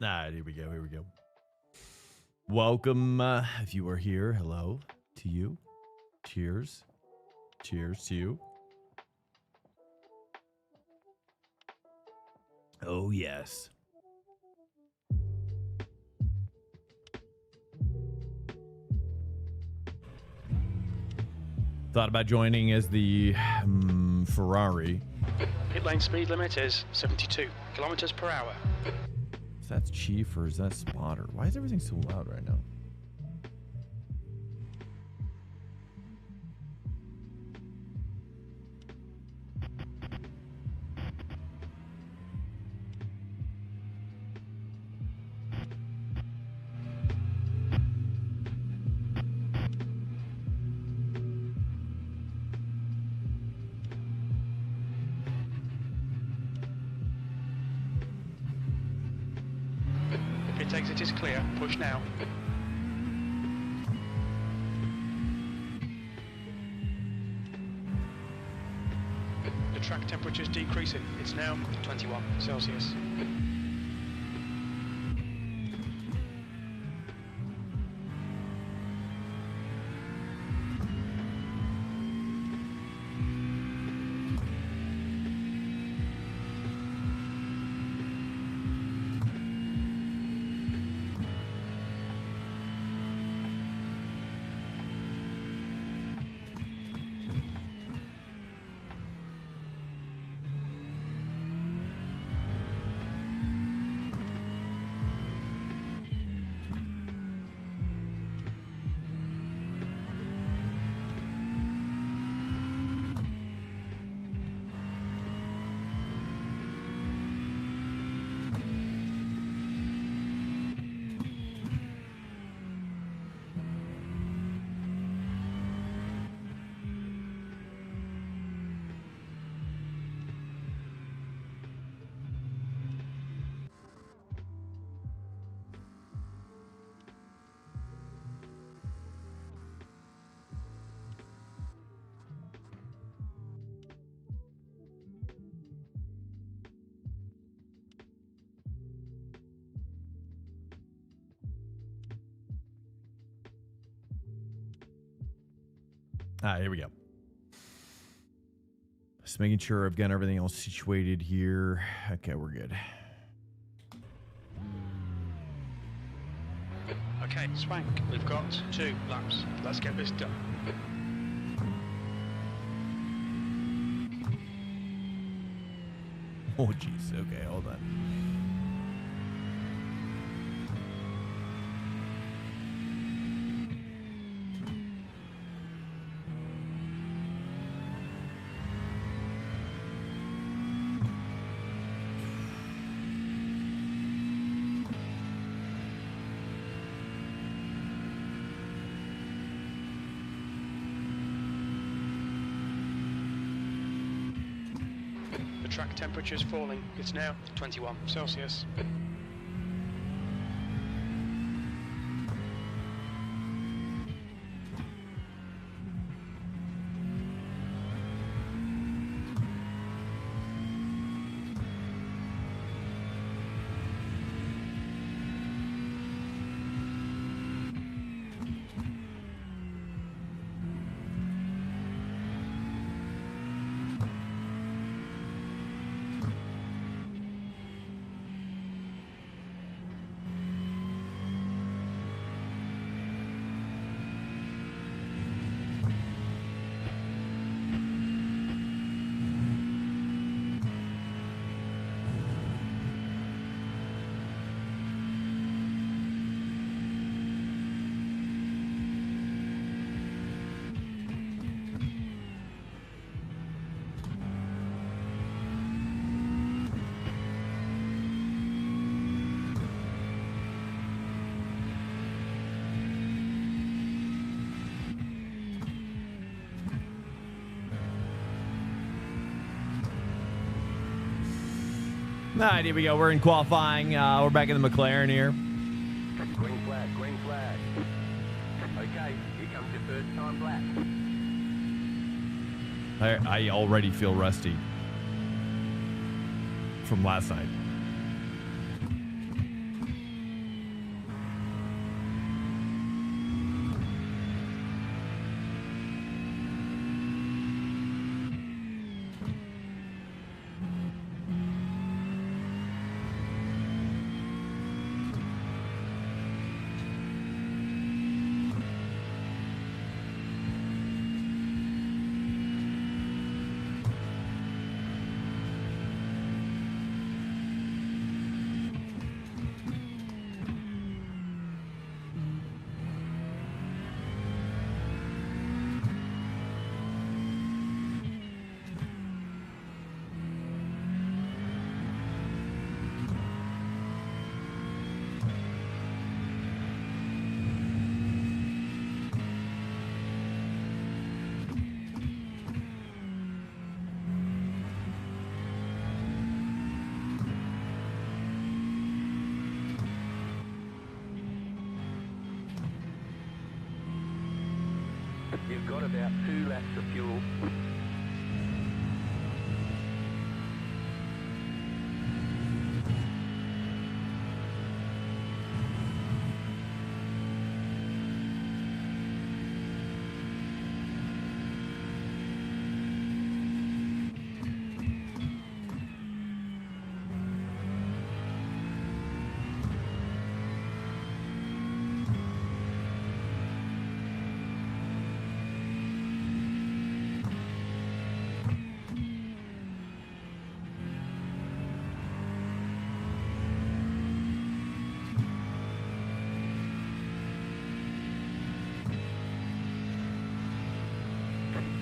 All right, here we go. Here we go. Welcome, if you are here. Hello to you. Cheers. Cheers to you. Oh, yes. Thought about joining as the Ferrari. Pit lane speed limit is 72 kilometers per hour. Is that Chief or is that Spotter? Why is everything so loud right now? Pit exit is clear. Push now. The track temperature is decreasing. It's now 21 Celsius. All right, here we go. Just making sure I've got everything else situated here. Okay, we're good. Okay, Swank, we've got 2 laps. Let's get this done. Oh, jeez. Okay, hold on. The track temperature is falling. It's now 21 Celsius. All right, here we go. We're in qualifying. We're back in the McLaren here. Green flag, green flag. Okay, here comes your first time black. I already feel rusty. from last night. You've got about 2 laps of fuel.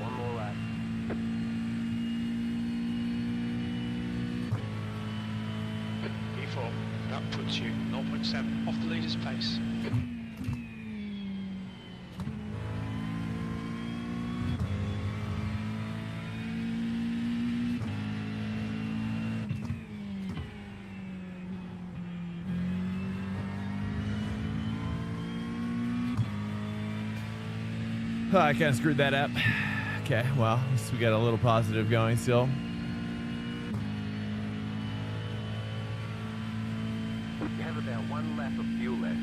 One more lap. E4, that puts you 0.7 off the leader's pace. Oh, I kind of screwed that up. Okay, well, at least we got a little positive going still. You have about 1 lap of fuel left.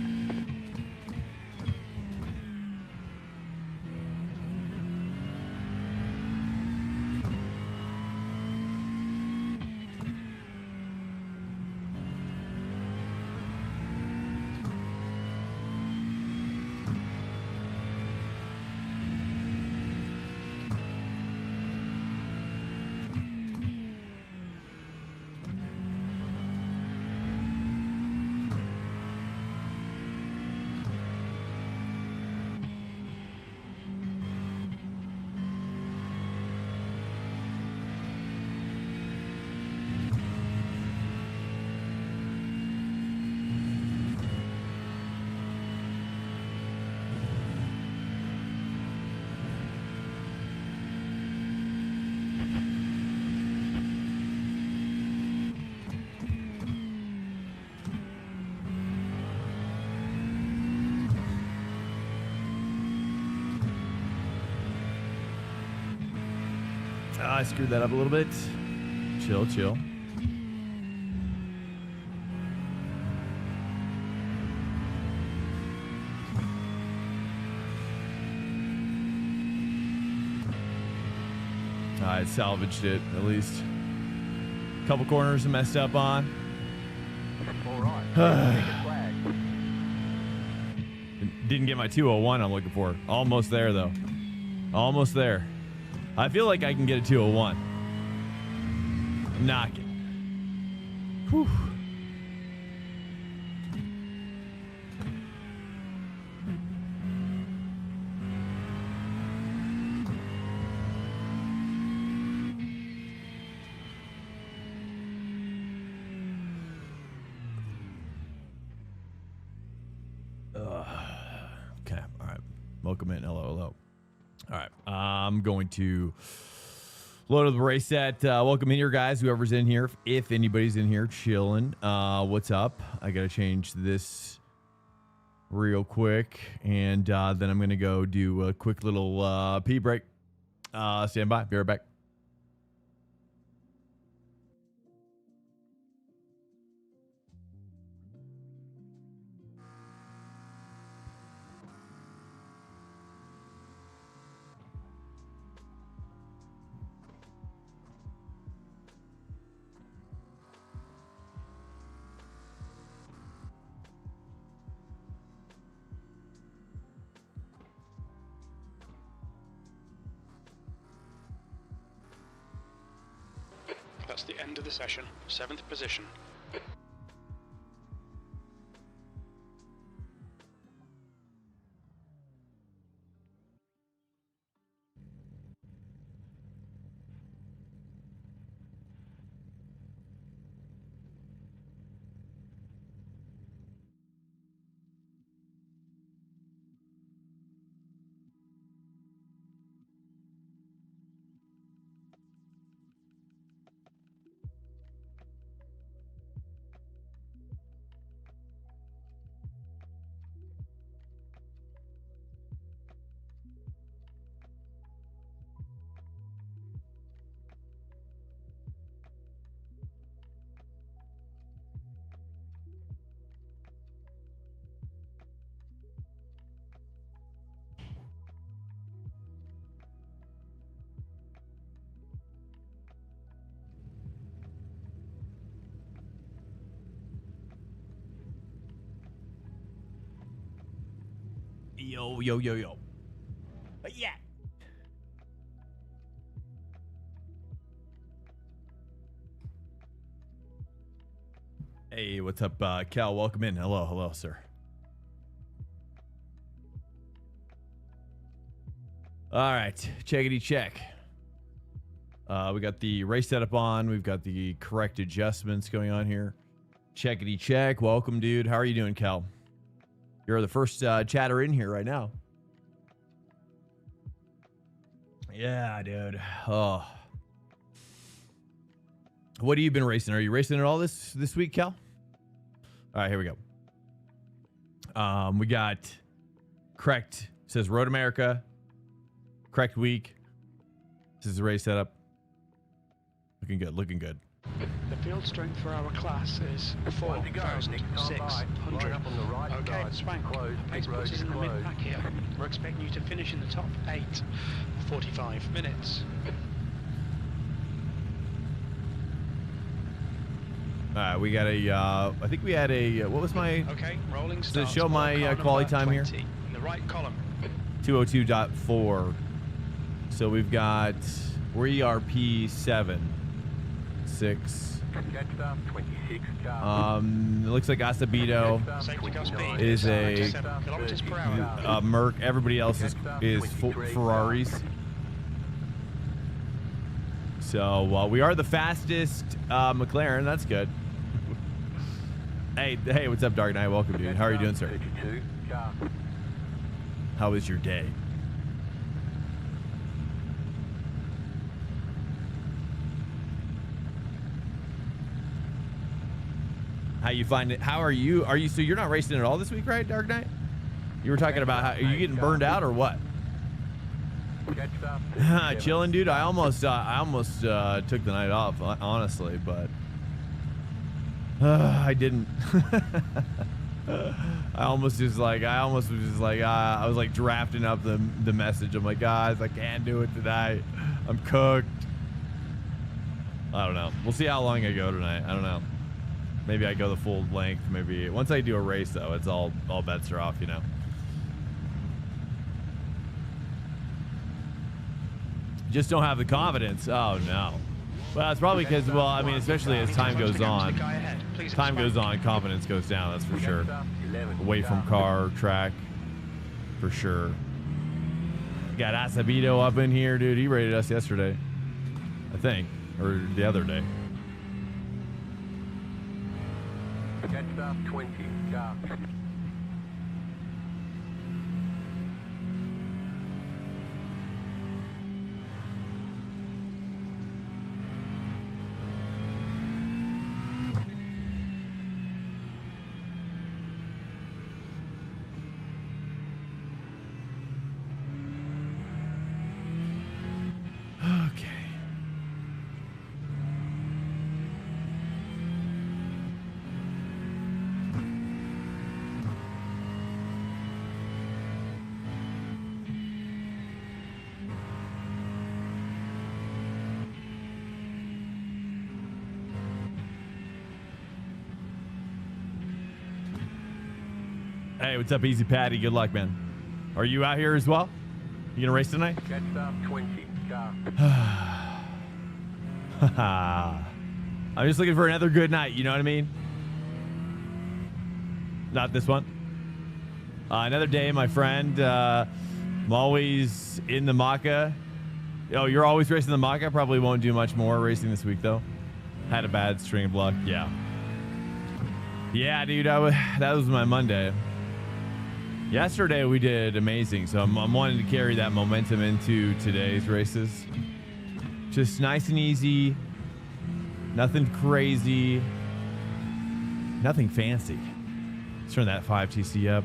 I screwed that up a little bit. Chill, chill. I salvaged it, at least. Couple corners I messed up on. All right. Take a flag. Didn't get my 201 I'm looking for. Almost there, though. Almost there. I feel like I can get a 201. Knock it. Whew. Okay, all right. Welcome in. Hello, hello. All right, I'm going to load up the race set. Welcome in here, guys. Whoever's in here, if anybody's in here, chilling. What's up? I gotta change this real quick, and then I'm gonna go do a quick little pee break. Stand by. Be right back. That's the end of the session. 7th position. Yo, yo, yo, yo. But yeah. Hey, what's up, Cal? Welcome in. Hello, hello, sir. All right, checkity check. We got the race setup on. We've got the correct adjustments going on here. Checkity check. Welcome, dude. How are you doing, Cal? You're the first chatter in here right now. Yeah, dude. Oh. What have you been racing? Are you racing at all this week, Cal? All right, here we go. We got correct. Says Road America. Correct week. This is the race setup. Looking good, looking good. The field strength for our class is 4,600. Okay, Spank, pace puts us in the mid-pack here. We're expecting you to finish in the top 8, 45 minutes. We got a, I think we had a, what was my, okay, rolling does start. it show my quality time 20, here? In the right column. 202.4. So we've got, we are P7, 6. It looks like Acevedo is a Merc. Everybody else is Ferraris. So we are the fastest McLaren. That's good. Hey, what's up, Dark Knight? Welcome, dude. How are you doing, sir? How was your day? How you find it? How are you? Are you, so you're not racing at all this week, right, Dark Knight? You were talking about how, are you getting burned out or what? Chilling, dude. I almost took the night off, honestly, but I didn't. I was just like, I was like drafting up the message. I'm like, guys, I can't do it tonight. I'm cooked. I don't know. We'll see how long I go tonight. I don't know. Maybe I go the full length. Maybe once I do a race, though, it's all bets are off, you know. Just don't have the confidence. Oh no. Well, it's probably because, well, I mean, especially as time goes on, confidence goes down. That's for sure. Away from car, track, for sure. Got Acevedo up in here, dude. He rated us yesterday, I think, or the other day. Catch up 20, car. Hey, what's up, Easy Patty? Good luck, man. Are you out here as well? You gonna race tonight? Catch up 20, car. I'm just looking for another good night. You know what I mean? Not this one. Another day, my friend. I'm always in the Maka. Oh, you're always racing the Maka? Probably won't do much more racing this week, though. Had a bad string of luck. Yeah. Yeah, dude. That was my Monday. Yesterday, we did amazing. So I'm wanting to carry that momentum into today's races. Just nice and easy. Nothing crazy. Nothing fancy. Let's turn that 5TC up.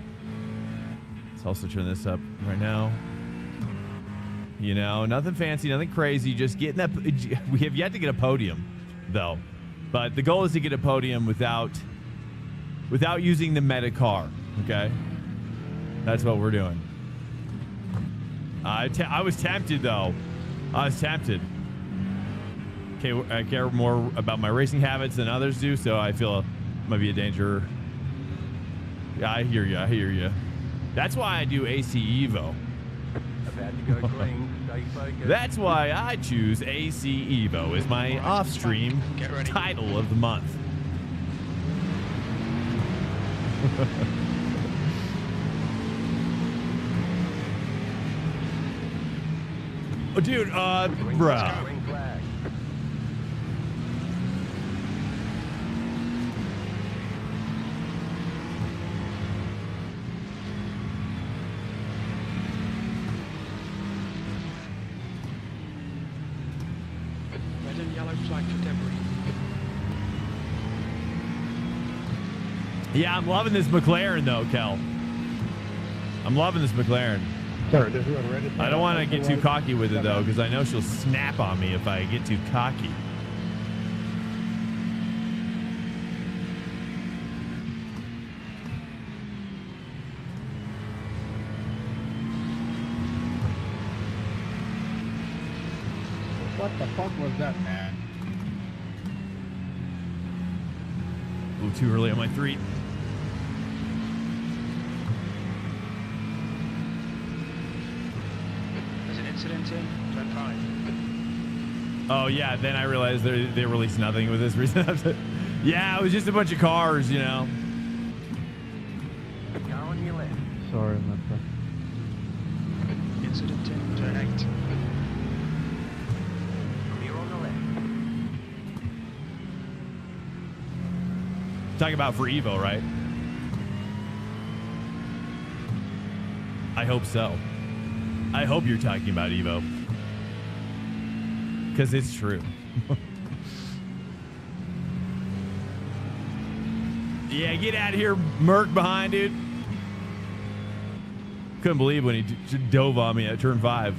Let's also turn this up right now. You know, nothing fancy, nothing crazy. Just getting that. We have yet to get a podium, though. But the goal is to get a podium without using the meta car. Okay, that's what we're doing. I was tempted, though. I was tempted. Okay, I care more about my racing habits than others do, so I feel it might be a danger. Yeah, I hear you. I hear you. That's why I do AC Evo. About to go green. Stay focused. That's why I choose AC Evo as my off-stream title of the month. Oh, dude, bruh. Green flag. Red and yellow flag for debris. Yeah, I'm loving this McLaren, though, Kel. I'm loving this McLaren. Sorry, there's one ready. I don't want to get too cocky with it, though, because I know she'll snap on me if I get too cocky. What the fuck was that, man? Ooh, too early on my 3. There's an incident in turn 5. Oh, yeah, then I realized they released nothing with this reason. Yeah, it was just a bunch of cars, you know. Go on your left. Sorry, my friend. Incident in turn 8. Clear on the left. Talking about for Evo, right? I hope so. I hope you're talking about Evo. Because it's true. Yeah, get out of here, Merc behind, dude. Couldn't believe when he dove on me at turn 5.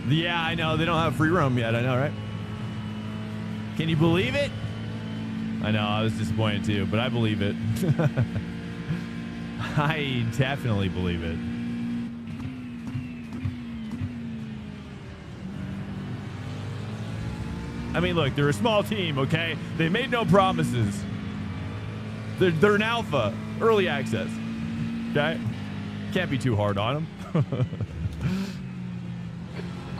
Yeah, I know. They don't have free roam yet. I know, right? Can you believe it? I know. I was disappointed too, but I believe it. I definitely believe it. I mean, look, they're a small team, okay? They made no promises. They're an alpha, early access, okay? Can't be too hard on them.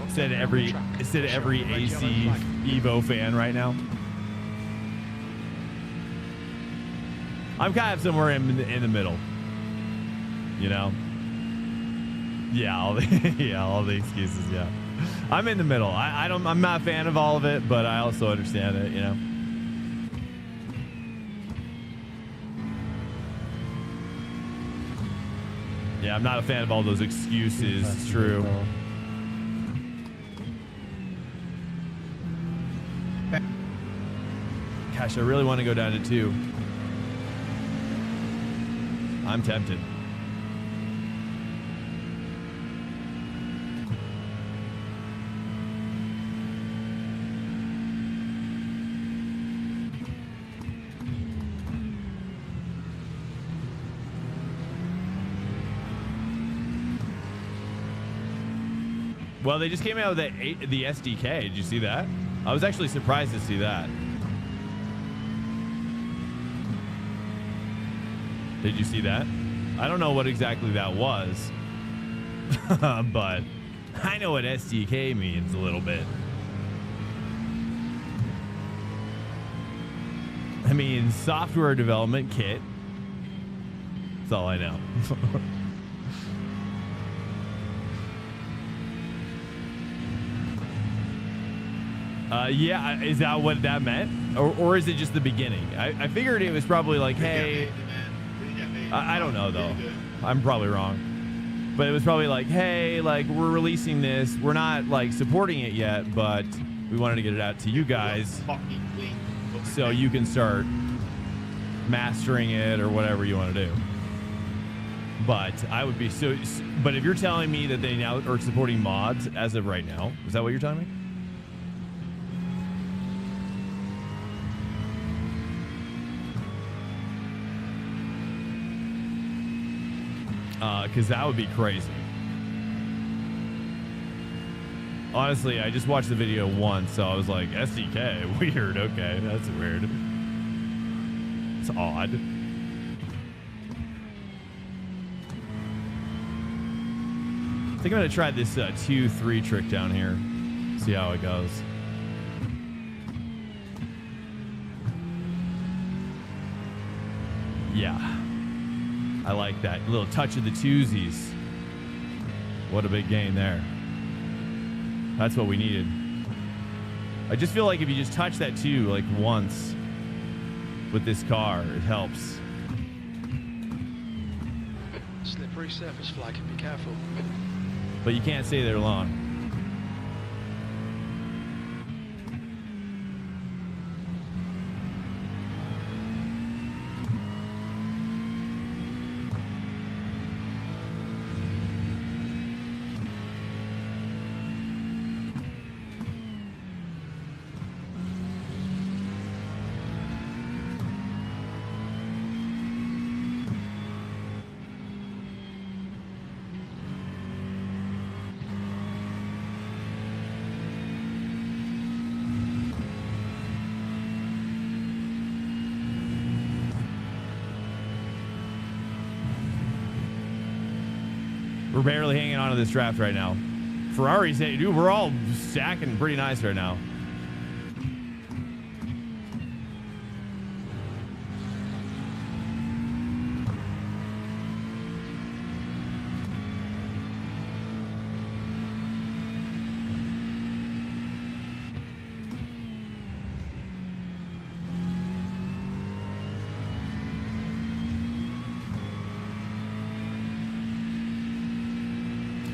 Said every AC Evo fan right now. I'm kind of somewhere in the middle, you know. Yeah, all the excuses. Yeah, I'm in the middle. I'm not a fan of all of it, but I also understand it, you know. Yeah, I'm not a fan of all those excuses. It's true. Gosh, I really want to go down to 2. I'm tempted. Well, they just came out with the SDK. Did you see that? I was actually surprised to see that. Did you see that? I don't know what exactly that was. but I know what SDK means a little bit. I mean, software development kit. That's all I know. Yeah, is that what that meant? Or is it just the beginning? I figured it was probably like, hey, I don't know though. I'm probably wrong. But it was probably like, hey, like we're releasing this. We're not like supporting it yet, but we wanted to get it out to you guys so you can start mastering it or whatever you want to do. But I would be but if you're telling me that they now are supporting mods as of right now, is that what you're telling me? Because that would be crazy. Honestly, I just watched the video once, so I was like, SDK, weird. Okay, that's weird. It's odd. I think I'm going to try this 2-3 trick down here. See how it goes. Yeah. I like that little touch of the twosies. What a big gain there. That's what we needed. I just feel like if you just touch that two like once with this car, it helps. Slippery surface flag, be careful. But you can't stay there long. We're barely hanging on to this draft right now. Ferrari's, dude, we're all stacking pretty nice right now.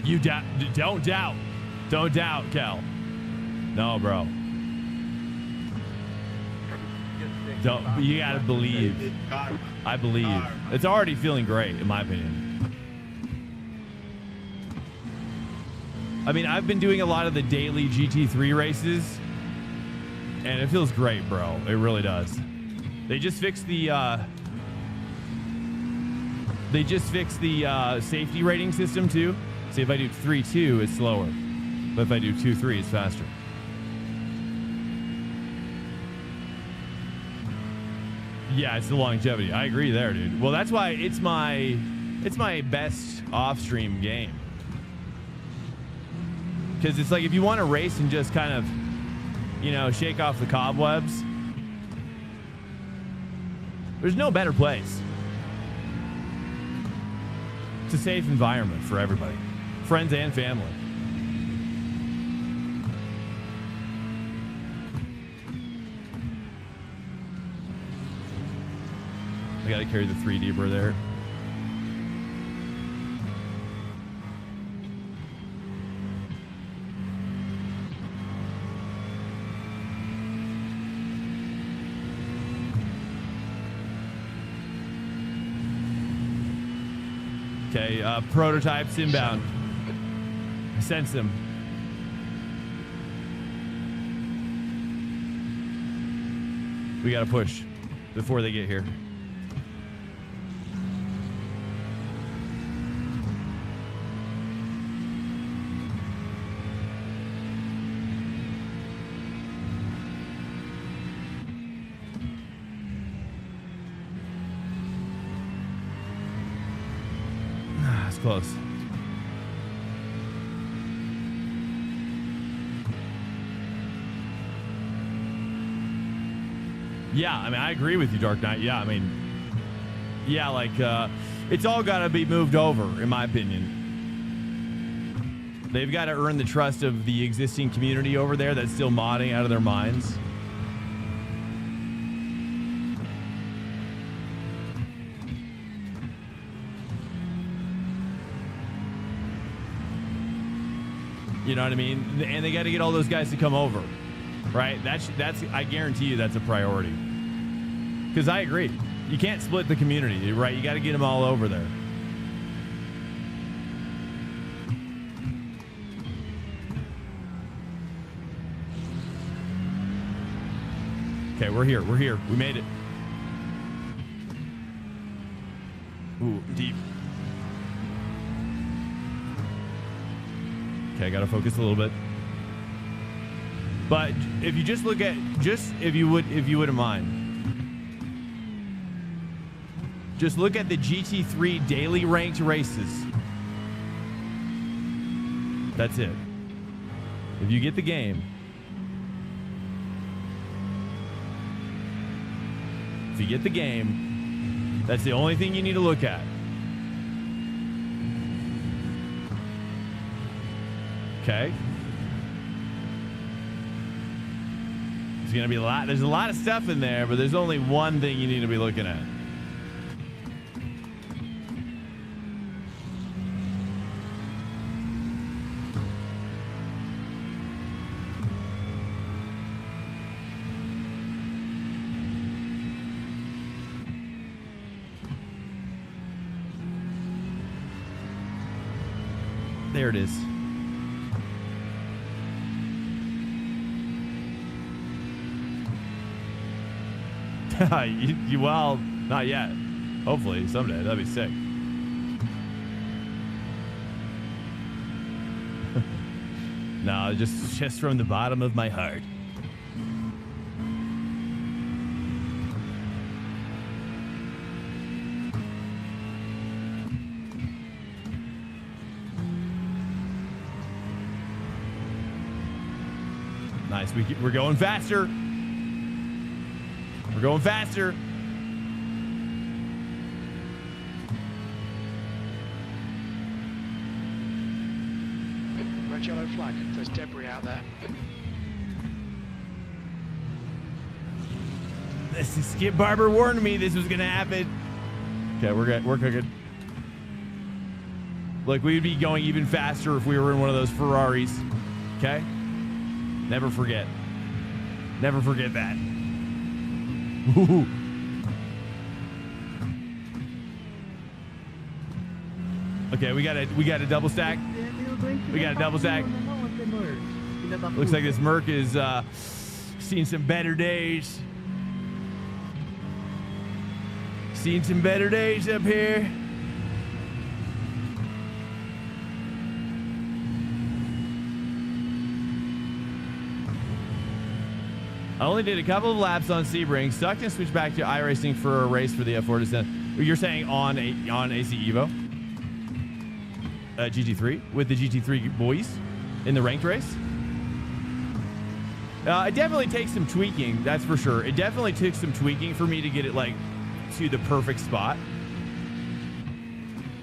You don't doubt, Kel. No, bro. Don't. You gotta believe. I believe. It's already feeling great, in my opinion. I mean, I've been doing a lot of the daily GT3 races, and it feels great, bro. It really does. They just fixed the safety rating system too. See, if I do 3-2, it's slower. But if I do 2-3, it's faster. Yeah, it's the longevity. I agree there, dude. Well, that's why it's my best off-stream game. Because it's like if you want to race and just kind of, you know, shake off the cobwebs, there's no better place. It's a safe environment for everybody. Friends and family. I gotta carry the 3 deeper there. Okay, prototypes inbound. I sense them. We gotta push before they get here. It's close. Yeah, I mean, I agree with you, Dark Knight. Yeah, I mean, yeah, like, it's all got to be moved over, in my opinion. They've got to earn the trust of the existing community over there that's still modding out of their minds. You know what I mean? And they got to get all those guys to come over, right? That's I guarantee you that's a priority. Because I agree. You can't split the community, right? You got to get them all over there. Okay, we're here. We're here. We made it. Ooh, deep. Okay, I gotta focus a little bit. But if you just look at, if you wouldn't mind, just look at the GT3 daily ranked races. That's it. If you get the game, that's the only thing you need to look at. Okay. There's going to be there's a lot of stuff in there, but there's only one thing you need to be looking at. There it is. Well, not yet. Hopefully someday. That'd be sick. No, just from the bottom of my heart. Nice. We're going faster. We're going faster. Red yellow flag. There's debris out there. Skip Barber warned me this was gonna happen. Okay, we're good. We're cooking. Look, we'd be going even faster if we were in one of those Ferraris. Okay? Never forget. Never forget that. Ooh. Okay, we got a double stack. We got a double stack. Looks like this Merc is seen some better days. Seen some better days up here. I only did a couple of laps on Sebring, sucked and switched back to iRacing for a race for the F4 descent. You're saying on AC Evo? GT3? With the GT3 boys in the ranked race? It definitely takes some tweaking, that's for sure. It definitely took some tweaking for me to get it like to the perfect spot.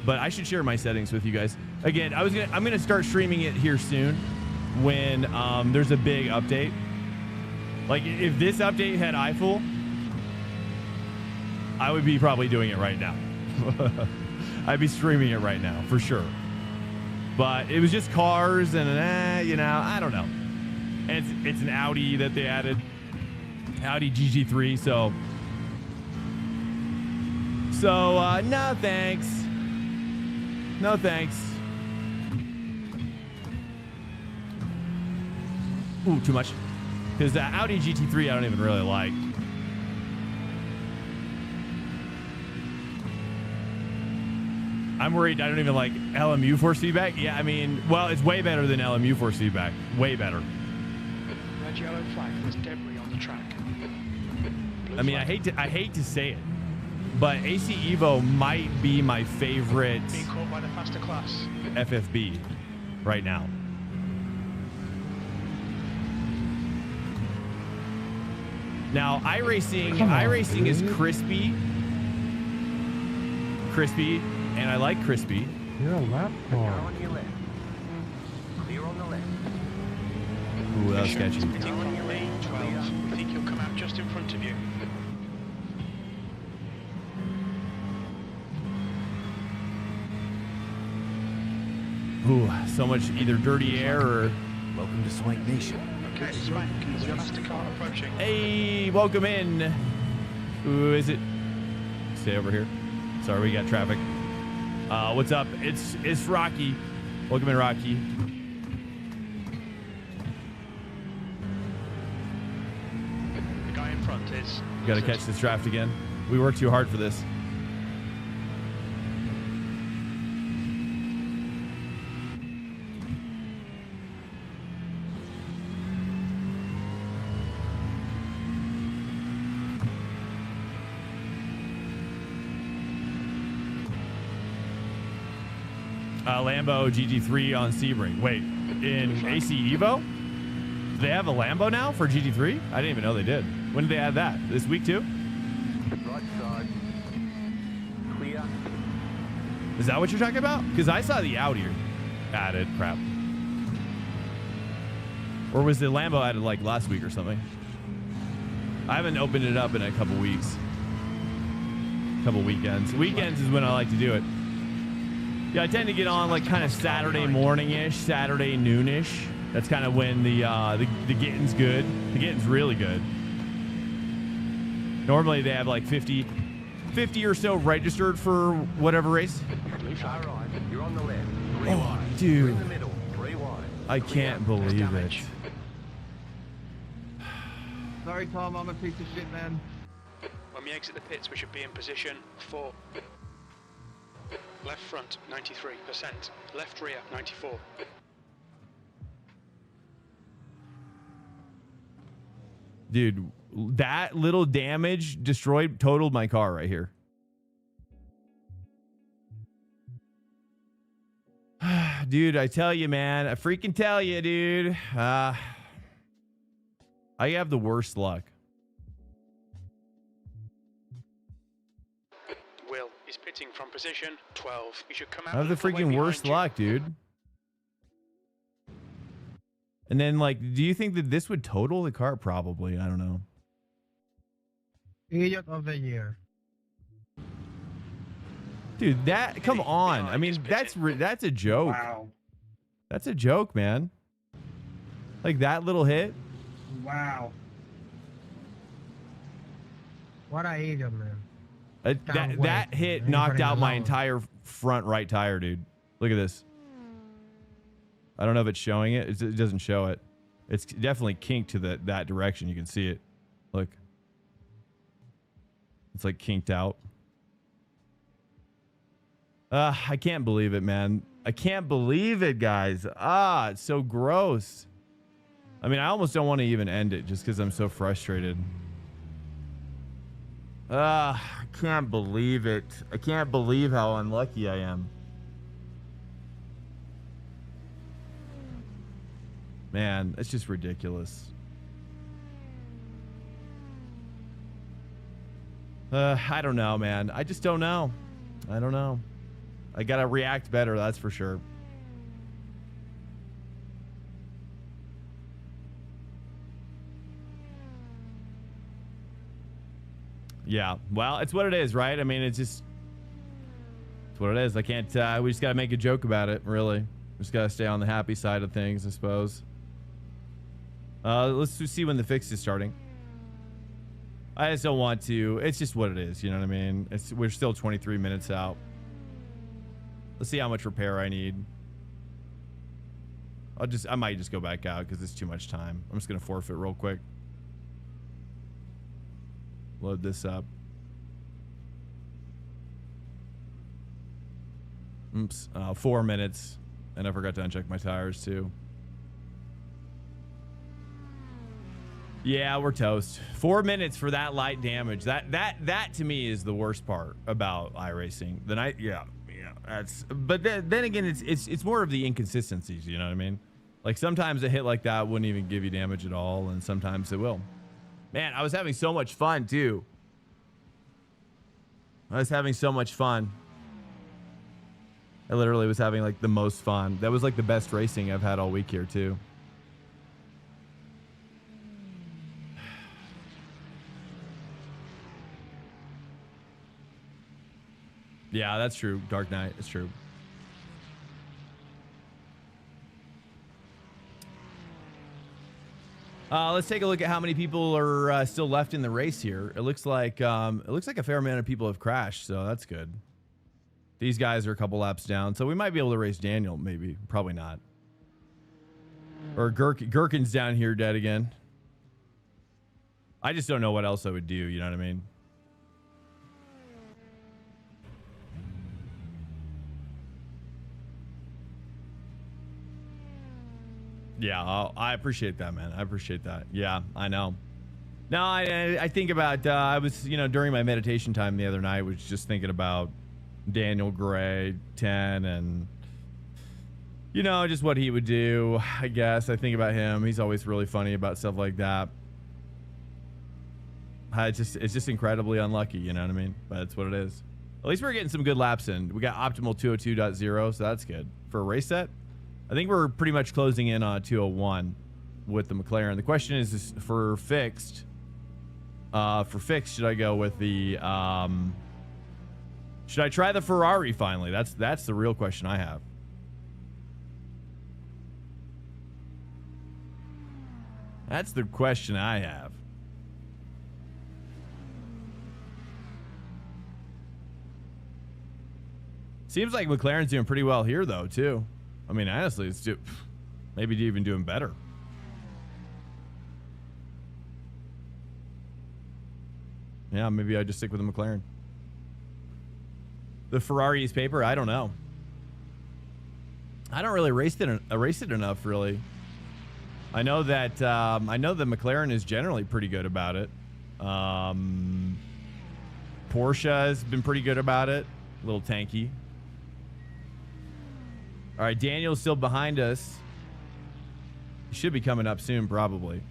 But I should share my settings with you guys. Again, I'm gonna start streaming it here soon when there's a big update. Like, if this update had iFull, I would be probably doing it right now. I'd be streaming it right now, for sure. But it was just cars and, you know, I don't know. And it's an Audi that they added. Audi GT3, so... no thanks. No thanks. Ooh, too much. Because the Audi GT3 I don't even really like. I'm worried I don't even like LMU force feedback. Yeah, I mean, well, it's way better than LMU force feedback. Way better. Red yellow flag. There's debris on the track. Blue I mean, flag. I hate to say it, but AC Evo might be my favorite Being caught by the faster class. FFB right now. Now, iRacing is crispy, and I like crispy. You're a lap Car car. on your left. Clear on the left. Ooh, that was sketchy. Pitting from your lane 12. We think he'll come out just in front of you. Ooh, so much either dirty air or... Welcome to Swank Nation. Okay, Swank, there's a faster car approaching. Hey, welcome in. Who is it? Stay over here. Sorry, we got traffic. What's up? It's Rocky. Welcome in, Rocky. The guy in front is... Got to catch this draft again. We worked too hard for this. Lambo GT3 on Sebring. Wait, in AC Evo? Do they have a Lambo now for GT3? I didn't even know they did. When did they add that? This week too? Right side. Clear. Is that what you're talking about? Because I saw the Audi added. Crap. Or was the Lambo added like last week or something? I haven't opened it up in a couple weeks. Couple weekends. Weekends is when I like to do it. Yeah, I tend to get on like kind of Saturday morning-ish, Saturday noon-ish. That's kind of when the getting's good. The getting's really good. Normally they have like 50 or so registered for whatever race. Car right. You're on the left. Three Oh, wide. dude. We're in the middle. 3 wide. I can't believe it. damage. Sorry, Tom, I'm a piece of shit, man. When we exit the pits, we should be in position 4. Left front, 93%. Left rear, 94. Dude, that little damage totaled my car right here. Dude, I tell you, man. I freaking tell you, dude. I have the worst luck. Will is pitting from position 12. You should come out. I have the a little way freaking worst behind you. luck, dude. And then, like, do you think that this would total the car? Probably. I don't know. Idiot of the year. Dude, come on. I behind mean, is that's a joke. Wow. That's a joke, man. Like that little hit. Wow. What a idiot, man. That hit knocked out my entire front right tire, dude. Look at this. I don't know if it's showing it. It doesn't show it. It's definitely kinked to that direction. You can see it. Look. It's like kinked out. I can't believe it, man. I can't believe it, guys. It's so gross. I mean, I almost don't want to even end it just because I'm so frustrated. I can't believe it. I can't believe how unlucky I am. Man, it's just ridiculous. I don't know, man. I just don't know. I don't know. I gotta react better, that's for sure. Yeah, well, it's what it is, right? I mean, it's what it is. I can't, we just gotta make a joke about it, really. We just gotta stay on the happy side of things, I suppose. Let's see when the fix is starting. I just don't want to. It's just what it is, you know what I mean? We're still 23 minutes out. Let's see how much repair I need. I might just go back out because it's too much time. I'm just gonna forfeit real quick. Load this up. Oops, 4 minutes, and I forgot to uncheck my tires too. Yeah, we're toast. 4 minutes for that light damage. That to me is the worst part about iRacing. But then again, it's more of the inconsistencies. You know what I mean? Like sometimes a hit like that wouldn't even give you damage at all, and sometimes it will. Man, I was having so much fun, too. I was having so much fun. I literally was having, like, the most fun. That was, like, the best racing I've had all week here, too. Yeah, that's true. Dark Knight. It's true. Let's take a look at how many people are still left in the race here. It looks like a fair amount of people have crashed, so that's good. These guys are a couple laps down, so we might be able to race Daniel. Maybe, probably not. Or Gherkin's down here dead again. I just don't know what else I would do. You know what I mean? Yeah, I appreciate that, man. I appreciate that. Yeah, I know. No, I think about, I was, you know, during my meditation time the other night, was just thinking about Daniel Gray 10 and, you know, just what he would do, I guess. I think about him. He's always really funny about stuff like that. It's just incredibly unlucky, you know what I mean? But that's what it is. At least we're getting some good laps in. We got optimal 202.0, so that's good. For a race set, I think we're pretty much closing in on 201 with the McLaren. The question is for fixed. Should I go with the should I try the Ferrari finally? That's the real question I have. That's the question I have. Seems like McLaren's doing pretty well here though, too. I mean, honestly, it's maybe even doing better. Yeah, maybe I just stick with the McLaren. The Ferrari is paper. I don't know. I don't really race it enough, really. I know that McLaren is generally pretty good about it. Porsche has been pretty good about it. A little tanky. All right, Daniel's still behind us. He should be coming up soon, probably.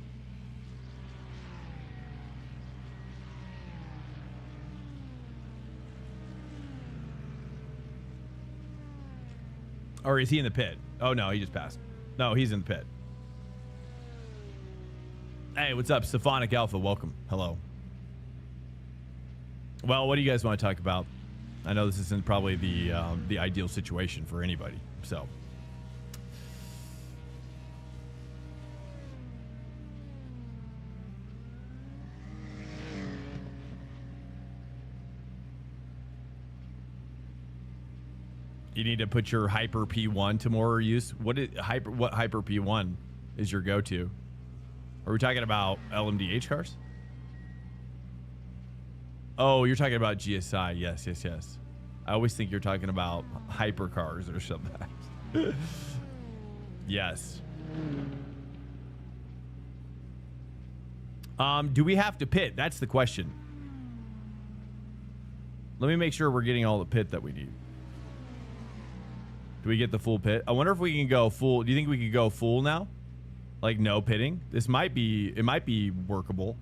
Or is he in the pit? Oh, no, he just passed. No, he's in the pit. Hey, what's up? Stephonic Alpha, welcome. Hello. Well, what do you guys want to talk about? I know this isn't probably the ideal situation for anybody, so. You need to put your Hyper P1 to more use. What Hyper P1 is your go-to? Are we talking about LMDH cars? Oh, you're talking about GSI. Yes. I always think you're talking about hypercars or something. Yes. Do we have to pit? That's the question. Let me make sure we're getting all the pit that we need. Do we get the full pit? I wonder if we can go full. Do you think we could go full now? Like no pitting? It might be workable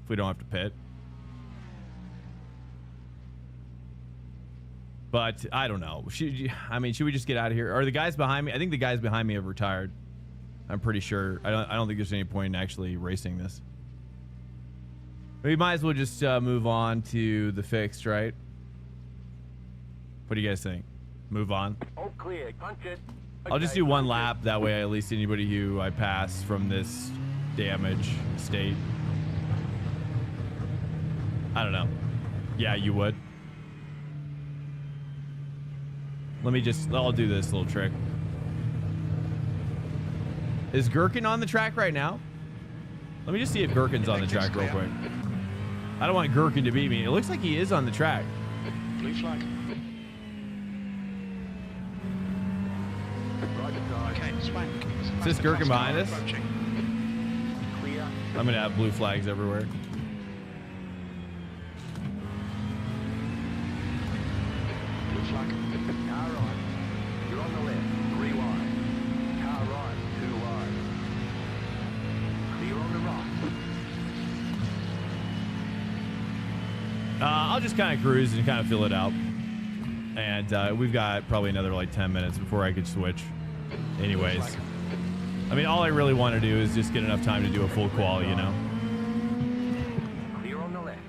if we don't have to pit. But I don't know. Should we just get out of here? Are the guys behind me? I think the guys behind me have retired. I'm pretty sure. I don't think there's any point in actually racing this. We might as well just move on to the fixed, right? What do you guys think? Move on. All clear. Punch it. I'll just do one lap. That way, at least anybody who I pass from this damage state. I don't know. Yeah, you would. I'll do this little trick. Is Gherkin on the track right now? Let me just see if Gherkin's on the track real quick. I don't want Gherkin to beat me. It looks like he is on the track. Blue flag. Okay, swank. Is this Gherkin behind us? Clear. I'm gonna have blue flags everywhere. Blue flag. Car right. You're on the left. 3 wide. Car right. 2 wide. Clear on the right. I'll just kind of cruise and kind of fill it out. And we've got probably another like 10 minutes before I could switch. Anyways, I mean, all I really want to do is just get enough time to do a full qual, you know? Clear on the left.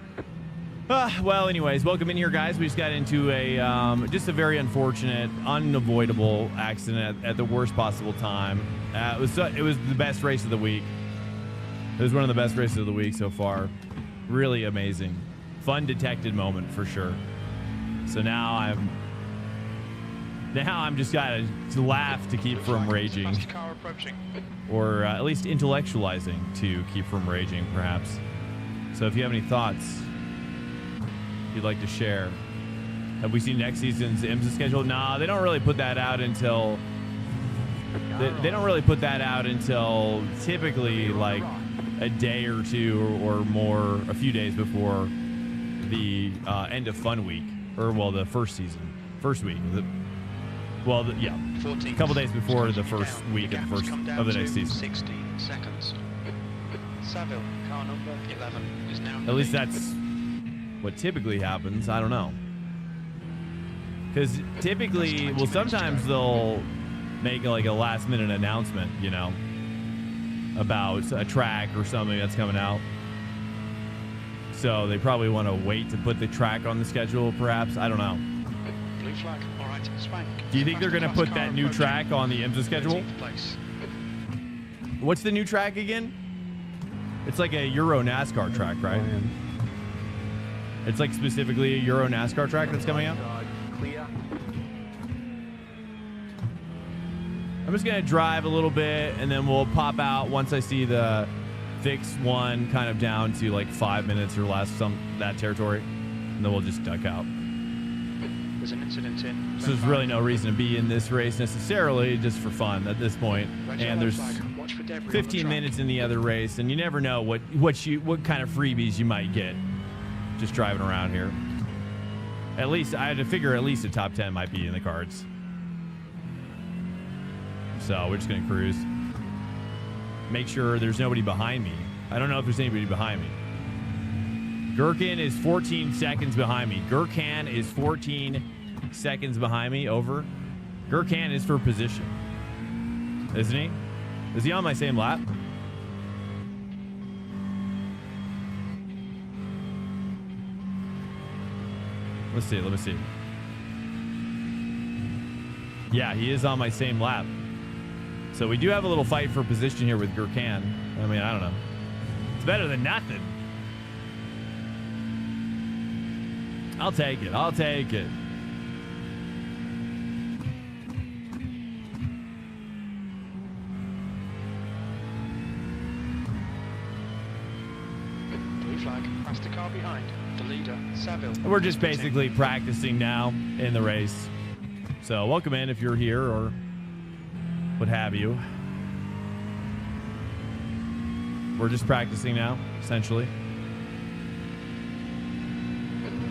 Well, anyways, welcome in here, guys. We just got into a just a very unfortunate, unavoidable accident at the worst possible time. It was the best race of the week. It was one of the best races of the week so far. Really amazing. Fun detected moment for sure. So now I'm just gotta laugh to keep from raging, or at least intellectualizing to keep from raging, perhaps. So if you have any thoughts you'd like to share, have we seen next season's IMSA schedule? Nah, they don't really put that out until they don't really put that out until typically like a day or two or more, a few days before the end of Fun Week, or well, the first week. Yeah, a couple days before the first week of the next season. 16 seconds. Saville, car number 11, is now. At least that's what typically happens. I don't know, because typically, well, sometimes they'll make like a last minute announcement, you know, about a track or something that's coming out. So they probably want to wait to put the track on the schedule, perhaps. I don't know. Blue flag. All right, spank. Do you think they're going to put that new track on the IMSA schedule? What's the new track again? It's like a Euro NASCAR track, right? It's like specifically a Euro NASCAR track that's coming out? Clear. I'm just going to drive a little bit, and then we'll pop out once I see the fix one kind of down to like 5 minutes or less, that territory, and then we'll just duck out. There's an incident in. So there's really no reason to be in this race necessarily, just for fun at this point. And there's 15 minutes in the other race, and you never know what kind of freebies you might get just driving around here. At least I had to figure at least a top 10 might be in the cards. So we're just gonna cruise. Make sure there's nobody behind me. I don't know if there's anybody behind me. Gherkin is 14 seconds behind me. Gurkhan is 14 seconds behind me. Over. Gurkhan is for position, isn't he? Is he on my same lap? Let's see. Let me see. Yeah, he is on my same lap. So we do have a little fight for position here with Gurkhan. I mean, I don't know. It's better than nothing. I'll take it. I'll take it. Blue flag. Past the car behind. The leader, Saville. We're just basically practicing now in the race. So welcome in if you're here or what have you. We're just practicing now, essentially.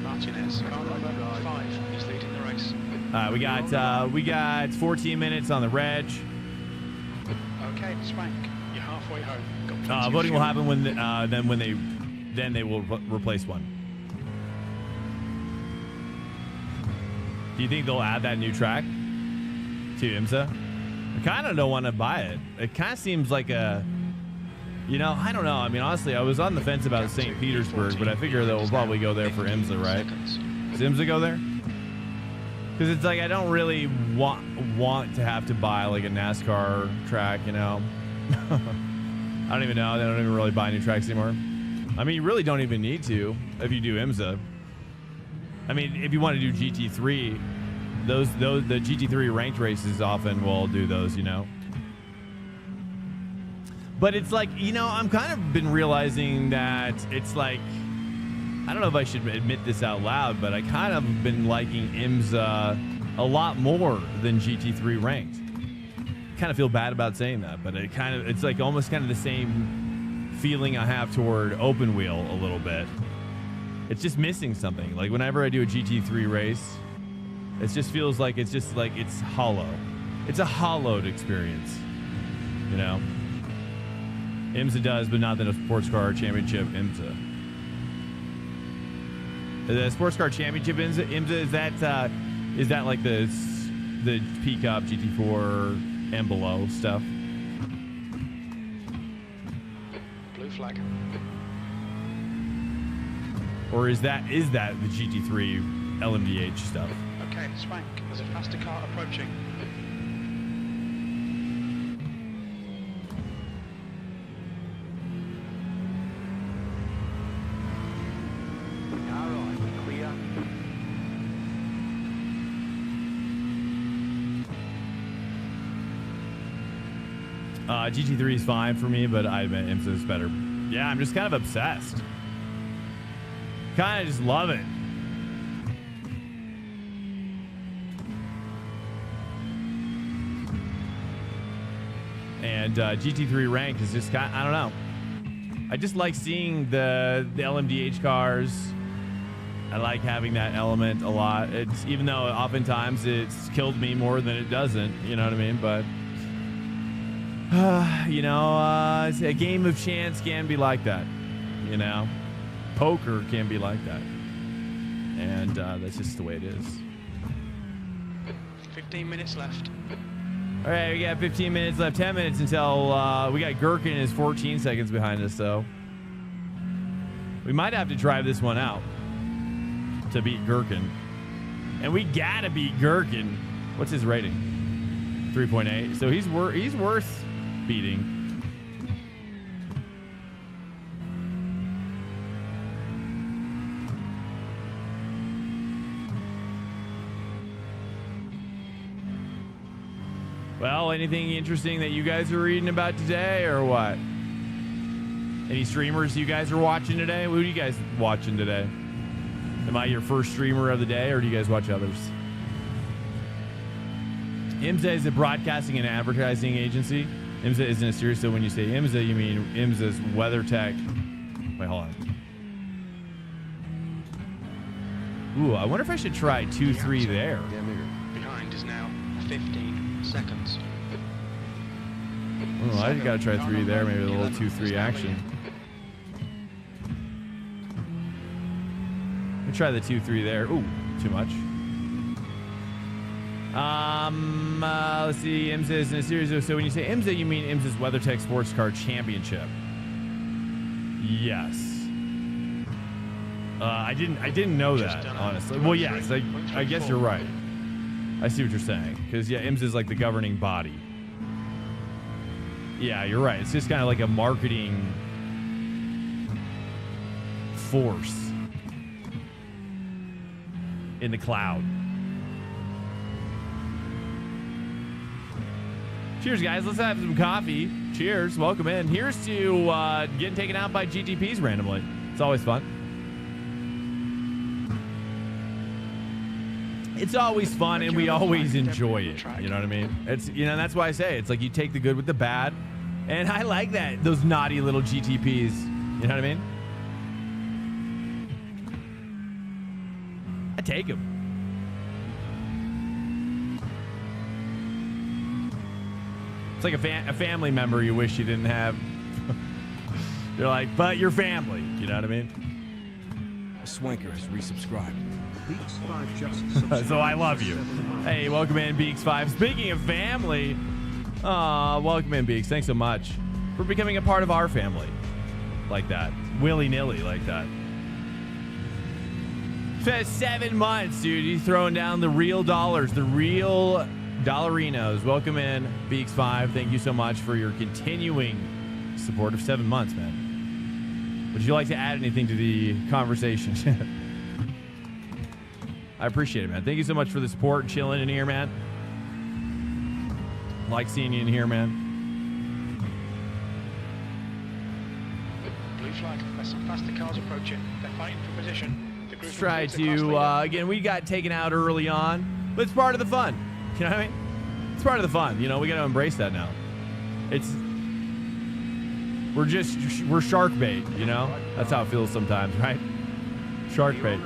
Martinez, car number 5, is leading the race. We got 14 minutes on the reg. Okay, spank. You're halfway home. Got plenty of Voting will fuel. happen when they will replace one. Do you think they'll add that new track to IMSA? I kind of don't want to buy it. It kind of seems like a, you know, I don't know. I mean, honestly, I was on the fence about St. Petersburg, but I figure they'll probably go there for IMSA, right? Does IMSA go there? Because it's like I don't really want to have to buy like a NASCAR track, you know. I don't even know. They don't even really buy new tracks anymore. I mean, you really don't even need to if you do IMSA. I mean, if you want to do GT3, the GT3 ranked races often will do those, you know. But it's like, you know, I'm kind of been realizing that it's like, I don't know if I should admit this out loud, but I kind of been liking IMSA a lot more than GT3 ranked. Kind of feel bad about saying that, but it's like almost kind of the same feeling I have toward open wheel a little bit. It's just missing something. Like whenever I do a GT3 race, it just feels like it's hollow. It's a hollowed experience, you know. IMSA does, but not the sports car championship IMSA. The Sports Car Championship IMSA, is that like the P Cup, GT4, and below stuff? Blue flag. Or is that the GT3 LMDH stuff? Okay, Swank, there's a faster car approaching. All right, clear. GT3 is fine for me, but I admit IMSA is better. Yeah, I'm just kind of obsessed. Kind of just love it. And GT3 ranked is just kind of, I don't know. I just like seeing the LMDH cars. I like having that element a lot. It's even though oftentimes it's killed me more than it doesn't, you know what I mean? But you know, a game of chance can be like that. You know, poker can be like that, and that's just the way it is. 15 minutes left. All right, we got 15 minutes left. 10 minutes until we got Gherkin is 14 seconds behind us, though. We might have to drive this one out to beat Gherkin. And we got to beat Gherkin. What's his rating? 3.8. So he's worth beating. Well, anything interesting that you guys are reading about today or what? Any streamers you guys are watching today? Who are you guys watching today? Am I your first streamer of the day or do you guys watch others? IMSA is a broadcasting and advertising agency. IMSA isn't a series, so when you say IMSA, you mean IMSA's WeatherTech. Wait, hold on. Ooh, I wonder if I should try 2-3 there. Behind is now 15 seconds. Oh, I gotta try 3 there, maybe a little 2-3 action. Let me try the 2-3 there. Ooh, too much. Let's see. IMSA is in a series. So when you say IMSA, you mean IMSA's WeatherTech Sports Car Championship. Yes. I didn't know that, honestly. Well, yes, I guess you're right. I see what you're saying. Because, yeah, IMSA is like the governing body. Yeah, you're right. It's just kind of like a marketing force in the cloud. Cheers, guys. Let's have some coffee. Cheers. Welcome in. Here's to getting taken out by GTPs randomly. It's always fun. It's always fun, and we always enjoy it. You know what I mean? It's, you know, that's why I say it's like you take the good with the bad, and I like that, those naughty little GTPs. You know what I mean? I take them. It's like a family member you wish you didn't have. You're like, but you're family. You know what I mean? A Swanker has resubscribed. So I love you. Hey, welcome in, Beaks5. Speaking of family, welcome in, Beaks. Thanks so much for becoming a part of our family. Like that. Willy-nilly like that. For 7 months, dude. He's throwing down the real dollars, the real dollarinos. Welcome in, Beaks5. Thank you so much for your continuing support of 7 months, man. Would you like to add anything to the conversation? I appreciate it, man. Thank you so much for the support, chilling in here, man. Like seeing you in here, man. Blue flag. There's some faster cars approaching. They're fighting for position. The Let's try to, again, we got taken out early on, but it's part of the fun. You know what I mean? It's part of the fun. You know, we got to embrace that now. We're shark bait, you know? That's how it feels sometimes, right? Shark bait.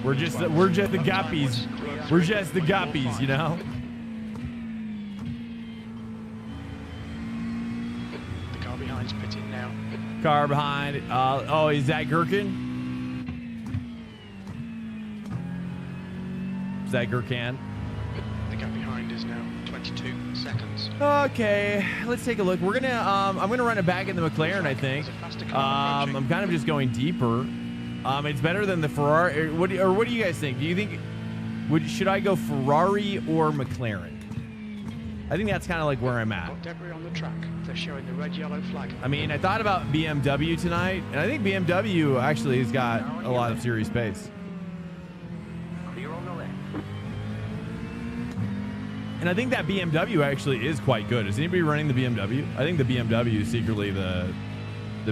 We're just the guppies. We're just the guppies, you know? The car behind's pitting now. Car behind. Oh, is that Gherkin? Is that Gherkin? The gap behind is now 22 seconds. Okay, let's take a look. We're gonna. I'm gonna run it back in the McLaren. I think. There's a faster car approaching. I'm kind of just going deeper. It's better than the Ferrari. What do you guys think? Do you think should I go Ferrari or McLaren? I think that's kind of like where I'm at. Got debris on the track. They're showing the red yellow flag. I mean, I thought about BMW tonight, and I think BMW actually has got a lot of serious pace. Clear on the left. And I think that BMW actually is quite good. Is anybody running the BMW? I think the BMW is secretly the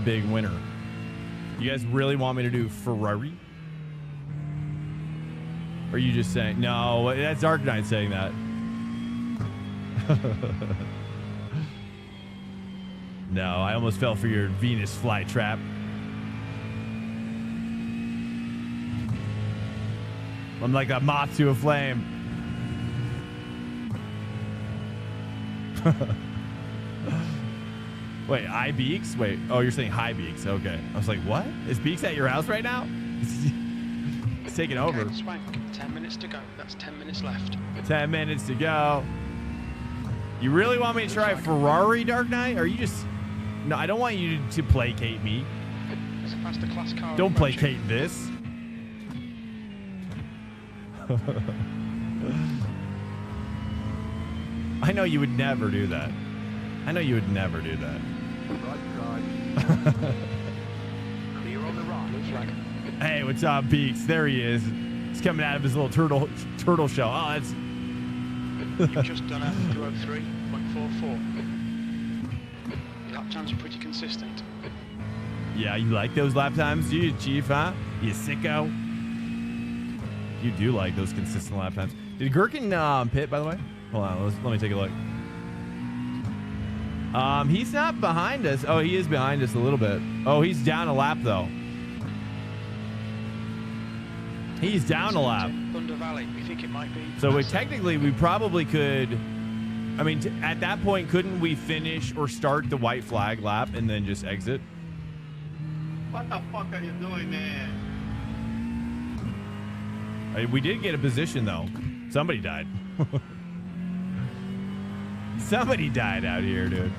big winner. You guys really want me to do Ferrari? Or are you just saying, no, that's Dark Knight saying that. No, I almost fell for your Venus flytrap. I'm like a moth to a flame. Wait, iBeaks? Wait, oh, you're saying hi Beaks. Okay. I was like, what? Is Beaks at your house right now? It's taking over. Okay, Swank, 10 minutes to go. That's 10 minutes left. 10 minutes to go. You really want me to try Ferrari, Dark Knight? Are you just... No, I don't want you to placate me. There's a faster class car Don't approaching. placate this. I know you would never do that. I know you would never do that. Right side. Clear on the right. Blue flag. Hey, what's up, Beaks? There he is. He's coming out of his little turtle shell. Oh, that's... You've just done a 203.44. Lap times are pretty consistent. Yeah, you like those lap times, do you, Chief, huh? You sicko. You do like those consistent lap times. Did Gherkin pit, by the way? Hold on, let me take a look. He's not behind us. Oh, he is behind us a little bit. Oh, he's down a lap, though. He's down a lap. Thunder Valley. We think it might be. So technically, we probably could... I mean, at that point, couldn't we finish or start the white flag lap and then just exit? What the fuck are you doing, man? We did get a position, though. Somebody died. Somebody died out here, dude.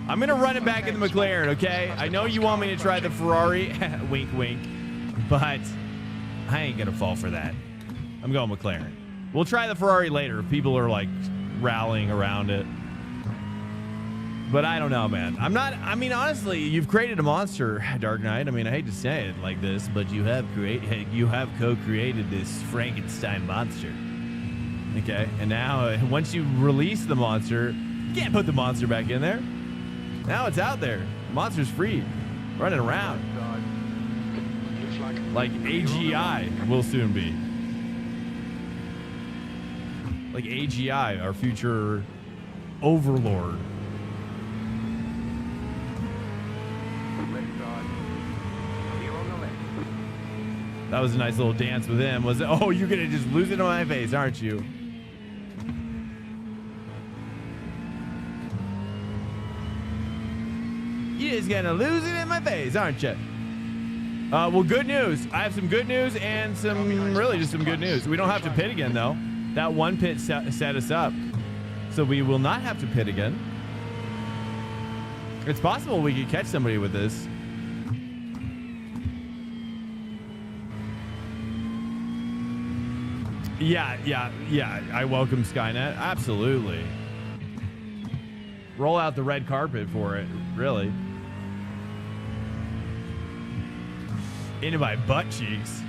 I'm going to run it back in the McLaren, okay? I know you want me to try the Ferrari. Wink, wink. But I ain't going to fall for that. I'm going McLaren. We'll try the Ferrari later if people are, like, rallying around it. But I don't know, man. I mean, honestly, you've created a monster, Dark Knight. I mean, I hate to say it like this, but you have co-created this Frankenstein monster. Okay, and now once you release the monster, you can't put the monster back in there. Now it's out there. The monster's free, running around. Blue flag. Like AGI will soon be. Like AGI, our future overlord. Left side. Clear on the left. That was a nice little dance with him. Was it? Oh, you're gonna just lose it on my face, aren't you? You're just gonna lose it in my face, aren't you? Well, good news. I have some good news and really just some good news. We don't have to pit again, though. That one pit set us up. So we will not have to pit again. It's possible we could catch somebody with this. Yeah. I welcome Skynet. Absolutely. Roll out the red carpet for it, really. Into my butt cheeks.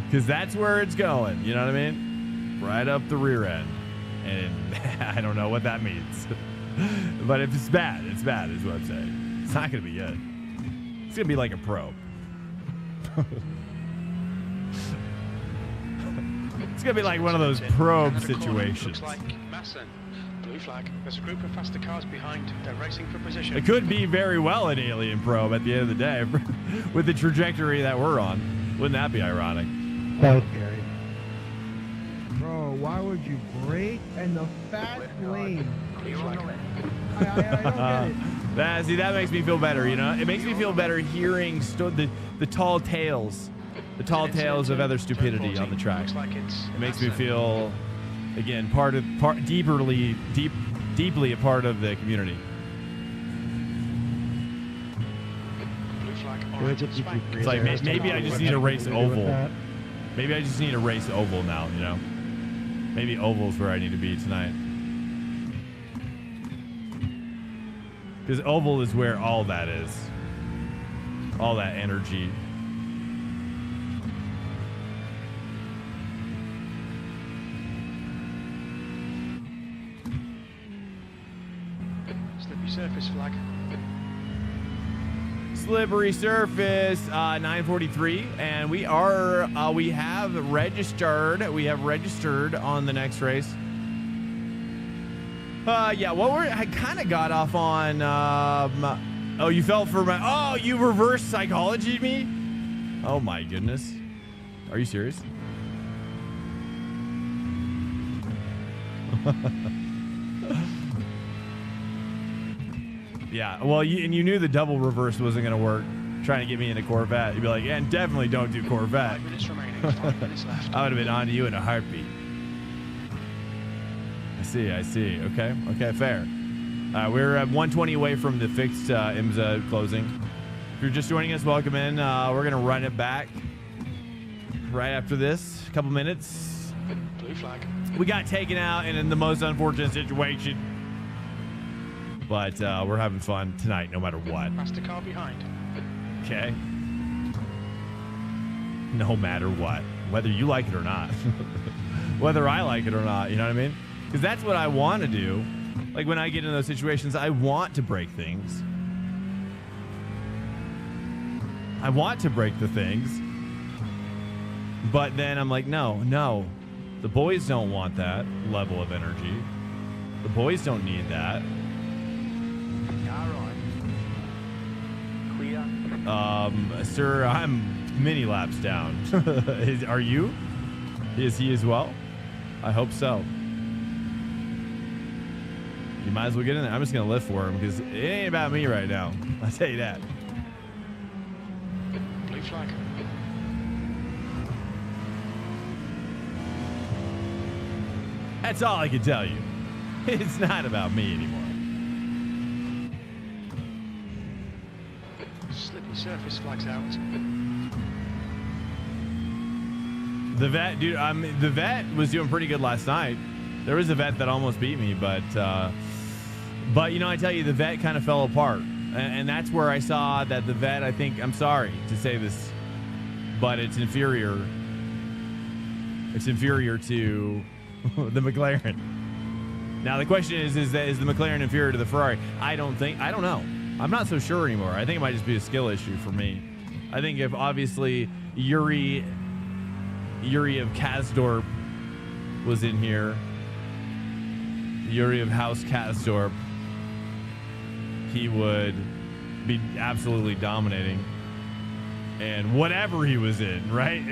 Because that's where it's going. You know what I mean? Right up the rear end. And I don't know what that means. But if it's bad, it's bad is what I'm saying. It's not going to be good. It's going to be like a probe. It's going to be like one of those probe Another corner. situations. Looks like Masson. Blue flag. There's a group of faster cars behind. They're racing for position. It could be very well an alien probe at the end of the day with the trajectory that we're on. Wouldn't that be ironic? So scary. Bro, why would you brake in the fast lane? Clear on the left. I don't get it. See, that makes me feel better, you know? It makes me feel better hearing the tall tales. The tall tales of other stupidity on the track. It makes me feel, again, deeply a part of the community. Blue flag. It's like maybe I just need to race oval. Maybe I just need to race oval now, you know? Maybe oval's where I need to be tonight. Because oval is where all that is. All that energy. Slippery surface flag. Slippery surface, 9:43, and we have registered on the next race. Yeah, I kind of got off on, oh, you fell for you reverse psychology me? Oh my goodness. Are you serious? Yeah, well, you knew the double reverse wasn't going to work, trying to get me into Corvette. You'd be like, yeah, and definitely don't do Corvette. 5 minutes remaining. 5 minutes left. I would have been on to you in a heartbeat. I see. Okay, fair. We're at 120 away from the fixed IMSA closing. If you're just joining us, welcome in. We're going to run it back right after this. A couple minutes. Blue flag. We got taken out and in the most unfortunate situation. But we're having fun tonight, no matter what. Faster car behind. Okay. No matter what. Whether you like it or not. Whether I like it or not, you know what I mean? Because that's what I want to do. Like when I get in those situations, I want to break things. I want to break the things. But then I'm like, no. The boys don't want that level of energy. The boys don't need that. Sir, I'm many laps down. Are you? Is he as well? I hope so. You might as well get in there. I'm just going to lift for him because it ain't about me right now. I'll tell you that. Blue flag. That's all I can tell you. It's not about me anymore. Slippery surface flags out. The vet, dude, the vet was doing pretty good last night. There was a vet that almost beat me, but you know, I tell you, the vet kind of fell apart. And that's where I saw that the vet, I think, I'm sorry to say this, but it's inferior. It's inferior to the McLaren. Now, the question is the McLaren inferior to the Ferrari? I don't know. I'm not so sure anymore. I think it might just be a skill issue for me. I think if obviously Yuri of Kasdorp was in here, Yuri of House Kasdorp, he would be absolutely dominating. And whatever he was in, right?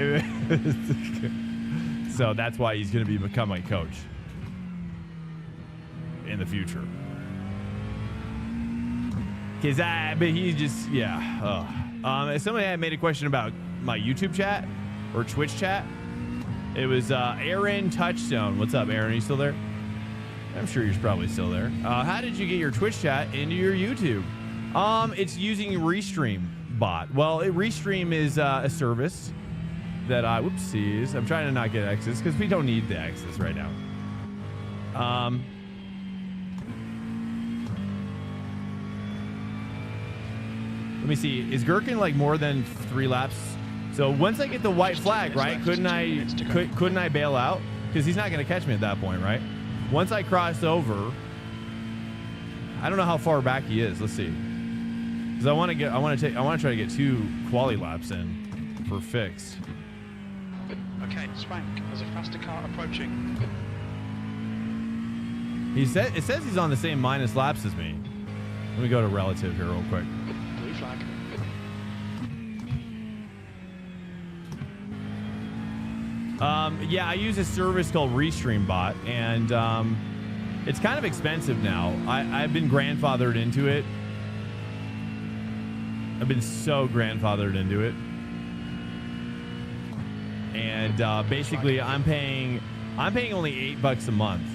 So that's why he's going to become my coach in the future. But he just, yeah. Somebody had made a question about my YouTube chat or Twitch chat. It was Aaron Touchstone. What's up, Aaron? Are you still there? I'm sure you're probably still there. How did you get your Twitch chat into your YouTube? It's using Restream bot. Well, Restream is a service that whoopsies. I'm trying to not get X's because we don't need the X's right now. Let me see. Is Gherkin like more than 3 laps? So once I get the white flag, right? Couldn't I bail out? Because he's not going to catch me at that point, right? Once I cross over, I don't know how far back he is. Let's see. Because I want to try to get 2 quali laps in for fixed. Okay, Spank, there's a faster car approaching. It says he's on the same minus laps as me. Let me go to relative here real quick. Blue flag. Yeah, I use a service called Restream Bot, and it's kind of expensive now. I've been grandfathered into it I've been so grandfathered into it. And basically I'm paying only $8 a month.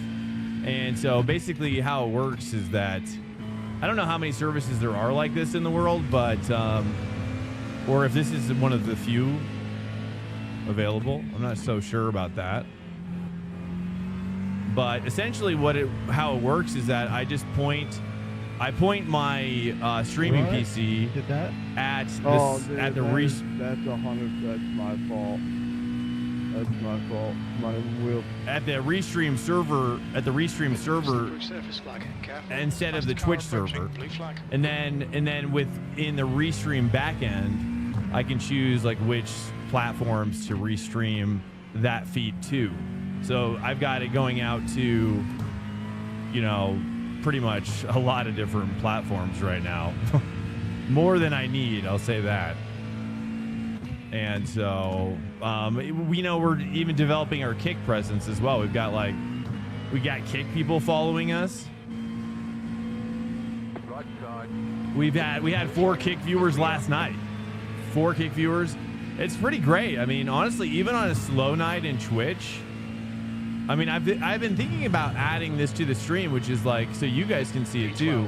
And so basically how it works is that I don't know how many services there are like this in the world, but or if this is one of the few available. I'm not so sure about that. But essentially how it works is that I point my streaming What? PC Did that? at this, Dude, at the that's 100. That's my fault. That's my fault. My wheel. at the Restream server Surface flag. Careful. instead of Faster the car Twitch approaching. server. Blue flag. And then within the Restream backend, I can choose like which platforms to restream that feed to. So I've got it going out to, pretty much a lot of different platforms right now. More than I need, I'll say that. And so, we're even developing our Kick presence as well. We got Kick people following us. Right side. We had 4 Kick viewers last night. 4 Kick viewers. It's pretty great. I mean, honestly, even on a slow night in Twitch, I mean, I've been thinking about adding this to the stream, which is like so you guys can see it too,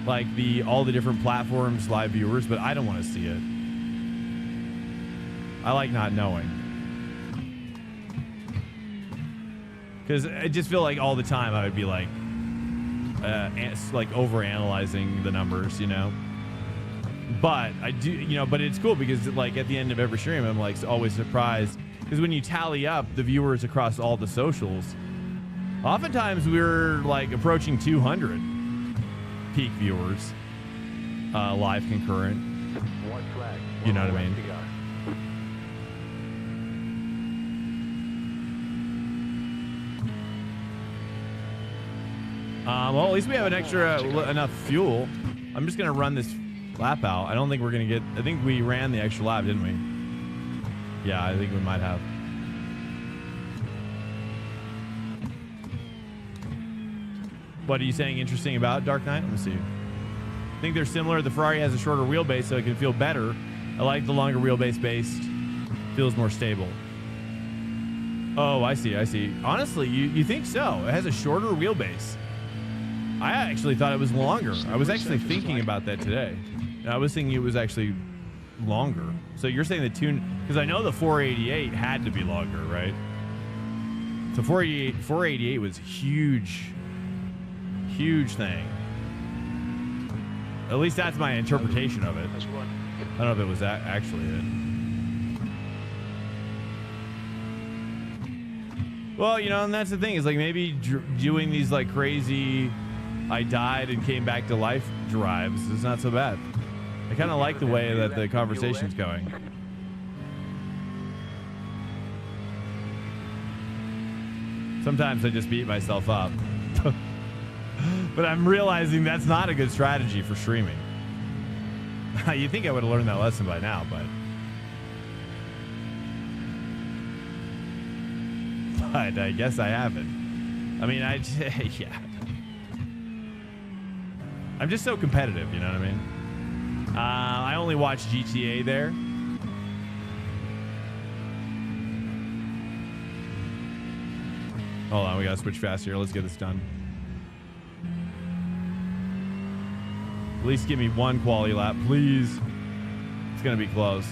like all the different platforms live viewers. But I don't want to see it. I like not knowing, because I just feel like all the time I would be like over analyzing the numbers, But I do, but it's cool because like at the end of every stream, I'm like always surprised because when you tally up the viewers across all the socials, oftentimes we're like approaching 200 peak viewers, live concurrent. White flag. You know what I One mean? left to go. Well, at least we have an extra enough fuel. I'm just gonna run this lap out. I don't think we're gonna get. I think we ran the extra lap, didn't we? Yeah, I think we might have. What are you saying interesting about Dark Knight? Let me see. I think they're similar. The Ferrari has a shorter wheelbase, so it can feel better. I like the longer wheelbase based. Feels more stable. Oh, I see. Honestly, you think so? It has a shorter wheelbase. I actually thought it was longer. I was actually thinking about that today. I was thinking it was actually longer. So you're saying the because I know the 488 had to be longer, right? So 488 was huge thing. At least that's my interpretation of it. That's one. I don't know if it was actually it. Well, and that's the thing is like maybe doing these like crazy I died and came back to life drives is not so bad. I kind of like the way that the conversation's going. Sometimes I just beat myself up. But I'm realizing that's not a good strategy for streaming. You'd think I would have learned that lesson by now, but I guess I haven't. I mean, yeah. I'm just so competitive, you know what I mean? I only watch GTA there. Hold on, we gotta switch fast here. Let's get this done. At least give me one quality lap, please. It's gonna be close.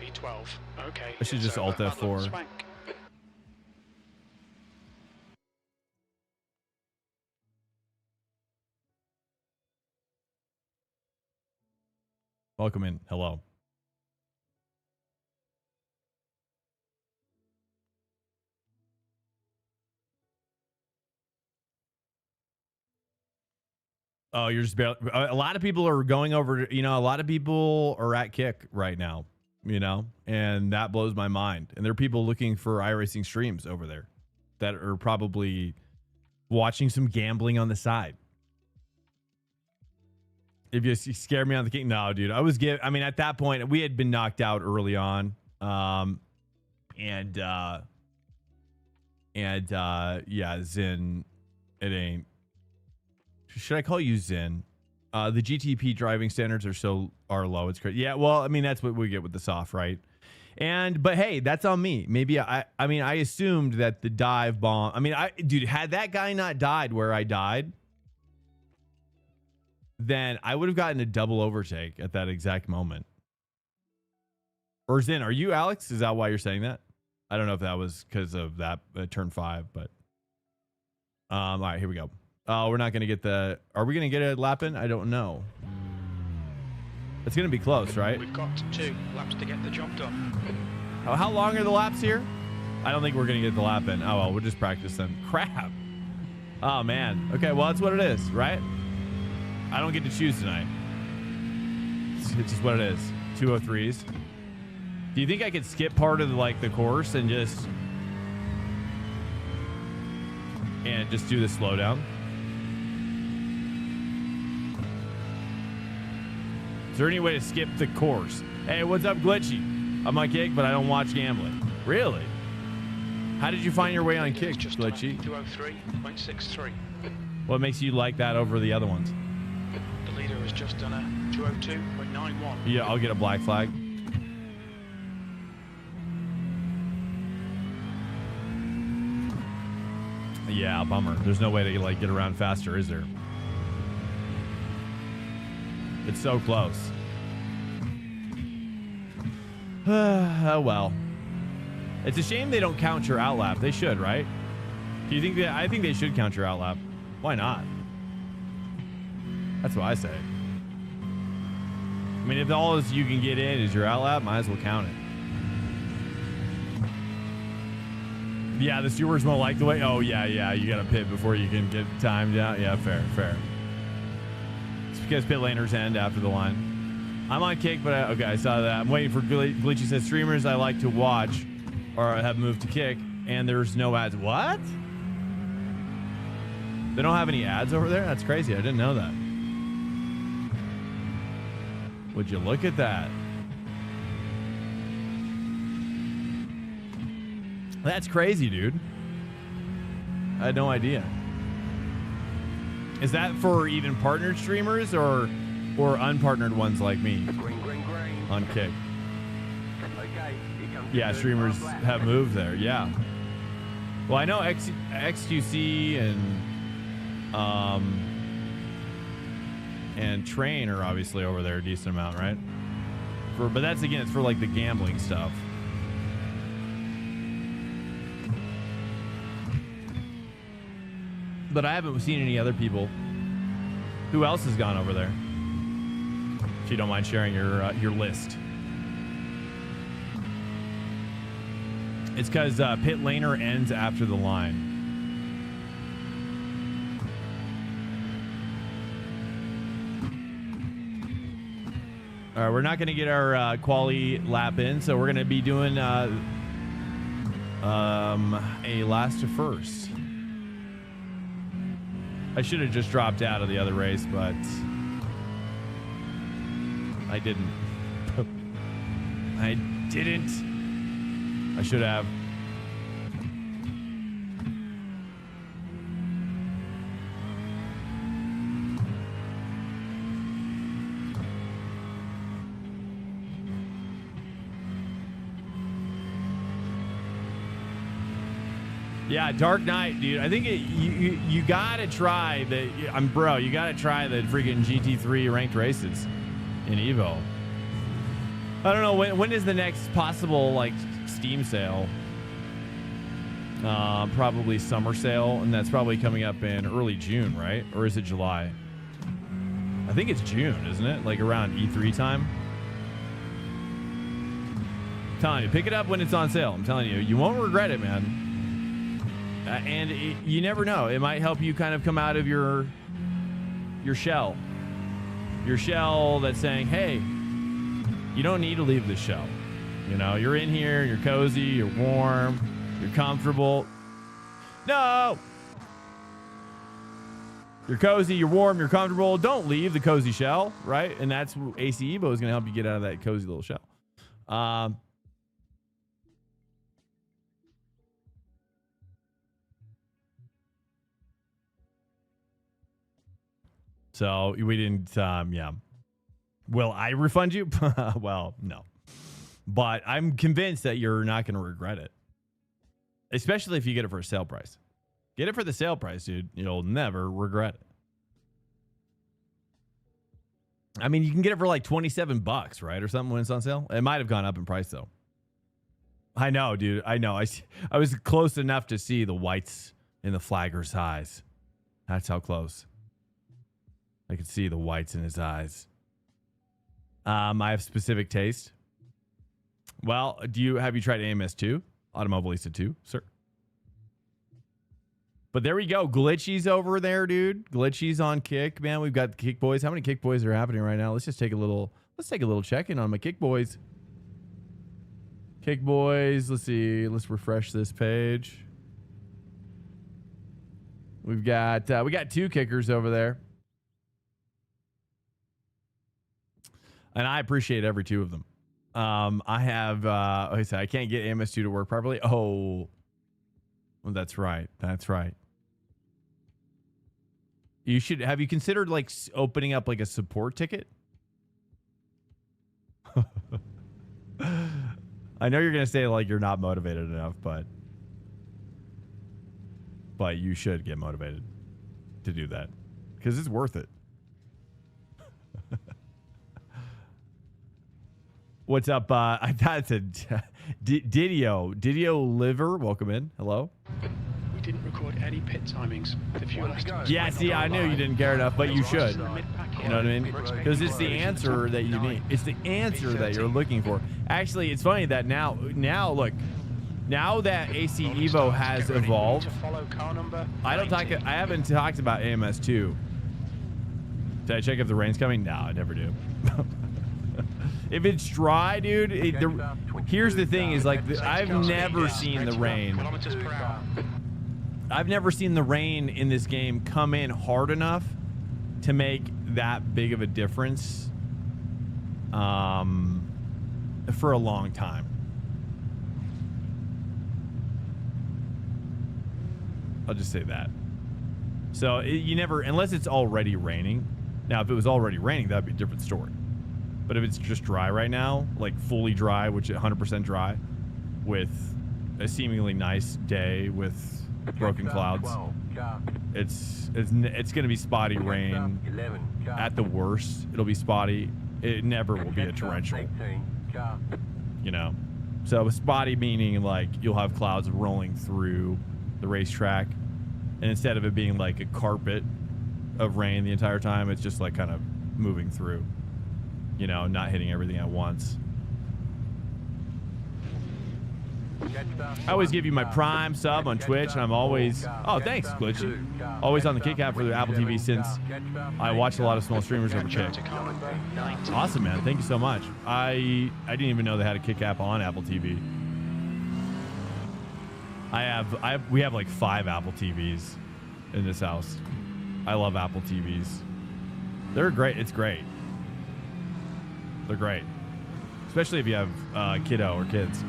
B12. Okay. I should just Alt F4. Swank. Welcome in. Hello. Oh, you're just barely. A lot of people are going over. A lot of people are at Kick right now. And that blows my mind. And there are people looking for iRacing streams over there that are probably watching some gambling on the side. If you scared me on the King, no, dude. I mean, at that point, we had been knocked out early on. Yeah, Zin, it ain't. Should I call you Zin? The GTP driving standards are low. It's crazy. Yeah, well, I mean, that's what we get with the soft, right? But hey, that's on me. Maybe I assumed that the dive bomb. I mean, dude, had that guy not died where I died, then I would have gotten a double overtake at that exact moment. Or Zin, are you Alex? Is that why you're saying that? I don't know if that was because of that turn 5, but all right, here we go. We're not going to get are we going to get a lap in? I don't know. It's going to be close, right? We've got 2 laps to get the job done. How long are the laps here? I don't think we're going to get the lap in. Oh, well, we'll just practice then. Crap. Oh, man. Okay, well, that's what it is, right? I don't get to choose tonight. It's just what it is. 203s. Do you think I could skip part of the course and just do the slowdown? Is there any way to skip the course? Hey, what's up, Glitchy? I'm on Kick, but I don't watch gambling. Really? How did you find your way on Kick, just Glitchy? 203.63. What makes you like that over the other ones? The leader has just done a 202.91. Yeah, I'll get a black flag. Yeah, bummer. There's no way to get around faster, is there? It's so close. Oh well. It's a shame they don't count your outlap. They should, right? Do you think that? I think they should count your outlap. Why not? That's what I say. I mean, if all you can get in is your outlap, might as well count it. Yeah, the stewards won't like the way. Oh yeah, you got to pit before you can get timed out. Yeah, fair. It's because pit laners end after the line. I'm on Kick, but okay, I saw that. I'm waiting for Glitchy says streamers I like to watch or have moved to Kick, and there's no ads. What? They don't have any ads over there? That's crazy. I didn't know that. Would you look at that? That's crazy, dude. I had no idea. Is that for even partnered streamers or unpartnered ones like me? Green. On Kick. Okay, here comes Yeah, the streamers first lap. have moved there. Yeah. Well, I know XQC and Train are obviously over there a decent amount, right? But that's again, it's for like the gambling stuff. But I haven't seen any other people. Who else has gone over there? If you don't mind sharing your list. It's because pit laner ends after the line. All right, we're not going to get our quali lap in, so we're going to be doing a last to first. I should have just dropped out of the other race, but I didn't. I should have. Yeah, Dark Knight, dude. I think you gotta try the. You gotta try the freaking GT3 ranked races in Evo. I don't know when is the next possible Steam sale. Probably summer sale, and that's probably coming up in early June, right? Or is it July? I think it's June, isn't it? Like around E3 time. I'm telling you, pick it up when it's on sale. I'm telling you, you won't regret it, man. You never know. It might help you kind of come out of your shell. Your shell that's saying, hey, you don't need to leave the shell. You know, you're in here, you're cozy, you're warm, you're comfortable. No! You're cozy, you're warm, you're comfortable. Don't leave the cozy shell, right? And that's AC Evo is going to help you get out of that cozy little shell. So we didn't, yeah. Will I refund you? Well, no. But I'm convinced that you're not going to regret it. Especially if you get it for a sale price. Get it for the sale price, dude. You'll never regret it. I mean, you can get it for like $27, right? Or something when it's on sale. It might have gone up in price, though. I know, dude. I know. I was close enough to see the whites in the flagger's eyes. That's how close. I could see the whites in his eyes. I have specific taste. Well, have you tried AMS2? Automobilista 2, sir? But there we go. Glitchy's over there, dude. Glitchy's on kick, man. We've got the kick boys. How many kick boys are happening right now? Let's take a little check-in on my kick boys. Kick boys. Let's see. Let's refresh this page. We got 2 kickers over there. And I appreciate every 2 of them. I have, like I said, I can't get AMS2 to work properly. Oh, well, that's right. That's right. Have you considered like opening up like a support ticket? I know you're going to say like you're not motivated enough, but you should get motivated to do that because it's worth it. What's up? I thought it's a Didio Liver. Welcome in. Hello. We didn't record any pit timings. The fuel estimates. Yeah, see, I knew you didn't care enough, but you should. You know what I mean? Because it's the answer that you need. It's the answer that you're looking for. Actually, it's funny that now look, now that AC Evo has evolved, I haven't talked about AMS2. Did I check if the rain's coming? No, I never do. If it's dry, dude, here's the thing is like, I've never seen the rain. I've never seen the rain in this game come in hard enough to make that big of a difference for a long time. I'll just say that. So you never, unless it's already raining. Now, if it was already raining, that'd be a different story. But if it's just dry right now, like fully dry, which is 100% dry, with a seemingly nice day with broken clouds, it's going to be spotty rain. At the worst, it'll be spotty. It never will be a torrential. You know, so spotty meaning like you'll have clouds rolling through the racetrack, and instead of it being like a carpet of rain the entire time, it's just like kind of moving through. You know, not hitting everything at once. I always give you my Prime sub on Twitch, and I'm always... Oh, thanks, Glitchy. Always on the Kick app for the Apple TV since I watch a lot of small streamers over Kick. Awesome, man. Thank you so much. I didn't even know they had a Kick app on Apple TV. We have like 5 Apple TVs in this house. I love Apple TVs. They're great. It's great. They're great. Especially if you have kiddo or kids.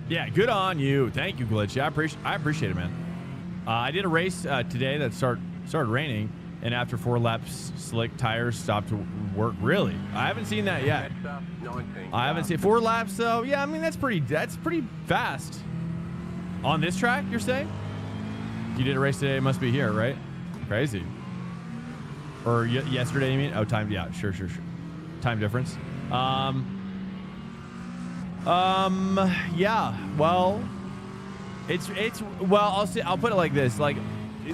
Yeah, good on you. Thank you, Glitchy. I appreciate it, man. I did a race today that started raining, and after 4 laps, slick tires stopped to work. Really? I haven't seen that yet. I haven't seen 4 laps, though. Yeah, I mean that's pretty fast. On this track, you're saying? You did a race today, it must be here, right? Crazy. Or yesterday, you mean? Oh, time, yeah, sure. Time difference. Yeah, well, I'll put it like this, like,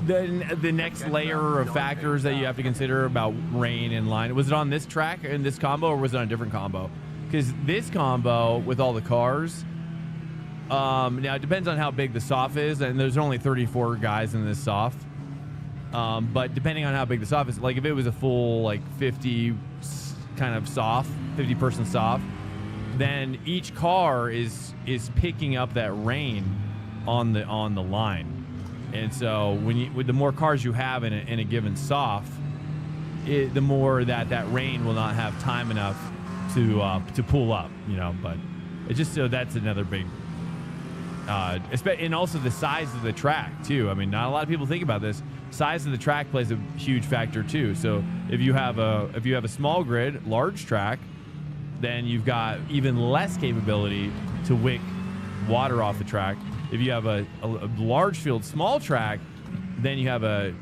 the next layer of factors that you have to consider about rain and line. Was it on this track in this combo, or was it on a different combo? Because this combo with all the cars, now it depends on how big the soft is, and there's only 34 guys in this soft. But depending on how big the soft is, like if it was a full like 50 kind of soft, 50 person soft, then each car is picking up that rain on the line. And so with the more cars you have in a given soft, the more that rain will not have time enough to pull up, you know. But it's just so that's another big And also the size of the track too. I mean, not a lot of people think about this. Size of the track plays a huge factor too. So if you have a small grid, large track, then you've got even less capability to wick water off the track. If you have a large field, small track, then you have a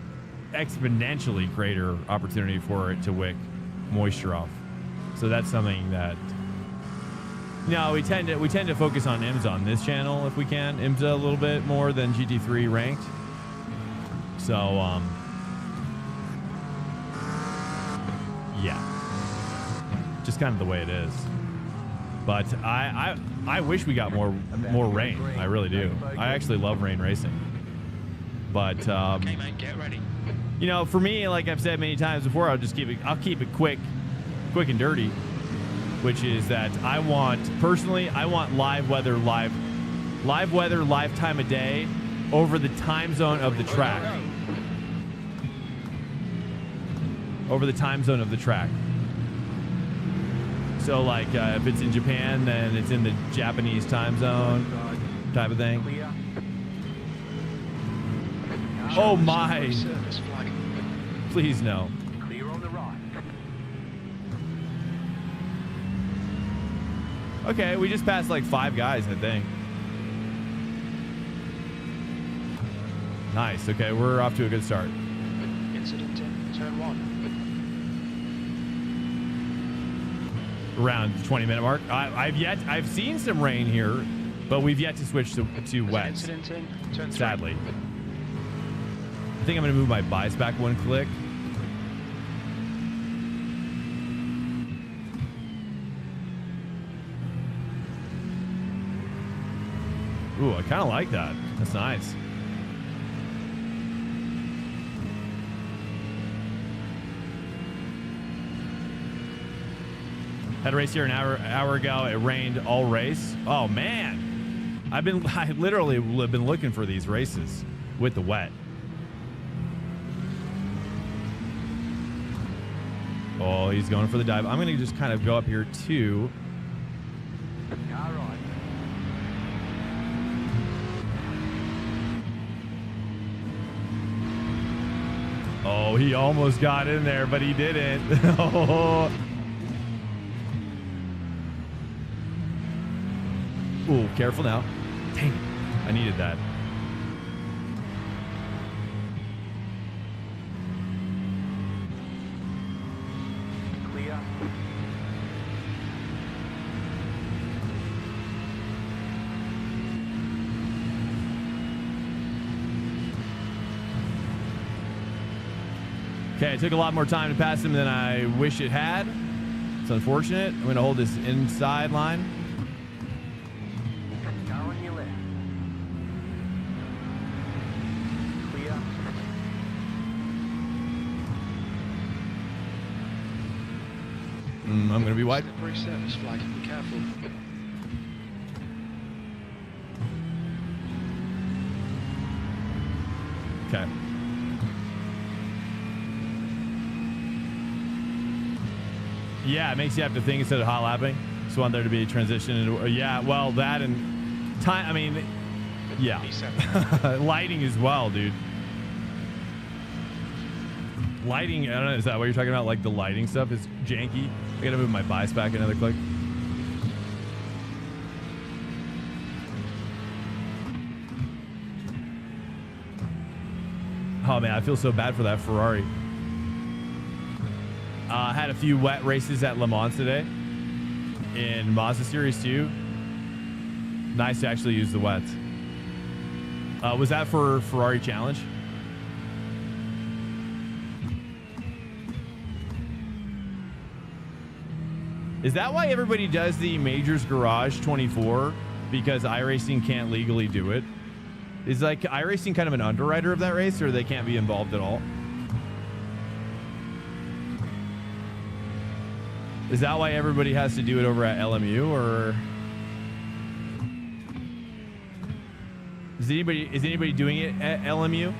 exponentially greater opportunity for it to wick moisture off. So that's something that we tend to focus on IMSA on this channel if we can. IMSA a little bit more than GT3 ranked. So yeah, just kind of the way it is. But I wish we got more rain. I really do. I actually love rain racing. But Okay, mate, get ready. you know, for me, like I've said many times before, I'll keep it quick and dirty, which is that I want live weather, live time of day over the time zone of the track. Over the time zone of the track. So like if it's in Japan, then it's in the Japanese time zone type of thing. Clear. Oh my. Service flag. Please no. Clear on the right. Okay, we just passed like 5 guys, I think. Nice. Okay, we're off to a good start. Incident in turn 1. Around the 20-minute mark. I've seen some rain here, but we've yet to switch to wet. Incident in turn 3. Sadly. I think I'm gonna move my bias back one click. Ooh, I kind of like that. That's nice. Had a race here an hour ago. It rained all race. Oh man, I literally have been looking for these races with the wet. Oh, he's going for the dive. I'm gonna just kind of go up here too. Car right. Oh, he almost got in there, but he didn't. Oh. Ooh, careful now. Dang it. I needed that. Clear. Okay, it took a lot more time to pass him than I wish it had. It's unfortunate. I'm going to hold this inside line. Car on your left. Clear. I'm going to be wide. Slippery service flag. Be careful. Okay. Yeah, it makes you have to think instead of hot lapping. Just want there to be a transition into, yeah, well, that and time, I mean, yeah. P7. Lighting as well, dude. Lighting, I don't know, is that what you're talking about? Like the lighting stuff is janky? I gotta move my bias back another click. Oh man, I feel so bad for that Ferrari. Had a few wet races at Le Mans today in Mazda Series 2. Nice to actually use the wets. Was that for Ferrari Challenge? Is that why everybody does the Majors Garage 24? Because iRacing can't legally do it? Is like iRacing kind of an underwriter of that race, or they can't be involved at all? Is that why everybody has to do it over at LMU, or is anybody doing it at LMU?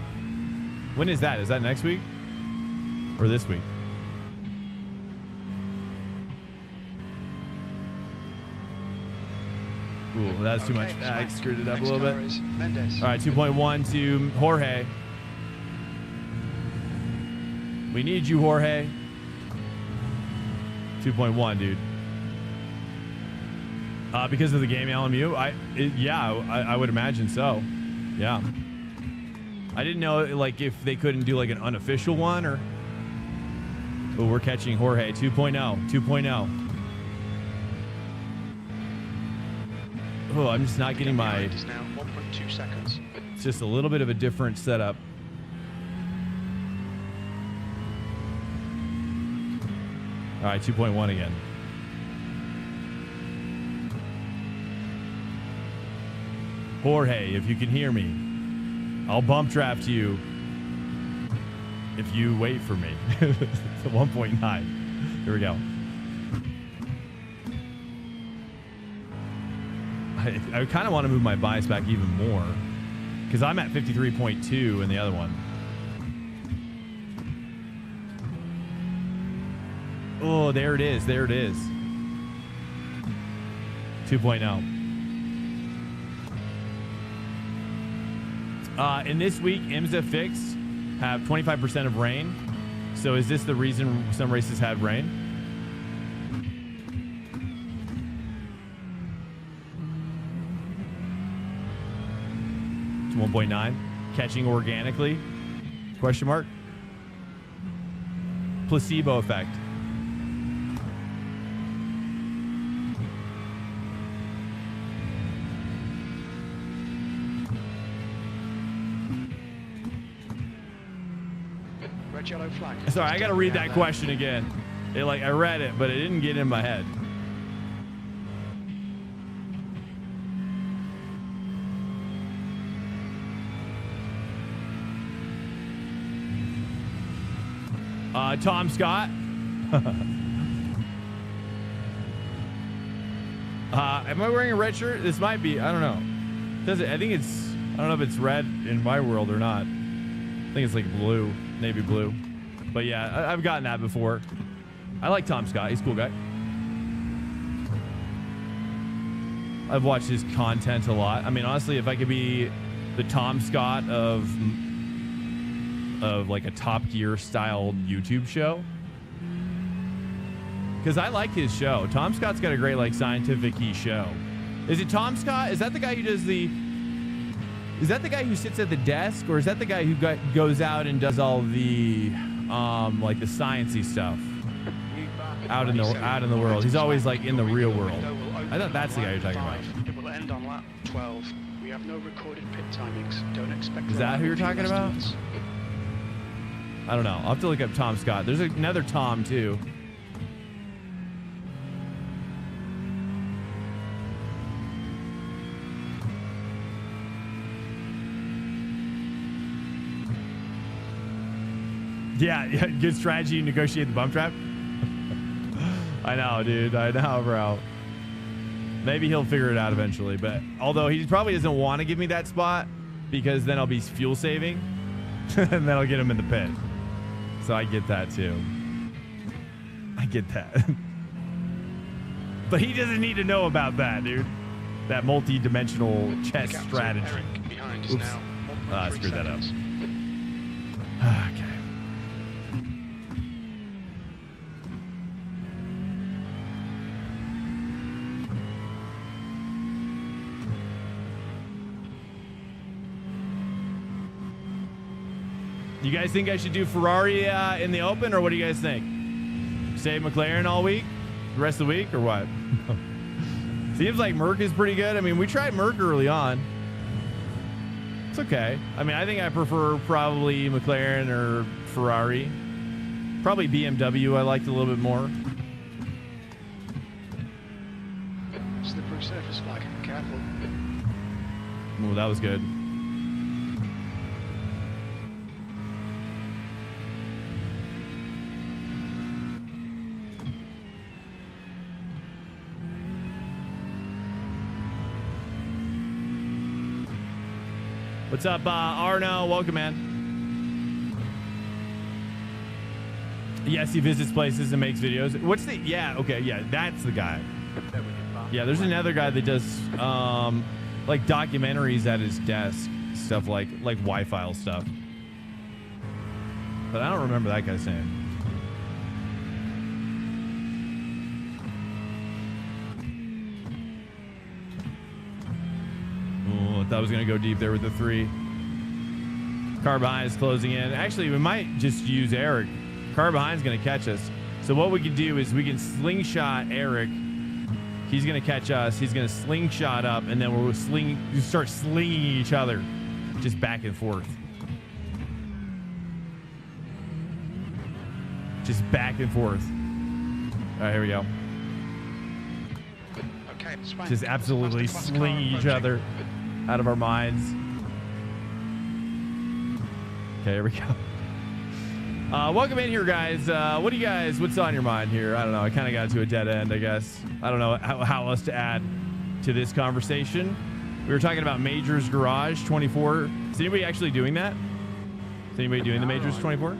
When is that? Is that next week or this week? Ooh, that's too much. I screwed it up a little bit. Mendes. All right, 2.1 to Jorge. We need you, Jorge. 2.1, dude. Because of the game LMU, I would imagine so. Yeah. I didn't know like if they couldn't do like an unofficial one or. Oh, we're catching Jorge 2.0. 2.0. Oh, I'm just not getting my. It is now 1.2 seconds. It's just a little bit of a different setup. All right, 2.1 again. Jorge, if you can hear me, I'll bump draft you if you wait for me. 1.9. Here we go. I kind of want to move my bias back even more because I'm at 53.2 in the other one. Oh, there it is. There it is. 2.0. In this week, IMSA fixed have 25% of rain. So is this the reason some races had rain? To 1.9. Catching organically? Question mark. Placebo effect. Red, yellow flag. Sorry, I got to read that question again. I read it, but it didn't get in my head. Tom Scott. Am I wearing a red shirt? This might be. I don't know. I think it's. I don't know if it's red in my world or not. I think it's like blue, navy blue. But yeah, I've gotten that before. I like Tom Scott. He's a cool guy. I've watched his content a lot. I mean, honestly, if I could be the Tom Scott of like a Top Gear style YouTube show, because I like his show. Tom Scott's got a great like scientific-y show. Is it Tom Scott? Is that the guy who does the? Is that the guy who sits at the desk, or is that the guy who goes out and does all the like the sciencey stuff out in the world? He's always like in the real world. I thought that's the guy you're talking about. It will end on lap 12. We have no recorded pit timings. Don't expect. Is that who you're talking about? I don't know. I'll have to look up Tom Scott. There's another Tom too. Yeah, good strategy. Negotiate the bump trap. I know, dude. I know, bro. Maybe he'll figure it out eventually. But although he probably doesn't want to give me that spot because then I'll be fuel saving and then I'll get him in the pit. So I get that too. I get that. But he doesn't need to know about that, dude. That multi-dimensional chess strategy. Oops. I screwed that up. Okay. You guys think I should do Ferrari in the open, or what do you guys think? Save McLaren all week, the rest of the week, or what? Seems like Merc is pretty good. I mean, we tried Merc early on. It's okay. I mean, I think I prefer probably McLaren or Ferrari. Probably BMW I liked a little bit more. Slippery surface flag. Careful. Oh, that was good. What's up, Arno? Welcome, man. Yes, he visits places and makes videos. What's the... Yeah, okay, yeah, that's the guy. Yeah, there's another guy that does like documentaries at his desk, stuff like Wi-Fi stuff. But I don't remember that guy's name. Oh, I thought I was going to go deep there with the 3. Car behind is closing in. Actually, we might just use Eric. Car behind's going to catch us. So what we can do is we can slingshot Eric. He's going to catch us. He's going to slingshot up, and then we'll start slinging each other just back and forth. Just back and forth. All right, here we go. Okay, swing. Just absolutely Faster class car slinging each approaching. other out of our minds. Okay, here we go. Welcome in here, guys. What's on your mind here? I don't know. I kind of got to a dead end, I guess. I don't know how else to add to this conversation. We were talking about Majors Garage 24. Is anybody actually doing that? Is anybody doing the Majors 24?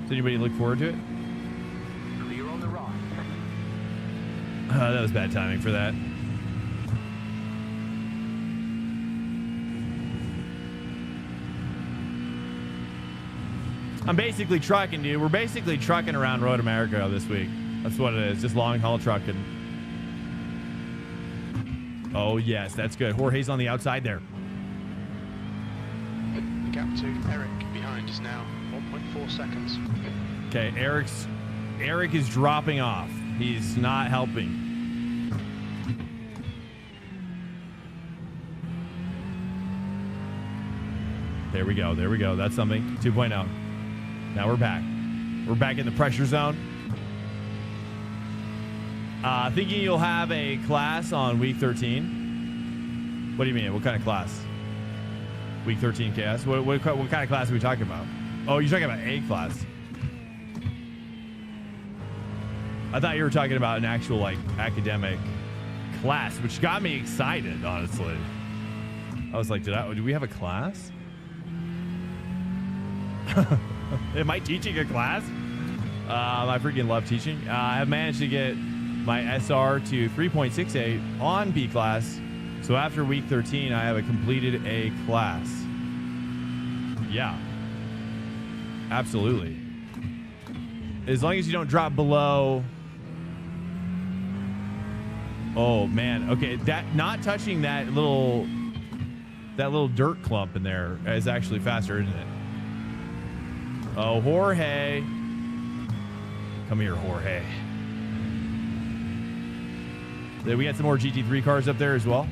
Does anybody look forward to it? Clear on the right. That was bad timing for that. I'm basically trucking, dude. We're basically trucking around Road America this week. That's what it is. Just long haul trucking. Oh, yes. That's good. Jorge's on the outside there. The gap to Eric behind is now 1.4 seconds. Okay, Eric is dropping off. He's not helping. There we go. There we go. That's something. 2.0. Now we're back. We're back in the pressure zone. Thinking you'll have a class on week 13. What do you mean? What kind of class? Week 13 chaos? What kind of class are we talking about? Oh, you're talking about A class. I thought you were talking about an actual like academic class, which got me excited, honestly. I was like, do we have a class? Am I teaching a class? I freaking love teaching. I have managed to get my SR to 3.68 on B class. So after week 13, I have completed a class. Yeah. Absolutely. As long as you don't drop below. Oh man. Okay. That not touching that little dirt clump in there is actually faster, isn't it? Oh, Jorge. Come here, Jorge. We got some more GT3 cars up there as well.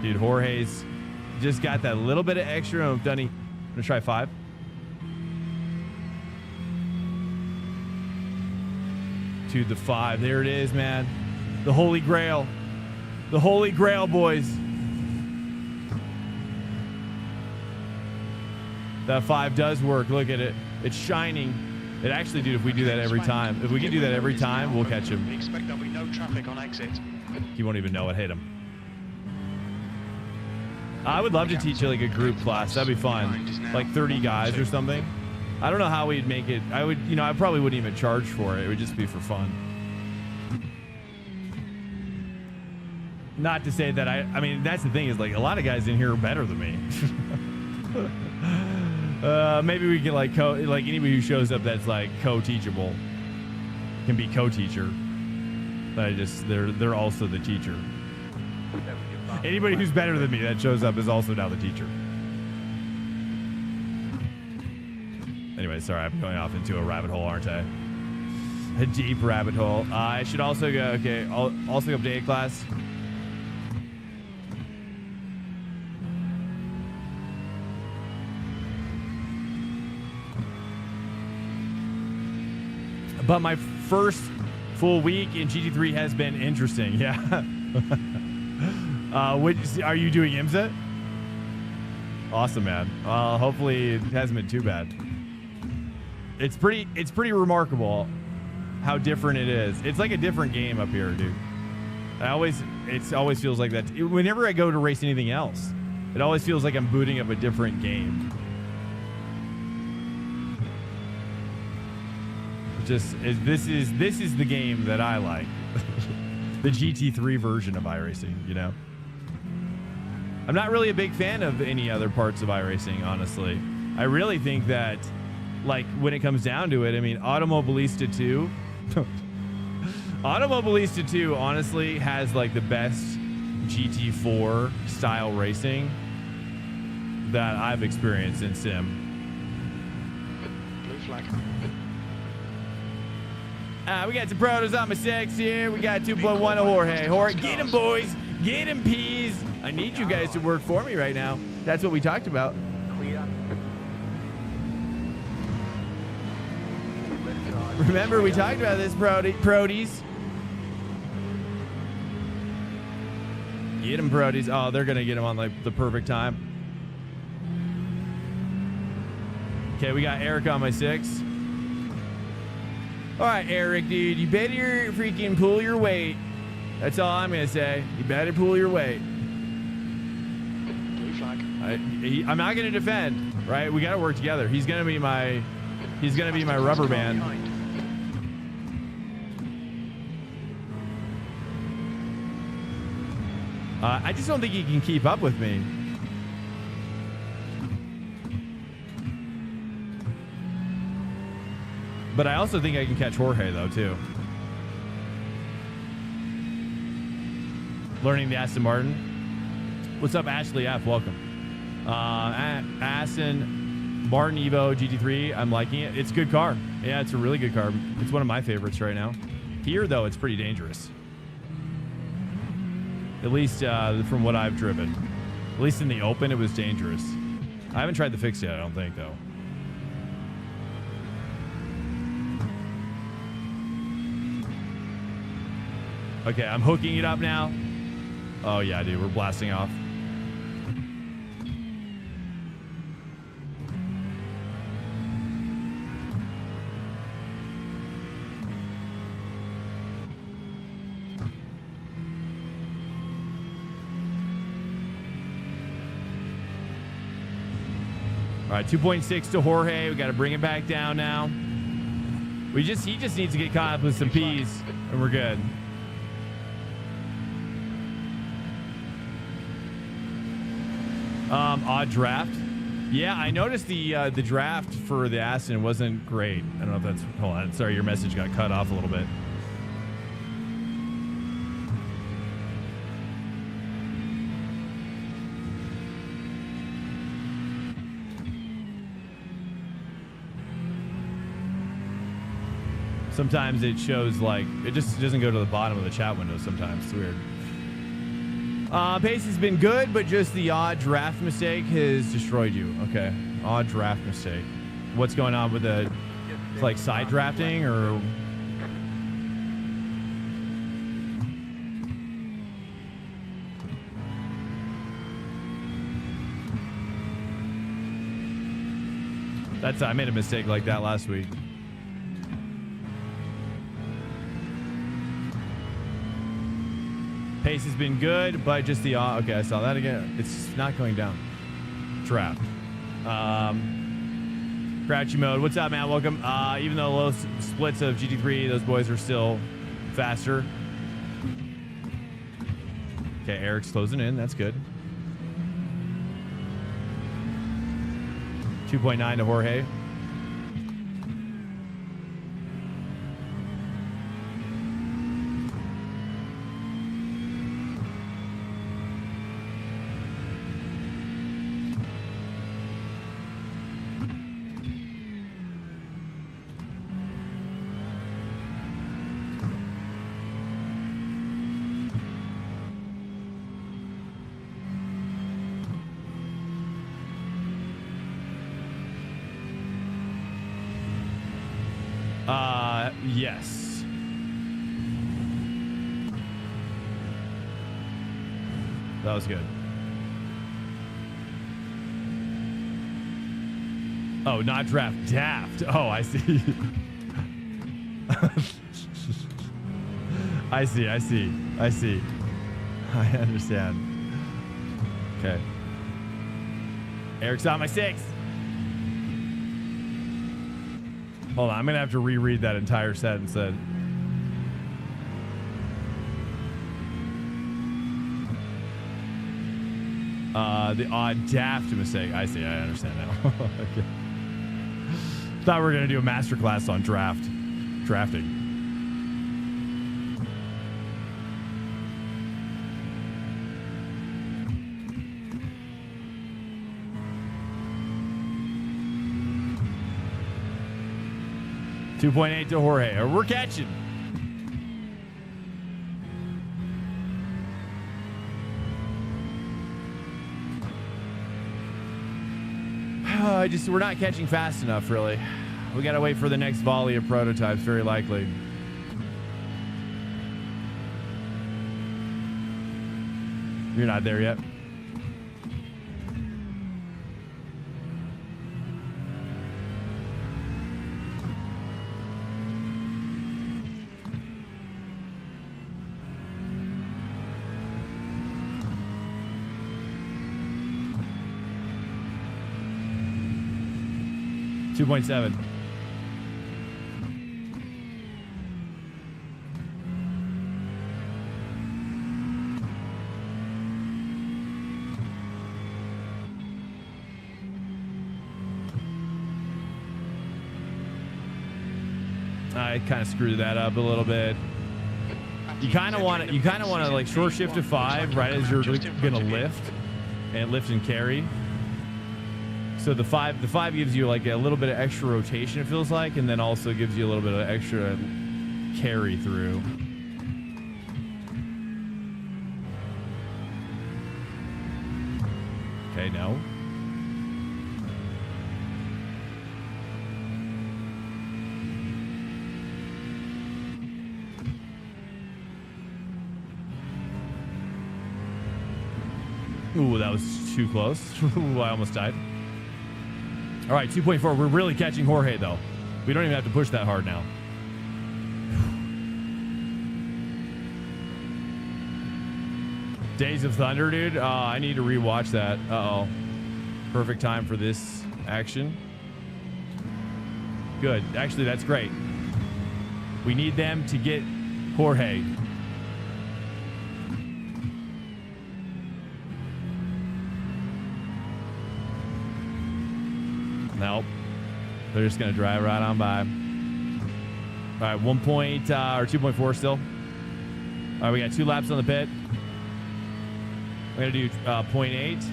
Dude, Jorge's just got that little bit of extra oomph, doesn't he? I'm gonna try 5. To the 5. There it is, man. The Holy Grail. The Holy Grail, boys. That 5 does work. Look at it. It's shining. It actually, dude, if we do that every time, if we can do that every time, we'll catch him. We expect there'll be no traffic on exit. He won't even know it hit him. I would love to teach like a group class. That'd be fun. Like 30 guys or something. I don't know how we'd make it. I probably wouldn't even charge for it. It would just be for fun. Not to say that I mean, that's the thing is like a lot of guys in here are better than me. Maybe we can like anybody who shows up that's like co-teachable can be co-teacher. But they're also the teacher. Anybody who's better than me that shows up is also now the teacher. Anyway, sorry, I'm going off into a rabbit hole, aren't I? A deep rabbit hole. I should also go. Okay, I'll also go up to A class. But my first full week in GT3 has been interesting. Yeah. Are you doing IMSA? Awesome, man. Hopefully it hasn't been too bad. It's pretty remarkable how different it is. It's like a different game up here, dude. It always feels like that. Whenever I go to race anything else, it always feels like I'm booting up a different game. This is the game that I like. The GT3 version of iRacing, you know. I'm not really a big fan of any other parts of iRacing, honestly. I really think that, like, when it comes down to it, I mean, Automobilista 2, Automobilista 2 honestly has like the best GT4 style racing that I've experienced in sim. Blue flag. We got some Protos on my 6 here. We got 2.1 of Jorge. Jorge, get him, boys. Get him, peas. I need you guys to work for me right now. That's what we talked about. Clear. Left side. Remember, we talked about this, Prodies. Get him, Prodies. Oh, they're going to get him on like the perfect time. Okay, we got Eric on my 6. All right, Eric, dude, you better freaking pull your weight. That's all I'm going to say. You better pull your weight. Blue flag. I'm not going to defend, right? We got to work together. He's going to be my rubber band. Behind. I just don't think he can keep up with me. But I also think I can catch Jorge, though, too. Learning the Aston Martin. What's up, Ashley F? Welcome. Aston Martin Evo GT3. I'm liking it. It's a good car. Yeah, it's a really good car. It's one of my favorites right now. Here, though, it's pretty dangerous. At least from what I've driven. At least in the open, it was dangerous. I haven't tried the fix yet, I don't think, though. Okay, I'm hooking it up now. Oh, yeah, dude, we're blasting off. All right, 2.6 to Jorge. We got to bring it back down now. He just needs to get caught up with some P's, and we're good. Odd draft. Yeah, I noticed the draft for the Aston wasn't great. I don't know if that's... Hold on. Sorry, your message got cut off a little bit. Sometimes it shows like... It just doesn't go to the bottom of the chat window sometimes. It's weird. Pace has been good, but just the odd draft mistake has destroyed you. Okay. Odd draft mistake. What's going on with the... like side drafting or... I made a mistake like that last week. Pace has been good, but just the... okay, I saw that again. It's not going down. Draft. Crouchy mode. What's up, man? Welcome. Even though low splits of GT3, those boys are still faster. Okay, Eric's closing in. That's good. 2.9 to Jorge. Yes. That was good. Oh, not draft, daft. Oh, I see. I see. I understand. Okay. Eric's on my 6. Hold on, I'm gonna have to reread that entire sentence then. The odd daft mistake. I see, I understand now. Okay. Thought we were gonna do a masterclass on drafting. .8 to Jorge. We're catching. We're not catching fast enough, really. We gotta wait for the next volley of prototypes, very likely. You're not there yet. .7. I kind of screwed that up a little bit. You kind of want to like short shift to 5 right as you're gonna lift and carry. So the five gives you like a little bit of extra rotation, it feels like, and then also gives you a little bit of extra carry through. Okay, no. Ooh, that was too close. Ooh, I almost died. All right, 2.4. We're really catching Jorge, though. We don't even have to push that hard now. Days of Thunder, dude. I need to rewatch that. Uh-oh. Perfect time for this action. Good. Actually, that's great. We need them to get Jorge. Nope. They're just going to drive right on by. All right, 2.4 still. All right, we got 2 laps on the pit. We're going to do 0.8.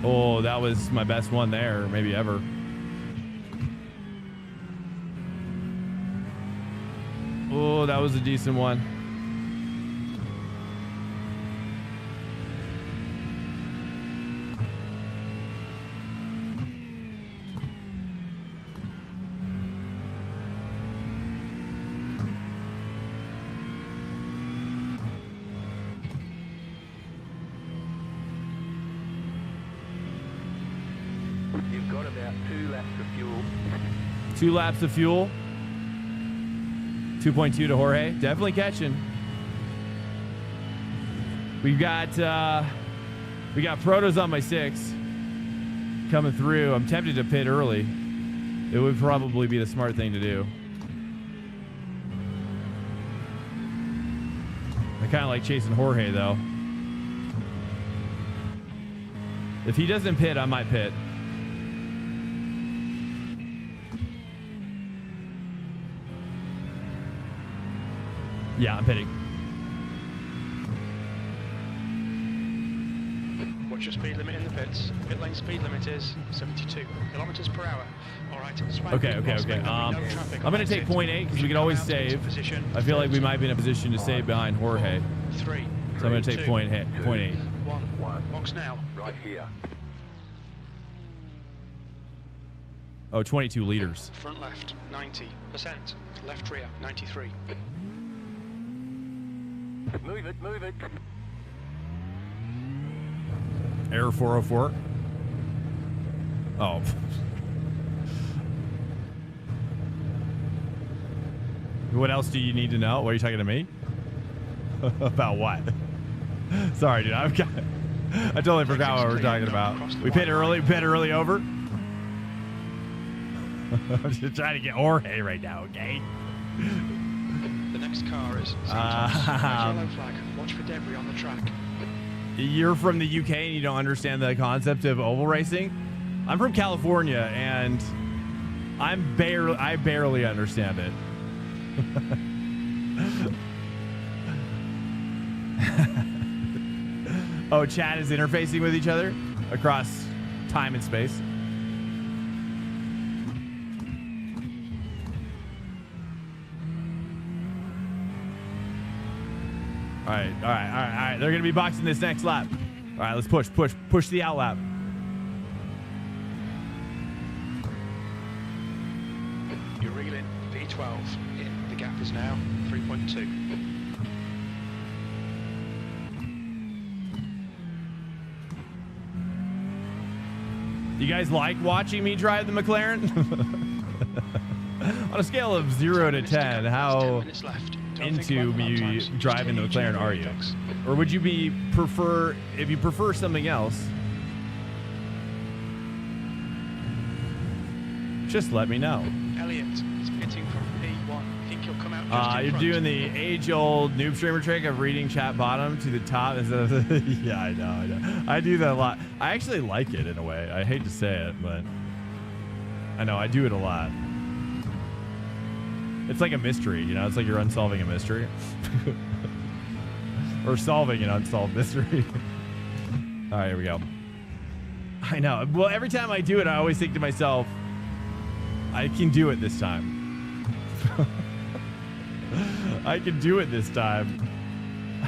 Oh, that was my best one there, maybe ever. Oh, that was a decent one. You've got about 2 laps of fuel. 2 laps of fuel. 2.2 to Jorge. Definitely catching. We got protos on my 6 coming through. I'm tempted to pit early. It would probably be the smart thing to do. I kind of like chasing Jorge, though. If he doesn't pit, I might pit. Yeah, I'm pitting. What's your speed limit in the pits? Pit lane speed limit is 72 kilometers per hour. All right. Okay. I'm going to take 0.8 because we can always save. I feel like we might be in a position to save behind Jorge. 3. So I'm going to take 0.8. 1. Box now. Right here. Oh, 22 liters. Front left, 90%. Left rear, 93. Move it, move it. Error 404. Oh. What else do you need to know? What are you talking to me? About what? Sorry, dude. I totally forgot what we were talking about. We pit early over. I'm just trying to get Jorge right now, okay? The next car is Santos. Yellow flag. Watch for debris on the track. You're from the UK and you don't understand the concept of oval racing? I'm from California and I barely understand it. Oh, chat is interfacing with each other across time and space. All right. They're gonna be boxing this next lap. All right, let's push the out lap. You're reeling V12 in. The gap is now 3.2. You guys like watching me drive the McLaren? On a scale of 0 to 10, how into me driving the McLaren are you? Or would you if you prefer something else, just let me know. Elliot is pitting from P1. I think you'll come out just in You're front. doing the age-old noob streamer trick of reading chat bottom to the top instead of yeah, I know. I do that a lot. I actually like it in a way. I hate to say it, but I know I do it a lot. It's like a mystery, you know? It's like you're unsolving a mystery. Or solving an unsolved mystery. All right, here we go. I know. Well, every time I do it, I always think to myself, I can do it this time. I can do it this time.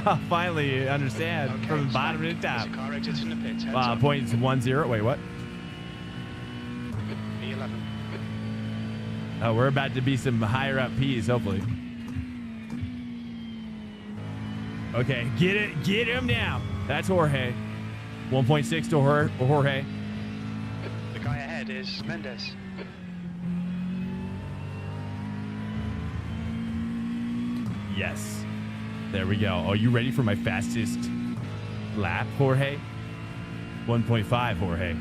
I'll finally understand Okay, from the bottom to the There's top. a car exiting the pits. Heads up. Points 1-0. Wait, what? P11. Oh, we're about to be some higher up P's, hopefully. Okay, get him now. That's Jorge. 1.6 to Jorge. The guy ahead is Mendes. Yes. There we go. Oh, you ready for my fastest lap, Jorge? 1.5, Jorge.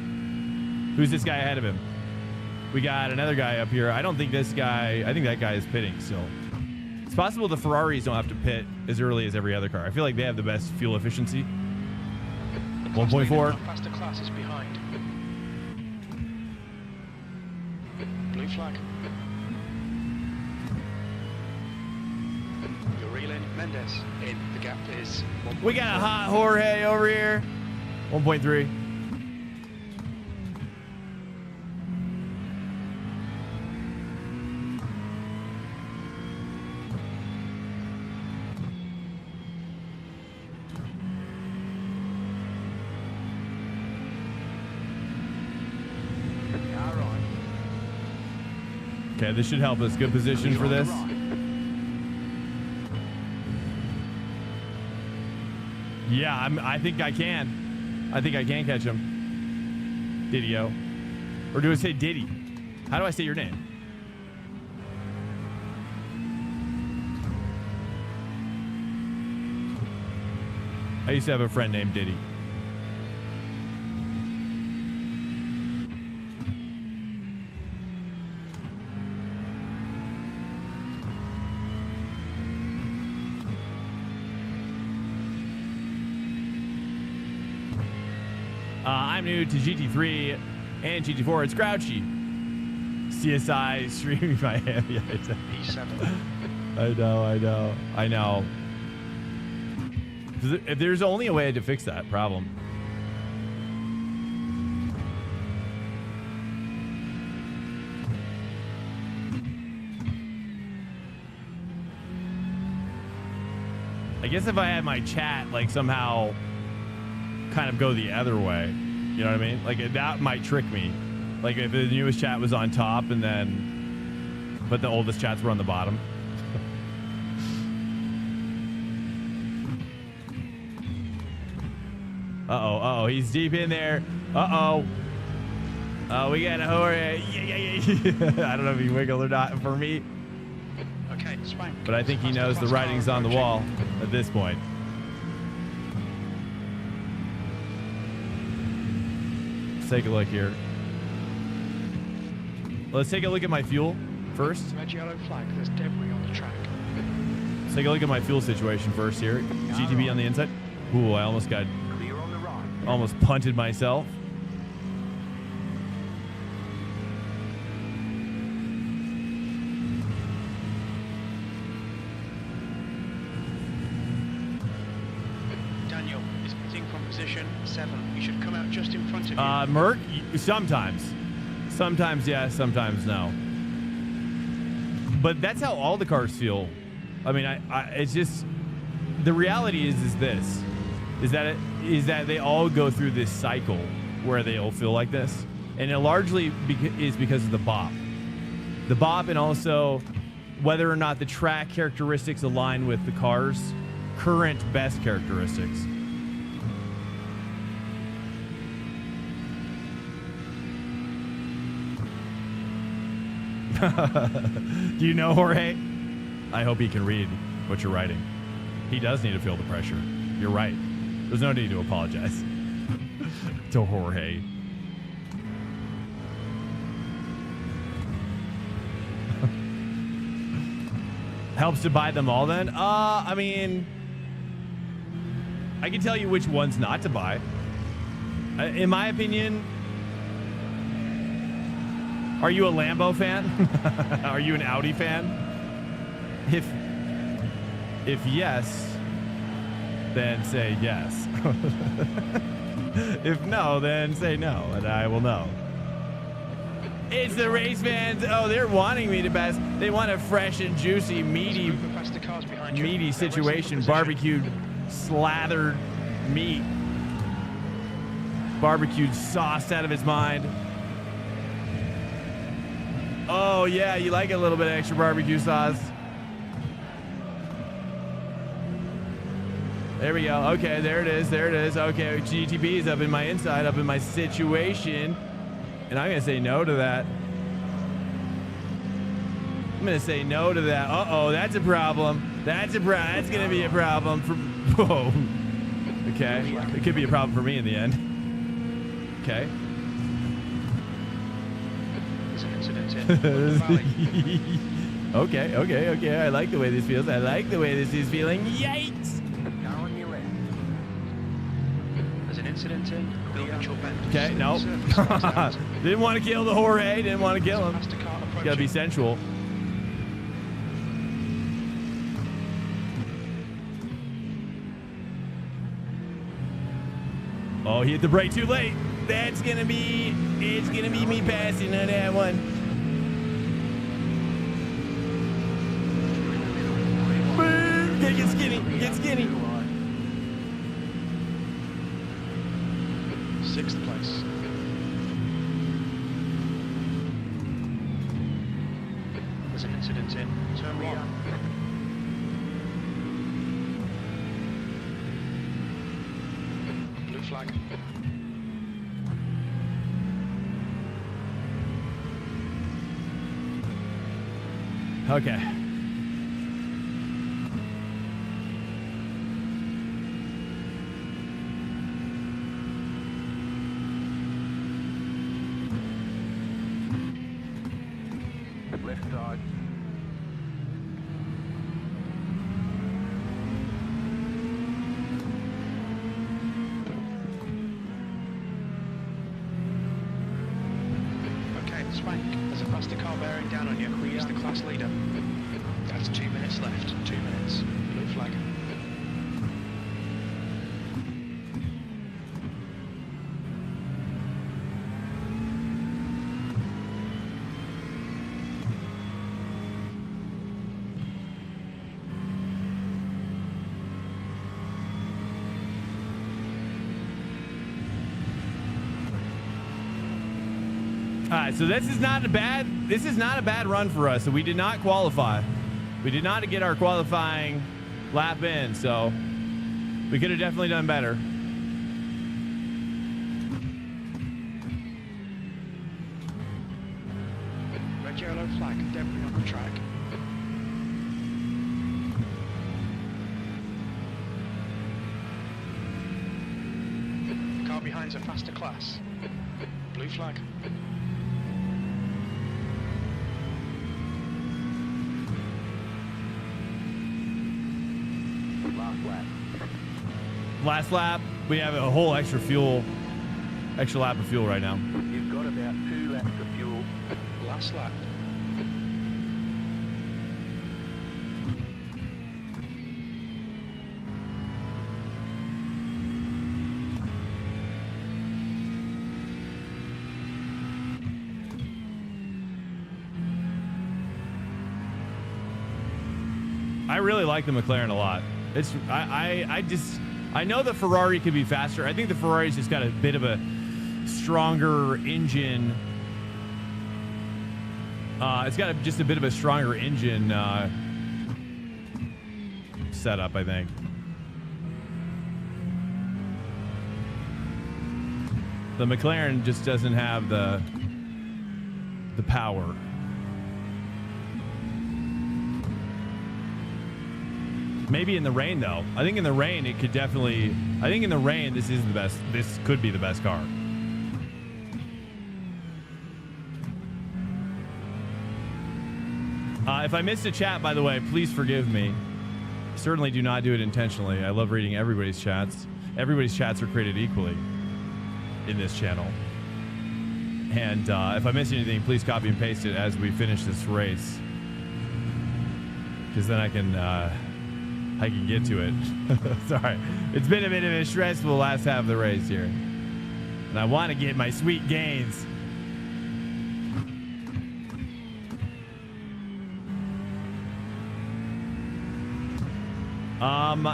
Who's this guy ahead of him? We got another guy up here. I don't think this guy... I think that guy is pitting still. It's possible the Ferraris don't have to pit as early as every other car. I feel like they have the best fuel efficiency. 1.4. Faster class is behind. Blue flag. You're reeling. Mendes in. The gap is 1.4. We got a hot Jorge over here. 1.3. Okay, this should help us. Good position for this. Yeah, I think I can. I think I can catch him. Didio. Or do I say Diddy? How do I say your name? I used to have a friend named Diddy. I'm new to GT3 and GT4. It's Grouchy. CSI streaming Miami. P7. I know. There's only a way to fix that problem. I guess if I had my chat like somehow kind of go the other way, you know what I mean? Like that might trick me. Like if the newest chat was on top and then, but the oldest chats were on the bottom. Uh-oh, he's deep in there. Uh-oh. Oh, we got a Jorge. Yeah. I don't know if he wiggled or not for me. Okay, swank. But I think he knows the writing's on the wall at this point. take a look here. Let's take a look at my fuel first. Red yellow flag, there's debris on the track. Let's take a look at my fuel situation first here. GTB on the inside. Ooh, I almost got, Clear on the right. almost punted myself. Daniel is pitting from position 7. You should come out just in front of you. Merc, sometimes. Sometimes yes, sometimes no. But that's how all the cars feel. I mean, it's just, the reality is this, is that they all go through this cycle where they all feel like this. And it largely is because of the bop. The bop, and also whether or not the track characteristics align with the car's current best characteristics. Do you know Jorge? I hope he can read what you're writing. He does need to feel the pressure. You're right. There's no need to apologize to Jorge. Helps to buy them all then? I mean, I can tell you which ones not to buy. In my opinion, are you a Lambo fan? Are you an Audi fan? If yes, then say yes. If no, then say no, and I will know. It's the race fans. Oh, they're wanting me to best. They want a fresh and juicy, meaty situation. Barbecued, slathered meat. Barbecued sauce out of his mind. Oh, yeah, you like a little bit of extra barbecue sauce. There we go. Okay, there it is. There it is. Okay, GTB is up in my inside, up in my situation. And I'm going to say no to that. I'm going to say no to that. Uh-oh, that's a problem. That's going to be a problem for... Whoa. Okay. It could be a problem for me in the end. Okay. Okay. I like the way this feels. I like the way this is feeling. Yikes! Down on your left. There's an incident in Mitchell Bend. Okay, no. Didn't want to kill the Jorge. Didn't want to kill him. Gotta be sensual. Oh, he hit the brake too late. It's gonna be me passing on that one. Boom! Get skinny. 6th place. There's an incident in turn 1. Blue flag. Okay. Left side. Okay, Swank, there's a faster car bearing down on you. He's the class leader. That's 2 minutes left. 2 minutes. Blue flag. All right, so this is not a bad run for us. So we did not qualify. We did not get our qualifying lap in, so we could have definitely done better. Red yellow flag, debris on the track. The car behind's a faster class. Blue flag. Last lap. Last lap. We have a whole extra lap of fuel right now. You've got about 2 laps of fuel. Last lap. I really like the McLaren a lot. I know the Ferrari could be faster. I think the Ferrari's just got a bit of a stronger engine. It's got just a bit of a stronger engine setup, I think. The McLaren just doesn't have the power. Maybe in the rain, though. I think in the rain, it could definitely... I think in the rain, this is the best. This could be the best car. If I missed a chat, by the way, please forgive me. Certainly do not do it intentionally. I love reading everybody's chats. Everybody's chats are created equally in this channel. And if I missed anything, please copy and paste it as we finish this race. Because then I can get to it. Sorry. It's been a bit of a stressful last half of the race here. And I want to get my sweet gains.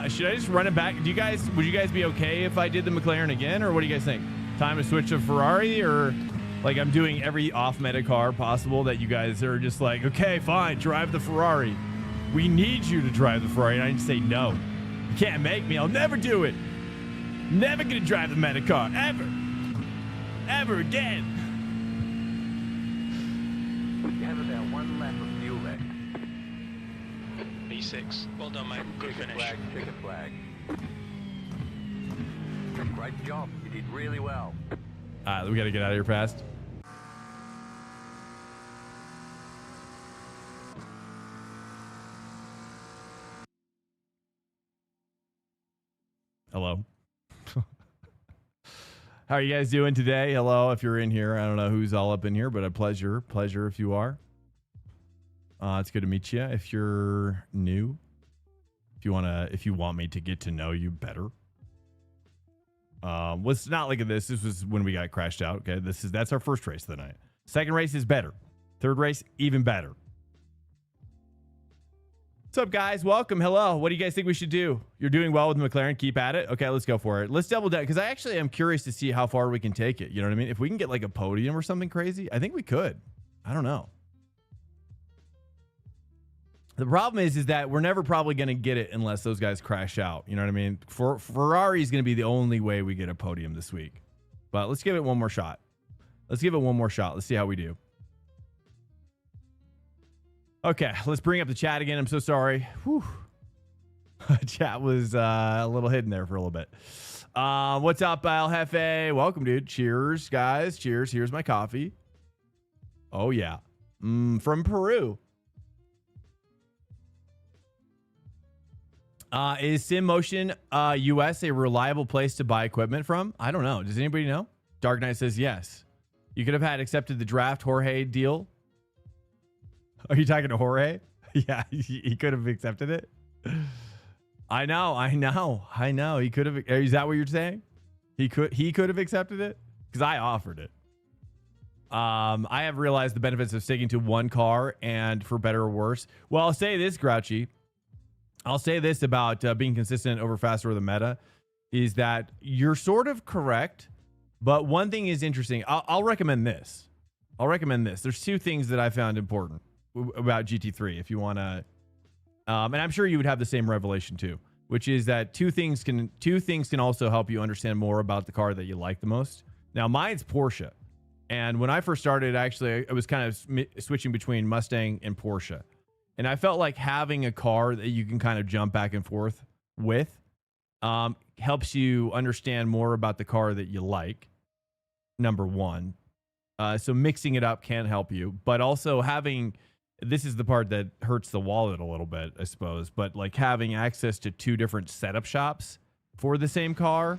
Should I just run it back? Would you guys be okay if I did the McLaren again, or what do you guys think? Time to switch to Ferrari, or like I'm doing every off-meta car possible that you guys are just like, okay, fine, drive the Ferrari. We need you to drive the Ferrari. And I just say no. You can't make me. I'll never do it. Never gonna drive the meta car ever, ever again. You have about 1 lap of fuel left. B6. Well done, mate. Good Checker finish. flag, checker flag. Great job. You did really well. We got to get out of here fast. Hello. How are you guys doing today? Hello, if you're in here. I don't know who's all up in here, but a pleasure if you are. It's good to meet you. If you're new, if you want me to get to know you better. Was not like this. This was when we got crashed out. Okay, that's our first race of the night. Second race is better. Third race even better. What's up, guys? Welcome. Hello. What do you guys think we should do? You're doing well with McLaren. Keep at it. Okay, let's go for it. Let's double down, because I actually am curious to see how far we can take it. You know what I mean? If we can get like a podium or something crazy, I think we could. I don't know. The problem is that we're never probably going to get it unless those guys crash out. You know what I mean? Ferrari is going to be the only way we get a podium this week. But let's give it one more shot. Let's see how we do. Okay, let's bring up the chat again. I'm so sorry. Whew. Chat was a little hidden there for a little bit. What's up, El Jefe? Welcome, dude. Cheers, guys. Cheers. Here's my coffee. Oh, yeah. From Peru. Is SimMotion US a reliable place to buy equipment from? I don't know. Does anybody know? Dark Knight says yes. You could have accepted the draft Jorge deal. Are you talking to Jorge? Yeah, he could have accepted it. I know. He could have. Is that what you're saying? He could have accepted it, because I offered it. I have realized the benefits of sticking to one car, and for better or worse. Well, I'll say this, Grouchy. I'll say this about being consistent over faster or the meta, is that you're sort of correct, but one thing is interesting. I'll recommend this. There's two things that I found important about GT3, if you want to, and I'm sure you would have the same revelation too, which is that two things can also help you understand more about the car that you like the most. Now, mine's Porsche, and when I first started, actually, I was kind of switching between Mustang and Porsche. And I felt like having a car that you can kind of jump back and forth with helps you understand more about the car that you like, number one. So mixing it up can help you, but also having, this is the part that hurts the wallet a little bit, I suppose, but like having access to 2 different setup shops for the same car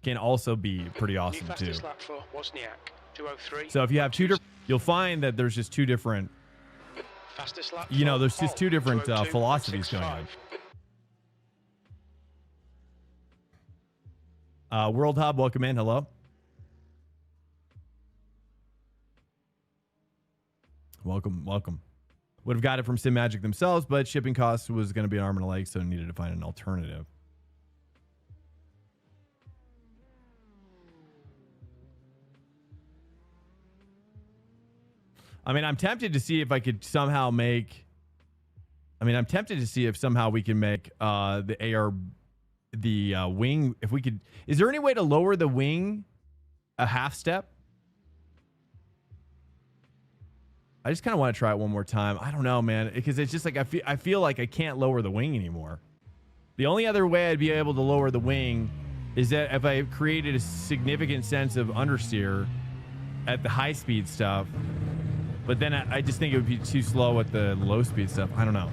can also be pretty awesome New too. fastest lap for Wozniak, 2:03. So if you have 2 different, you'll find that there's just 2 different, Fastest lap you know, for there's just 2 different 2:02.65. philosophies going on. World Hub, welcome in. Hello. Welcome. Would have got it from Sim Magic themselves, but shipping costs was going to be an arm and a leg, so needed to find an alternative. I mean, I'm tempted to see if I could somehow make. I'm tempted to see if somehow we can make the wing. If we could, is there any way to lower the wing a half step? I just kind of want to try it one more time. I don't know, man, because it's just like I feel like I can't lower the wing anymore. The only other way I'd be able to lower the wing is that if I created a significant sense of understeer at the high speed stuff, but then I just think it would be too slow at the low speed stuff. I don't know.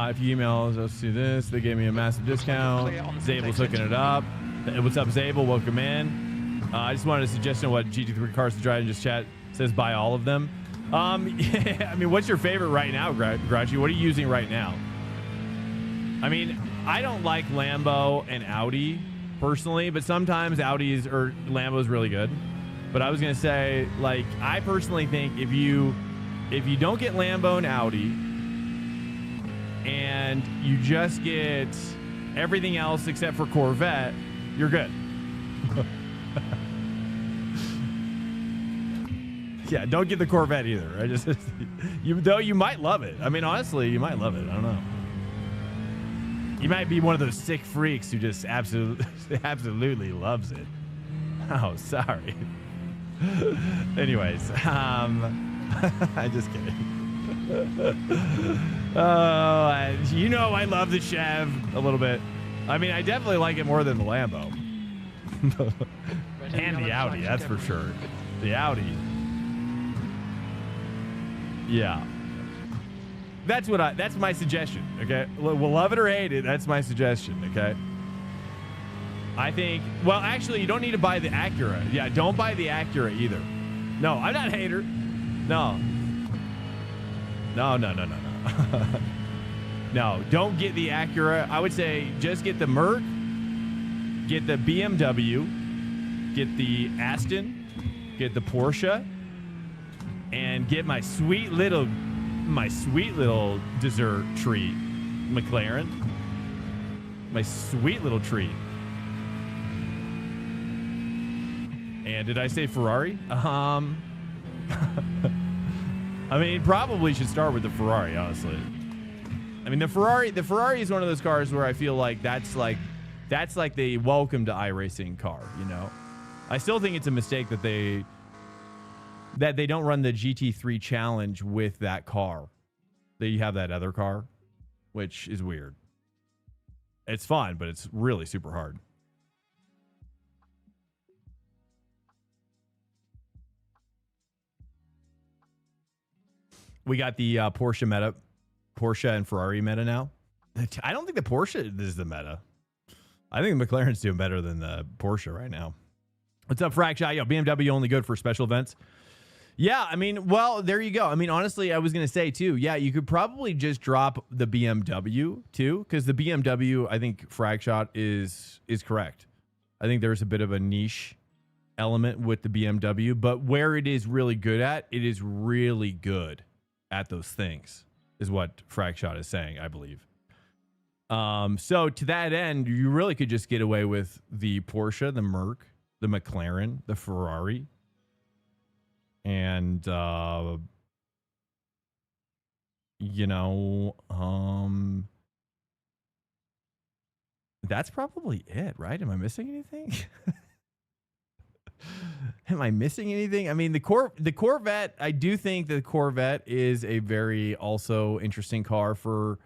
If you email us to this, they gave me a massive discount. Zabel's hooking it up. What's up, Zabel? Welcome in. I just wanted a suggestion of what GT3 cars to drive in just chat. Says buy all of them. Yeah, I mean, what's your favorite right now, Grouchy? What are you using right now? I mean, I don't like Lambo and Audi personally, but sometimes Audi's or Lambo's really good. But I was gonna say, like, I personally think if you don't get Lambo and Audi and you just get everything else except for Corvette, you're good. Yeah, don't get the Corvette either. I just, though you might love it. I mean, honestly, you might love it. I don't know. You might be one of those sick freaks who just absolutely loves it. Oh, sorry. Anyways, I'm just kidding. You know, I love the Chev a little bit. I mean, I definitely like it more than the Lambo. And the Audi, that's for sure. The Audi. Yeah. That's my suggestion, okay? We'll love it or hate it. That's my suggestion, okay? I think, well, actually, you don't need to buy the Acura. Yeah, don't buy the Acura either. No, I'm not a hater. No. No. No, don't get the Acura. I would say just get the Merc, get the BMW, get the Aston, get the Porsche, and get my sweet little dessert treat, McLaren. My sweet little treat. And did I say Ferrari? I mean, probably should start with the Ferrari, honestly. I mean, the Ferrari is one of those cars where I feel like that's like the welcome to iRacing car, you know? I still think it's a mistake that they don't run the GT3 challenge with that car. That you have that other car, which is weird. It's fun, but it's really super hard. We got the Porsche and Ferrari meta now. I don't think the Porsche is the meta. I think the McLaren's doing better than the Porsche right now. What's up, Fracshot? Yo, BMW only good for special events. Yeah, I mean, well, there you go. I mean, honestly, I was going to say, too, yeah, you could probably just drop the BMW, too, because the BMW, I think Fragshot is correct. I think there's a bit of a niche element with the BMW, but where it is really good at, it is really good at those things, is what Fragshot is saying, I believe. So to that end, you really could just get away with the Porsche, the Merc, the McLaren, the Ferrari, and that's probably it, right? Am I missing anything? Am I missing anything? I mean, the Corvette, I do think the Corvette is a very also interesting car for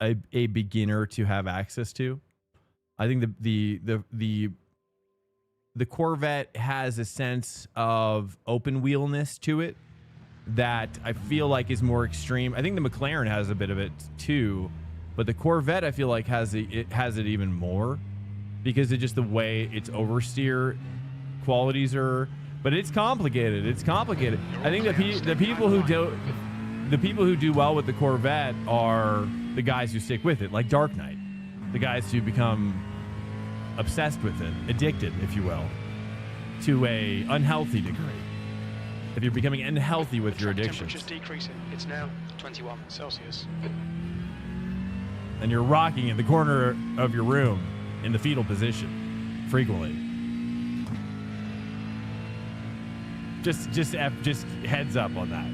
a beginner to have access to. I think the the Corvette has a sense of open wheelness to it that I feel like is more extreme. I think the McLaren has a bit of it too, but the Corvette I feel like has it even more because of just the way its oversteer qualities are. But it's complicated. It's complicated. I think the people who do well with the Corvette are the guys who stick with it, like Dark Knight, the guys who become obsessed with it, addicted, if you will, to a unhealthy degree. If you're becoming unhealthy with your addictions. Temperature's decreasing. It's now 21 Celsius. And you're rocking in the corner of your room in the fetal position frequently. Just heads up on that.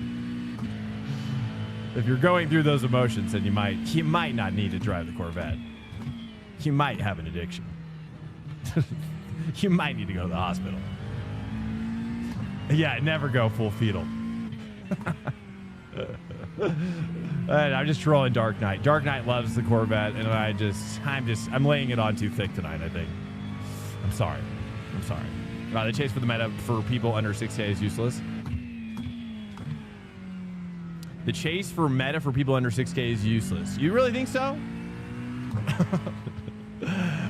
If you're going through those emotions, then you might not need to drive the Corvette. You might have an addiction. You might need to go to the hospital. Yeah, never go full fetal. And I'm just trolling Dark Knight. Dark Knight loves the Corvette, and I'm laying it on too thick tonight, I think. I'm sorry. The chase for the meta for people under 6K is useless. The chase for meta for people under 6K is useless. You really think so?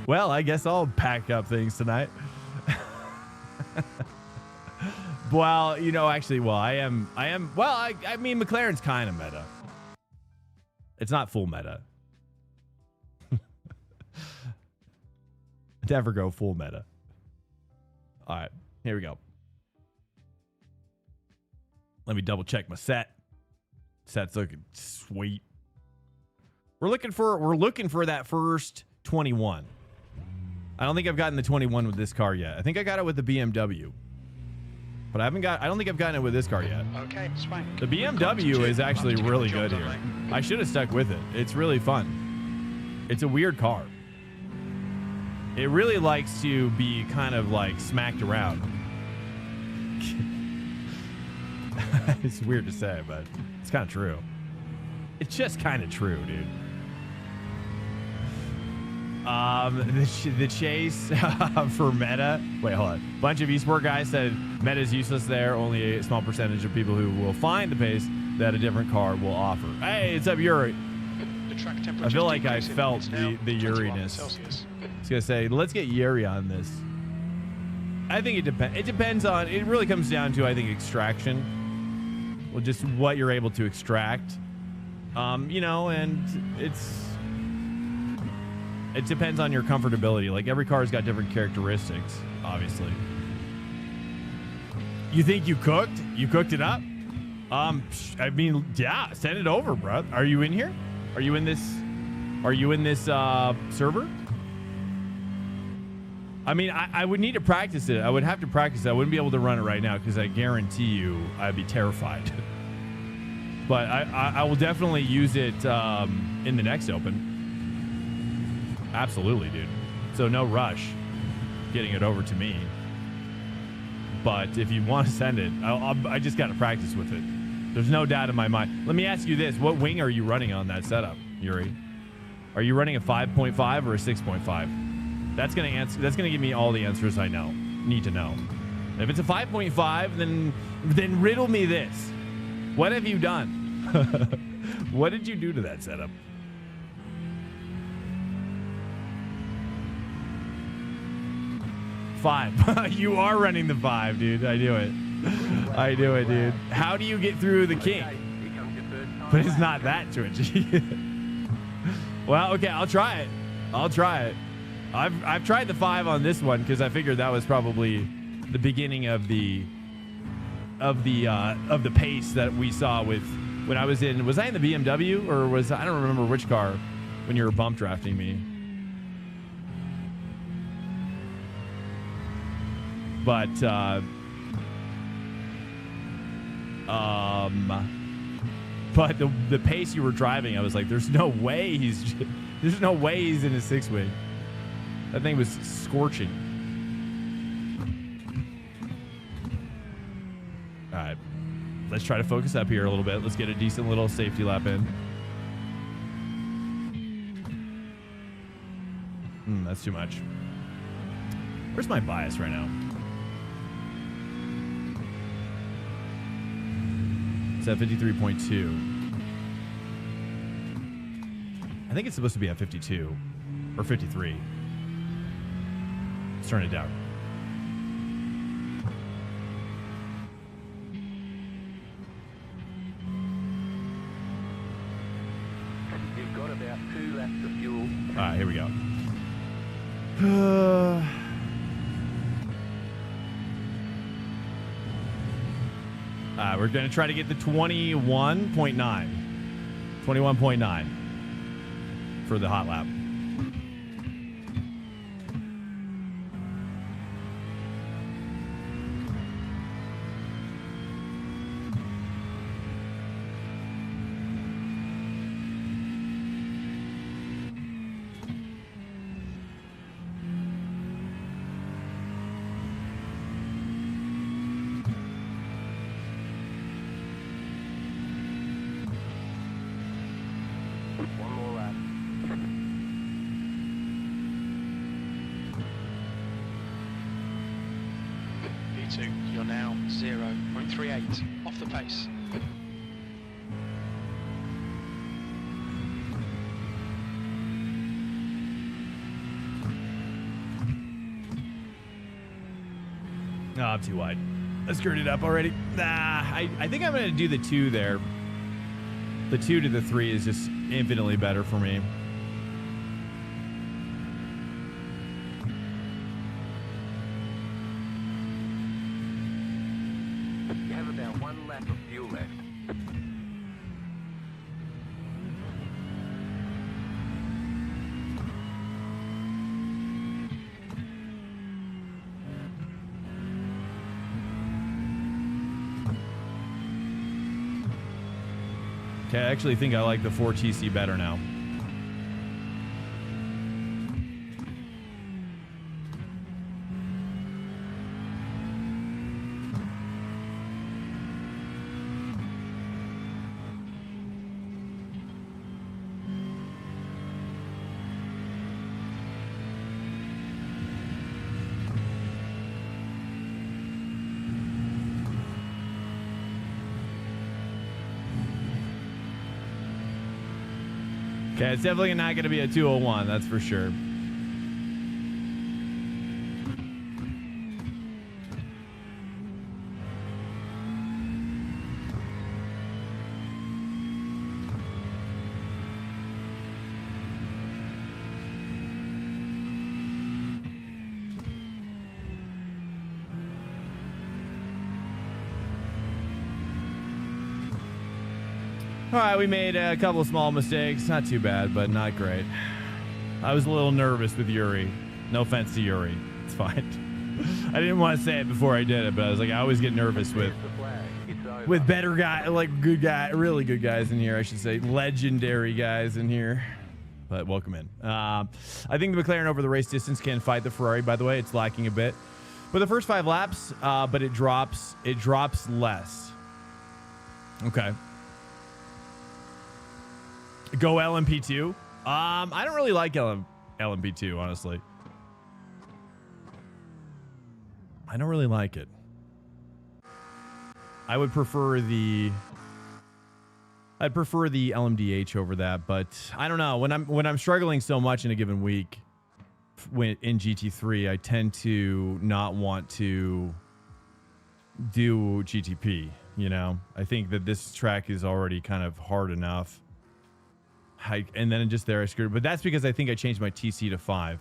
Well, I guess I'll pack up things tonight. Well, I mean, McLaren's kind of meta. It's not full meta. Never go full meta. All right, here we go. Let me double check my set. Set's looking sweet. We're looking for that first 21. I don't think I've gotten the 21 with this car yet. I think I got it with the BMW. But I don't think I've gotten it with this car yet. Okay, swank. The BMW is actually really good here. I should have stuck with it. It's really fun. It's a weird car. It really likes to be kind of like smacked around. It's weird to say, but it's kind of true. It's just kind of true, dude. The chase for meta. Wait, hold on. Bunch of eSport guys said meta is useless there. Only a small percentage of people who will find the pace that a different car will offer. Hey, it's up, Yuri. I feel like I felt the Yuriness. I was gonna say, let's get Yuri on this. I think it depends. It depends on. It really comes down to, I think, extraction. Well, just what you're able to extract. And it depends on your comfortability. Like, every car's got different characteristics, obviously. You think you cooked? You cooked it up? I mean, yeah, send it over, bro. Are you in here? Are you in this server? I mean, I would need to practice it. I would have to practice it. I wouldn't be able to run it right now because I guarantee you I'd be terrified. But I will definitely use it in the next open. Absolutely, dude. So no rush getting it over to me. But if you want to send it, I just got to practice with it. There's no doubt in my mind. Let me ask you this. What wing are you running on that setup, Yuri? Are you running a 5.5 or a 6.5? That's going to answer. That's going to give me all the answers I need to know. If it's a 5.5, then riddle me this. What have you done? What did you do to that setup? Five. You are running the 5, dude. I do it. I do it, dude. How do you get through the king? But it's not that twitchy. Well, okay, I'll try it. I've tried the 5 on this one because I figured that was probably the beginning of the pace that we saw with when I was in. Was I in the BMW or I don't remember which car when you were bump drafting me. But the pace you were driving, I was like, there's no way he's in his 6-wing. That thing was scorching. All right, let's try to focus up here a little bit. Let's get a decent little safety lap in. That's too much. Where's my bias right now? It's at 53.2. I think it's supposed to be at 52 or 53. Let's turn it down. You've got about 2 laps of fuel. All right, here we go. We're going to try to get the 21.9. 21.9 for the hot lap. One more lap. P2, you're now 0.38 off the pace. Oh, I'm too wide. I screwed it up already. Nah, I think I'm going to do the 2 there. The 2 to the 3 is just infinitely better for me. You have about 1 lap of fuel left. Okay, I actually think I like the 4TC better now. Okay, it's definitely not going to be a 201, that's for sure. All right, we made a couple of small mistakes. Not too bad, but not great. I was a little nervous with Yuri. No offense to Yuri. It's fine. I didn't want to say it before I did it, but I was like, I always get nervous with better guy, like good guy, really good guys in here, I should say. Legendary guys in here. But welcome in. I think the McLaren over the race distance can fight the Ferrari, by the way. It's lacking a bit. But the first 5 laps, but it drops less. Okay. Go LMP2. I don't really like LMP2, honestly. I don't really like it. I'd prefer the LMDH over that, but I don't know. When I'm struggling so much in a given week in GT3, I tend to not want to do GTP, you know? I think that this track is already kind of hard enough. And then just there I screwed it. But that's because I think I changed my TC to 5.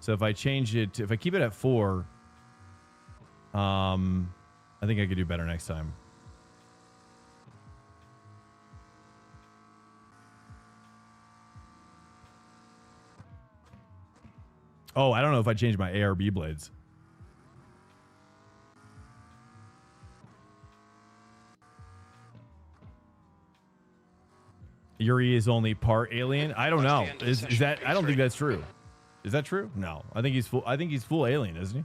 So if I change it, if I keep it at 4, I think I could do better next time. Oh, I don't know if I changed my ARB blades. Yuri is only part alien. I don't know. Is that? I don't think that's true. Is that true? No. I think he's full. I think he's full alien, isn't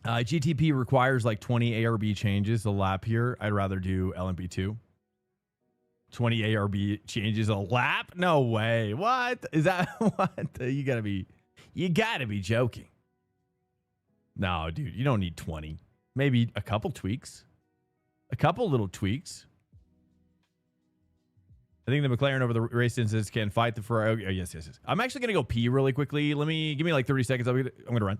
he? GTP requires like 20 ARB changes a lap here. I'd rather do LMP2. 20 ARB changes a lap? No way. What is that? What? You gotta be joking. No, dude, you don't need 20. Maybe a couple tweaks, a couple little tweaks. I think the McLaren over the race instance can fight the Ferrari. Oh, yes. I'm actually gonna go pee really quickly. Give me like 30 seconds. I'm gonna run.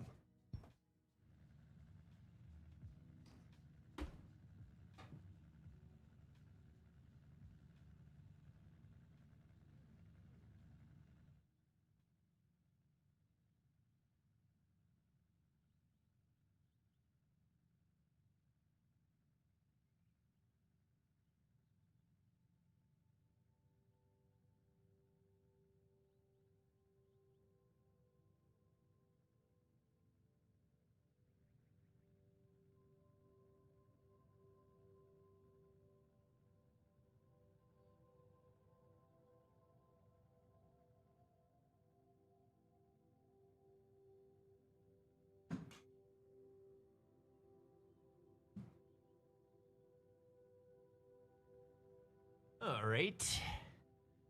All right.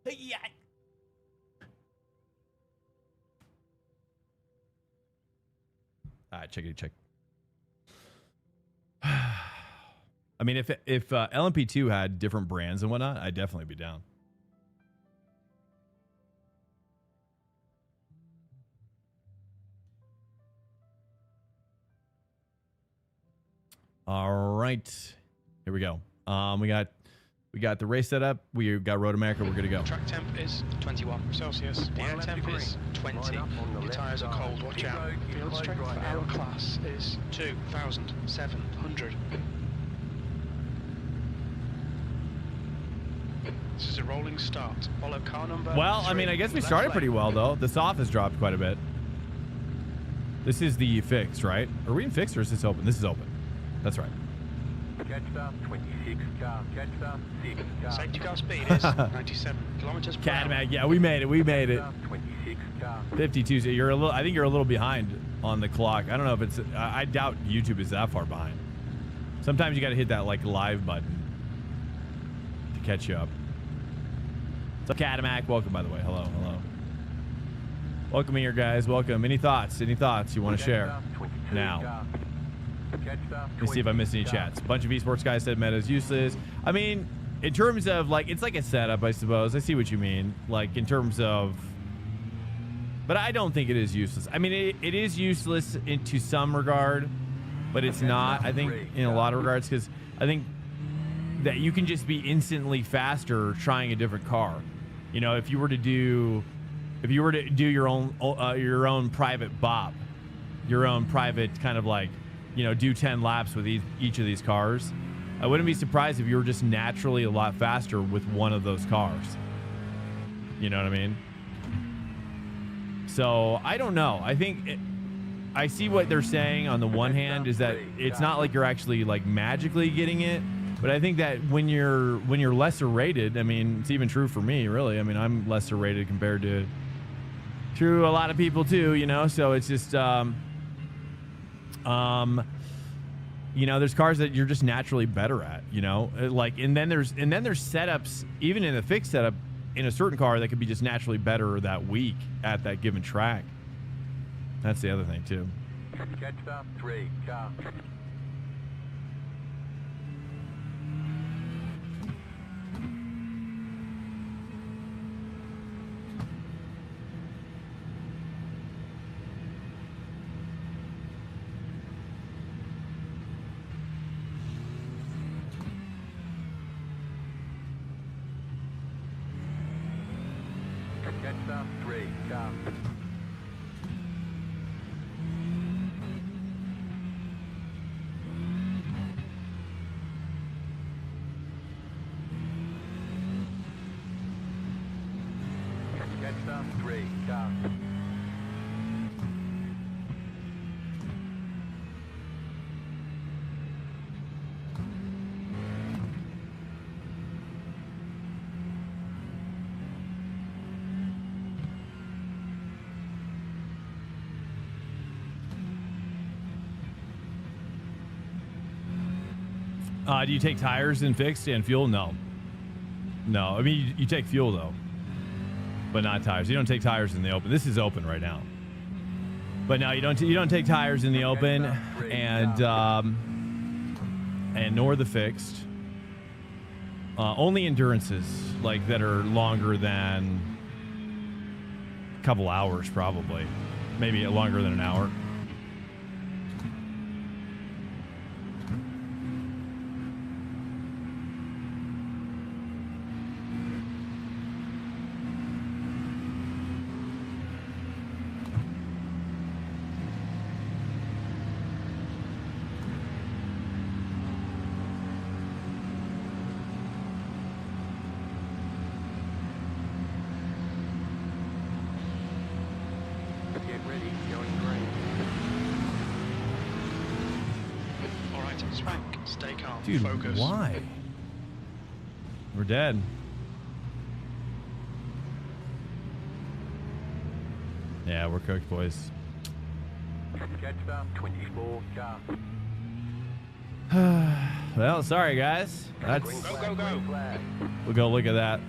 Yeah. All right, check. I mean, if LMP2 had different brands and whatnot, I'd definitely be down. All right, here we go. We got the race set up. We got Road America. We're good to go. Track temp is 21 Celsius. The air temp is 20. Your tyres are cold. Watch out. Field strength for our class is 2,700. This is a rolling start. Follow car number. Well, I mean, I guess we started pretty well though. The soft has dropped quite a bit. This is the fixed, right? Are we in fixed or is this open? This is open. That's right. Jetstar, 26 car. Jetstar, 6 car. Safety car speed is 97 kilometers per hour. Cadillac, yeah, we made it. 26 car. 52. So I think you're a little behind on the clock. I don't know if it's. I doubt YouTube is that far behind. Sometimes you got to hit that like live button to catch you up. So Cadillac, welcome by the way. Hello. Welcome here, guys. Welcome. Any thoughts you want to share now? Let me see if I missed any chats. A bunch of esports guys said meta is useless. I mean, in terms of like, it's like a setup, I suppose. I see what you mean. Like in terms of, but I don't think it is useless. I mean, it is useless to some regard, but it's not. I think in a lot of regards, because I think that you can just be instantly faster trying a different car. You know, if you were to do your own private bop, your own private kind of like, you know, do 10 laps with each of these cars, I wouldn't be surprised if you were just naturally a lot faster with one of those cars. You know what I mean? So I don't know. I think I see what they're saying on the one hand is that it's not like you're actually like magically getting it, but I think that when you're lesser rated, I mean, it's even true for me, really. I mean, I'm lesser rated compared to a lot of people too, you know. So it's just you know, there's cars that you're just naturally better at, you know, like, and then there's setups, even in the fixed setup in a certain car that could be just naturally better that week at that given track. That's the other thing too. Jetstar, 3 car. Jetstar, 3 car. Jetstar, 3 car. Do you take tires and fixed and fuel? No. No, I mean, you take fuel, though, but not tires. You don't take tires in the open. This is open right now. But no, you don't take tires in the open, and nor the fixed. Only endurances, like, that are longer than a couple hours, probably. Maybe longer than an hour. Get ready, going green. All right, Swank, stay calm. Dude, Focus. why? We're dead. Yeah, we're cooked, boys. Jetstar 24 sharp. Well, sorry, guys. That's Green Go, flag, go, go. green flag. we'll go look at that.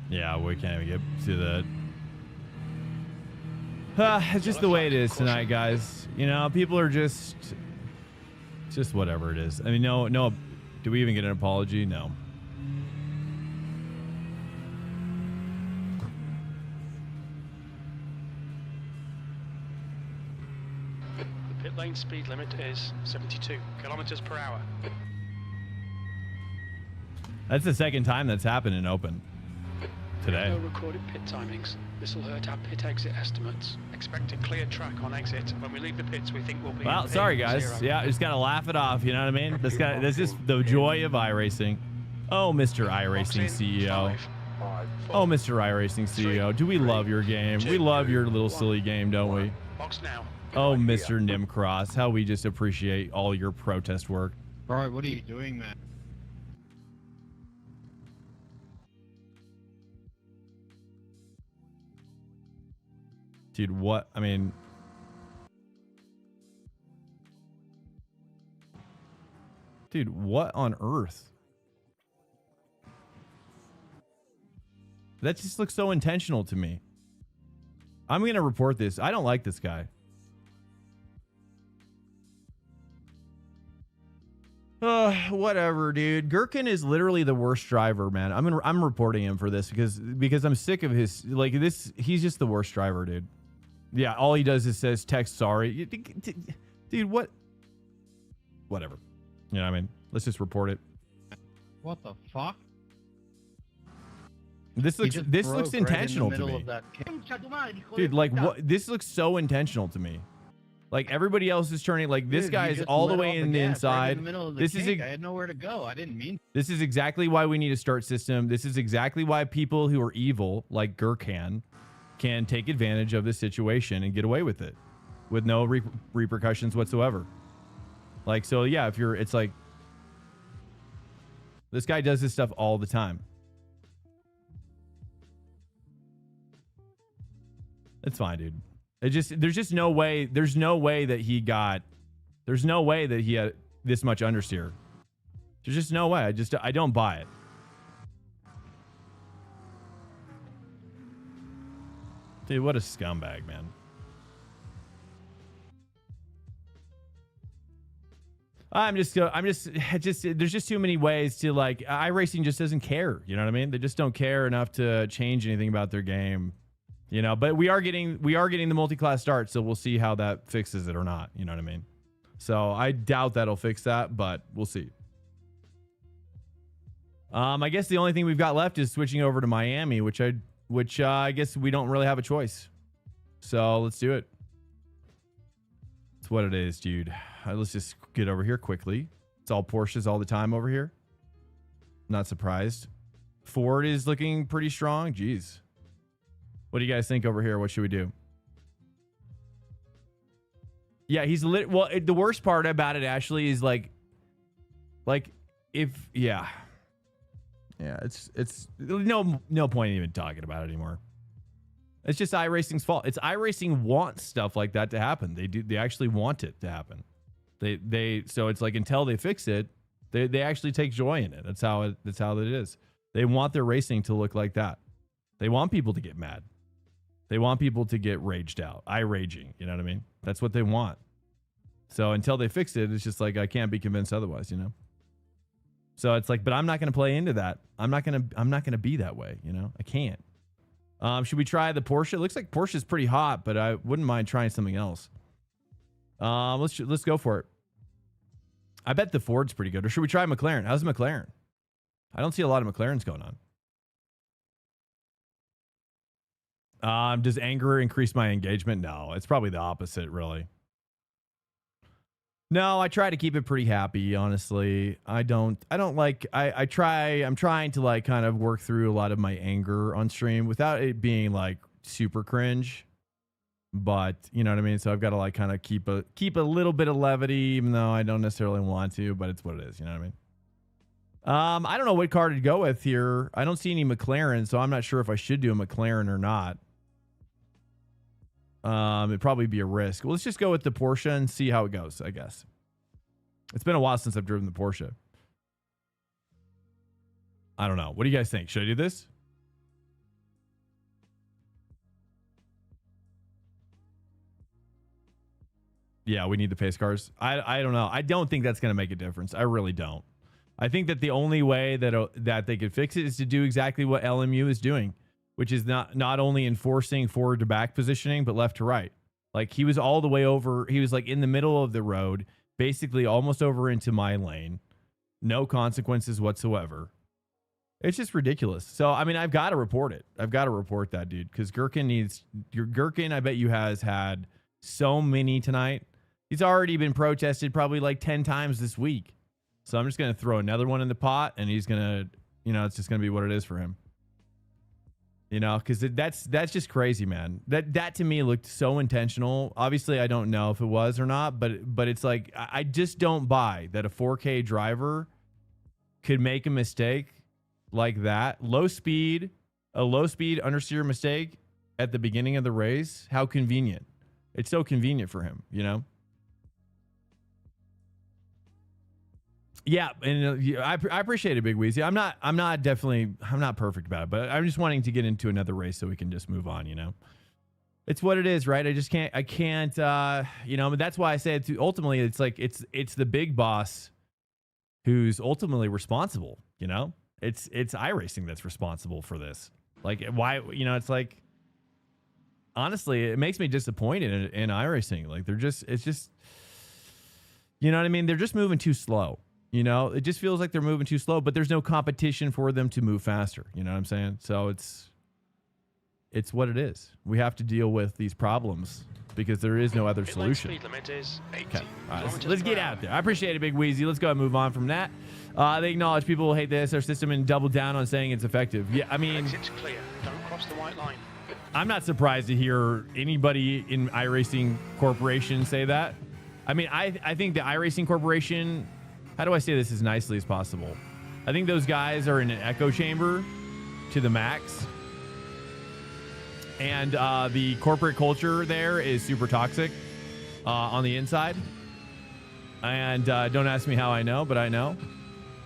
Yeah, we can't even get to the. It's just the way it is tonight, guys. You know, people are just whatever it is. I mean, no. Do we even get an apology? No. The pit lane speed limit is 72 kilometers per hour. That's the second time that's happened in open today. No recorded pit timings. This will hurt our pit exit estimates. Expect a clear track on exit. When we leave the pits, we think we'll be. Well, in sorry, guys. P0. Yeah, just gotta laugh it off. You know what I mean? That's just the joy of iRacing. Oh, Mr. Box iRacing in, CEO. 5, Oh, Mr. iRacing CEO. Do we love your game? We love your little silly game, don't we? Box now. Oh, Mr. Nimcross. How we just appreciate all your protest work. Bro, what are you doing, man? Dude, what? I mean... Dude, what on earth? That just looks so intentional to me. I'm going to report this. I don't like this guy. Whatever, dude. Gherkin is literally the worst driver, man. I'm reporting him for this because I'm sick of his like this. He's just the worst driver, dude. Yeah, all he does is says text sorry. Dude, what? Whatever. You know what I mean? Let's just report it. What the fuck? This He looks just this broke looks right in the intentional to middle me. of that cage. Dude, like what? This looks so intentional to me. Like everybody else is turning. Like this Dude, guy you is just all the let way off in the gas right inside. in the middle of the This is cake. I had nowhere to go. I didn't mean. This is exactly why we need a start system. This is exactly why people who are evil, like Gurkhan, can take advantage of this situation and get away with it with no repercussions whatsoever. Like, so yeah, if you're, it's like, this guy does this stuff all the time. It's fine, dude. There's just no way, there's no way that he had this much understeer. There's just no way. I don't buy it. Dude, what a scumbag, man. There's just too many ways to like, iRacing just doesn't care. You know what I mean? They just don't care enough to change anything about their game, you know, but we are getting the multi-class start. So we'll see how that fixes it or not. You know what I mean? So I doubt that'll fix that, but we'll see. I guess the only thing we've got left is switching over to Miami, which I guess we don't really have a choice. So let's do it. It's what it is, dude. Let's just get over here quickly. It's all Porsches all the time over here. Not surprised. Ford is looking pretty strong. Jeez. What do you guys think over here? What should we do? Yeah, he's lit. Well, the worst part about it actually is like if yeah, it's no point even talking about it anymore. It's just iRacing's fault. It's iRacing wants stuff like that to happen. They actually want it to happen. So it's like until they fix it, they actually take joy in it. That's how it is. They want their racing to look like that. They want people to get mad. They want people to get raged out. iRaging, you know what I mean? That's what they want. So until they fix it, it's just like I can't be convinced otherwise, you know? So it's like, but I'm not going to play into that. I'm not going to be that way, you know? I can't. Should we try the Porsche? It looks like Porsche's pretty hot, but I wouldn't mind trying something else. Let's go for it. I bet the Ford's pretty good. Or should we try McLaren? How's McLaren? I don't see a lot of McLarens going on. Does anger increase my engagement? No, it's probably the opposite, really. No, I try to keep it pretty happy, honestly. I'm trying to like kind of work through a lot of my anger on stream without it being like super cringe. But you know what I mean? So I've got to like kind of keep a little bit of levity, even though I don't necessarily want to, but it's what it is. You know what I mean? I don't know what car to go with here. I don't see any McLaren, so I'm not sure if I should do a McLaren or not. It'd probably be a risk. Well, let's just go with the Porsche and see how it goes, I guess. It's been a while since I've driven the Porsche. I don't know. What do you guys think? Should I do this? Yeah, we need the pace cars. I don't know. I don't think that's going to make a difference. I really don't. I think that the only way that they could fix it is to do exactly what LMU is doing, which is not only enforcing forward to back positioning, but left to right. Like he was all the way over. He was like in the middle of the road, basically almost over into my lane. No consequences whatsoever. It's just ridiculous. So, I mean, I've got to report it. I've got to report that, dude, because Gherkin, I bet you has had so many tonight. He's already been protested probably like 10 times this week. So I'm just going to throw another one in the pot, and he's going to, it's just going to be what it is for him. Because that's just crazy, man. That to me looked so intentional. Obviously, I don't know if it was or not, but it's like I just don't buy that a 4K driver could make a mistake like that. A low speed understeer mistake at the beginning of the race. How convenient. It's so convenient for him, Yeah, and I appreciate it, Big Weezy. I'm not perfect about it, but I'm just wanting to get into another race so we can just move on. It's what it is, right? I can't. But that's why I say it. Ultimately, it's like it's the big boss who's ultimately responsible. It's iRacing that's responsible for this. Like, why? It's like, honestly, it makes me disappointed in iRacing. Like, it's just, you know what I mean? They're just moving too slow. It just feels like they're moving too slow, but there's no competition for them to move faster. You know what I'm saying? So it's what it is. We have to deal with these problems because there is no other solution. Speed limit is 80 okay. All right, let's get out there. I appreciate it, Big Weezy. Let's go ahead and move on from that. They acknowledge people will hate the SR system and double down on saying it's effective. Yeah, I mean, exit's clear. Don't cross the white line. I'm not surprised to hear anybody in iRacing Corporation say that. I mean, I think the iRacing Corporation, how do I say this as nicely as possible? I think those guys are in an echo chamber to the max. And the corporate culture there is super toxic on the inside. And don't ask me how I know, but I know.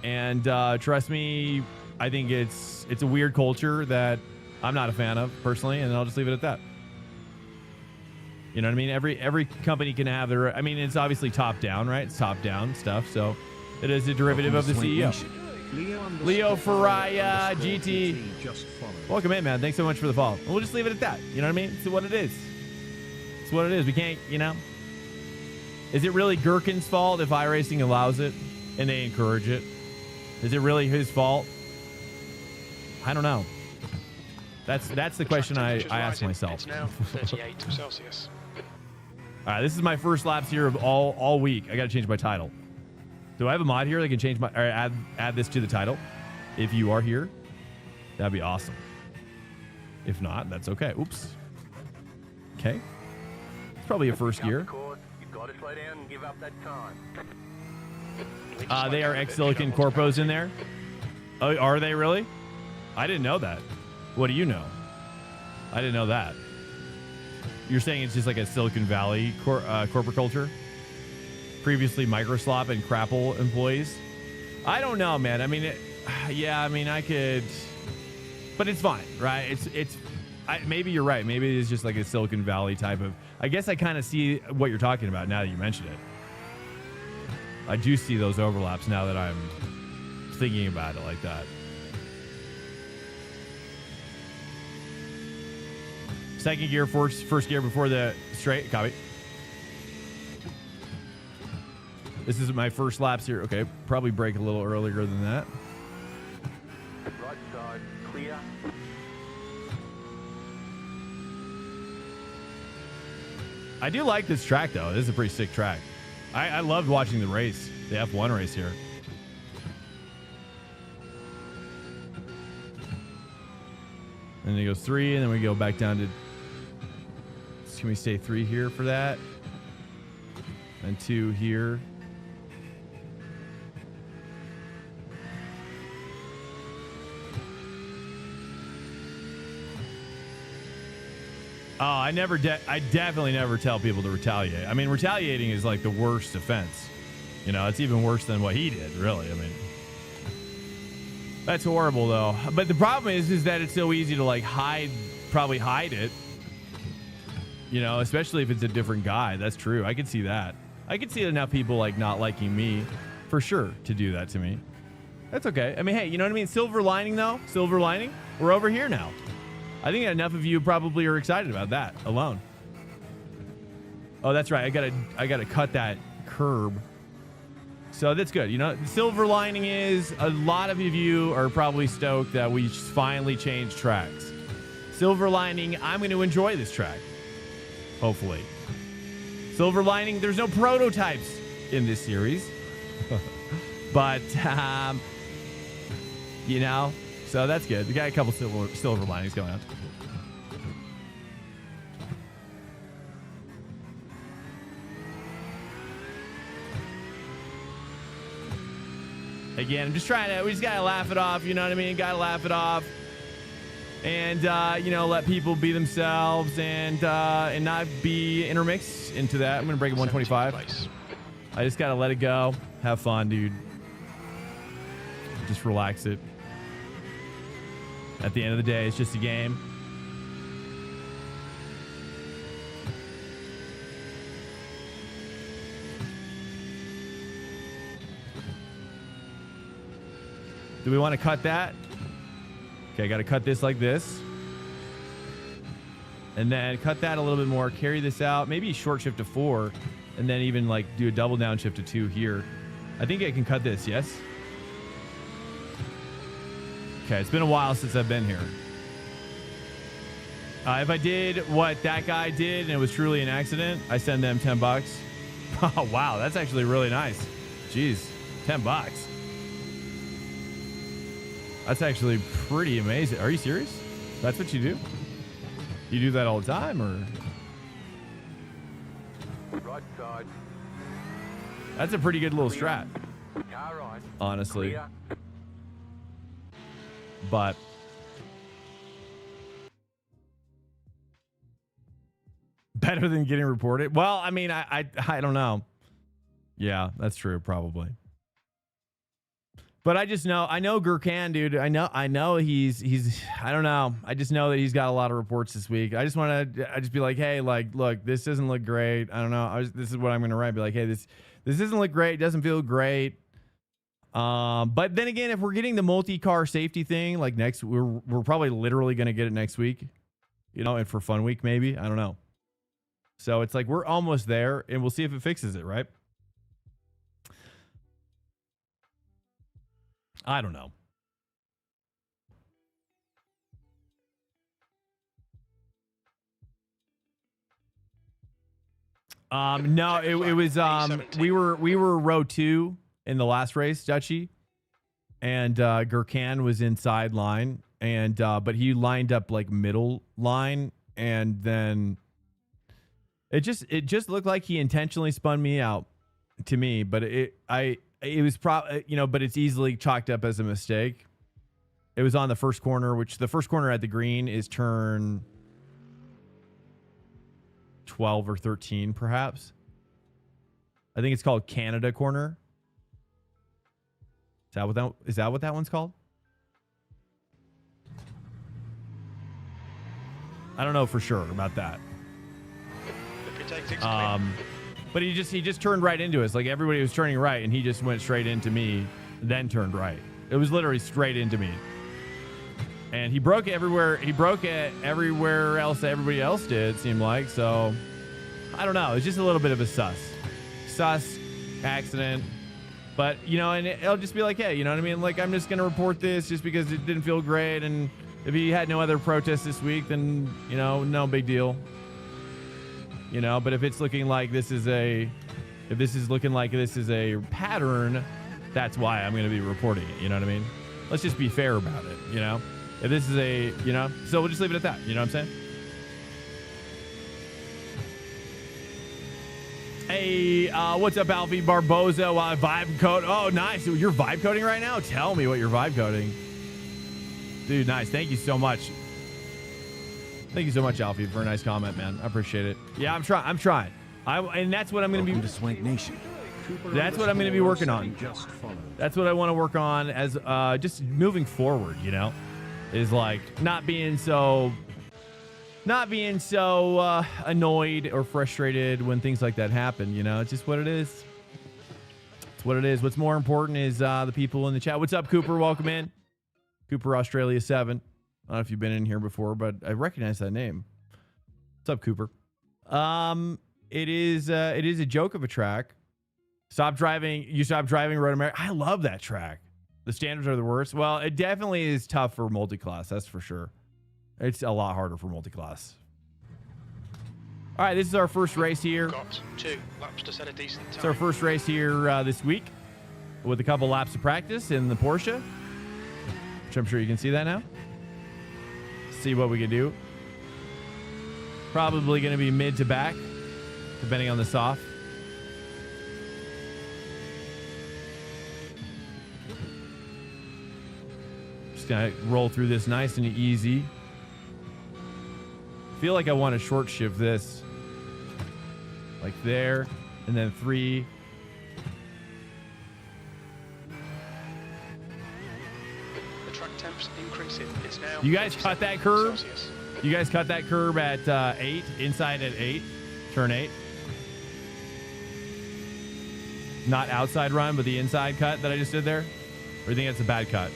And trust me, I think it's a weird culture that I'm not a fan of personally, and I'll just leave it at that. You know what I mean? Every company can have their. I mean, it's obviously top down, right? It's top down stuff, so it is a derivative of the CEO. Leo Faraya GT, welcome in, man. Thanks so much for the follow. We'll just leave it at that. You know what I mean? It's what it is. It's what it is. We can't. Is it really Gherkin's fault if iRacing allows it and they encourage it? Is it really his fault? I don't know. That's the question I ask myself. It's now 38 Celsius. All right, this is my first laps here of all week. I got to change my title. Do I have a mod here that can change or add this to the title? If you are here, that'd be awesome. If not, that's okay. Oops. Okay. It's probably a first gear. You've got to slow down and give up that time. They are ex-Silicon Corpos in there. Oh, are they really? I didn't know that. What do you know? I didn't know that. You're saying it's just like a Silicon Valley corporate culture? previously Microslop and Crapple employees. I don't know, man. I mean, yeah, I mean, I could, but it's fine, right? Maybe you're right. Maybe it's just like a Silicon Valley type of, I guess I kind of see what you're talking about now that you mention it. I do see those overlaps now that I'm thinking about it like that. Second gear, first gear before the straight. Copy. This is my first laps here. Okay, probably brake a little earlier than that. Right side, clear. I do like this track, though. This is a pretty sick track. I loved watching the race, the F1 race here. And then it goes 3, and then we go back down to... Can we stay 3 here for that? And 2 here. Oh, I definitely never tell people to retaliate. I mean, retaliating is like the worst offense. You know, it's even worse than what he did, really. I mean, that's horrible, though. But the problem is that it's so easy to like probably hide it. You know, especially if it's a different guy. That's true. I could see that. I could see enough people like not liking me for sure to do that to me. That's okay. I mean, hey, you know what I mean? Silver lining, though. Silver lining. We're over here now. I think enough of you probably are excited about that alone. Oh, that's right. I gotta cut that curb. So that's good. You know, the silver lining is a lot of you are probably stoked that we finally changed tracks. Silver lining, I'm going to enjoy this track. Hopefully. Silver lining, there's no prototypes in this series. But, you know, so that's good. We got a couple silver linings going on. Again, I'm just we just got to laugh it off. You know what I mean? Got to laugh it off. And, you know, let people be themselves and not be intermixed into that. I'm going to break at 125. I just got to let it go. Have fun, dude. Just relax it. At the end of the day, it's just a game. Do we want to cut that? Okay, I got to cut this like this. And then cut that a little bit more. Carry this out. Maybe short shift to 4. And then even like do a double down shift to 2 here. I think I can cut this, yes? Okay, it's been a while since I've been here. If I did what that guy did and it was truly an accident, I send them $10. Oh, wow, that's actually really nice. Jeez, $10. That's actually pretty amazing. Are you serious? That's what you do? You do that all the time, or? Right side. That's a pretty good little strat, Car right. honestly. Clear. But better than getting reported. Well, I mean, I don't know. Yeah, that's true, probably. But I just know, I know Gurkhan, dude. I know he's, I don't know. I just know that he's got a lot of reports this week. I just want to, be like, hey, like, look, this doesn't look great. I don't know. This is what I'm going to write. Be like, hey, this doesn't look great. Doesn't feel great. But then again, if we're getting the multi-car safety thing, like we're probably literally going to get it next week, you know, and for Fun Week, maybe, I don't know. So it's like, we're almost there and we'll see if it fixes it. Right. I don't know. No, it was we were row 2 in the last race, Dutchy, and Gurkhan was inside line, and but he lined up like middle line, and then it just looked like he intentionally spun me out to me, but it was but it's easily chalked up as a mistake. It was on the first corner, which the first corner at the green is turn 12 or 13, perhaps. I think it's called Canada Corner. Is that what that one's called? I don't know for sure about that. But he just turned right into us. Like everybody was turning right, and he just went straight into me, then turned right. It was literally straight into me. And he broke it everywhere. He broke it everywhere else that everybody else did, it seemed like. So I don't know. It's just a little bit of a sus accident. But, you know, and it'll just be like, hey, you know what I mean? Like, I'm just going to report this just because it didn't feel great. And if he had no other protests this week, then, you know, no big deal. You know, but if it's looking like this is a pattern, that's why I'm going to be reporting it. You know what I mean? Let's just be fair about it, you know? If this is you know, so we'll just leave it at that. You know what I'm saying? Hey, what's up, Alfie Barboza? Vibe code. Oh, nice. You're vibe coding right now? Tell me what you're vibe coding. Dude, nice. Thank you so much. Thank you so much, Alfie, for a nice comment, man. I appreciate it. Yeah, I'm trying. And that's what I'm going to be. To Swank Nation. That's what I'm going to be working on. That's what I want to work on as just moving forward, you know, is like not being so annoyed or frustrated when things like that happen. You know, it's just what it is. It's what it is. What's more important is the people in the chat. What's up, Cooper? Welcome in. Cooper, Australia 7. I don't know if you've been in here before, but I recognize that name. What's up, Cooper? It is a joke of a track. Stop driving Road America. I love that track. The standards are the worst. Well, it definitely is tough for multi-class. That's for sure. It's a lot harder for multi-class. All right, this is our first race here. Got 2 laps to set a decent time. It's our first race here this week with a couple laps of practice in the Porsche, which I'm sure you can see that now. See what we can do. Probably going to be mid to back, depending on the soft. Just going to roll through this nice and easy. Feel like I want to short shift this. Like there, and then 3. The track temps increasing. It's now. You guys cut that curve? Celsius. You guys cut that curb at 8, inside at 8, turn 8. Not outside run, but the inside cut that I just did there? Or you think that's a bad cut?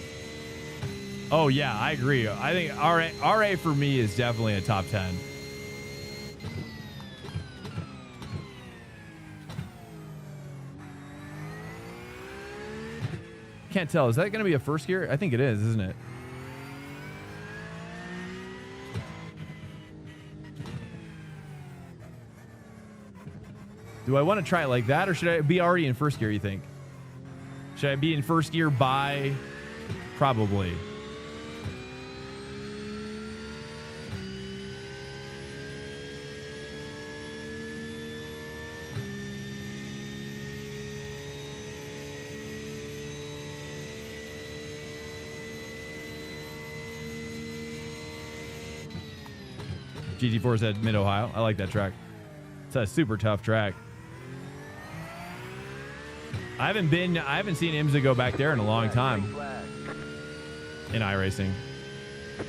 Oh, yeah, I agree. I think RA for me is definitely a top 10. Can't tell. Is that going to be a first gear? I think it is, isn't it? Do I want to try it like that, or should I be already in first gear, you think? Should I be in first gear by... Probably. GT4 is at Mid-Ohio. I like that track. It's a super tough track. I haven't seen IMSA go back there in a long time in iRacing.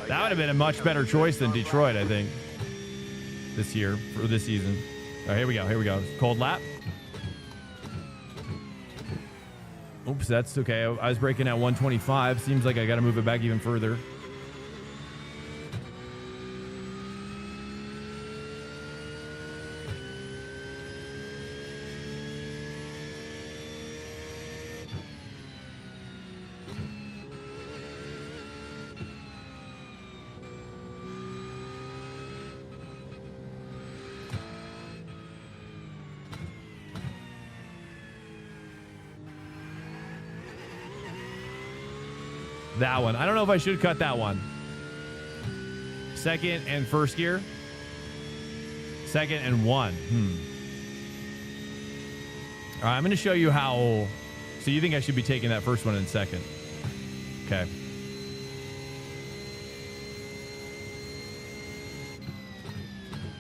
That would have been a much better choice than Detroit, I think, this year, for this season. All right, here we go. Cold lap. Oops, that's okay. I was braking at 125. Seems like I got to move it back even further. That one. I don't know if I should cut that one. Second and first gear. Second and 1. All right, I'm going to show you how. So you think I should be taking that first one in second? Okay.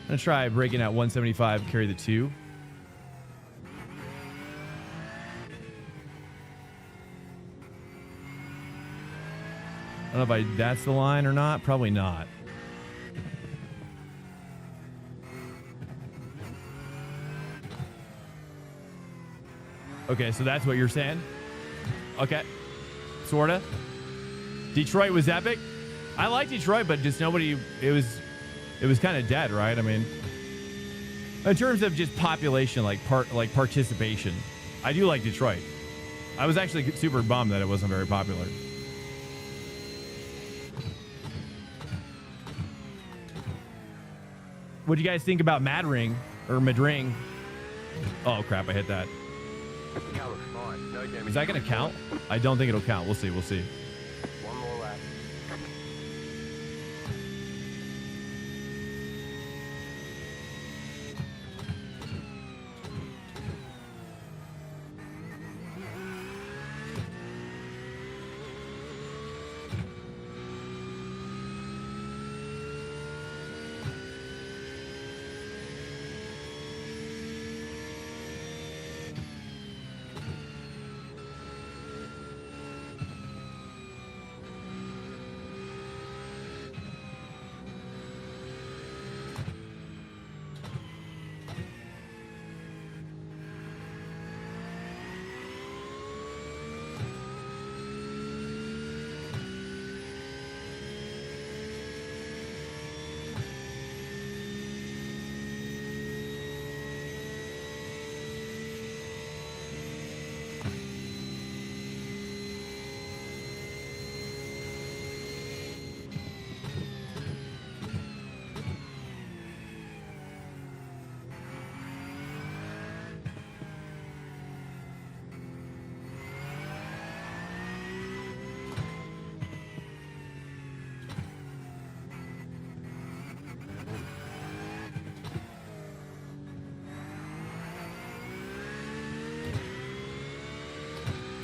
I'm going to try braking at 175, carry the 2. don't know if that's the line or not. Probably not. Okay, so that's what you're saying? Okay. Sorta. Detroit was epic. I like Detroit, but just nobody, it was kind of dead, right? I mean, in terms of just population, like participation, I do like Detroit. I was actually super bummed that it wasn't very popular. What do you guys think about Madring or Madring? Oh crap, I hit that. Colour's fine. No damage. Is that going to count? I don't think it'll count. We'll see. We'll see. One more lap.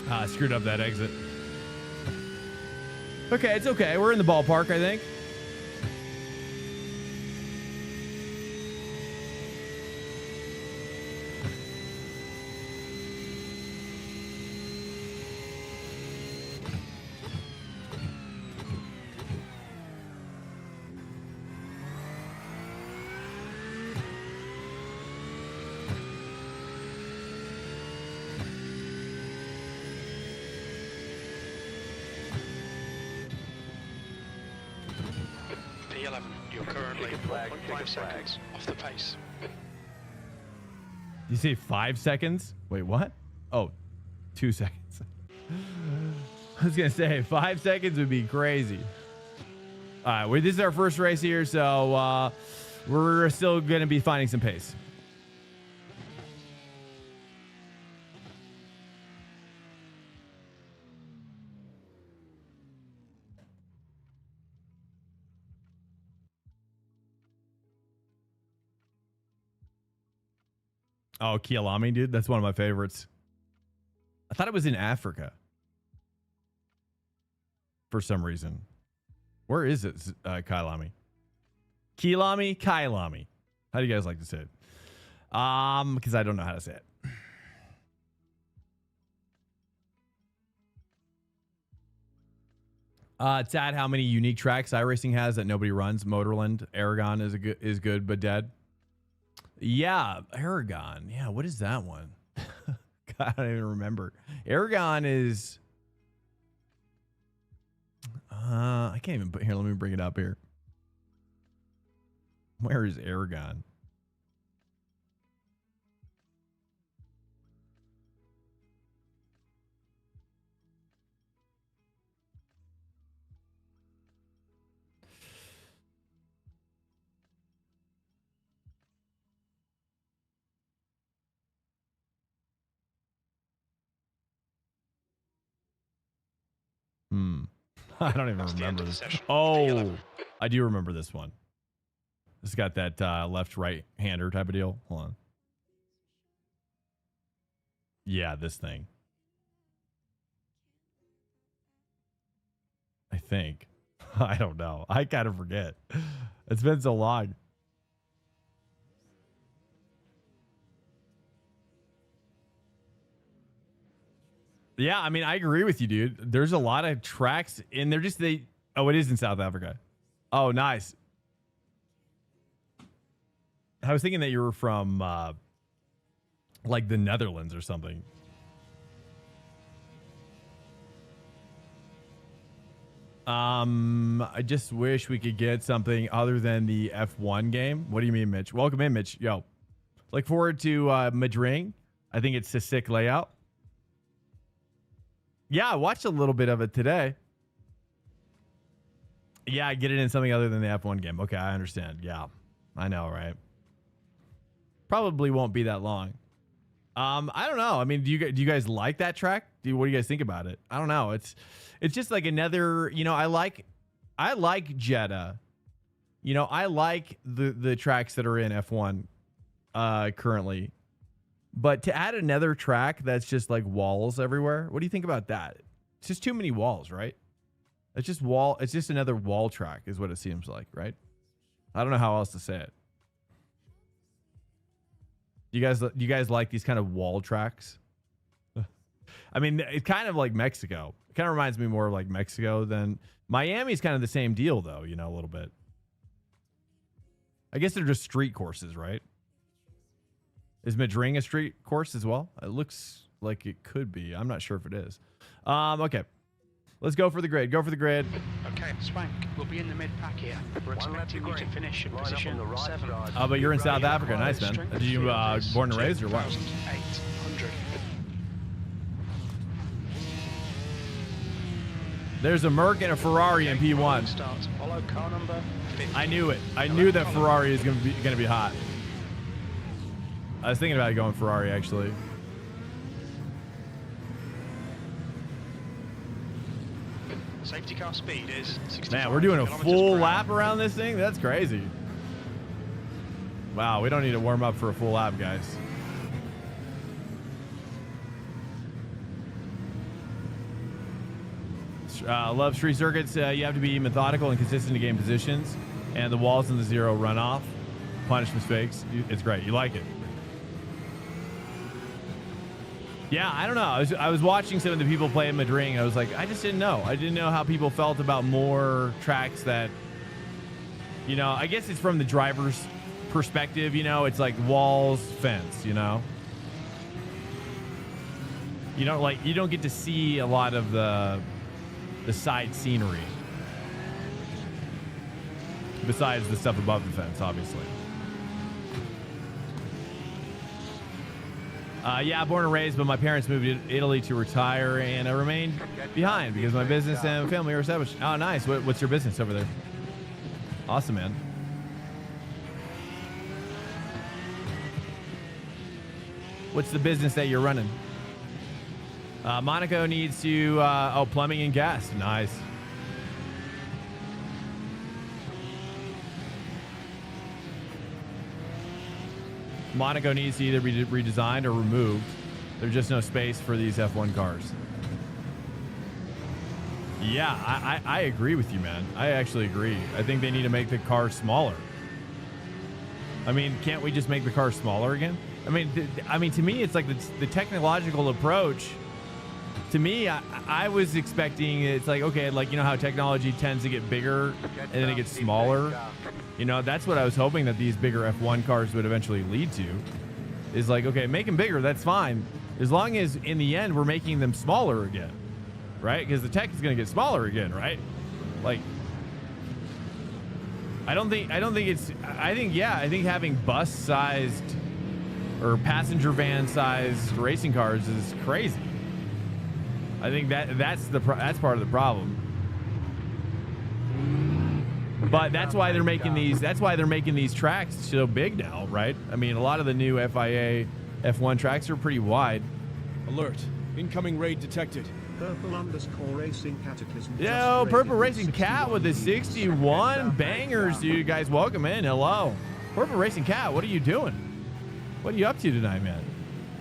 I screwed up that exit. Okay, it's okay. We're in the ballpark, I think. P11, you're currently 1.5 seconds off the pace. You say 5 seconds? Wait, what? Oh, 2 seconds. I was going to say 5 seconds would be crazy. All right, well, this is our first race here, so we're still going to be finding some pace. Oh, Kialami, dude. That's one of my favorites. I thought it was in Africa for some reason. Where is it, Kailami? Kialami, Kailami. How do you guys like to say it? Because I don't know how to say it. It's sad how many unique tracks iRacing has that nobody runs. Motorland, Aragon is good but dead. Yeah, Aragon. Yeah, what is that one? God, I don't even remember. Aragon is... I can't even put... Here, let me bring it up here. Where is Aragon? I don't even remember this. Oh, I do remember this one. It's got that left-right hander type of deal. Hold on. Yeah, this thing. I think. I don't know. I kind of forget. It's been so long. Yeah, I mean, I agree with you, dude. There's a lot of tracks, and they're just Oh, it is in South Africa. Oh, nice. I was thinking that you were from like the Netherlands or something. I just wish we could get something other than the F1 game. What do you mean, Mitch? Welcome in, Mitch. Yo, look forward to Madrid. I think it's a sick layout. Yeah, I watched a little bit of it today. Yeah, get it in something other than the F1 game. Okay, I understand. Yeah, I know, right? Probably won't be that long. I don't know. I mean, do you guys like that track? What do you guys think about it? I don't know. It's just like another, you know, I like Jeddah. You know, I like the tracks that are in F1 currently. But to add another track that's just like walls everywhere, what do you think about that? It's just too many walls, right? It's just another wall track is what it seems like, right? I don't know how else to say it. Do you guys like these kind of wall tracks? I mean, it's kind of like Mexico. It kind of reminds me more of like Mexico than Miami's kind of the same deal though, you know, a little bit. I guess they're just street courses, right? Is Madrid a street course as well? It looks like it could be. I'm not sure if it is. Okay. Let's go for the grid. Go for the grid. Okay, Swank, we'll be in the mid-pack here. We're expecting you to finish in position 7. Oh, but you're in South Africa. Nice, man. Did you born and raised or what? 800. There's a Merc and a Ferrari in P1. Start. Follow car number 50. I knew it. I knew that Ferrari is gonna be hot. I was thinking about going Ferrari actually. Safety car speed is 65. Man, we're doing a full km/h. lap around this thing? That's crazy. Wow, we don't need to warm up for a full lap, guys. Love street circuits. You have to be methodical and consistent to gain positions. And the walls and the zero runoff. Punish mistakes. It's great. You like it. Yeah, I don't know. I was watching some of the people play in Madrid, and I was like, I just didn't know. I didn't know how people felt about more tracks that, you know, I guess it's from the driver's perspective, you know, it's like walls, fence, you know. You don't get to see a lot of the side scenery. Besides the stuff above the fence, obviously. Yeah, born and raised, but my parents moved to Italy to retire, and I remained behind because my business and family are established. Oh, nice. What's your business over there? Awesome, man. What's the business that you're running? Monaco needs to, plumbing and gas. Nice. Monaco needs to either be redesigned or removed. There's just no space for these F1 cars. Yeah, I agree with you, man. I actually agree. I think they need to make the car smaller. I mean, can't we just make the car smaller again? I mean, to me, it's like the technological approach. To me, I was expecting it's like, okay, like, you know how technology tends to get bigger and then it gets smaller. You know, that's what I was hoping that these bigger F1 cars would eventually lead to. Is like, okay, make them bigger, that's fine. As long as in the end we're making them smaller again, right? Because the tech is going to get smaller again, right? Like, I think having bus-sized or passenger van-sized racing cars is crazy. I think that's part of the problem. But that's why they're making these. That's why they're making these tracks so big now, right? I mean, a lot of the new FIA F1 tracks are pretty wide. Alert! Incoming raid detected. Purple_racing cataclysm. Yo, Purple Racing Cat with the 61 bangers, dude. Guys, welcome in. Hello, Purple Racing Cat. What are you doing? What are you up to tonight, man?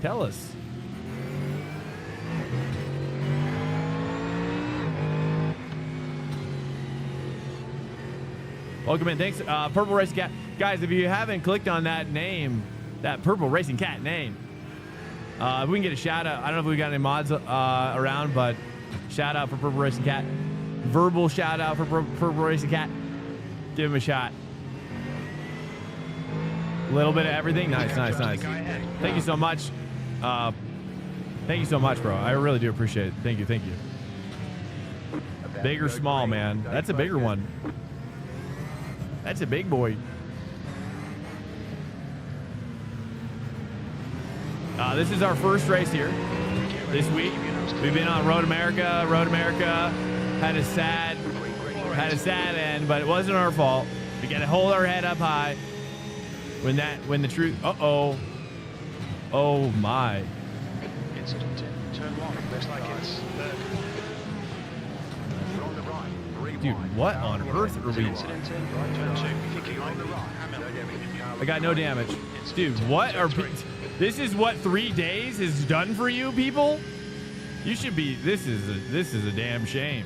Tell us. Welcome in. Thanks, Purple Racing Cat. Guys, if you haven't clicked on that name, that Purple Racing Cat name, if we can get a shout out. I don't know if we got any mods around, but shout out for Purple Racing Cat. verbal shout out for Purple Racing Cat. Give him a shot. A little bit of everything. Nice, nice, nice. Thank you so much. Thank you so much, bro. I really do appreciate it. Thank you, thank you. Big or small, man? That's a bigger one. That's a big boy. This is our first race here this week. We've been on Road America. Road America had a sad end, but it wasn't our fault. We got to hold our head up high when the truth. Oh my. Incident in turn 1. Looks like it's On the right. 3 Dude, wide. what on earth are we? incident in turn 2. Thinking on the right. I got no damage. Dude, what are this is what 3 days has done for you people? You should be this is a damn shame.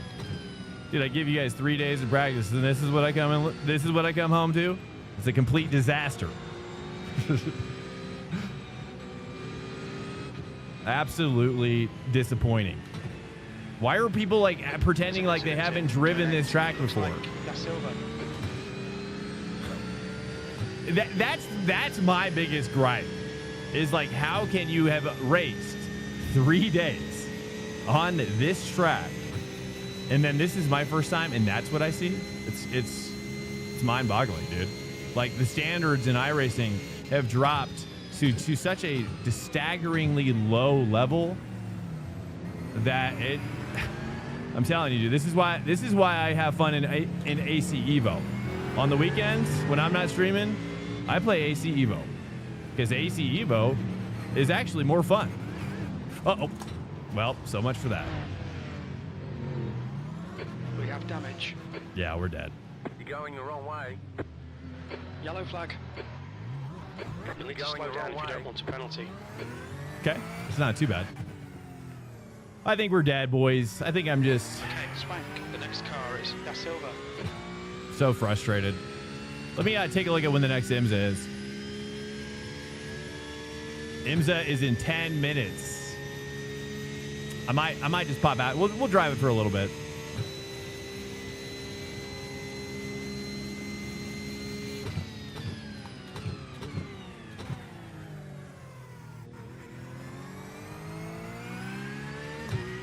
Dude, I give you guys 3 days of practice and this is what I come home to? It's a complete disaster. Absolutely disappointing. Why are people like pretending like they haven't driven this track before? That's my biggest gripe. Is like, how can you have raced 3 days on this track, and then this is my first time, and that's what I see? It's mind-boggling, dude. Like the standards in iRacing have dropped to such a staggeringly low level that it. I'm telling you, dude, this is why I have fun in AC Evo. On the weekends when I'm not streaming, I play AC Evo. Because AC Evo is actually more fun. Uh-oh. Well, so much for that. We have damage. Yeah, we're dead. You're going the wrong way. Yellow flag. You need to Going slow the down wrong if you way. don't want a penalty. Okay, it's not too bad. I think we're dead, boys. I think I'm just Okay, Swank. The next car is Da Silva. so frustrated. Let me take a look at when the next IMSA is. IMSA is in 10 minutes. I might just pop out. We'll drive it for a little bit.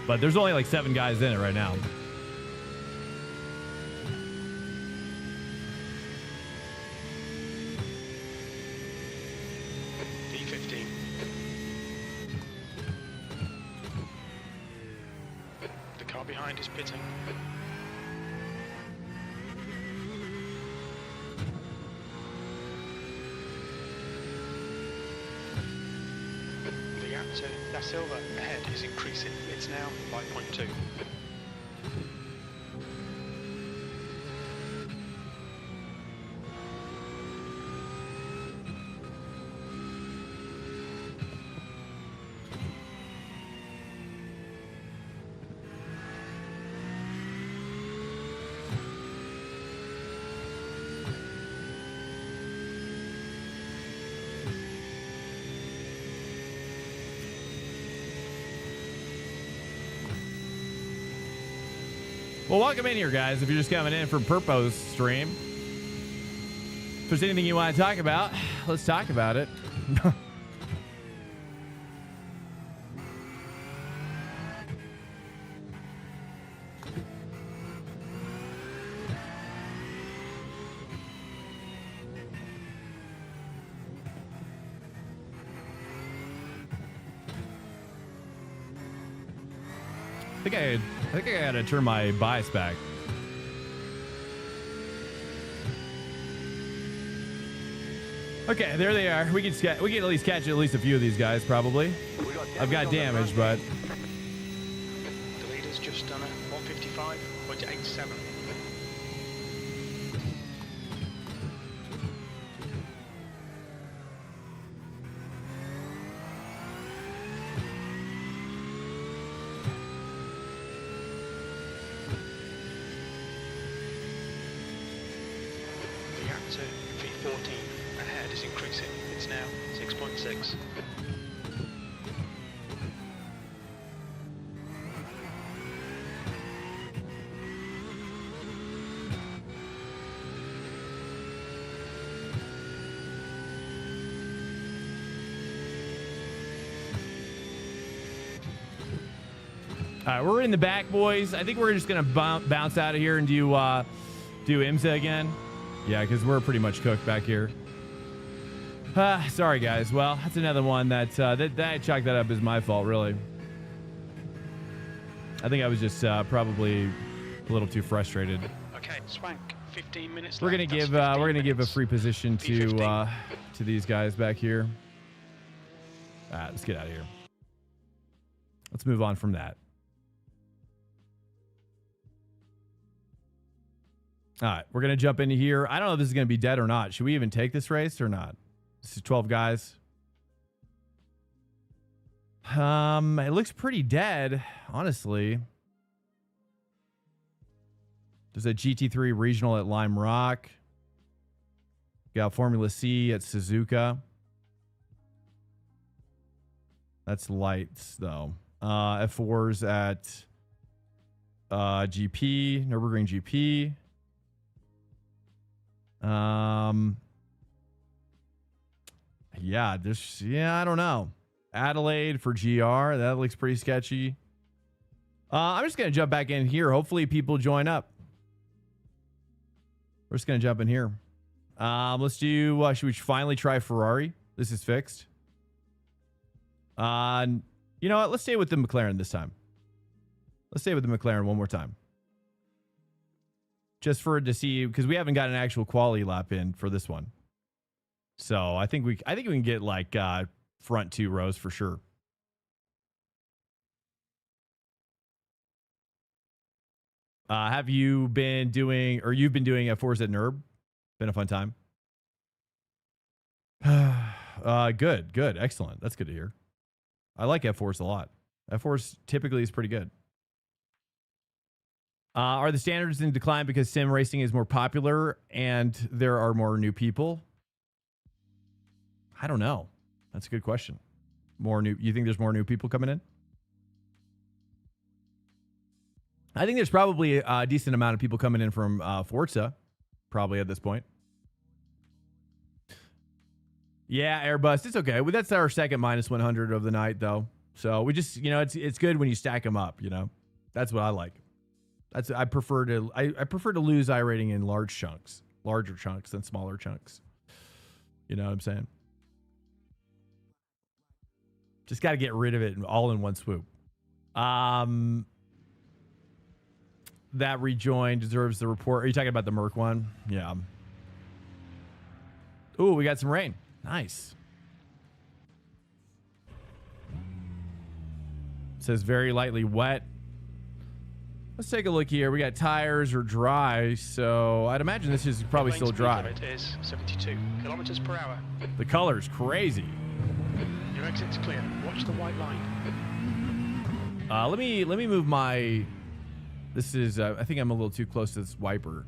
But there's only like 7 guys in it right now. D15. The car behind is pitting. The gap to Da Silva ahead is increasing. It's now 5.2. Well, welcome in here, guys. If you're just coming in from Purpo's stream, if there's anything you want to talk about, let's talk about it. I think I gotta turn my bias back. Okay, there they are. We can at least catch at least a few of these guys, probably. I've got damage, but The leader's just done a 155.87. The gap to V14 ahead is increasing. It's now 6.6. right, we're in the back, boys. I think we're just gonna bounce out of here and do IMSA again. Yeah, because we're pretty much cooked back here. Sorry, guys. Well, that's another one that I chalked that up as my fault, really. I think I was just probably a little too frustrated. Okay, Swank, 15 minutes We're gonna left. give That's 15 we're gonna give a minutes. free position to P15. to these guys back here. All right, let's get out of here. Let's move on from that. All right, we're gonna jump into here. I don't know if this is gonna be dead or not. Should we even take this race or not? This is 12 guys. It looks pretty dead, honestly. There's a GT3 regional at Lime Rock. Got Formula C at Suzuka. That's lights though. F4s at GP, Nürburgring GP. Yeah, I don't know. Adelaide for GR. That looks pretty sketchy. I'm just going to jump back in here. Hopefully people join up. We're just going to jump in here. Let's do, should we finally try Ferrari? This is fixed. You know what? Let's stay with the McLaren this time. Let's stay with the McLaren one more time. Just for to see, because we haven't got an actual quality lap in for this one. So I think we can get like front 2 rows for sure. Have you been doing, or you've been doing F4s at NURB? Been a fun time. Good, excellent. That's good to hear. I like F4s a lot. F4s typically is pretty good. Are the standards in decline because sim racing is more popular and there are more new people? I don't know. That's a good question. You think there's more new people coming in? I think there's probably a decent amount of people coming in from Forza, probably at this point. Yeah, Airbus. It's okay. Well, that's our second -100 of the night, though. So we just, it's good when you stack them up. That's what I like. I prefer to lose iRating in larger chunks than smaller chunks. You know what I'm saying? Just got to get rid of it all in one swoop. That rejoin deserves the report. Are you talking about the Merc one? Yeah. Ooh, we got some rain. Nice. It says very lightly wet. Let's take a look here. We got tires are dry, so I'd imagine this is probably still dry. It is 72 kilometers per hour. The color's crazy. Your exit's clear. Watch the white line. Let me move my. This is. I think I'm a little too close to this wiper.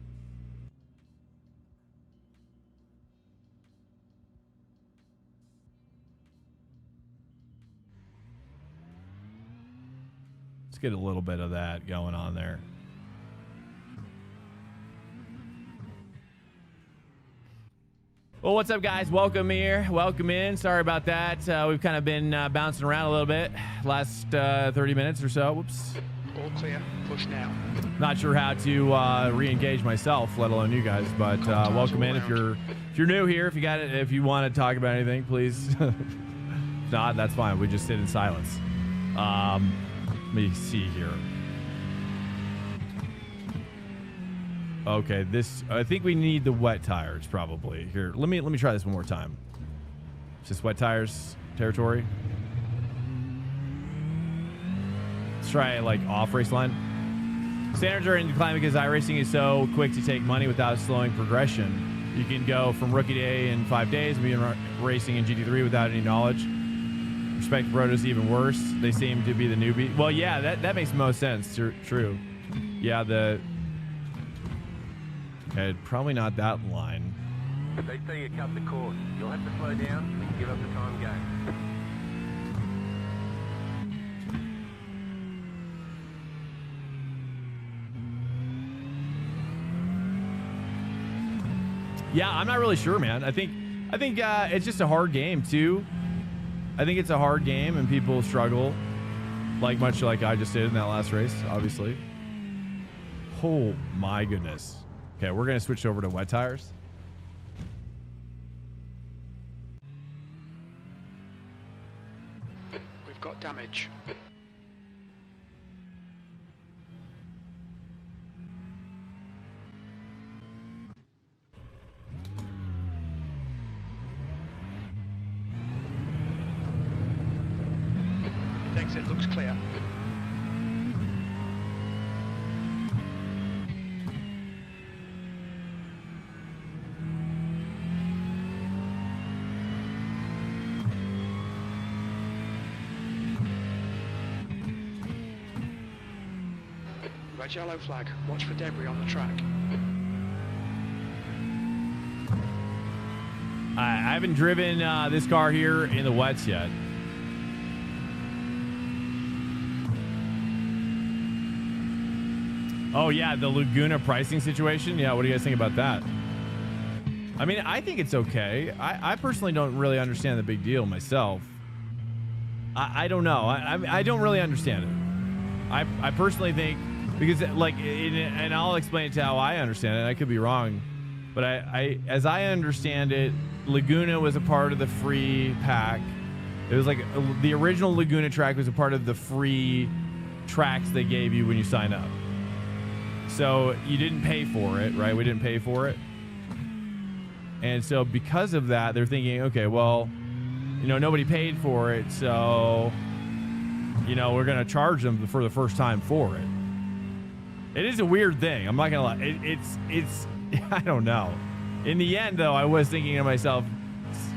Let's get a little bit of that going on there. Well, what's up, guys? Welcome here. Welcome in. Sorry about that. We've kind of been bouncing around a little bit last 30 minutes or so. Whoops. All clear. Push now. Not sure how to re-engage myself, let alone you guys. But welcome in. If you're new here, if you want to talk about anything, please. If not, that's fine. We just sit in silence. Let me see here. Okay, I think we need the wet tires probably. Here, let me try this one more time. Is this wet tires territory? Let's try it like off race line. Standards are in decline because iRacing is so quick to take money without slowing progression. You can go from rookie day in 5 days and be racing in GT3 without any knowledge. Respect Proto's even worse. They seem to be the newbie. Well, yeah, that makes most sense. True. Yeah, okay, probably not that line. They say you cut the course. You'll have to slow down and give up the time game. Yeah, I'm not really sure, man. I think it's just a hard game too. I think it's a hard game and people struggle. Like much like I just did in that last race, obviously. Oh my goodness. Okay, we're gonna switch over to wet tires. We've got damage. Exit looks clear. Red yellow flag. Watch for debris on the track. I haven't driven this car here in the wets yet. Oh, yeah, the Laguna pricing situation. Yeah, what do you guys think about that? I mean, I think it's okay. I personally don't really understand the big deal myself. I don't know. I don't really understand it. I personally think, because, like, and I'll explain it to how I understand it. I could be wrong. But as I understand it, Laguna was a part of the free pack. It was like the original Laguna track was a part of the free tracks they gave you when you sign up. So you didn't pay for it, right? We didn't pay for it. And so because of that, they're thinking, okay, well, you know, nobody paid for it. So, you know, we're going to charge them for the first time for it. It is a weird thing. I'm not going to lie. It's, I don't know. In the end, though, I was thinking to myself,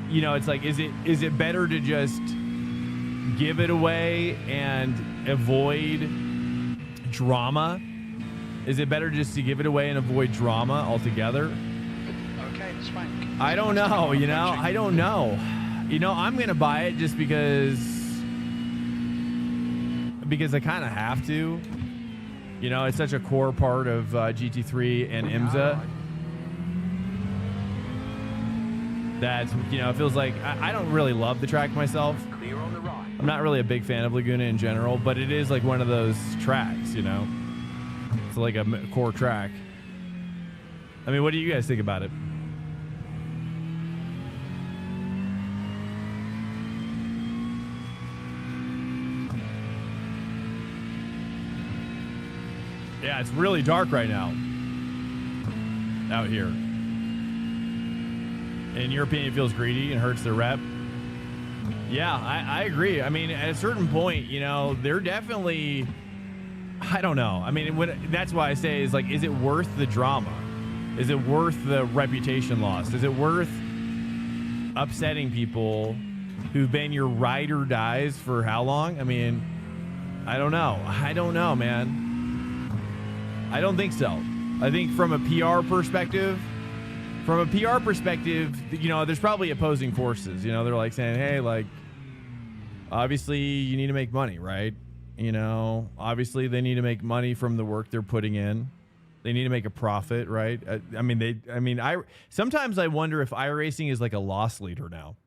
you know, it's like, is it better to just give it away and avoid drama? Is it better just to give it away and avoid drama altogether? Okay, that's fine. I don't know, you know? I don't know. You know, I'm going to buy it just because I kind of have to. You know, it's such a core part of GT3 and IMSA that, you know, it feels like I don't really love the track myself. Clear on the right. I'm not really a big fan of Laguna in general, but it is like one of those tracks, you know? It's like a core track. I mean, what do you guys think about it? Yeah, it's really dark right now out here. In your opinion, it feels greedy and hurts their rep. Yeah, I agree. I mean, at a certain point, you know, they're definitely, I don't know. I mean, that's why I say is like, is it worth the drama? Is it worth the reputation loss? Is it worth upsetting people who've been your ride or dies for how long? I mean, I don't know. I don't know, man. I don't think so. I think from a PR perspective, you know, there's probably opposing forces. You know, they're like saying, hey, like, obviously you need to make money, right? You know, obviously they need to make money from the work they're putting in. They need to make a profit, right? Sometimes I wonder if iRacing is like a loss leader now.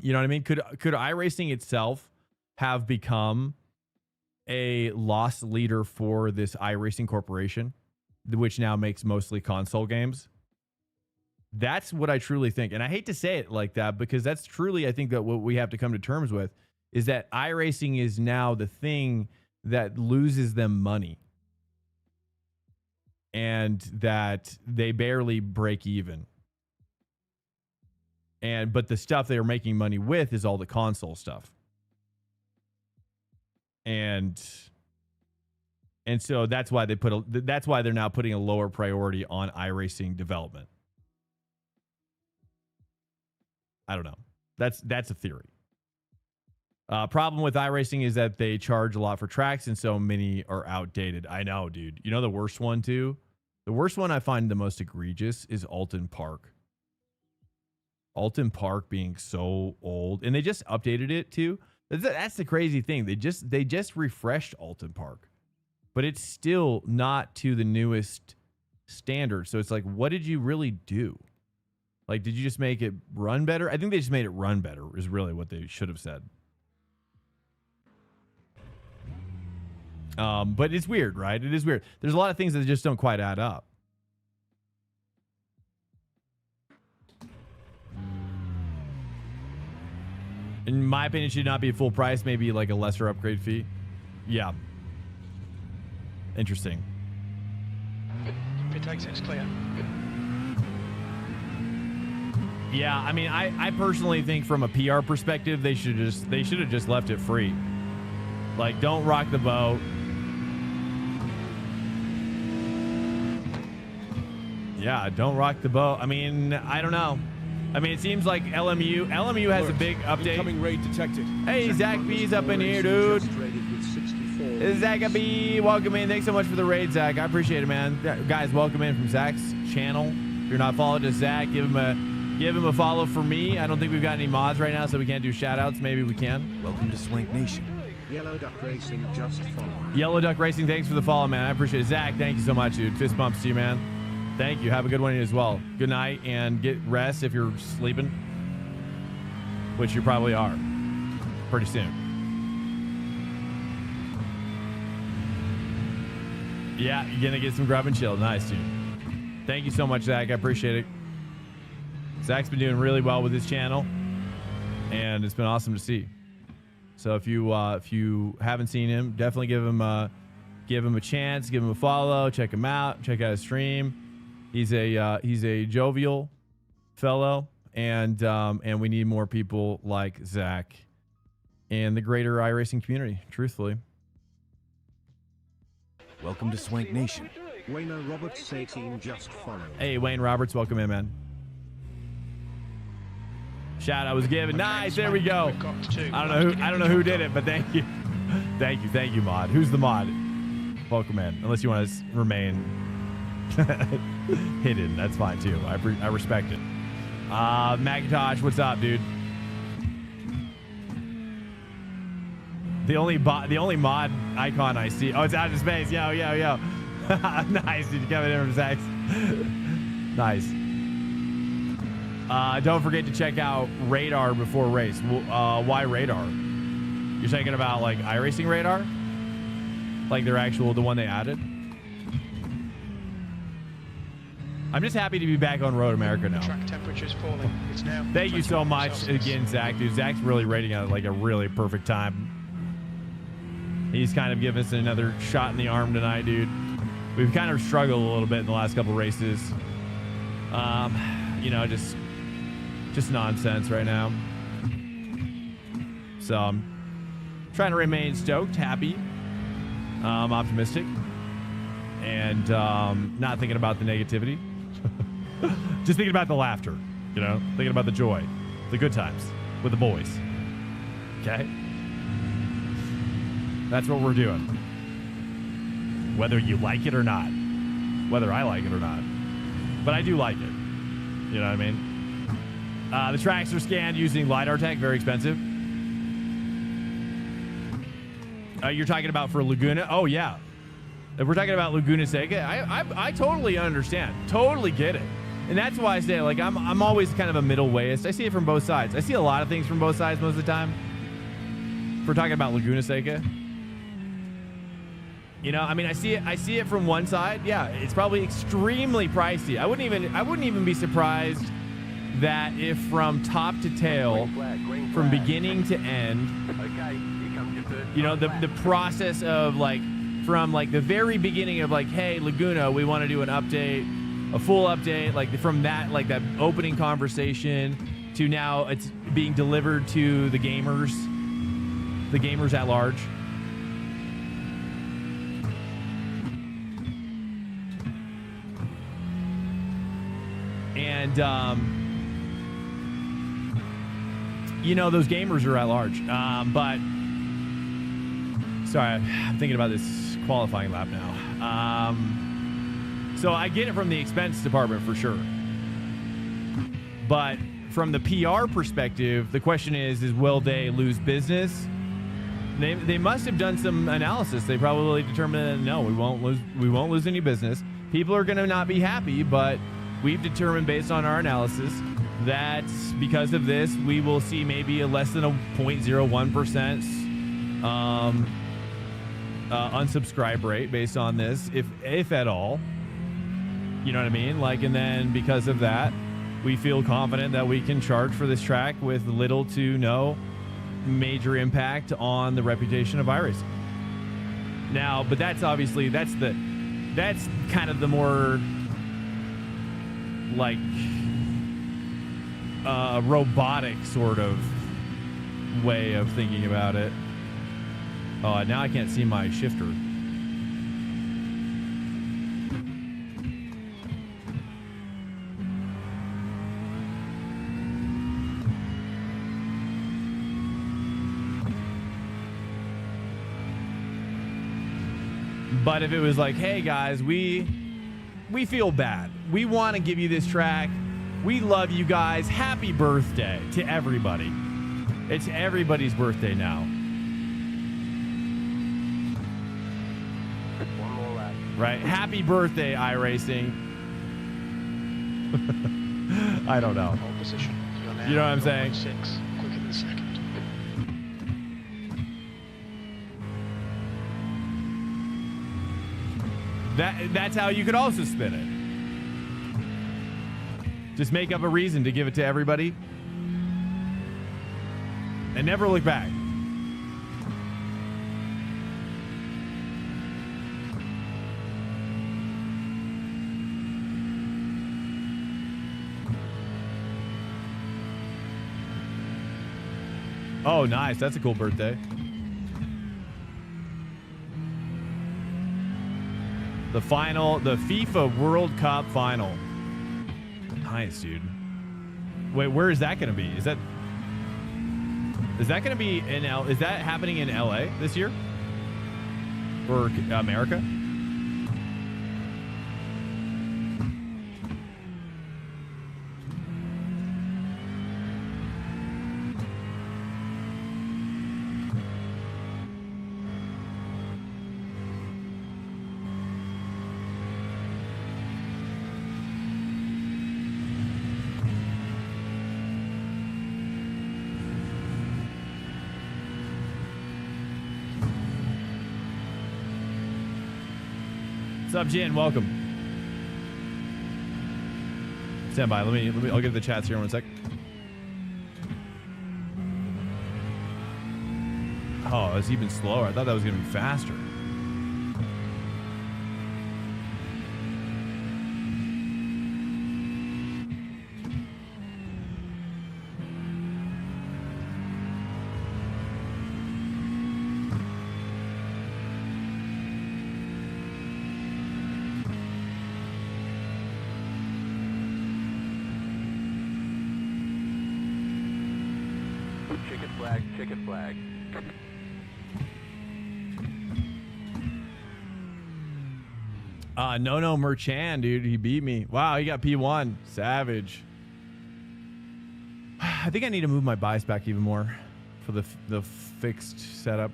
You know what I mean? Could iRacing itself have become a loss leader for this iRacing corporation, which now makes mostly console games? That's what I truly think. And I hate to say it like that, because that's truly, I think, that what we have to come to terms with is that iRacing is now the thing that loses them money, and that they barely break even. But the stuff they are making money with is all the console stuff. And so that's why that's why they're now putting a lower priority on iRacing development. I don't know. That's a theory. Problem with iRacing is that they charge a lot for tracks, and so many are outdated. I know, dude. You know the worst one too? The worst one I find the most egregious is Alton Park. Alton Park being so old, and they just updated it too. That's the crazy thing. They just refreshed Alton Park, but it's still not to the newest standard. So it's like, what did you really do? Like, did you just make it run better? I think they just made it run better is really what they should have said. But it's weird, right? It is weird. There's a lot of things that just don't quite add up. In my opinion, it should not be a full price, maybe like a lesser upgrade fee. Yeah. Interesting. Pit exit's clear. Yeah, I mean, I personally think from a PR perspective, they should have just left it free. Like, don't rock the boat. Yeah, don't rock the boat. I mean, I don't know. I mean, it seems like LMU has a big update. Incoming raid detected. Hey, Zach B's up in here, dude. Zach B, welcome in. Thanks so much for the raid, Zach. I appreciate it, man. Guys, welcome in from Zach's channel. If you're not followed to Zach, give him a follow for me. I don't think we've got any mods right now, so we can't do shout-outs. Maybe we can. Welcome to Swank Nation. Yellow Duck Racing just followed. Yellow Duck Racing, thanks for the follow, man. I appreciate it. Zach, thank you so much, dude. Fist bumps to you, man. Thank you. Have a good one as well. Good night, and get rest if you're sleeping, which you probably are pretty soon. Yeah, you're going to get some grub and chill. Nice, dude. Thank you so much, Zach. I appreciate it. Zach's been doing really well with his channel, and it's been awesome to see. So if you haven't seen him, definitely give him a chance, give him a follow, check him out, check out his stream. He's a jovial fellow, and we need more people like Zach in the greater iRacing community. Truthfully. Welcome to Swank Nation. Wayne Roberts 18 just followed. Hey, Wayne Roberts, welcome in, man. Shout out was given. Nice, there we go. I don't know who did it, but thank you, thank you, mod. Who's the mod? Welcome in. Unless you want to remain hidden, that's fine too. I respect it. Macintosh, what's up, dude? The only mod icon I see. Oh, it's out of space. Yo. Nice, dude. Coming in from Zach's. Nice. Don't forget to check out Radar before race. Why Radar? You're talking about like iRacing Radar? Like their actual, the one they added? I'm just happy to be back on Road America now. Track temperature's falling. It's now. Thank you so much again, Zach. Dude, Zach's really rating at like a really perfect time. He's kind of giving us another shot in the arm tonight, dude. We've kind of struggled a little bit in the last couple races. You know, just nonsense right now. So I'm trying to remain stoked, happy, optimistic, and not thinking about the negativity. Just thinking about the laughter, you know, thinking about the joy, the good times with the boys. Okay? That's what we're doing. Whether you like it or not. Whether I like it or not. But I do like it. You know what I mean? The tracks are scanned using LiDAR tech, very expensive. You're talking about for Laguna? Oh, yeah. If we're talking about Laguna Seca, I totally understand. Totally get it. And that's why I say, like, I'm always kind of a middle wayist. I see it from both sides. I see a lot of things from both sides most of the time. If we're talking about Laguna Seca. You know, I mean, I see it from one side. Yeah, it's probably extremely pricey. I wouldn't even be surprised that if from top to tail, from beginning to end, you know, the process of like from like the very beginning of like, hey, Laguna, we want to do an update, a full update, like from that, like that opening conversation to now it's being delivered to the gamers at large. And, you know, those gamers are at large. But, sorry, I'm thinking about this qualifying lap now. So I get it from the expense department for sure. But from the PR perspective, the question is will they lose business? They must have done some analysis. They probably determined that no, we won't lose any business. People are going to not be happy, but we've determined based on our analysis that because of this, we will see maybe a less than a 0.01% unsubscribe rate based on this, if at all. You know what I mean? Like, and then because of that, we feel confident that we can charge for this track with little to no major impact on the reputation of iRacing. Now, but that's obviously that's kind of the more like robotic sort of way of thinking about it. Oh, now I can't see my shifter. But if it was like, hey guys, we feel bad. We want to give you this track. We love you guys. Happy birthday to everybody. It's everybody's birthday now. One more lap. Right? Happy birthday, iRacing. I don't know. Pole position. You're now You know what I'm saying? 0.6, quicker than second. That's how you could also spin it. Just make up a reason to give it to everybody and never look back. Oh, nice. That's a cool birthday. The final, the FIFA World Cup final. Nice, dude. Wait, where is that going to be? Is that going to be in is that happening in LA this year? Or America? What's up, Jen? Welcome. Stand by. Let me. I'll get the chats here in 1 sec. Oh, it's even slower. I thought that was gonna be faster. Checkered flag. No, Merchan, dude. He beat me. Wow, he got P1. Savage. I think I need to move my bias back even more for the fixed setup.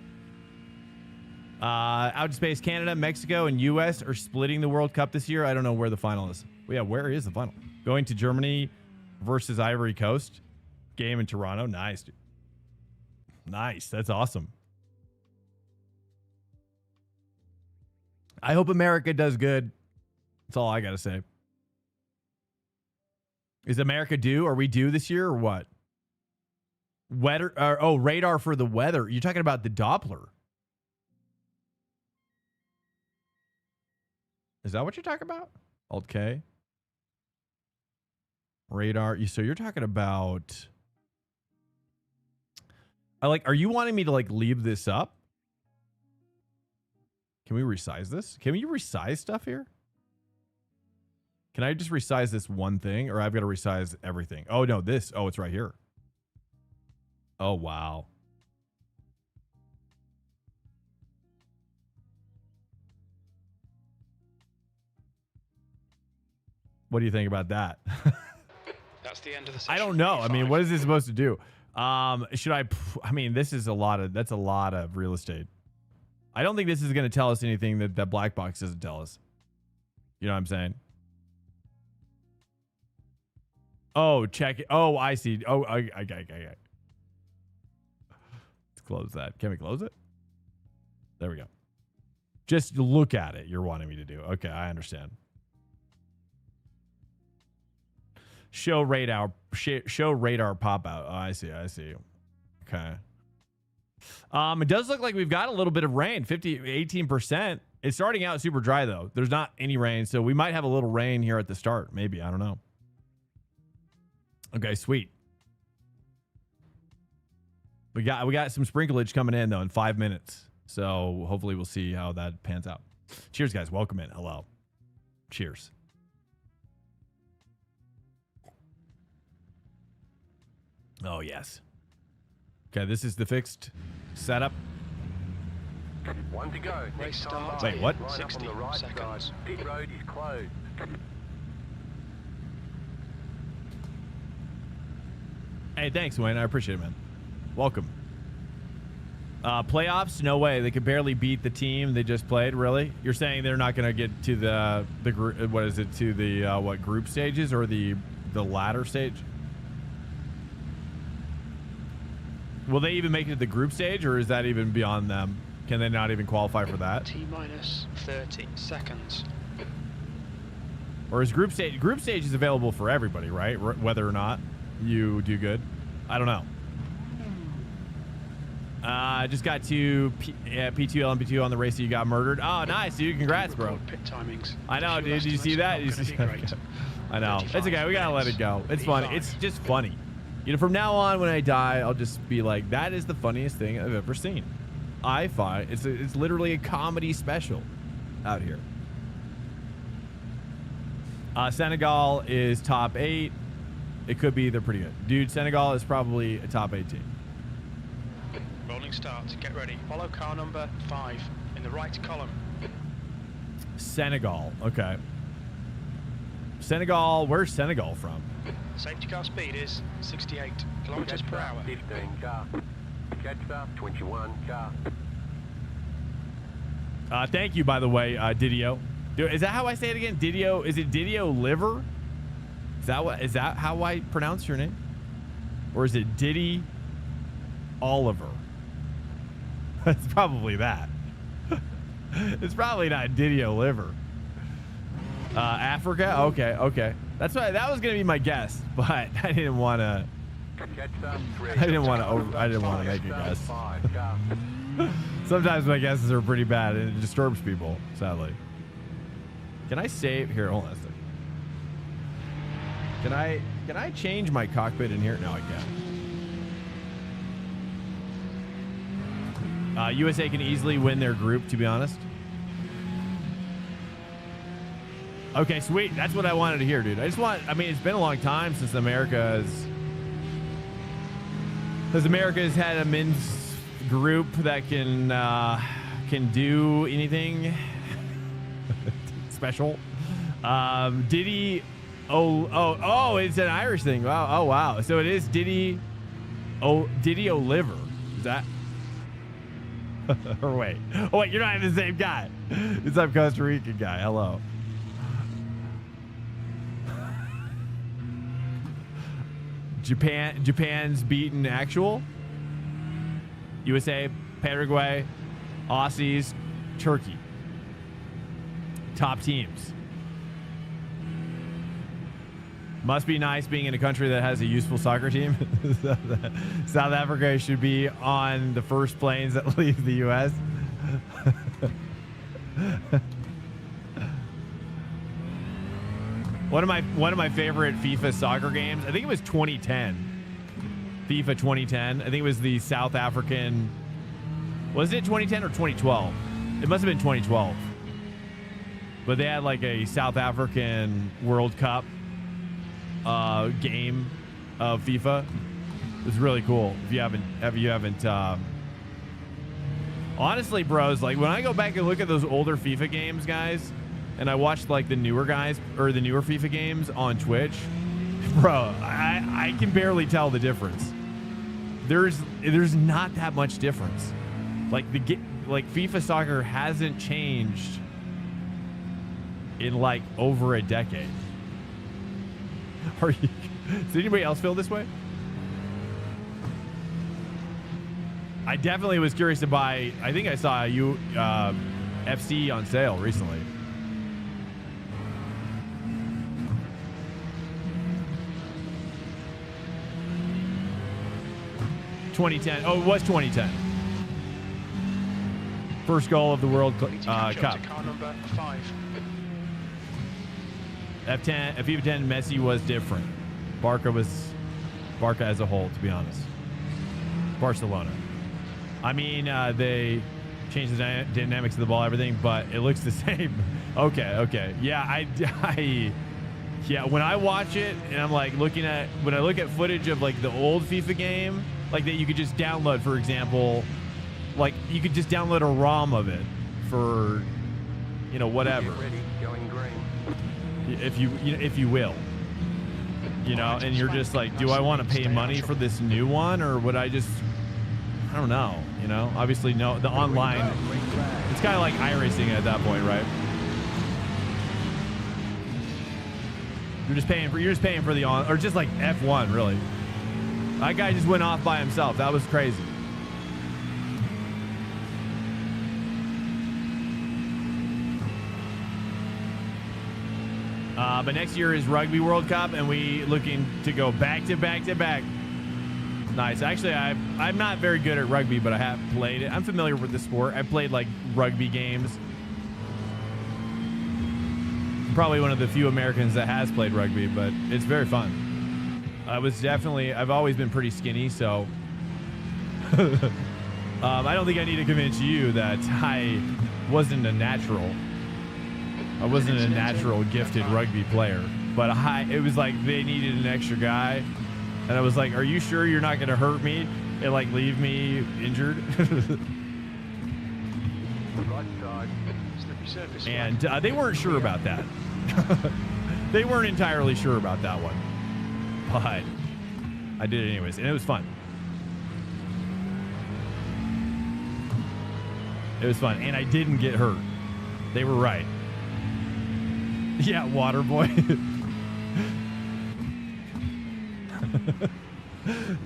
Out to space, Canada, Mexico, and U.S. are splitting the World Cup this year. I don't know where the final is. Well, yeah, where is the final? Going to Germany versus Ivory Coast. Game in Toronto. Nice, dude. Nice. That's awesome. I hope America does good. That's all I got to say. Is America due? Are we due this year or what? Weather? Radar for the weather. You're talking about the Doppler. Is that what you're talking about? Alt K. Radar. So you're talking about... are you wanting me to leave this up? Can we resize this? Can you resize stuff here? Can I just resize this one thing, or I've got to resize everything? Oh no, this. Oh, it's right here. Oh wow. What do you think about that? That's the end of the session. I don't know. I mean, what is this supposed to do? Should I mean, this is that's a lot of real estate. I don't think this is going to tell us anything that black box doesn't tell us. You know what I'm saying? Oh, check it. Oh, I see. Oh, I. Let's close that. Can we close it? There we go. Just look at it. You're wanting me to do. Okay, I understand. Show radar pop out. Oh, I see. Okay. It does look like we've got a little bit of rain. 18%. It's starting out super dry though. There's not any rain, so we might have a little rain here at the start. Maybe, I don't know. Okay, sweet. We got some sprinklage coming in though in 5 minutes. So hopefully we'll see how that pans out. Cheers, guys. Welcome in. Hello. Cheers. Oh, yes. Okay, this is the fixed setup. One to go. Race Next time start. Wait, what? Line up on 60 the right seconds. side. Pit road is closed. Hey, thanks, Wayne. I appreciate it, man. Welcome. Playoffs? No way. They could barely beat the team they just played. Really? You're saying they're not going to get to the group? What is it? To the what group stages or the ladder stage? Will they even make it to the group stage, or is that even beyond them? Can they not even qualify for that? T-minus 30 seconds. Or is group stage? Group stage is available for everybody, right? Whether or not you do good. I don't know. I just got to P2 LMP2 on the race that you got murdered. Oh, nice, dude. Congrats, bro. Pit timings. I know, dude. Did you see that? I know. It's okay. We got to let it go. It's funny. It's just funny. You know, from now on, when I die, I'll just be like, that is the funniest thing I've ever seen. I find it's literally a comedy special out here. Senegal is top 8. It could be they're pretty good. Dude, Senegal is probably a top 8 team. Rolling start. Get ready. Follow car number 5 in the right column. Senegal. Okay. Senegal. Where's Senegal from? Safety car speed is 68 kilometers per hour. 15 car. Catch up 21 car. Thank you, by the way, Didio. Dude, is that how I say it again? Didio? Is it Didio Liver? Is that how I pronounce your name? Or is it Diddy Oliver? It's probably that. It's probably not Didio Liver. Africa? Okay. That's why that was gonna be my guess, but I didn't want to. I didn't want to make a guess. Sometimes my guesses are pretty bad and it disturbs people, sadly. Can I save here? Hold on a second. Can I change my cockpit in here? No, I can't. USA can easily win their group, to be honest. Okay, sweet. That's what I wanted to hear, dude. I mean, it's been a long time since America has had a men's group that can do anything special. Diddy. Oh, it's an Irish thing. Wow. Oh, wow. So it is Diddy Oliver. Is that? Or wait. Oh, wait. You're not even the same guy. It's some Costa Rican guy. Hello. Japan's beaten actual. USA, Paraguay, Aussies, Turkey. Top teams. Must be nice being in a country that has a useful soccer team. South Africa should be on the first planes that leave the U.S. One of my favorite FIFA soccer games, I think it was 2010. FIFA 2010. I think it was the South African. Was it 2010 or 2012? It must have been 2012. But they had like a South African World Cup game of FIFA. It was really cool. If you haven't honestly, bros, like when I go back and look at those older FIFA games, guys, and I watched like the newer guys or the newer FIFA games on Twitch, bro, I can barely tell the difference. There's not that much difference. Like FIFA soccer hasn't changed in like over a decade. Does anybody else feel this way? I definitely was curious to buy. I think I saw FC on sale recently. '2010. Oh, it was 2010. First goal of the World Cup. Car number 5. F10, FIFA 10, Messi was different. Barca as a whole, to be honest. Barcelona. I mean, they changed the dynamics of the ball, everything, but it looks the same. Okay. Yeah, yeah, when I watch it and I'm like when I look at footage of like the old FIFA game, like that you could just download, for example, like you could just download a ROM of it for, whatever. Get ready, going green. If you will. And you're just like, do I want to pay money for this new one, or would I just, I don't know, obviously no, the online, it's kind of like iRacing at that point, right? You're just paying for the or just like F1, really. That guy just went off by himself. That was crazy. But next year is Rugby World Cup, and we looking to go back to back to back. Nice. Actually, I'm not very good at rugby, but I have played it. I'm familiar with the sport. I played like rugby games. Probably one of the few Americans that has played rugby, but it's very fun. I've always been pretty skinny, so I don't think I need to convince you that I wasn't a natural. I wasn't a natural gifted rugby player, but it was like they needed an extra guy, and I was like, "Are you sure you're not going to hurt me and like leave me injured?" Right side. Slippery surface. And they weren't sure about that. They weren't entirely sure about that one, but I did it anyways, and it was fun. It was fun, and I didn't get hurt. They were right. Yeah, water boy.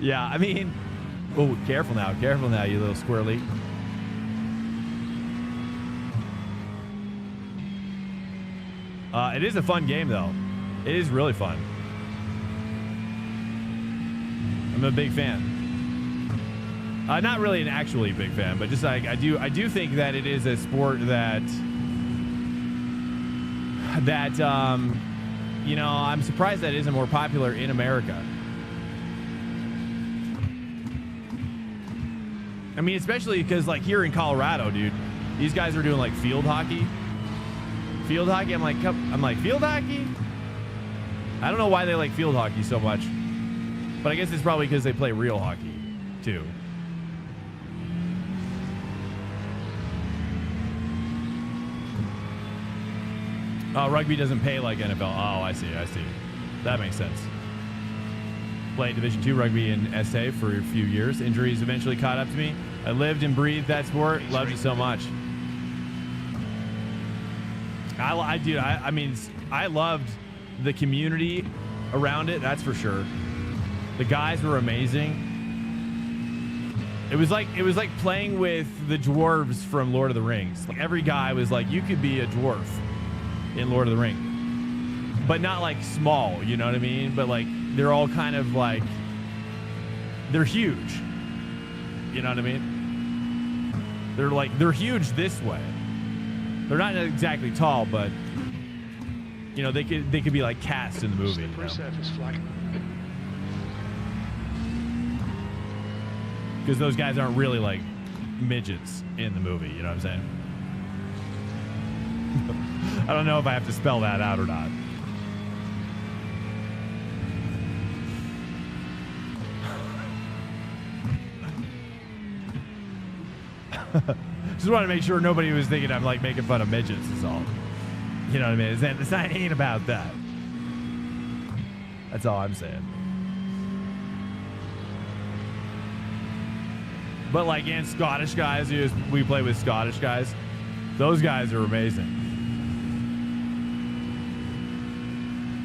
Yeah, I mean, oh, careful now, you little squirrely. It is a fun game, though. It is really fun. I'm a big fan. Not really an actually big fan, but just like I do think that it is a sport that I'm surprised that isn't more popular in America. I mean, especially because like here in Colorado, dude, these guys are doing like field hockey. Field hockey. I'm like field hockey. I don't know why they like field hockey so much, but I guess it's probably because they play real hockey too. Rugby doesn't pay like NFL. Oh, I see. That makes sense. Played Division II rugby in SA for a few years. Injuries eventually caught up to me. I lived and breathed that sport. Loved it so much. I mean, I loved the community around it. That's for sure. The guys were amazing. It was like playing with the dwarves from Lord of the Rings. Like every guy was like, you could be a dwarf in Lord of the Rings, but not like small, you know what I mean? But like they're all kind of like, they're huge, you know what I mean? They're huge this way. They're not exactly tall, but they could be like cast in the movie. Slippery surface flag. Because those guys aren't really like midgets in the movie, you know what I'm saying? I don't know if I have to spell that out or not. Just want to make sure nobody was thinking I'm like making fun of midgets is all. You know what I mean? It's not ain't about that. That's all I'm saying. But like, and Scottish guys, we play with Scottish guys. Those guys are amazing.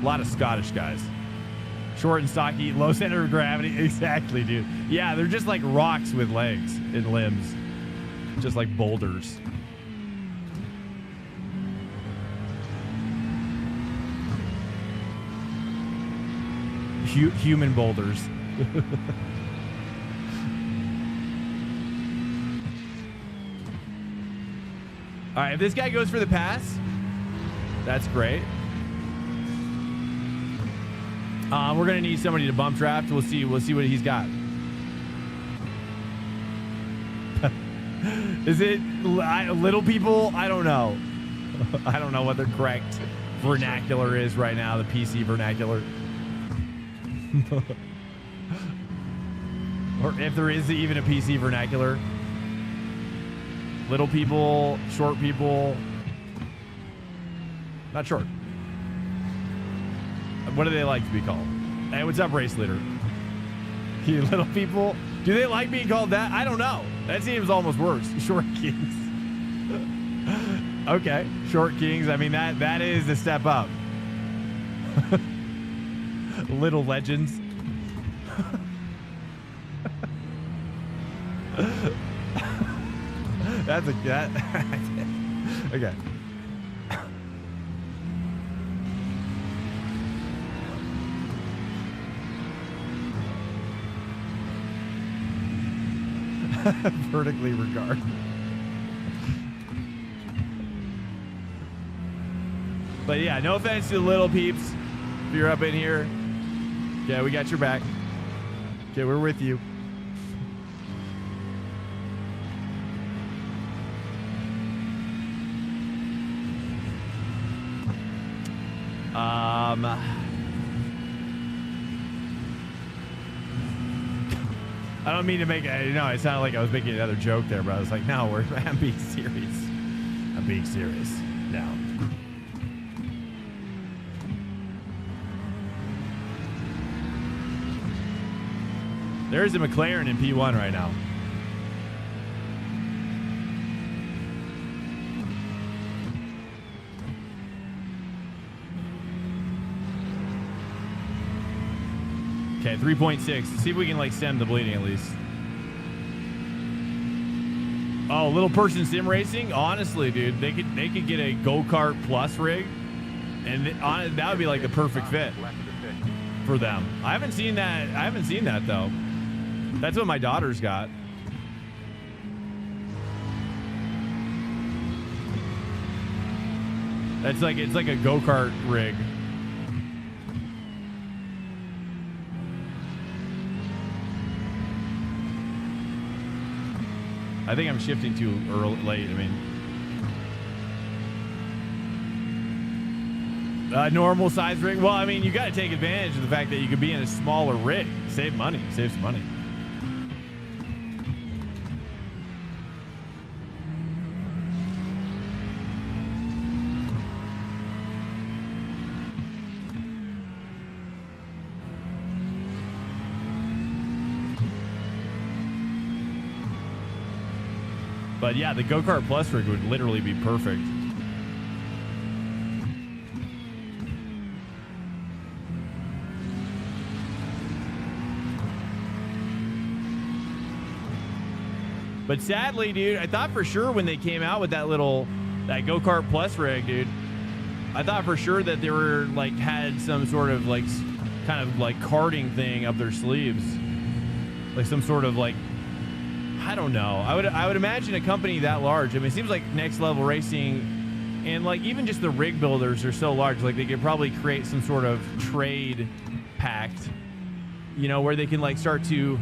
A lot of Scottish guys. Short and stocky, low center of gravity. Exactly, dude. Yeah, they're just like rocks with legs and limbs. Just like boulders. human boulders. All right, if this guy goes for the pass, that's great. We're gonna need somebody to bump draft. We'll see what he's got. Is it little people? I don't know. I don't know what the correct vernacular is right now. The PC vernacular, or if there is even a PC vernacular. Little people, short people. Not short. What do they like to be called? Hey, what's up, race leader? You little people? Do they like being called that? I don't know. That seems almost worse. Short kings. Okay, short kings. I mean, that is a step up. Little legends. That's that. Okay. Vertically regard. But yeah, no offense to the little peeps. If you're up in here, yeah, we got your back. Okay, we're with you. I don't mean to make it, it sounded like I was making another joke there, but I was like, no, I'm being serious. I'm being serious now. There's a McLaren in P1 right now. Okay, 3.6. See if we can stem the bleeding at least. Oh, little person sim racing. Honestly, dude, they could get a go-kart plus rig, and that would be the perfect fit for them. I haven't seen that though. That's what my daughter's got. It's like a go-kart rig. I think I'm shifting too late. I mean, normal size rig. Well, I mean, you got to take advantage of the fact that you could be in a smaller rig. Save some money. But yeah, the go-kart plus rig would literally be perfect. But sadly, dude, I thought for sure when they came out with that go-kart plus rig, dude, I thought for sure that they were had some sort of kind of karting thing up their sleeves. Some sort of I don't know. I would imagine a company that large. I mean, it seems like Next Level Racing and even just the rig builders are so large. They could probably create some sort of trade pact, where they can start to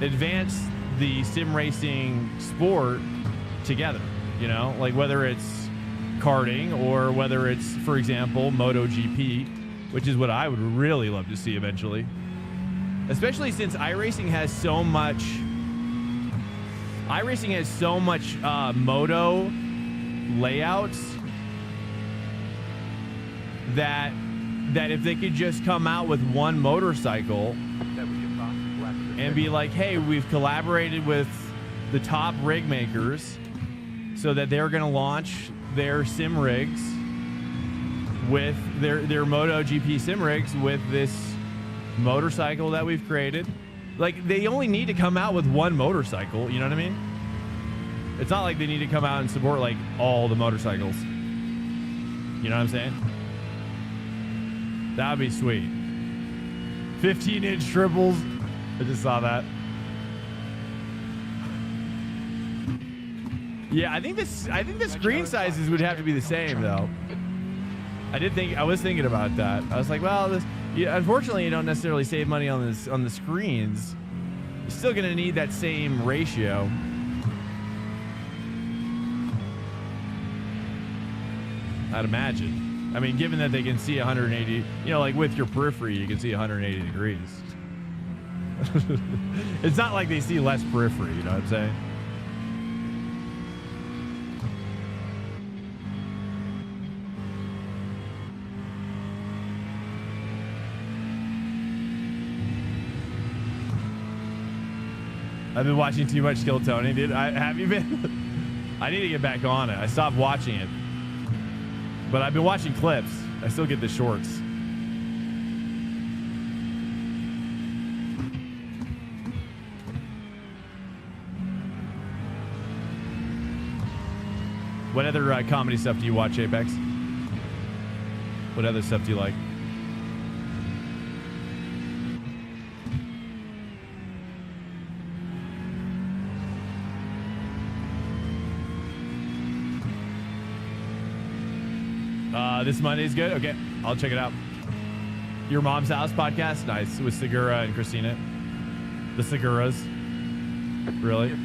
advance the sim racing sport together. Whether it's karting or whether it's, for example, MotoGP, which is what I would really love to see eventually. Especially since iRacing has so much. iRacing has so much moto layouts that if they could just come out with one motorcycle and be like, hey, we've collaborated with the top rig makers so that they're going to launch their sim rigs with their MotoGP sim rigs with this motorcycle that we've created. They only need to come out with one motorcycle, you know what I mean? It's not like they need to come out and support all the motorcycles. You know what I'm saying? That would be sweet. 15-inch triples. I just saw that. Yeah, I think the screen sizes would have to be the same though. I was thinking about that. I was like, well, unfortunately, you don't necessarily save money on the screens. You're still gonna need that same ratio. I'd imagine. I mean, given that they can see 180, like with your periphery, you can see 180 degrees. It's not like they see less periphery, you know what I'm saying? I've been watching too much Kill Tony, dude. Have you been? I need to get back on it. I stopped watching it. But I've been watching clips. I still get the shorts. What other comedy stuff do you watch, Apex? What other stuff do you like? This Monday's good? Okay, I'll check it out. Your Mom's House podcast? Nice. With Segura and Christina. The Seguras. Really?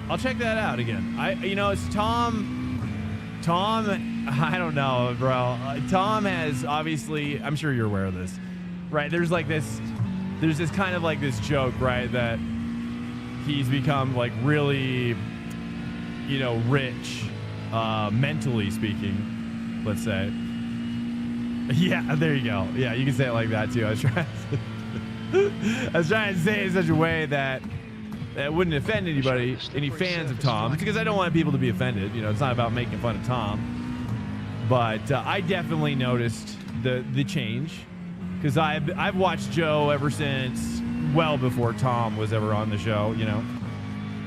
I'll check that out again. It's Tom, I don't know, bro. Tom has obviously, I'm sure you're aware of this, right? There's this kind of like this joke, right? That he's become like really, rich, mentally speaking, let's say. Yeah, there you go. Yeah, you can say it like that too. I was trying to say it in such a way that wouldn't offend anybody, any fans of Tom, because I don't want people to be offended. It's not about making fun of Tom. But I definitely noticed the change, because I've watched Joe ever since well before Tom was ever on the show,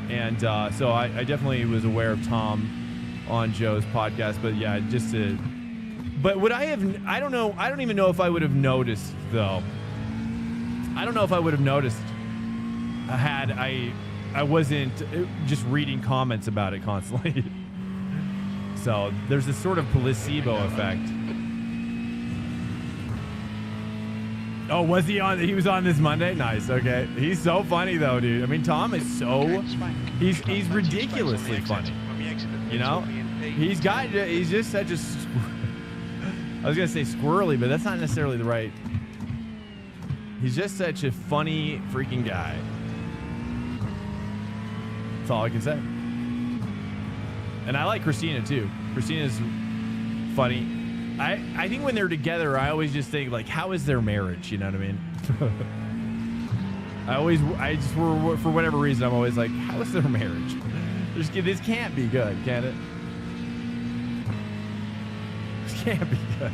and so I definitely was aware of Tom on Joe's podcast. But yeah, but would I have? I don't know. I don't even know if I would have noticed though. I don't know if I would have noticed had I wasn't just reading comments about it constantly. So there's this sort of placebo effect. Oh, was he on? He was on this Monday? Nice. Okay. He's so funny though, dude. I mean, Tom is so, he's ridiculously funny. He's just such a, I was going to say squirrely, but that's not necessarily the right. He's just such a funny freaking guy. That's all I can say. And I like Christina too. Christina's funny. I think when they're together, I always just think like, how is their marriage? You know what I mean? For whatever reason, I'm always like, how is their marriage? This can't be good, can it? This can't be good.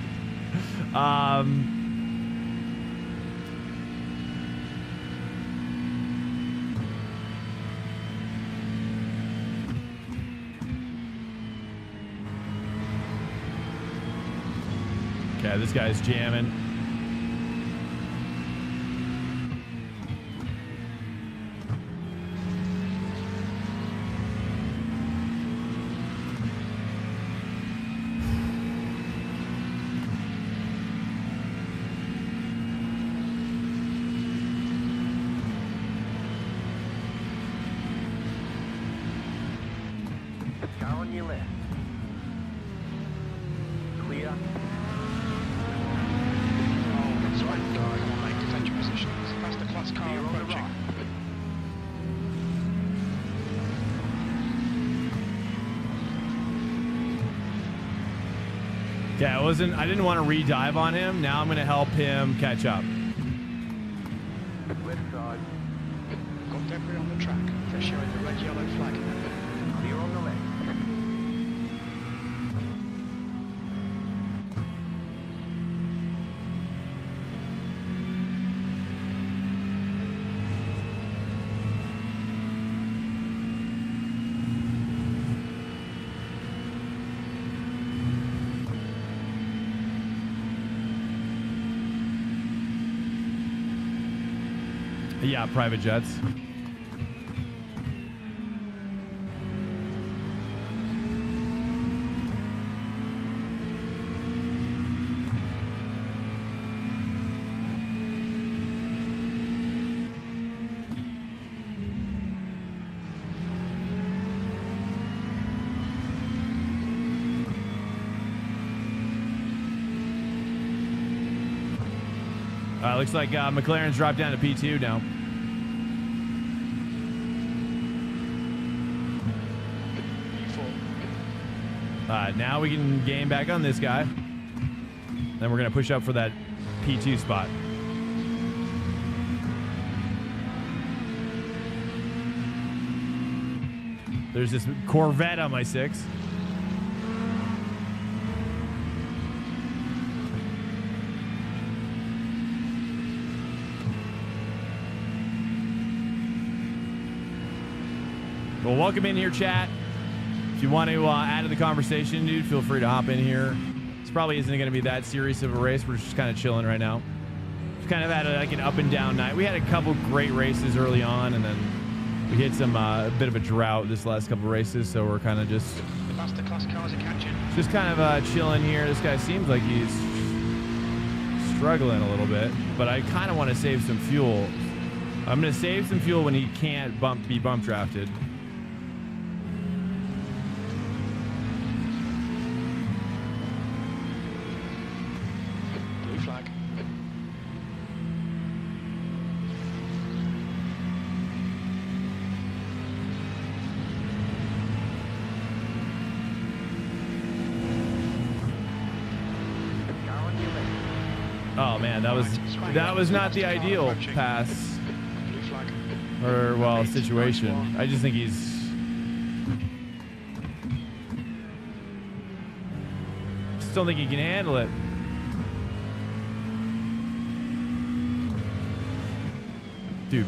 Okay, this guy's jamming. Car on your left. Clear. Yeah, I didn't want to re-dive on him. Now I'm going to help him catch up. Left side. Got debris on the track. They're showing the red yellow flag. Clear on the left. Yeah, private jets. Looks like McLaren's dropped down to P2 now. Now we can gain back on this guy. Then we're going to push up for that P2 spot. There's this Corvette on my 6. Well, welcome in here, chat. If you want to add to the conversation, dude, feel free to hop in here. This probably isn't going to be that serious of a race. We're just kind of chilling right now. We've kind of had like an up and down night. We had a couple great races early on, and then we hit some a bit of a drought this last couple races, so we're kind of just kind of chilling here. This guy seems like he's struggling a little bit, but I kind of want to save some fuel. I'm going to save some fuel when he can't be bump drafted. Oh man, that was not the ideal pass or well situation. I just think just don't think he can handle it. Dude.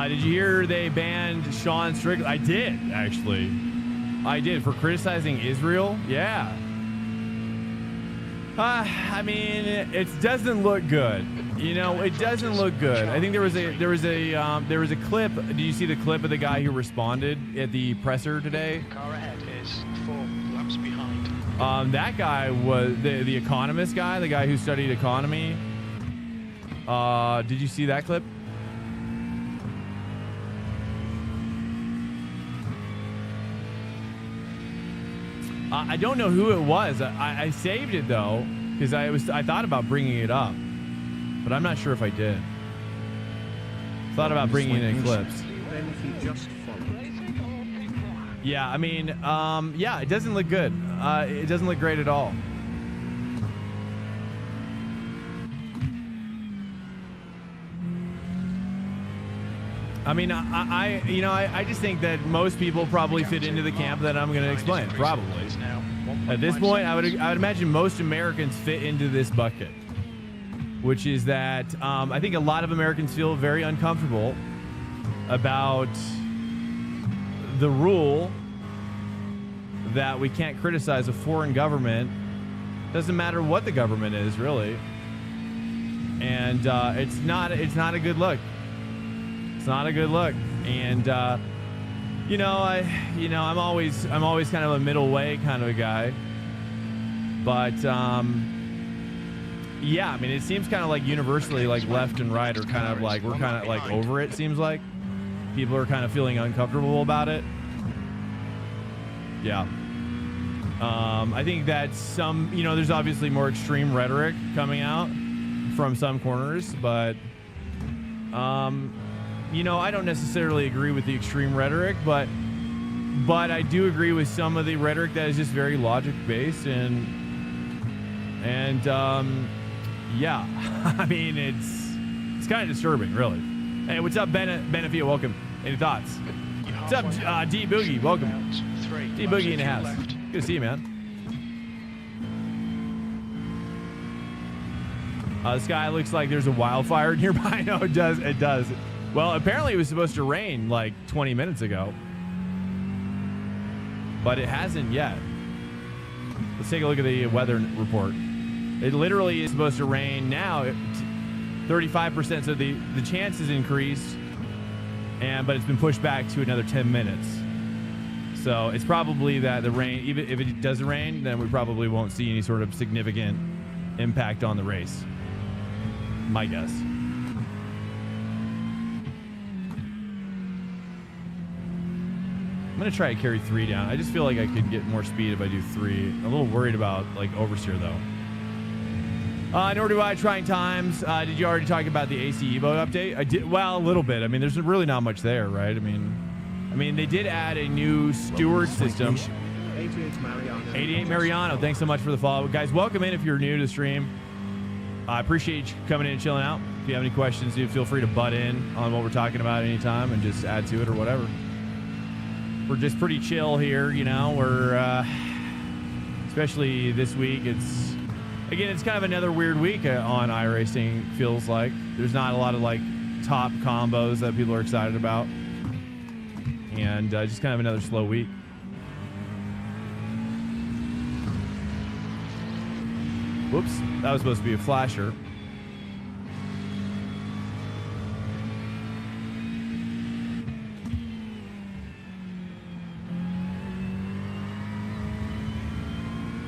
Did you hear they banned Sean Strickland? I did, actually. I did, for criticizing Israel. Yeah. I mean, it doesn't look good. You know, it doesn't look good. I think there was a clip. Did you see the clip of the guy who responded at the presser today? Car ahead is 4 laps behind. That guy was the economist guy, the guy who studied economy. Did you see that clip? I don't know who it was. I saved it though because I thought about bringing it up, but I'm not sure if I did. Thought about bringing it in clips. Yeah, I mean, yeah, it doesn't look good. It doesn't look great at all. I mean, I just think that most people probably fit into the camp that I'm going to explain. Probably. At this point, I would imagine most Americans fit into this bucket, which is that I think a lot of Americans feel very uncomfortable about the rule that we can't criticize a foreign government. Doesn't matter what the government is, really. And it's not a good look. It's not a good look. And I'm always kind of a middle way kind of a guy. But yeah, I mean, it seems kind of like universally like left and right are kind of like we're kind of like over it. Seems like people are kind of feeling uncomfortable about it. Yeah. I think that there's obviously more extreme rhetoric coming out from some corners, but I don't necessarily agree with the extreme rhetoric, but I do agree with some of the rhetoric that is just very logic based and yeah, I mean it's kind of disturbing, really. Hey, what's up, Benefia? Welcome. Any thoughts? What's up, D Boogie? Welcome. D Boogie in the house. Good to see you, man. This guy looks like there's a wildfire nearby. No, it does. It does. Well, apparently it was supposed to rain like 20 minutes ago. but it hasn't yet. Let's take a look at the weather report. It literally is supposed to rain now, 35%, so the chance is increased, but it's been pushed back to another 10 minutes. So it's probably that the rain, even if it doesn't rain, then we probably won't see any sort of significant impact on the race. My guess. I'm going to try to carry 3 down. I just feel like I could get more speed if I do 3. I'm a little worried about like oversteer though. Nor do I. Trying times. Did you already talk about the AC Evo update? I did. Well, a little bit. I mean, there's really not much there, right? I mean, they did add a new steward system. 88 Mariano, thanks so much for the follow. Guys, welcome in if you're new to the stream. I appreciate you coming in and chilling out. If you have any questions, do feel free to butt in on what we're talking about anytime and just add to it or whatever. We're just pretty chill here, you know. We're, especially this week, it's kind of another weird week on iRacing, feels like. There's not a lot of, like, top combos that people are excited about. And just kind of another slow week. Whoops, that was supposed to be a flasher.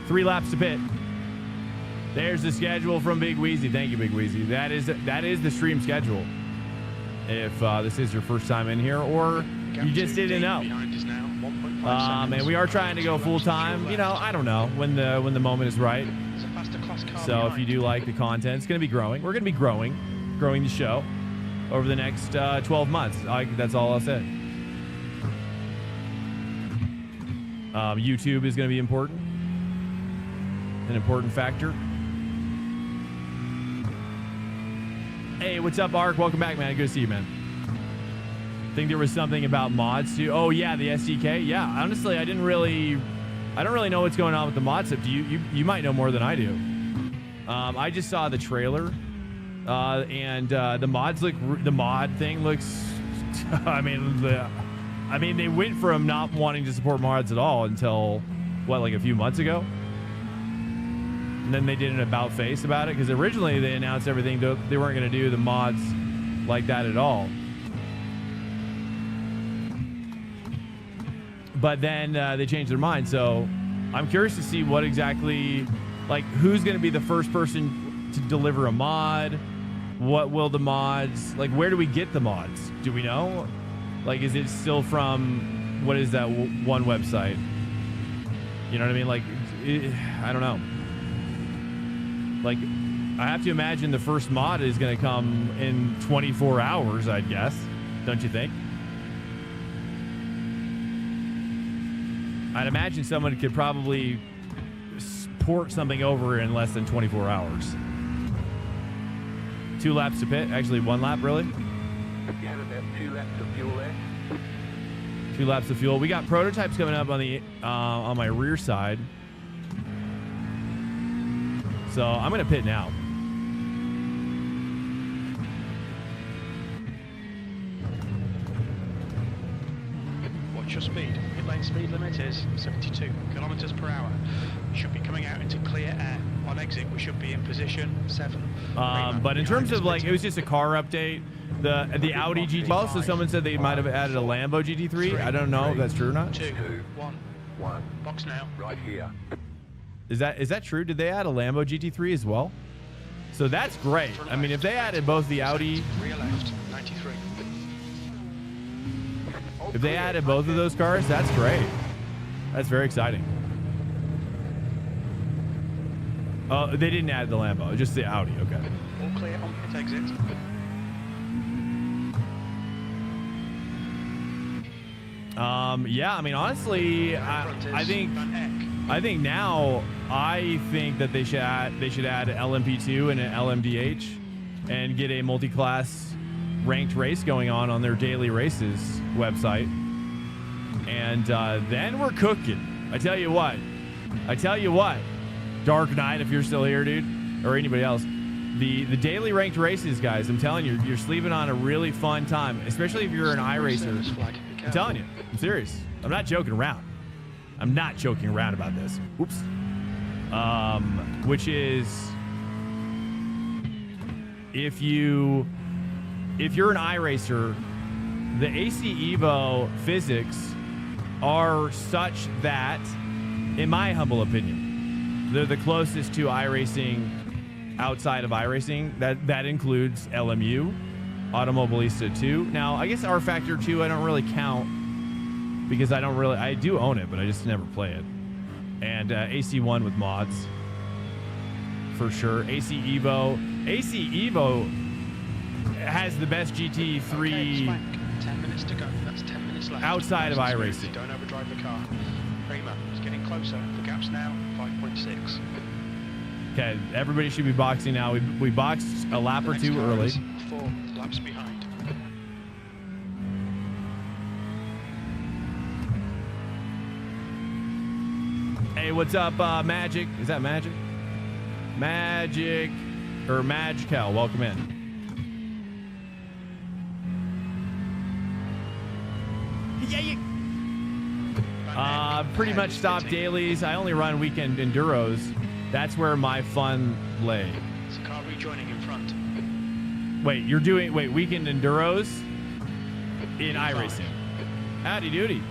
Three laps to pit. There's the schedule from Big Wheezy. Thank you, Big Wheezy. That is the stream schedule. If this is your first time in here, or you just didn't know. And we are trying to go full time. You know, I don't know when the moment is right. So if you do like the content, it's going to be growing. We're going to be growing the show over the next 12 months. That's all I'll say. YouTube is going to be important. An important factor. Hey, what's up, Ark? Welcome back, man. Good to see you, man. Think there was something about mods too. Oh yeah, the SDK. Yeah, honestly, I don't really know what's going on with the mod stuff. You might know more than I do. I just saw the trailer, and the mod thing looks. I mean, they went from not wanting to support mods at all until what, like a few months ago. And then they did an about face about it, because originally they announced everything. They weren't going to do the mods like that at all. But then they changed their mind. So I'm curious to see what exactly, like, who's going to be the first person to deliver a mod? What will the mods, like, where do we get the mods? Do we know? Like, is it still from, what is that one website? You know what I mean? Like, I don't know. Like, I have to imagine the first mod is going to come in 24 hours, I'd guess. Don't you think? I'd imagine someone could probably port something over in less than 24 hours. 2 laps to pit. Actually, 1 lap, really? Yeah, about 2 laps of fuel there. 2 laps of fuel. We got prototypes coming up on the on my rear side. So I'm going to pit now. Watch your speed. Pit lane speed limit is 72 kilometers per hour. You should be coming out into clear air. On exit, we should be in position 7. But in terms of, like, it was just a car update. The Audi GT. Also, someone said they might have added a Lambo GT3. I don't know if that's true or not. 2, 1. Box now. Right here. Is that true? Did they add a Lambo GT3 as well? So that's great. I mean, if they added both the Audi, Rear left, 93. if they added both of those cars, that's great. That's very exciting. Oh, they didn't add the Lambo, just the Audi. Okay. All clear on pit exit. Yeah, I mean, honestly, I think now that they should add LMP2 and an LMDH and get a multi-class ranked race going on their daily races website, and then we're cooking. I tell you what, Dark Knight, if you're still here, dude, or anybody else, the daily ranked races, guys, I'm telling you, you're sleeping on a really fun time, especially if you're an iRacer. I'm telling you, I'm serious. I'm not joking around. I'm not joking around about this. Oops. Which is if you're an iRacer, the AC Evo physics are such that, in my humble opinion, they're the closest to iRacing outside of iRacing. That includes LMU, Automobilista 2. Now, I guess R Factor 2 I don't really count because I do own it, but I just never play it. And AC1 with mods, for sure. AC Evo has the best GT3 Okay, Swank, 10 minutes to go. That's 10 minutes left. outside of iRacing. Don't overdrive the car. Kramer is getting closer. The gap's now 5.6. Okay, everybody should be boxing now. We boxed a lap or two early. 4 laps behind. Hey, what's up, Magic? Is that Magic? Magic or Magical? Welcome in. Pretty much stop dailies. I only run weekend enduros. That's where my fun lay. It's a car rejoining in front. Wait, weekend enduros in iRacing. Howdy doody.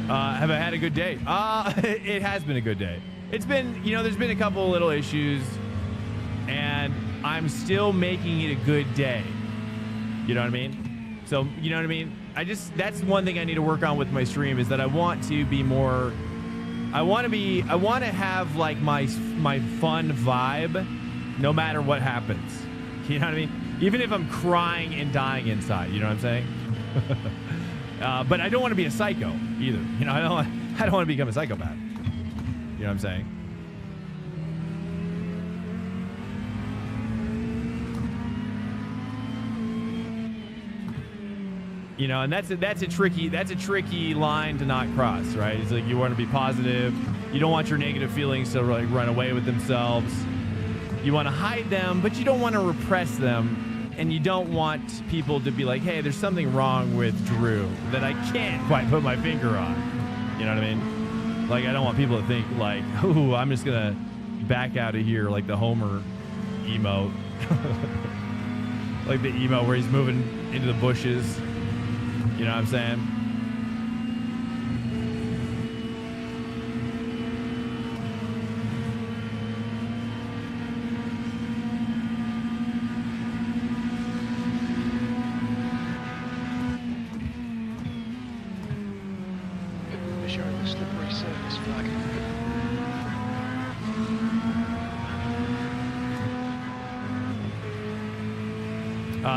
Have I had a good day? It has been a good day. It's been, there's been a couple of little issues, and I'm still making it a good day. You know what I mean? So, you know what I mean? That's one thing I need to work on with my stream is that I want to be more, I want to have like my fun vibe no matter what happens. You know what I mean? Even if I'm crying and dying inside, you know what I'm saying? But I don't want to be a psycho either. I don't want to become a psychopath. You know what I'm saying? And that's a tricky line to not cross, right? It's like you want to be positive. You don't want your negative feelings to like run away with themselves. You want to hide them, but you don't want to repress them. And you don't want people to be like, hey, there's something wrong with Drew that I can't quite put my finger on. You know what I mean? Like, I don't want people to think like, ooh, I'm just going to back out of here like the Homer emote. Like the emote where he's moving into the bushes. You know what I'm saying? Showing the slippery surface flag.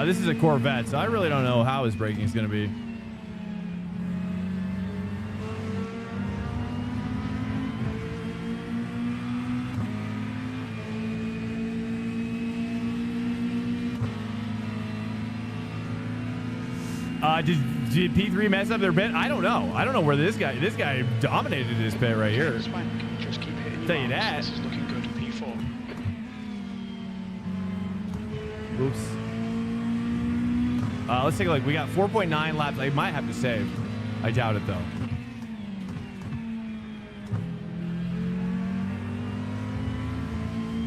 This is a Corvette, so I really don't know how his braking is going to be. Did P3 mess up their pit? I don't know. I don't know where this guy dominated his pit right here. Just keep hitting Tell you that. This is looking good. P4. Oops. Let's take a look. We got 4.9 laps. I might have to save. I doubt it, though.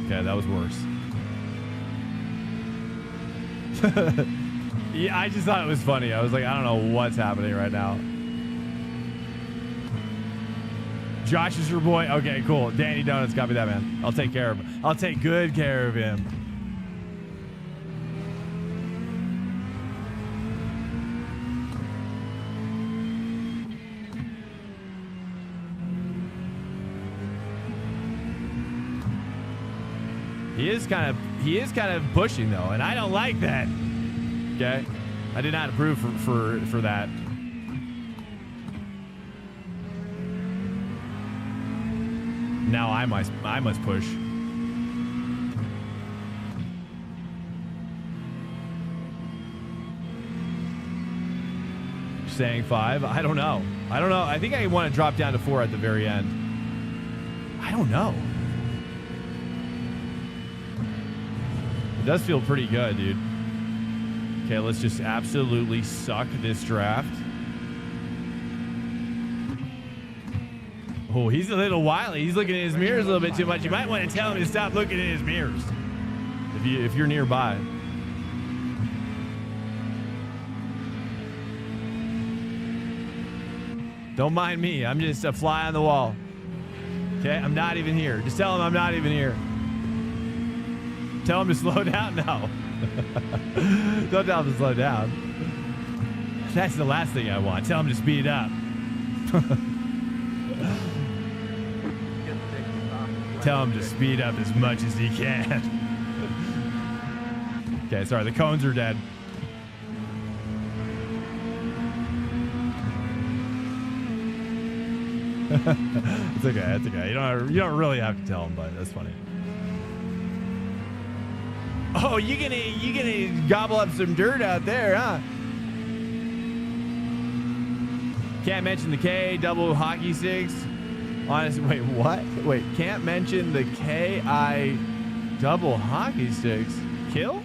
Okay, that was worse. Yeah, I just thought it was funny. I was like, I don't know what's happening right now. Josh is your boy. Okay, cool. Danny Donuts, copy that, man. I'll take care of him. I'll take good care of him. He is kind of pushing though, and I don't like that. Okay, I did not approve for that. Now I must push. Saying 5. I don't know. I think I want to drop down to 4 at the very end. I don't know. It does feel pretty good, dude. Okay, let's just absolutely suck this draft. Oh, he's a little wily. He's looking in his mirrors a little bit too much. You might want to tell him to stop looking in his mirrors if you're nearby. Don't mind me. I'm just a fly on the wall. Okay? I'm not even here. Just tell him I'm not even here. Tell him to slow down. No. Don't tell him to slow down. That's the last thing I want. Tell him to speed up. Tell him to speed up as much as he can. Okay, sorry. The cones are dead. It's okay. It's okay. You don't really have to tell him, but that's funny. Oh, you gonna gobble up some dirt out there, huh? Can't mention the K double hockey sticks. Honestly, wait, what? Wait, can't mention the KI double hockey sticks. Kill?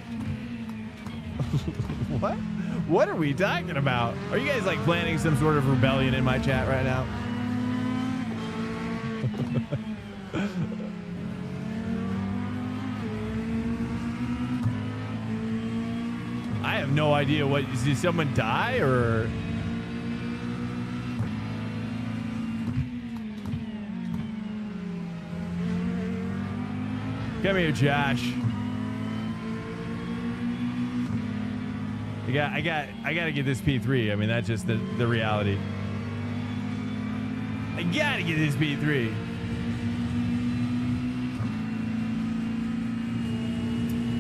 What? What are we talking about? Are you guys like planning some sort of rebellion in my chat right now? I have no idea what. Did someone die or? Come here, Josh. I gotta get this P3. I mean, that's just the reality. I gotta get this P3.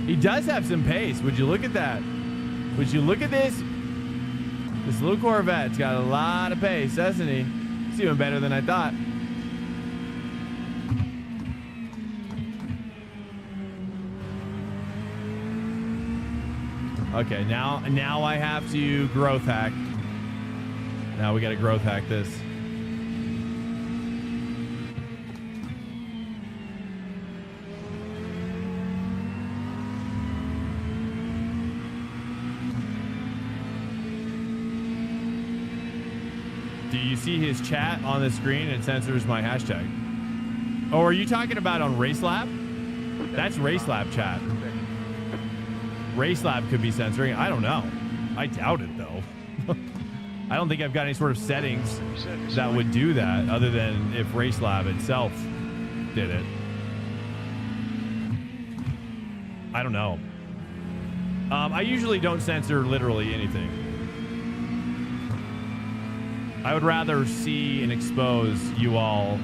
He does have some pace. Would you look at that? Would you look at this? This little Corvette's got a lot of pace, doesn't he? He's doing better than I thought. Okay, now I have to growth hack. Now we got to growth hack this. Do you see his chat on the screen? It censors my hashtag. Oh, are you talking about on RaceLab? That's RaceLab chat. RaceLab could be censoring. I don't know. I doubt it, though. I don't think I've got any sort of settings that would do that other than if RaceLab itself did it. I don't know. I usually don't censor literally anything. I would rather see and expose you all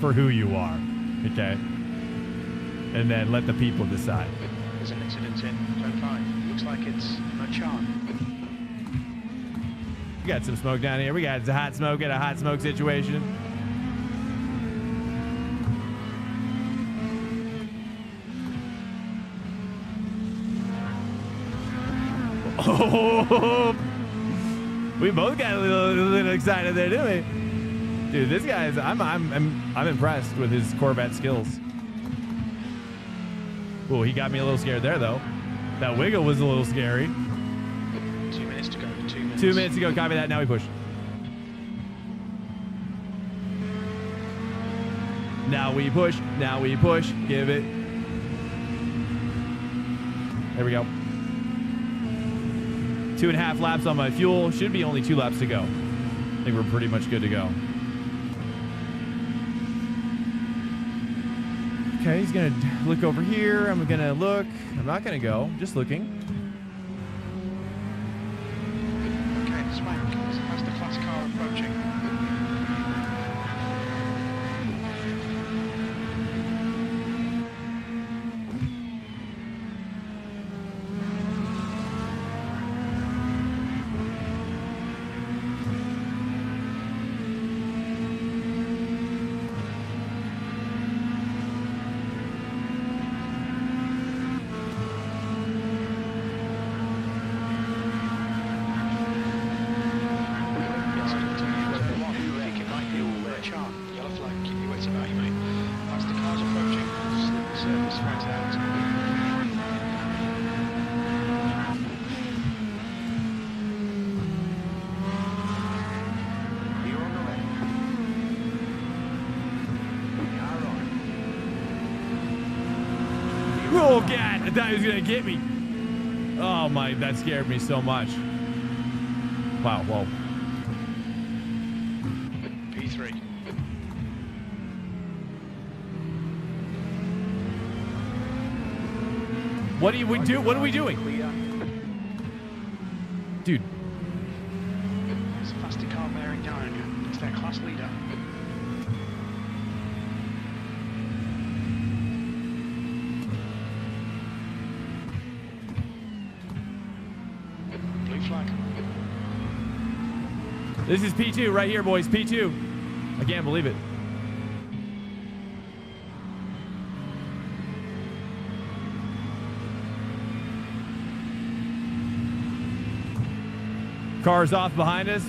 for who you are, okay? And then let the people decide. There's an incident in Zone 5. Looks like it's a chart. We got some smoke down here. We got a hot smoke. Got a hot smoke situation. Oh, we both got a little excited there, didn't we? Dude, this guy's. I'm impressed with his Corvette skills. Oh, he got me a little scared there, though. That wiggle was a little scary. 2 minutes to go. 2 minutes. 2 minutes to go. Copy that. Now we push. Now we push. Now we push. Give it. There we go. 2.5 laps on my fuel. Should be only 2 laps to go. I think we're pretty much good to go. Okay, he's gonna look over here. I'm gonna look. I'm not gonna go. Just looking. Okay, Swank. That's the fast car approaching. Hellcat! I thought he was gonna get me. Oh my, that scared me so much. Wow, whoa. P3. What do we do? What are we doing? Dude. There's a faster car bearing down. It's their class leader. Blue flag. This is P2 right here, boys. P2. I can't believe it. Cars off behind us.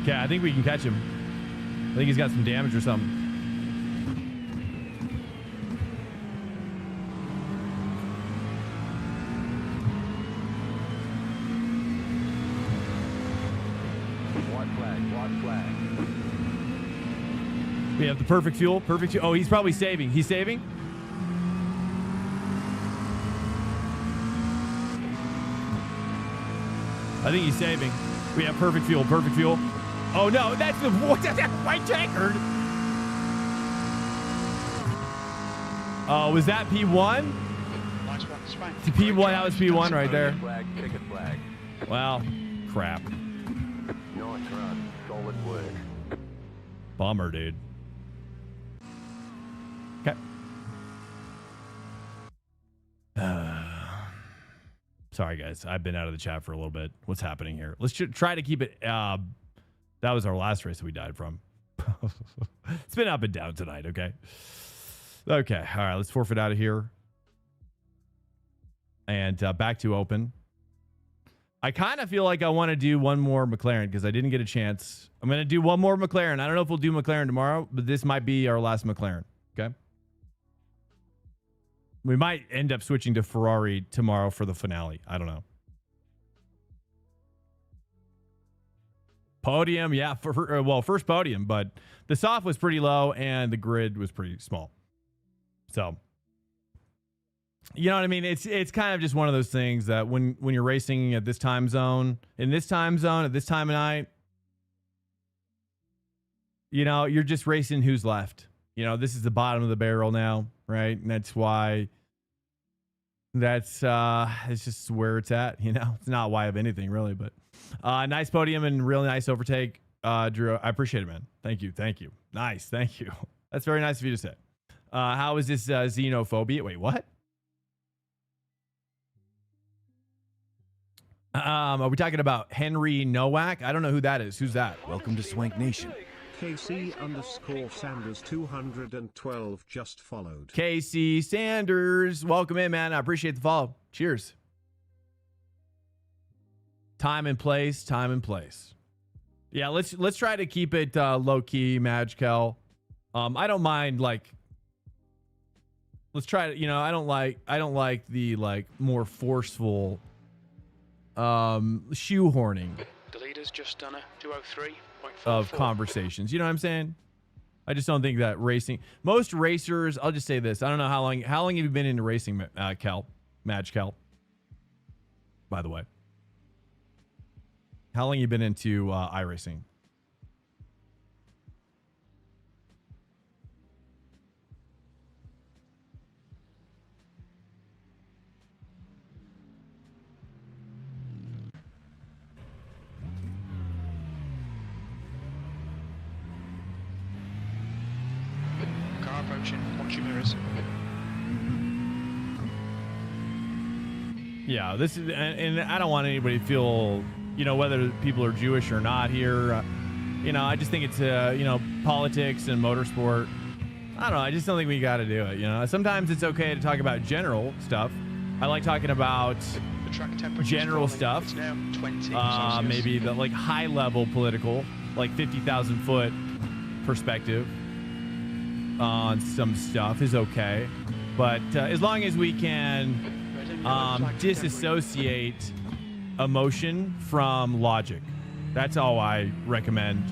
Okay, I think we can catch him. I think he's got some damage or something. White flag. We have the perfect fuel. Perfect fuel. Oh, he's probably saving. He's saving? I think he's saving. We have perfect fuel. Perfect fuel. Oh, no. That's the white checkered. Oh, was that P1? Nice one, Spank. To P1. That was P1 right there. Flag, ticket flag. Well, crap. Nice run. Solid work. Bummer, dude. Okay. Sorry, guys. I've been out of the chat for a little bit. What's happening here? Let's try to keep it. That was our last race that we died from. It's been up and down tonight, okay? Okay. All right. Let's forfeit out of here. And back to open. I kind of feel like I want to do one more McLaren because I didn't get a chance. I'm going to do one more McLaren. I don't know if we'll do McLaren tomorrow, but this might be our last McLaren. Okay. We might end up switching to Ferrari tomorrow for the finale. I don't know. Podium. Yeah. Well, first podium, but the soft was pretty low and the grid was pretty small. So, you know what I mean? It's kind of just one of those things that when you're racing at this time zone, in this time zone, at this time of night, you know, you're just racing who's left. You know, this is the bottom of the barrel now, right? And that's why it's just where it's at, you know? It's not why of anything really, but nice podium and really nice overtake. Drew, I appreciate it, man. Thank you. Thank you. Nice. Thank you. That's very nice of you to say. How is this xenophobia? Wait, what? Are we talking about Henry Nowak? I don't know who that is. Who's that? Welcome to Swank Nation. KC_Sanders 212 just followed. Casey Sanders, welcome in, man. I appreciate the follow. Cheers. Time and place, time and place. Yeah, let's try to keep it low key, Madkel. I don't mind like. Let's try to, you know, I don't like the like more forceful shoehorning. The leader's just done a 203.44 of conversations. You know what I'm saying? I just don't think that racing. Most racers, I'll just say this. I don't know how long have you been into racing, Madkel? By the way. How long have you been into iRacing? Car approaching. Watch your mirrors. Yeah, this is, and I don't want anybody to feel, you know, whether people are Jewish or not here. You know, I just think it's, you know, politics and motorsport. I don't know. I just don't think we got to do it. You know, sometimes it's okay to talk about general stuff. I like talking about The track temperature general is falling. stuff. It's now 20 Celsius. Maybe the like high level political, like 50,000 foot perspective on some stuff is okay. But as long as we can Red and yellow flag for disassociate emotion from logic. That's all I recommend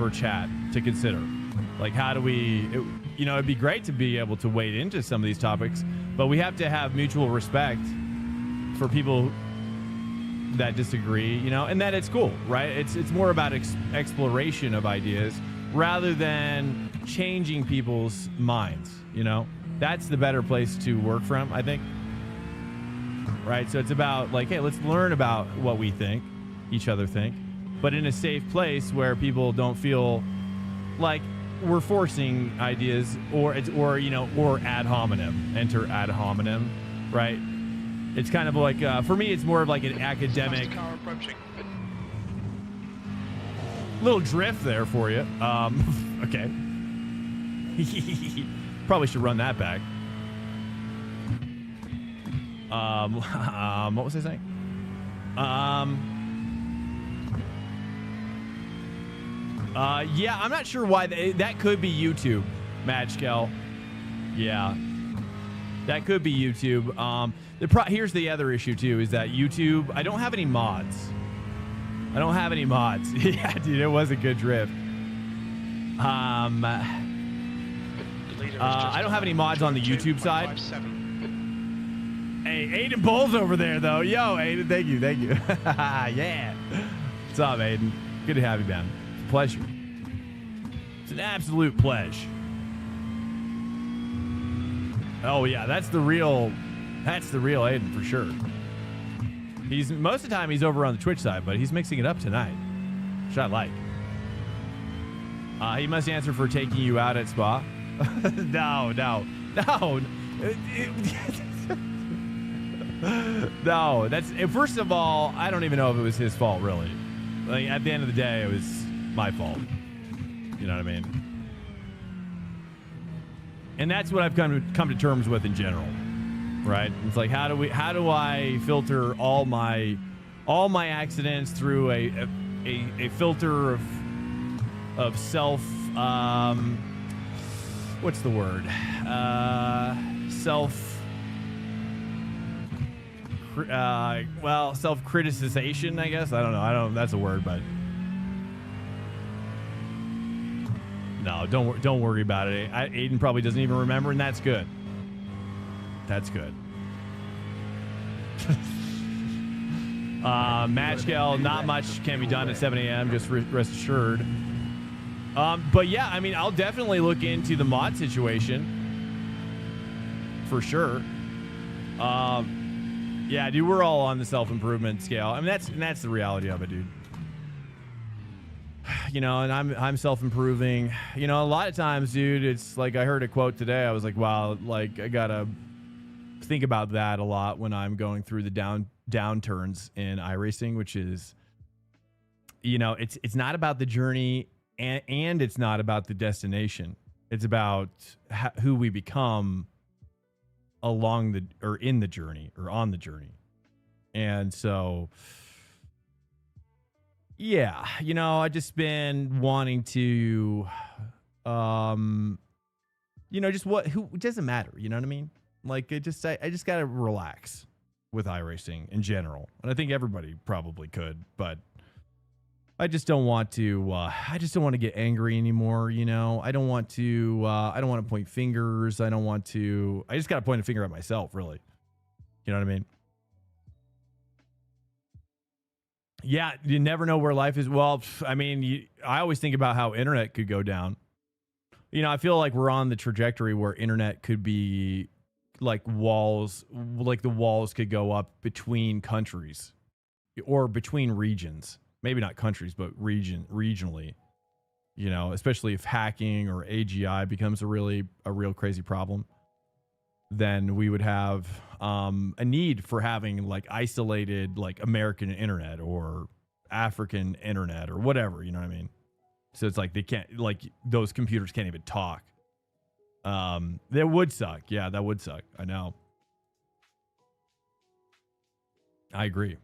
for chat to consider. Like, how do we, it'd be great to be able to wade into some of these topics, but we have to have mutual respect for people that disagree, and that it's cool, right? It's more about exploration of ideas rather than changing people's minds, That's the better place to work from, I think. Right? So it's about like, hey, let's learn about what we think, each other think, but in a safe place where people don't feel like we're forcing ideas or ad hominem, enter ad hominem, right? It's kind of like, for me, it's more of like an academic little drift there for you. Okay. Probably should run that back. What was I saying? Yeah, I'm not sure why that could be YouTube, Matchkel. Yeah, that could be YouTube. Here's the other issue too, is that YouTube, I don't have any mods. Yeah, dude, it was a good drift. I don't have any mods on the YouTube side. Hey, Aiden Bowles over there, though. Yo, Aiden, thank you. Yeah. What's up, Aiden? Good to have you, man. It's a pleasure. It's an absolute pleasure. Oh, yeah, that's the real Aiden for sure. Most of the time he's over on the Twitch side, but he's mixing it up tonight, which I like. He must answer for taking you out at Spa. No. No, first of all, I don't even know if it was his fault, really. Like, at the end of the day, it was my fault. You know what I mean? And that's what I've come to terms with in general, right? It's like, how do I filter all my accidents through a filter of self, what's the word? Self-criticization, I guess. I don't know. That's a word, but no, don't worry about it. Aiden probably doesn't even remember, and that's good. That's good. Matchkel, not much can be done at 7 a.m. Just rest assured. But yeah, I mean, I'll definitely look into the mod situation for sure. Yeah, dude, we're all on the self-improvement scale. I mean, that's the reality of it, dude. And I'm self-improving. A lot of times, dude, it's like I heard a quote today. I was like, wow, like I gotta think about that a lot when I'm going through the downturns in iRacing, which is, it's not about the journey and it's not about the destination. It's about who we become along in the journey or on the journey. And so, yeah, I just been wanting to, it doesn't matter. You know what I mean? Like I just got to relax with iRacing in general. And I think everybody probably could, but I just don't want to, get angry anymore. I don't want to point fingers. I just got to point a finger at myself, really. You know what I mean? Yeah. You never know where life is. Well, I mean, I always think about how internet could go down. I feel like we're on the trajectory where internet could be like walls, like the walls could go up between countries or between regions. Maybe not countries, but regionally, especially if hacking or AGI becomes a real crazy problem, then we would have a need for having like isolated, like American internet or African internet or whatever, you know what I mean? So it's like they can't, like those computers can't even talk. That would suck. Yeah, that would suck. I know. I agree.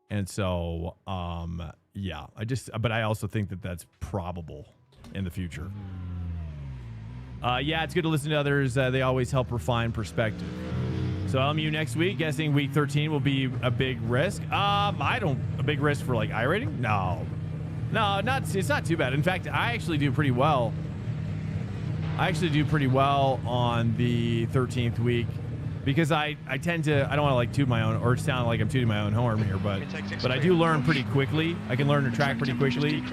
And so, yeah, but I also think that that's probable in the future. Yeah, it's good to listen to others. They always help refine perspective. So LMU next week, guessing week 13 will be a big risk. A big risk for like iRating? No. No, it's not too bad. In fact, I actually do pretty well. I actually do pretty well on the 13th week because I tend to, I don't want to like toot my own or sound like I'm tooting my own horn here, but I do learn pretty quickly. I can learn the track pretty quickly,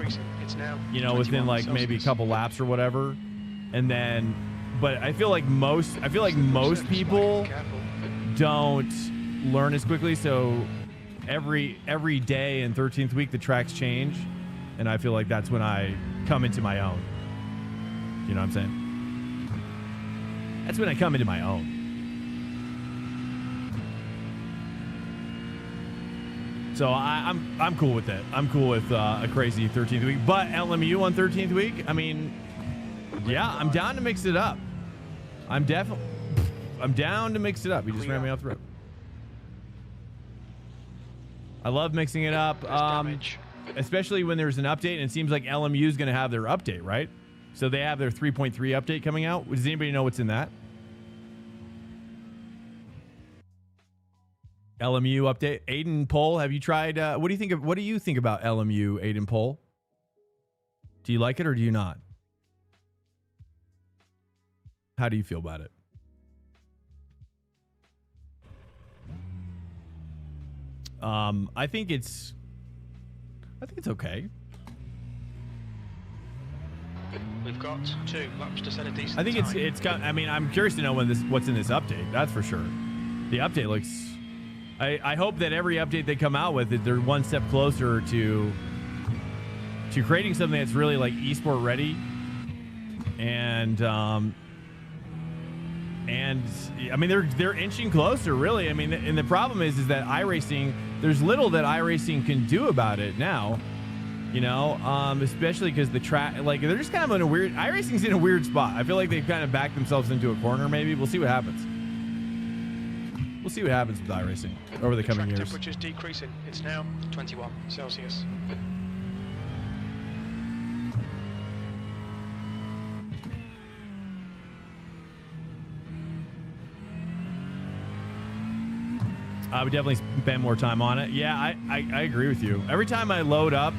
you know, within like maybe a couple laps or whatever. And then, but I feel like most people don't learn as quickly. So every day in 13th week, the tracks change. And I feel like that's when I come into my own. You know what I'm saying? That's when I come into my own. So I'm cool with it. I'm cool with a crazy 13th week. But LMU on 13th week, I mean, yeah, I'm down to mix it up. I'm down to mix it up. You just ran me off the road. I love mixing it up, especially when there's an update. And it seems like LMU is going to have their update, right? So they have their 3.3 update coming out. Does anybody know what's in that? LMU update. Aiden Poll, have you tried? What do you think about LMU, Aiden Poll? Do you like it or do you not? How do you feel about it? I think it's okay. We've got 2 laps to set a decent I think time. it's got. I mean, I'm curious to know what's in this update. That's for sure. The update looks. I hope that every update they come out with, that they're one step closer to creating something that's really like esport ready, and I mean they're inching closer, really. I mean, and the problem is that iRacing, there's little that iRacing can do about it now. You know, especially because the track, like, they're just kind of in a weird, iRacing's in a weird spot. I feel like they've kind of backed themselves into a corner, maybe. We'll see what happens. We'll see what happens with iRacing over the coming years. The temperature is decreasing. It's now 21 Celsius. I would definitely spend more time on it. Yeah, I agree with you. Every time I load up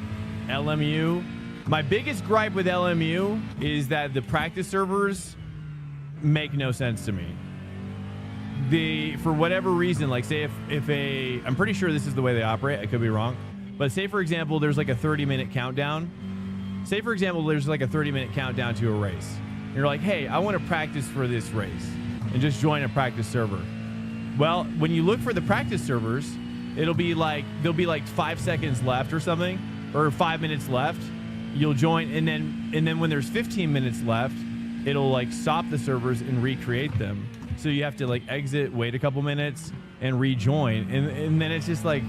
LMU, my biggest gripe with LMU is that the practice servers make no sense to me. For whatever reason, like say if I'm pretty sure this is the way they operate, I could be wrong, but say for example there's like a 30-minute countdown. Say for example there's like a 30-minute countdown to a race. And you're like, hey, I want to practice for this race, and just join a practice server. Well, when you look for the practice servers, there'll be like 5 seconds left or something, or 5 minutes left. You'll join, and then when there's 15 minutes left, it'll like stop the servers and recreate them. So you have to like exit, wait a couple minutes, and rejoin, and then it's just like,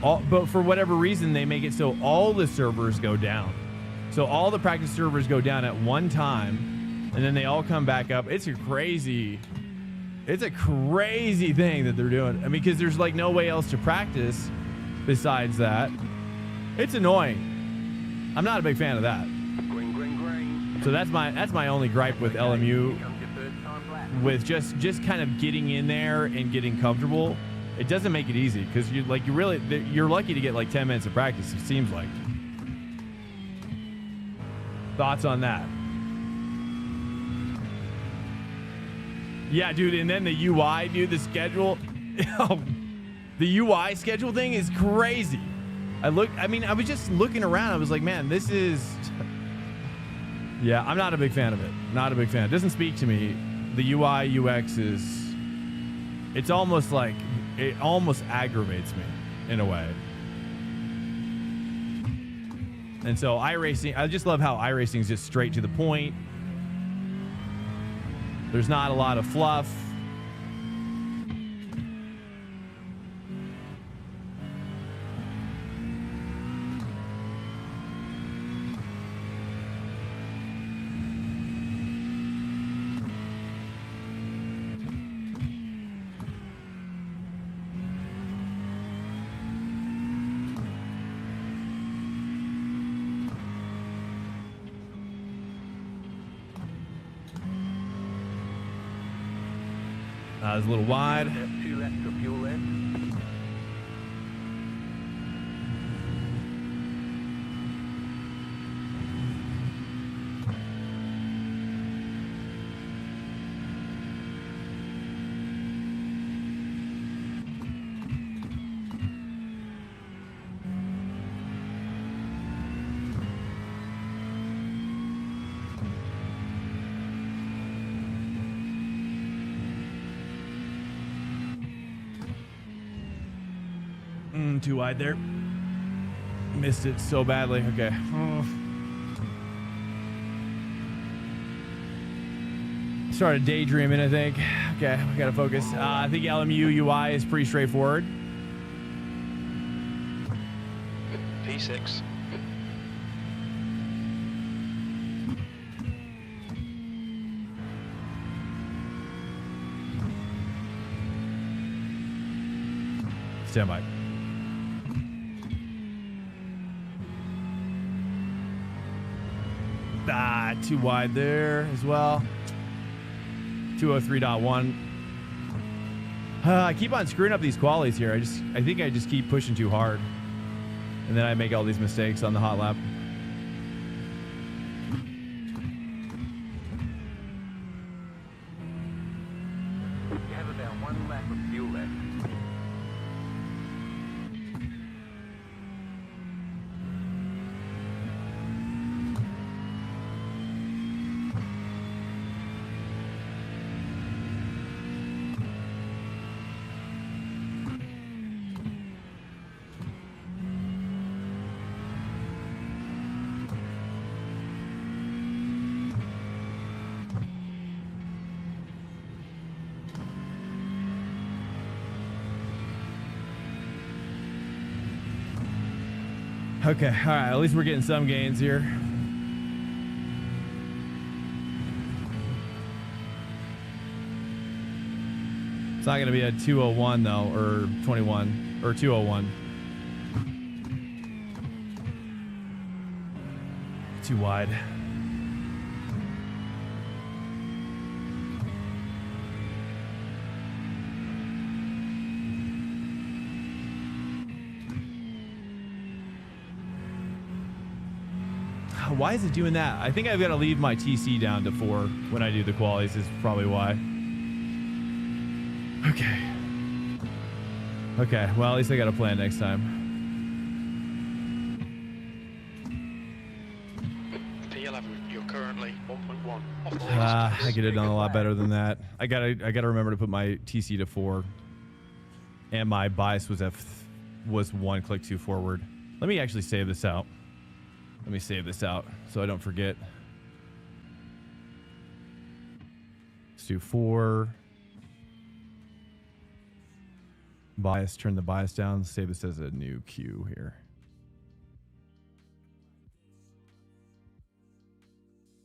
but for whatever reason they make it so all the servers go down. So all the practice servers go down at one time, and then they all come back up. It's a crazy thing that they're doing. I mean, because there's like no way else to practice besides that. It's annoying. I'm not a big fan of that. Green, green, green. So that's my only gripe with LMU, with just kind of getting in there and getting comfortable. It doesn't make it easy because you're lucky to get like 10 minutes of practice, it seems like. Thoughts on that? Yeah, dude, and then the UI, dude, the schedule. The UI schedule thing is crazy. I was just looking around. I was like, man, this is... Yeah, I'm not a big fan of it. Not a big fan. It doesn't speak to me. The UI, UX is... It's almost like... It almost aggravates me in a way. And so iRacing, I just love how iRacing is just straight to the point. There's not a lot of fluff. It's a little wide. 2 left to fuel left. Too wide there. Missed it so badly. Okay. Started daydreaming, I think. Okay, we gotta focus. I think LMU UI is pretty straightforward. P6. Stand by. Too wide there as well. 203.1. I keep on screwing up these qualies here. I think I just keep pushing too hard. And then I make all these mistakes on the hot lap. You have about 1 lap of fuel left. Okay, all right. At least we're getting some gains here. It's not going to be a 201 though, or 21, or 201. Too wide. Why is it doing that? I think I've got to leave my TC down to 4 when I do the qualies is probably why. Okay. Okay, well, at least I got a plan next time. P11, you're currently 1.1 off the I could have done a lot better than that. I gotta remember to put my TC to 4. And my bias was 1 click 2 forward. Let me actually save this out. Let me save this out so I don't forget. Let's do 4. Bias, turn the bias down. Save this as a new queue here.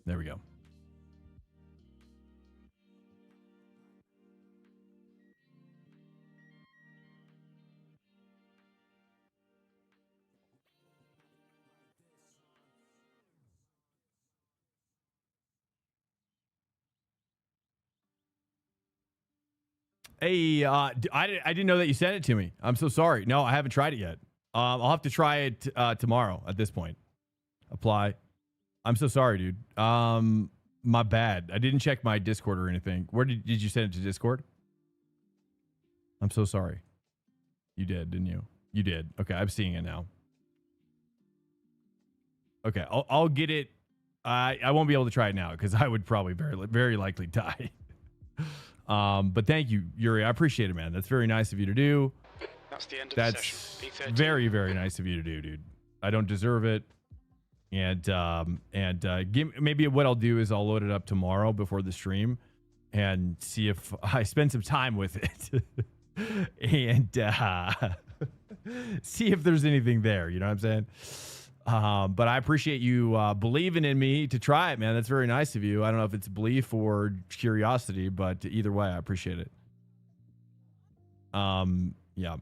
There we go. Hey, I didn't know that you sent it to me. I'm so sorry. No, I haven't tried it yet. I'll have to try it tomorrow at this point. Apply. I'm so sorry, dude. My bad. I didn't check my Discord or anything. Where did you send it to Discord? I'm so sorry. You did, didn't you? You did. Okay, I'm seeing it now. Okay, I'll get it. I won't be able to try it now because I would probably very likely die. But thank you, Yuri. I appreciate it, man. That's very nice of you to do. That's the end of That's the session. P13. very, very nice of you to do, dude. I don't deserve it. And maybe what I'll do is I'll load it up tomorrow before the stream and see if I spend some time with it and see if there's anything there. You know what I'm saying? But I appreciate you believing in me to try it, man. That's very nice of you. I don't know if it's belief or curiosity, but either way, I appreciate it. Yeah.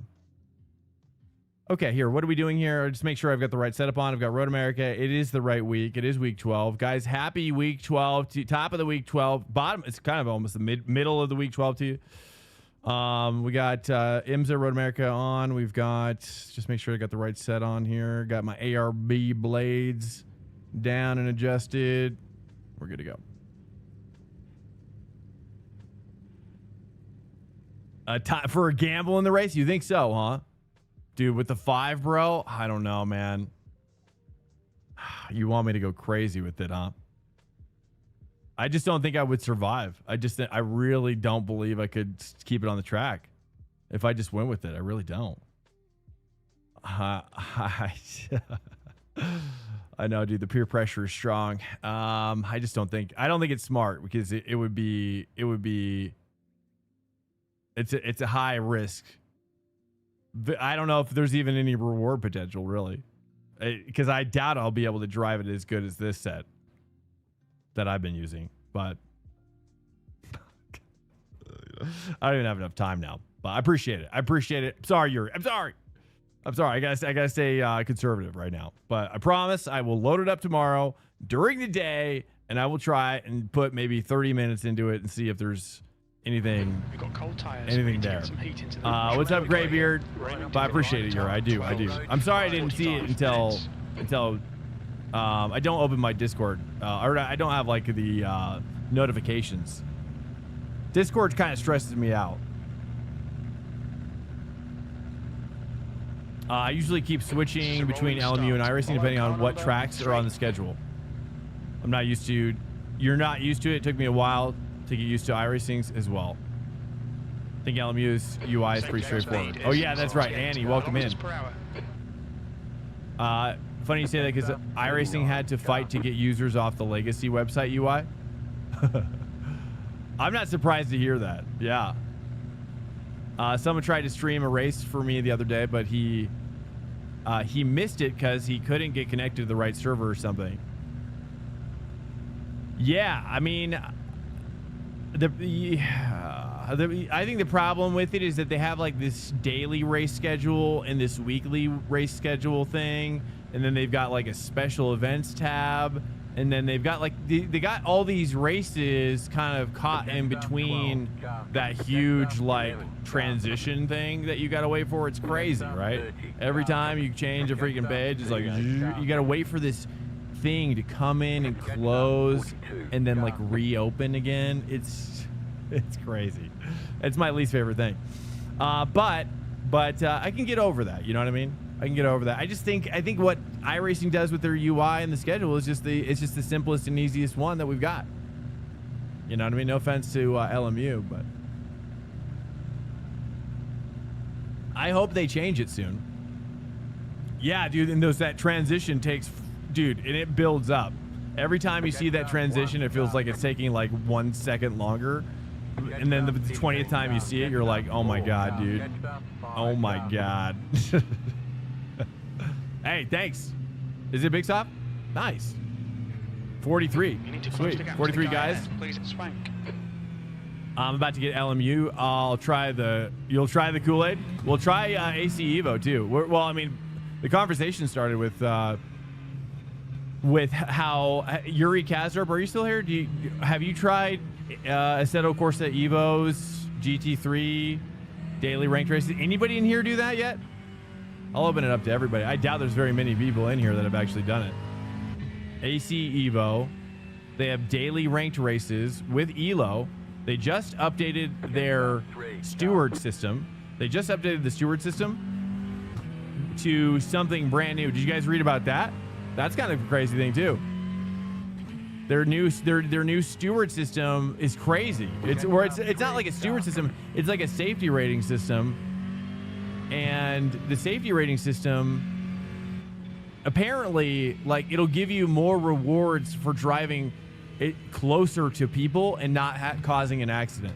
Okay, here. What are we doing here? Just make sure I've got the right setup on. I've got Road America. It is the right week. It is week 12. Guys, happy week 12. Top of the week 12. Bottom, it's kind of almost the middle of the week 12 to you. We got IMSA Road America on. We've got, just make sure I got the right set on here. Got my ARB blades down and adjusted. We're good to go. Time for a gamble in the race? You think so, huh? Dude, with the 5, bro? I don't know, man. You want me to go crazy with it, huh? I just don't think I would survive. I really don't believe I could keep it on the track if I just went with it. I really don't. I know, dude. The peer pressure is strong. I just don't think it's smart because it would be it's a high risk. I don't know if there's even any reward potential really, because I doubt I'll be able to drive it as good as this set that I've been using. But I don't even have enough time now. But I appreciate it. I'm sorry, Yuri. I'm sorry. I gotta stay conservative right now. But I promise I will load it up tomorrow during the day, and I will try and put maybe 30 minutes into it and see if there's anything. We've got cold tires. Anything there. What's up, Graybeard? But I appreciate it, Yuri. I do. I'm sorry I didn't see it until I don't open my Discord, or I don't have like the notifications. Discord kind of stresses me out. I usually keep switching between LMU and iRacing depending on what tracks are on the schedule. I'm not used to. You're not used to it. It took me a while to get used to iRacing's as well. I think LMU's UI is pretty straightforward. Oh yeah, that's right. Annie, welcome in. Funny you say that because iRacing had to fight to get users off the legacy website UI. I'm not surprised to hear that. Yeah. Someone tried to stream a race for me the other day, but he missed it because he couldn't get connected to the right server or something. Yeah, I mean, I think the problem with it is that they have like this daily race schedule and this weekly race schedule thing, and then they've got like a special events tab, and then they've got like they got all these races kind of caught in between that huge like transition thing that you gotta wait for. It's crazy, right? Every time you change a freaking page, it's like you gotta wait for this thing to come in and close and then like reopen again. It's crazy. It's my least favorite thing. But I can get over that. You know what I mean? I can get over that. I think what iRacing does with their UI and the schedule is just the simplest and easiest one that we've got. You know what I mean? No offense to LMU, but I hope they change it soon. Yeah, dude, and that transition takes, dude, and it builds up. Every time you see that transition, it feels like it's taking like 1 second longer. And then the 20th time you see it, you're like, oh my God, dude. Oh my God. Hey, thanks. Is it Big Stop? Nice. 43. Sweet. 43 guys. I'm about to get LMU. You'll try the Kool-Aid? We'll try AC Evo too. Well, I mean, the conversation started with how Yuri Kazdorp, are you still here? Have you tried Assetto Corsa Evos, GT3, daily ranked races? Anybody in here do that yet? I'll open it up to everybody. I doubt there's very many people in here that have actually done it. AC Evo. They have daily ranked races with ELO. They just updated their steward system. They just updated the steward system to something brand new. Did you guys read about that? That's kind of a crazy thing too. Their new steward system is crazy. It's not like a steward system. It's like a safety rating system. And the safety rating system, apparently, like, it'll give you more rewards for driving it closer to people and not causing an accident.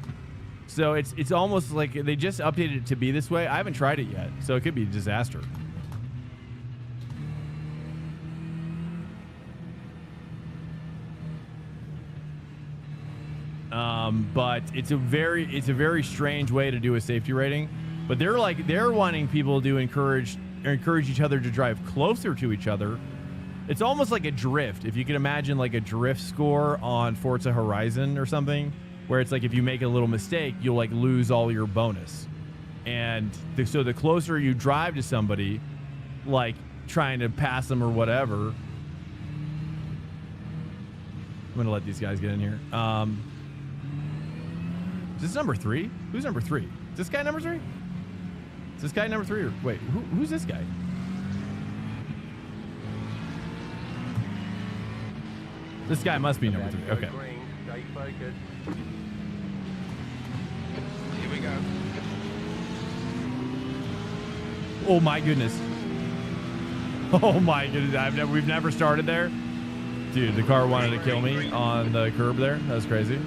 So it's almost like they just updated it to be this way. I haven't tried it yet, so it could be a disaster. But it's a very strange way to do a safety rating. But they're wanting people to encourage each other to drive closer to each other. It's almost like a drift. If you can imagine like a drift score on Forza Horizon or something, where it's like if you make a little mistake, you'll like lose all your bonus. And so the closer you drive to somebody, like trying to pass them or whatever. I'm gonna let these guys get in here. Is this number 3? Who's number 3? Is this guy number 3? Is this guy number 3 or wait, who's this guy? This guy must be number 3. Okay. Here we go. Oh my goodness. Oh my goodness, we've never started there. Dude, the car wanted to kill me on the curb there. That was crazy.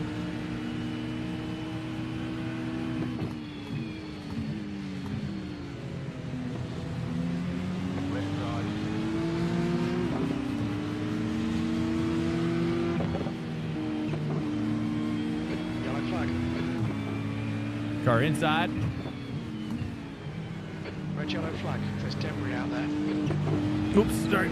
Yellow flag. Car inside. Red yellow flag. There's debris out there. Oops, sorry.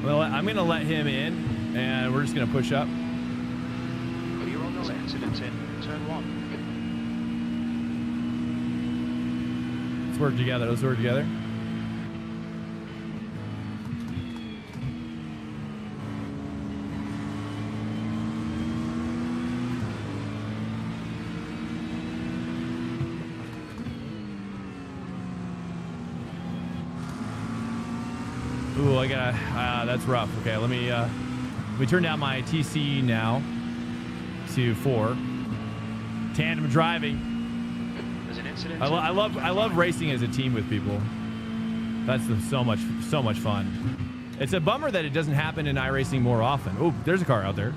Well, I'm going to let him in, and we're just going to push up. You're on the incident in turn 1. Let's work together. Let's work together. Ooh, I gotta, that's rough. Okay, let me turn down my TC now to 4. Tandem driving. There's an incident. I love racing as a team with people. That's so much fun. It's a bummer that it doesn't happen in iRacing more often. Oh, there's a car out there.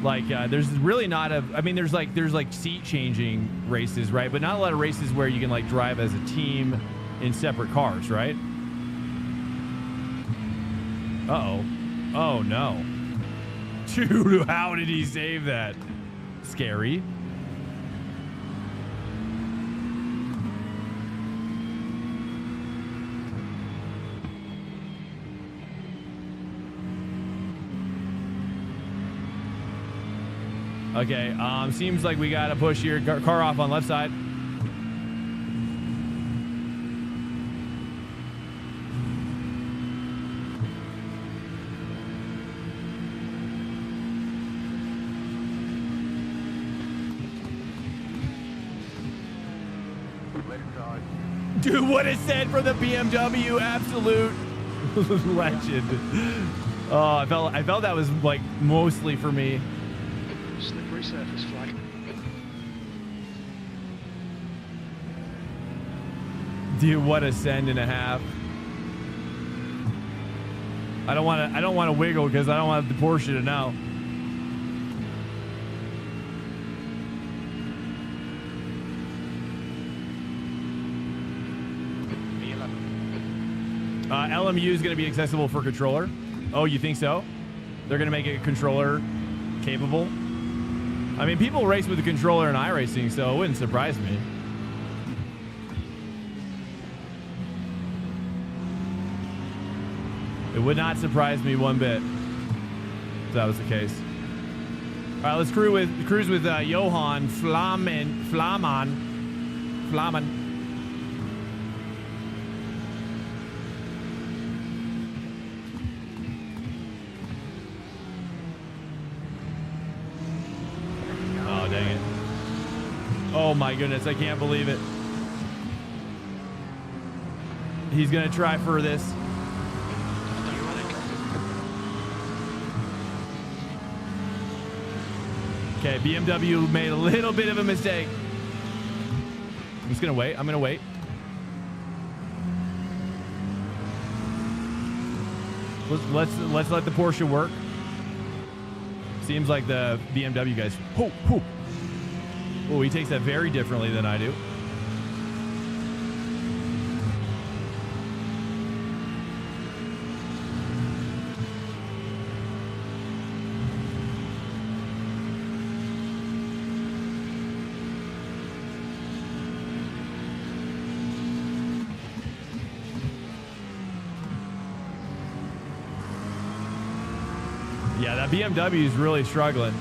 Like, there's really not a, I mean, there's like seat changing races, right? But not a lot of races where you can like drive as a team in separate cars, right? Uh-oh. Oh no. Dude, how did he save that? Scary. Okay, seems like we got to push here. Car off on left side. Dude, what it said for the BMW, absolute legend. Oh, I felt that was like mostly for me. Slippery surface flag. Dude, what a send and a half. I don't want to wiggle because I don't want the Porsche to know. LMU is going to be accessible for controller. Oh, you think so? They're going to make it controller capable? I mean, people race with the controller in iRacing, so it wouldn't surprise me. It would not surprise me one bit if that was the case. All right, let's cruise with Johan Flaman. Oh my goodness, I can't believe it. He's gonna try for this. Okay, BMW made a little bit of a mistake. I'm just gonna wait. I'm gonna wait. Let's let the Porsche work. Seems like the BMW guys. Oh, he takes that very differently than I do. Yeah, that BMW is really struggling.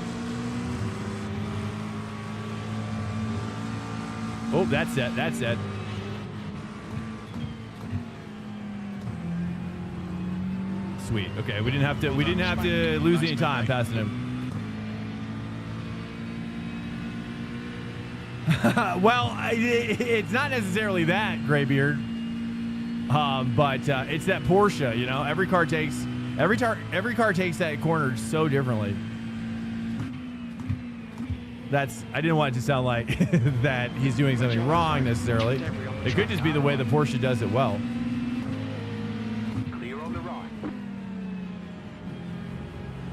Oh, that's set. That's set. Sweet. Okay, we didn't have to lose any time passing him. Well, it's not necessarily that, Graybeard. But it's that Porsche. You know, every car takes that corner so differently. I didn't want it to sound like that he's doing something wrong necessarily. It could just be the way the Porsche does it well. Clear on the right.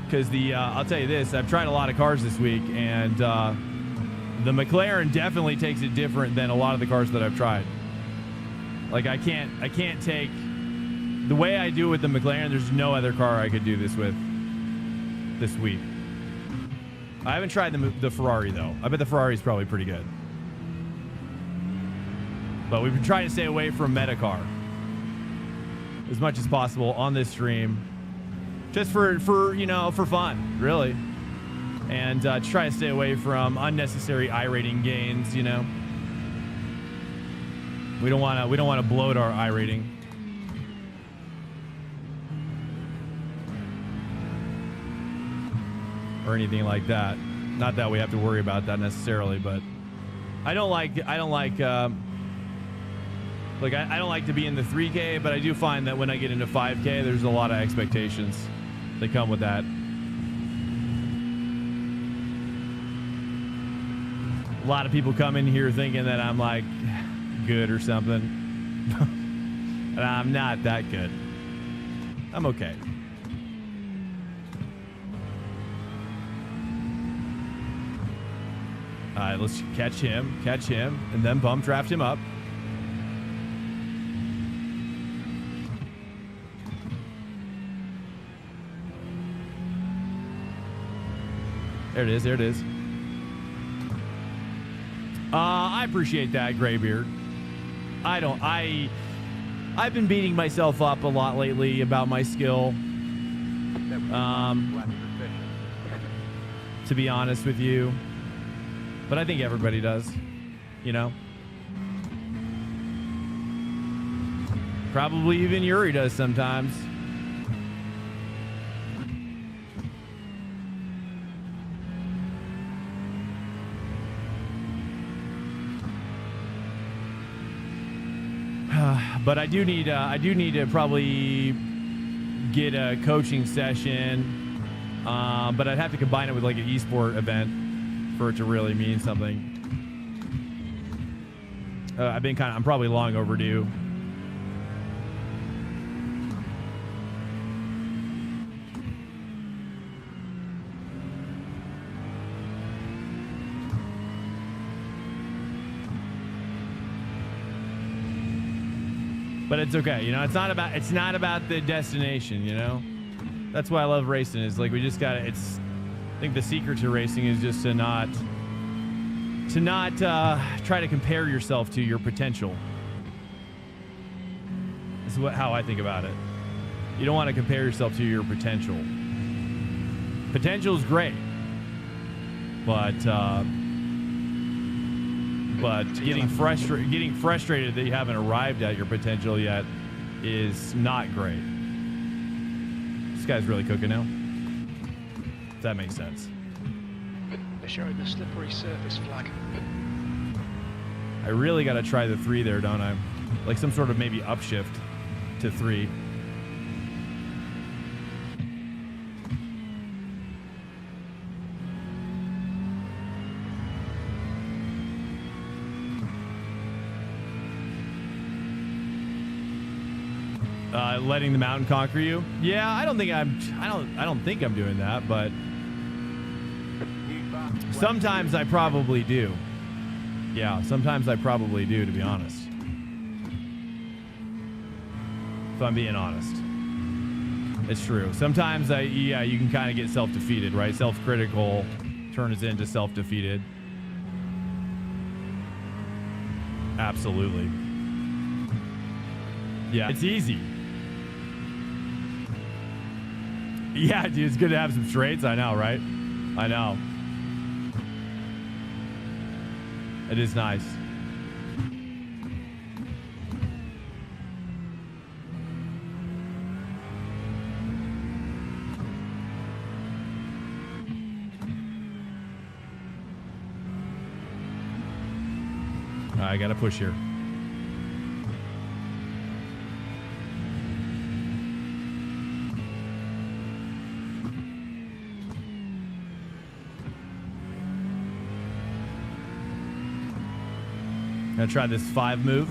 Because I'll tell you this, I've tried a lot of cars this week, and the McLaren definitely takes it different than a lot of the cars that I've tried. Like I can't take the way I do it with the McLaren. There's no other car I could do this with this week. I haven't tried the Ferrari though. I bet the Ferrari is probably pretty good. But we've been trying to stay away from Metacar as much as possible on this stream, just for fun, really, and to try to stay away from unnecessary iRating gains. You know, we don't want to bloat our iRating. Or anything like that. Not that we have to worry about that necessarily, but I don't like to be in the 3K, but I do find that when I get into 5K, there's a lot of expectations that come with that. A lot of people come in here thinking that I'm like good or something. And I'm not that good. I'm okay. All right, let's catch him, and then bump draft him up. There it is. I appreciate that, Graybeard. I've been beating myself up a lot lately about my skill. To be honest with you. But I think everybody does, you know? Probably even Yuri does sometimes. But I do need to probably get a coaching session, but I'd have to combine it with like an esport event for it to really mean something. I'm probably long overdue. But it's okay, you know. It's not about the destination, you know. That's why I love racing. Is like we just gotta. I think the secret to racing is just to not try to compare yourself to your potential. This is how I think about it. You don't want to compare yourself to your potential. Potential is great, but getting frustrated that you haven't arrived at your potential yet is not great. This guy's really cooking now. If that makes sense. They're showing the slippery surface flag. I really got to try the 3 there, don't I? Like some sort of maybe upshift to 3. Letting the mountain conquer you. Yeah, I don't think I'm doing that, but sometimes I probably do. Yeah, sometimes I probably do, to be honest. If I'm being honest. It's true. Sometimes you can kind of get self-defeated, right? Self-critical turns into self-defeated. Absolutely. Yeah, it's easy. Yeah, dude, it's good to have some straights. I know, right? I know. It is nice. I gotta push here. Gonna try this 5 move.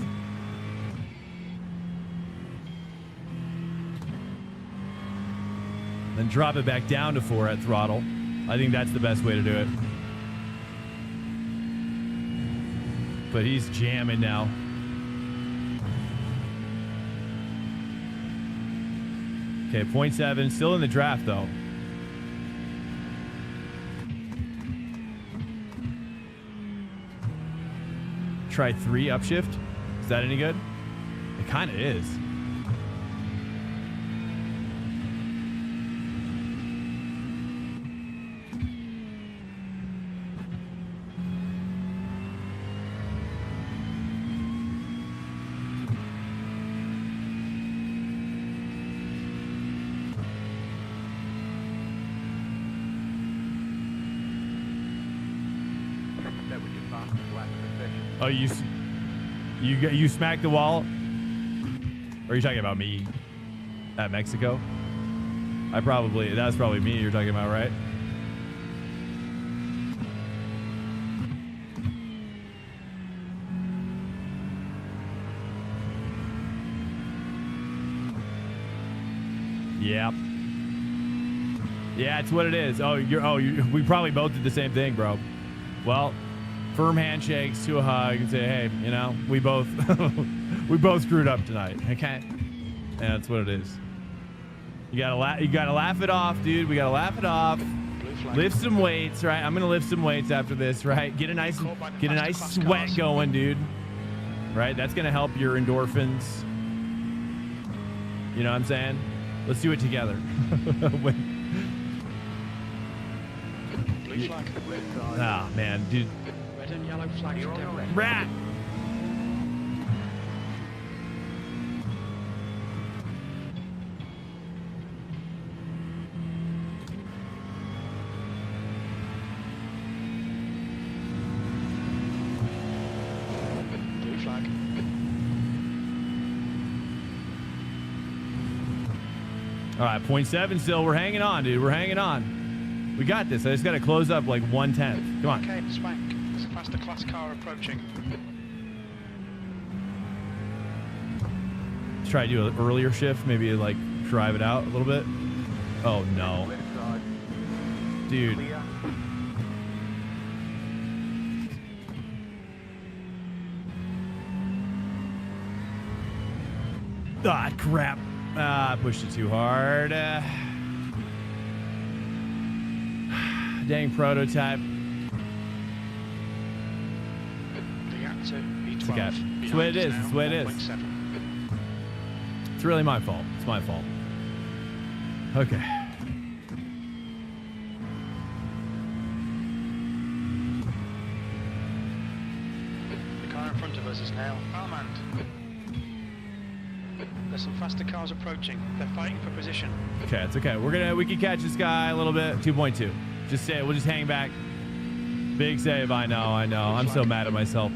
Then drop it back down to 4 at throttle. I think that's the best way to do it. But he's jamming now. Okay, 0.7, still in the draft though. Try 3 upshift. Is that any good? It kind of is. That was your fastest lap of the session. Oh, you smacked the wall? Or are you talking about me at Mexico? That's probably me you're talking about, right? Yep. Yeah, it's what it is. We probably both did the same thing, bro. Well, firm handshakes to a hug and say, hey, you know, we both we both screwed up tonight. Okay. And that's what it is. You gotta laugh it off, dude. We gotta laugh it off. Lift some weights, right? I'm gonna lift some weights after this, right? Get a nice sweat going, dude. Right? That's gonna help your endorphins. You know what I'm saying? Let's do it together. Blue flag. Ah, man, dude. Red and yellow flags are down. Rat. Blue flag. All right, 0.7 still. We're hanging on, dude. We're hanging on. We got this. I just got to close up like 1/10. Come on. Okay, Swank. There's a faster class car approaching. Let's try to do an earlier shift. Maybe like drive it out a little bit. Oh, no. Left side. Dude. Clear. Ah, crap. I pushed it too hard. Dang prototype. Reactor B12. It's okay. It's the way it is. It's the way it is. 1.7. It's really my fault. It's my fault. Okay. The car in front of us is now Armand. There's some faster cars approaching. They're fighting for position. Okay, it's okay. We can catch this guy a little bit. 2.2. Just say it. We'll just hang back. Big save. I know. I'm so mad at myself.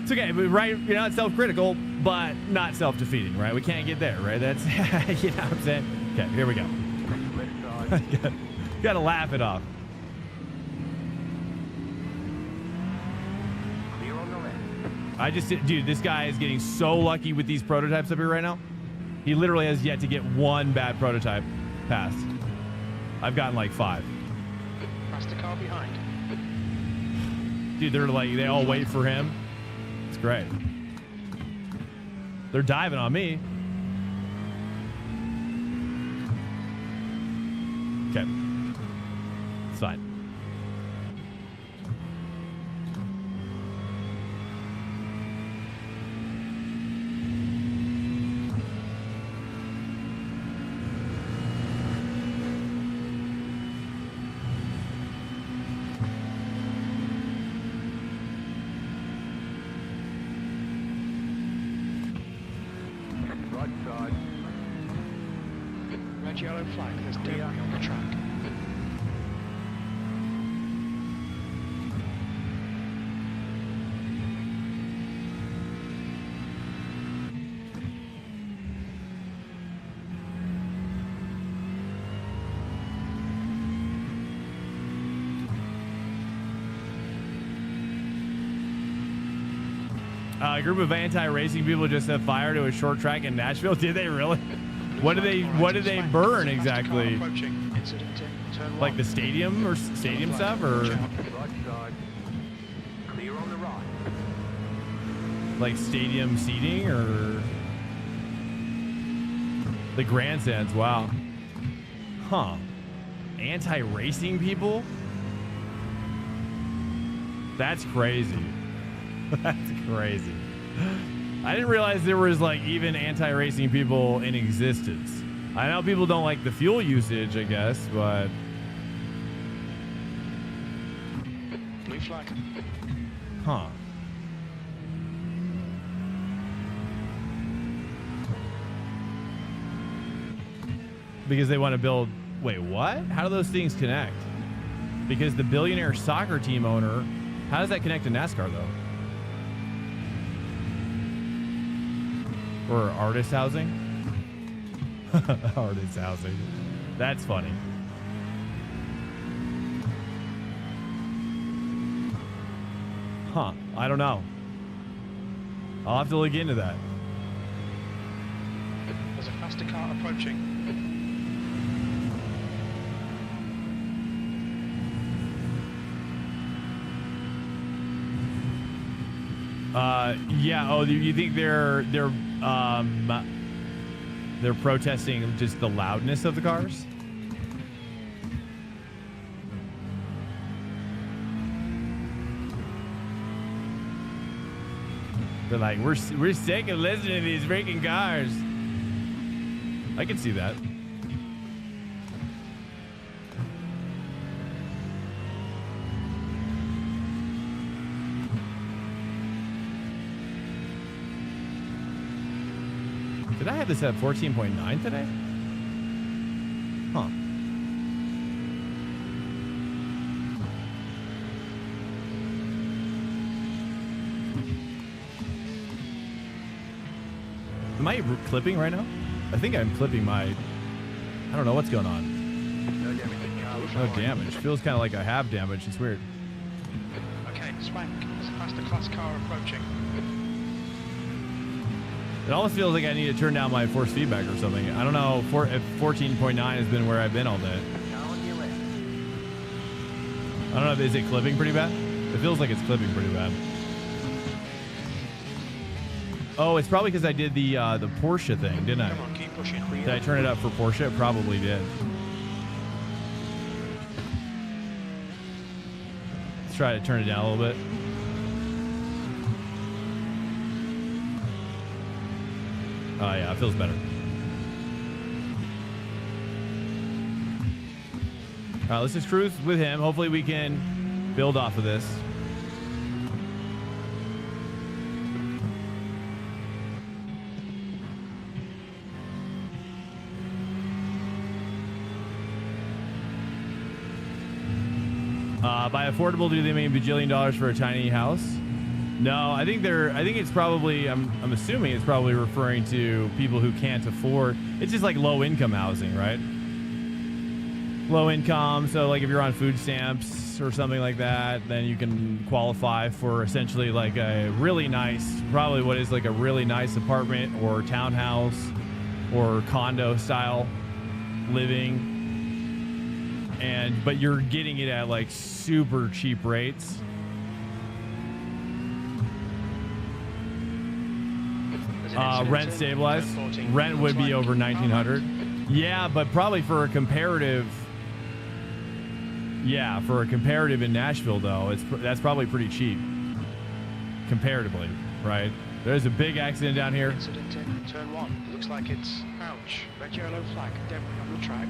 It's okay, but right, you know, it's self-critical, but not self-defeating, right? We can't get there, right? That's, you know what I'm saying? Okay, here we go. Left side. Gotta laugh it off. Clear on the left. Dude, this guy is getting so lucky with these prototypes up here right now. He literally has yet to get one bad prototype passed. I've gotten like 5. Faster car behind. Dude, they all wait for him. It's great. They're diving on me. Okay. It's fine. Right side. Red yellow flag. There's debris on the track. A group of anti-racing people just set fire to a short track in Nashville. Did they really? What did they burn exactly? Like the stadium or stadium stuff or Right side. Clear on the right. like stadium seating or the grandstands? Wow. Huh. Anti-racing people? That's crazy. That's crazy. I didn't realize there was like even anti-racing people in existence. I know people don't like the fuel usage, I guess, but Blue flag. huh. Because they want to build. Wait, what? How do those things connect? Because the billionaire soccer team owner, how does that connect to NASCAR though? Or artist housing? Artist housing. That's funny. Huh. I don't know. I'll have to look into that. There's a faster car approaching. Yeah. Oh, you think they're protesting just the loudness of the cars? They're like, we're sick of listening to these freaking cars. I can see that. Did I have this at 14.9 today? Huh. Am I clipping right now? I think I'm clipping my... I don't know what's going on. No damage to car. No damage. Feels kind of like I have damage. It's weird. Okay, Swank. There's a faster class car approaching. It almost feels like I need to turn down my force feedback or something. I don't know if 14.9 has been where I've been all day. Car on your left. I don't know. Is it clipping pretty bad? It feels like it's clipping pretty bad. Oh, it's probably because I did the Porsche thing, didn't I? Come on, keep pushing. Did I turn it up for Porsche? It probably did. Let's try to turn it down a little bit. Oh, yeah, it feels better. All right, let's just cruise with him. Hopefully we can build off of this. By affordable, do they mean bajillion dollars for a tiny house? No, I think it's probably, I'm assuming it's probably referring to people who can't afford. It's just like low income housing, right? Low income. So like if you're on food stamps or something like that, then you can qualify for essentially like a really nice, probably what is like a really nice apartment or townhouse or condo style living. But you're getting it at like super cheap rates. Rent stabilized. Rent would be over 1,900. Yeah, but probably for a comparative. Yeah, for a comparative in Nashville though, that's probably pretty cheap. Comparatively, right? There's a big accident down here. Incident in turn 1. Looks like it's ouch. Red yellow flag. Debris on the track.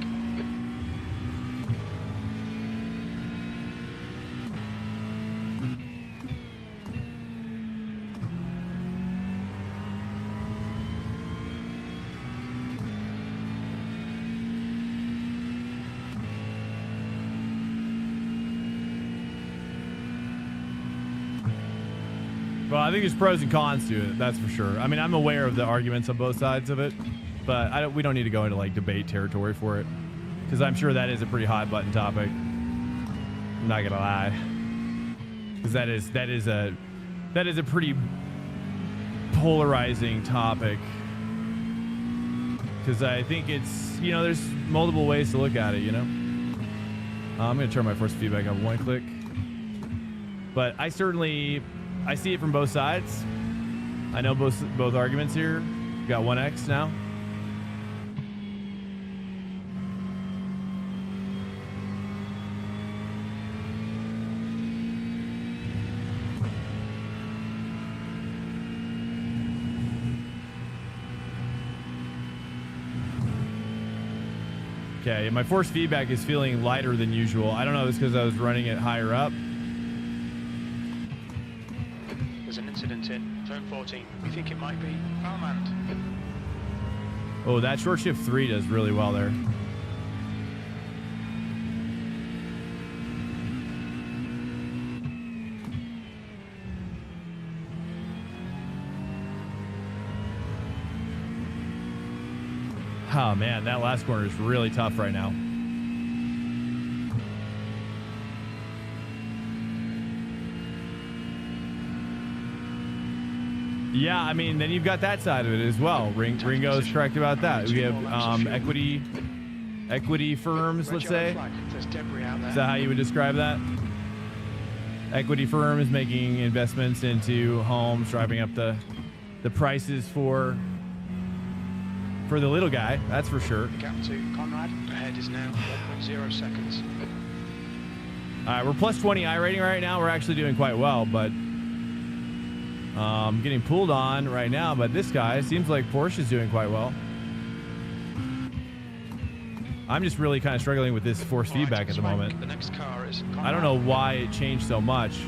Well, I think there's pros and cons to it. That's for sure. I mean, I'm aware of the arguments on both sides of it, but we don't need to go into like debate territory for it, because I'm sure that is a pretty hot button topic. I'm not gonna lie, because that is a pretty polarizing topic because I think it's, you know, there's multiple ways to look at it, you know. I'm going to turn my force feedback up one click. But I see it from both sides. I know both arguments here. Got 1x now. Okay, my force feedback is feeling lighter than usual. I don't know if it's because I was running it higher up. There's an incident in turn 14. We think it might be Farmland. Oh, that short shift 3 does really well there. Oh man, that last corner is really tough right now. Yeah, I mean, then you've got that side of it as well. Ringo's correct about that. We have equity firms, let's say. There's debris out there. Is that how you would describe that? Equity firms making investments into homes, driving up the prices for the little guy, that's for sure. The gap to Conrad ahead is now 1.0 seconds. All right, we're plus 20 I rating right now. We're actually doing quite well, but getting pulled on right now. But this guy seems like Porsche is doing quite well. I'm just really kind of struggling with this force feedback at the moment. The next car is Conrad. I don't know why it changed so much.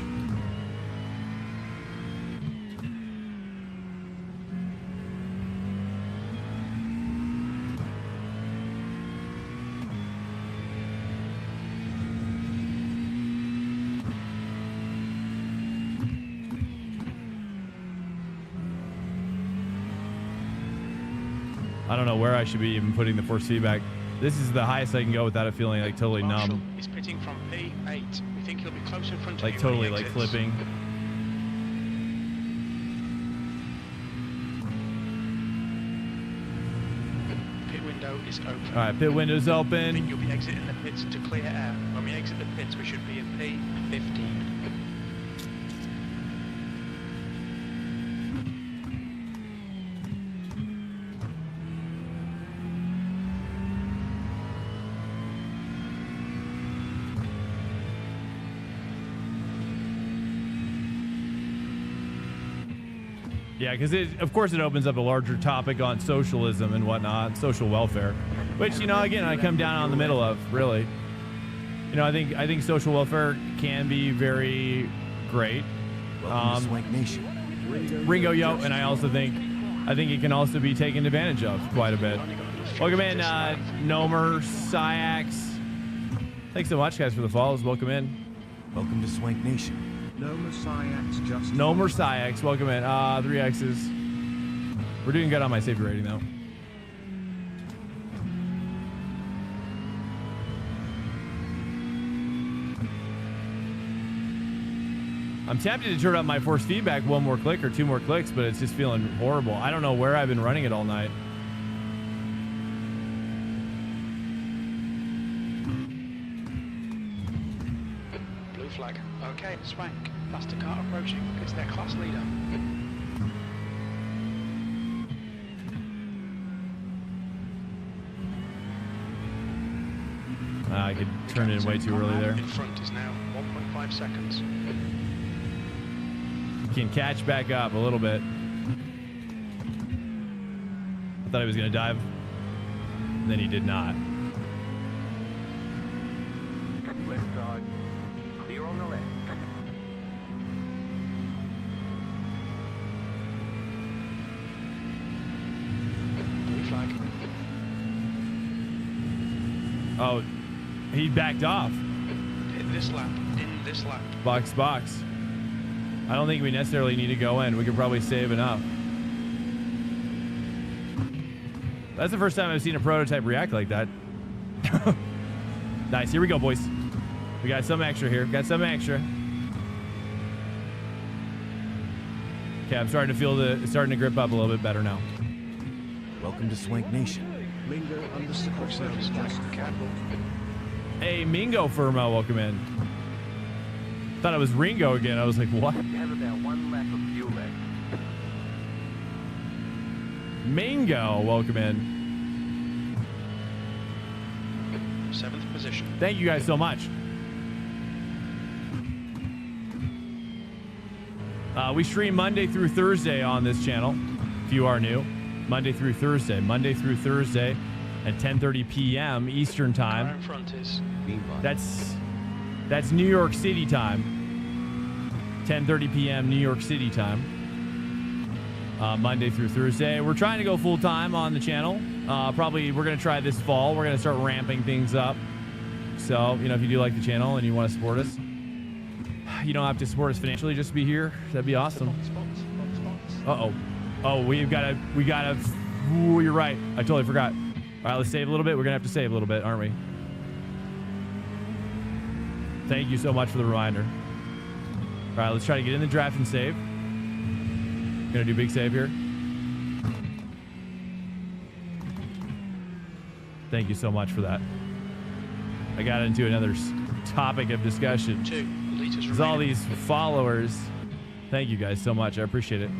I don't know where I should be even putting the force feedback. This is the highest I can go without it feeling like totally numb. He's pitting from P8. We think he'll be close in front of you. Like totally like flipping. Pit window is open. All right, pit window's I think open. you'll be exiting the pits to clear air. When we exit the pits, we should be in P15. Yeah, because of course it opens up a larger topic on socialism and whatnot, social welfare, which, you know, again, I come down on the middle of, really. You know, I think social welfare can be very great. Welcome to Swank Nation. Ringo, yo, and I also think it can also be taken advantage of quite a bit. Welcome in, Nomer Syax. Thanks so much, guys, for the follows. Welcome in. Welcome to Swank Nation. Nomer Syax just Nomer Syax, welcome in. 3 X's. We're doing good on my safety rating, though. I'm tempted to turn up my force feedback one more click or 2 more clicks, but it's just feeling horrible. I don't know where I've been running it all night. Blue flag. Okay, Swank. Faster car approaching. It's their class leader. I could turn it in way too early there. In front is now 1.5 seconds. Can catch back up a little bit. I thought he was going to dive. And then he did not. Left side. Clear on the left. Blue flag. Oh, he backed off. In this lap. Box. I don't think we necessarily need to go in. We could probably save enough. That's the first time I've seen a prototype react like that. Nice. Here we go, boys. We got some extra here. Got some extra. Okay, I'm starting to grip up a little bit better now. Welcome to Swank Nation. Mingo underscore service just Hey, Mingo Firmo, welcome in. Thought it was Ringo again. I was like, what? You have about 1 lap of fuel left. Mingo, welcome in. 7th position. Thank you guys so much. We stream Monday through Thursday on this channel, if you are new. Monday through Thursday at 10:30 p.m. Eastern Car in time. front is That's New York City time. 10:30 p.m. New York City time. Monday through Thursday. We're trying to go full time on the channel. Probably we're going to try this fall. We're going to start ramping things up. So, you know, if you do like the channel and you want to support us, you don't have to support us financially, just be here. That'd be awesome. Uh-oh. Oh, we gotta, ooh, you're right. I totally forgot. All right, let's save a little bit. We're gonna have to save a little bit, aren't we? Thank you so much for the reminder. All right, let's try to get in the draft and save. Gonna do big save here. Thank you so much for that. I got into another topic of discussion. 2 liters There's all remaining. these followers. Thank you guys so much. I appreciate it.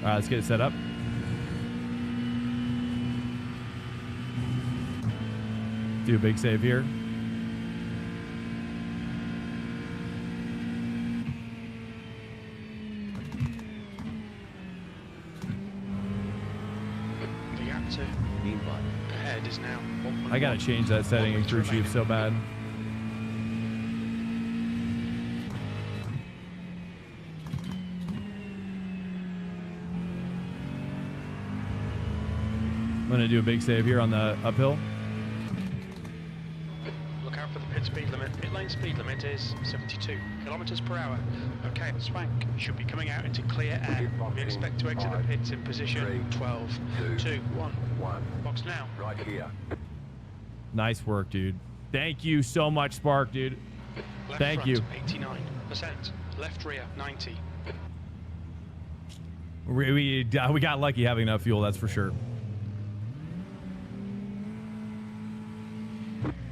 All right, let's get it set up. Do a big save here. The gap to ahead is now 1.1. I gotta change that setting in crew chief so bad. I'm gonna do a big save here on the uphill. Look out for the pit speed limit. Pit lane speed limit is 72 kilometers per hour. Okay, Swank should be coming out into clear air. We expect to exit the pits in position 12, 2, 1. Box now. Right here. Nice work, dude. Thank you so much, Spark, dude. Left Thank front, you. 89%. Left rear, 90. We got lucky having enough fuel, that's for sure.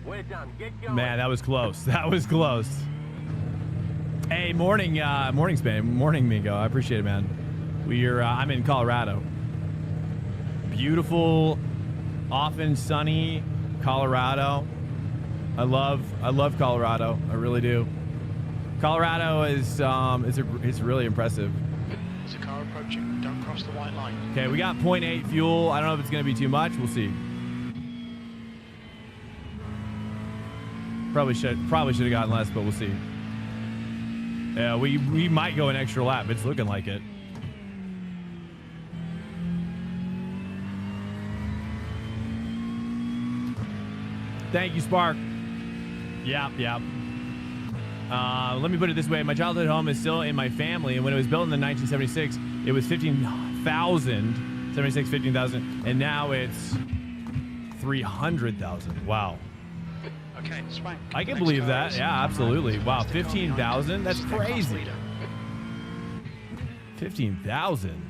We're done. Get going. Man, that was close. That was close. Hey, morning, Spain. Morning, Mingo. I appreciate it, man. I'm in Colorado. Beautiful, often sunny Colorado. I love Colorado. I really do. Colorado is it's really impressive. There's a car approaching. Don't cross the white line. Okay, we got 0.8 fuel. I don't know if it's going to be too much. We'll see. Probably should have gotten less, but we'll see. Yeah, we might go an extra lap. It's looking like it. Thank you, Spark. Yeah. Let me put it this way. My childhood home is still in my family, and when it was built in the 1976, it was 15,000, 76, 15,000, and now it's 300,000. Wow. Okay, Swank. I can Next believe car that. is Yeah, on absolutely. right. Wow, Fastest car 15,000? behind. That's This is the class crazy. leader. 15,000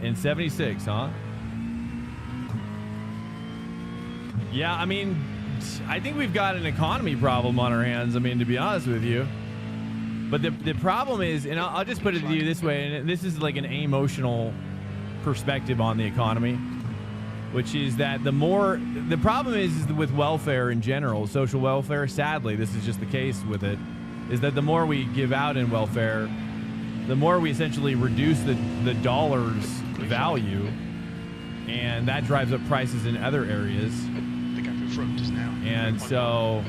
in 76, huh? Yeah, I mean, I think we've got an economy problem on our hands. I mean, to be honest with you. But the problem is, and I'll just put it to you this way, and this is like an emotional perspective on the economy, which is that the problem is with welfare in general, social welfare, sadly, this is just the case with it, is that the more we give out in welfare, the more we essentially reduce the dollar's value, and that drives up prices in other areas. The gap in front is now. And 3.1. so,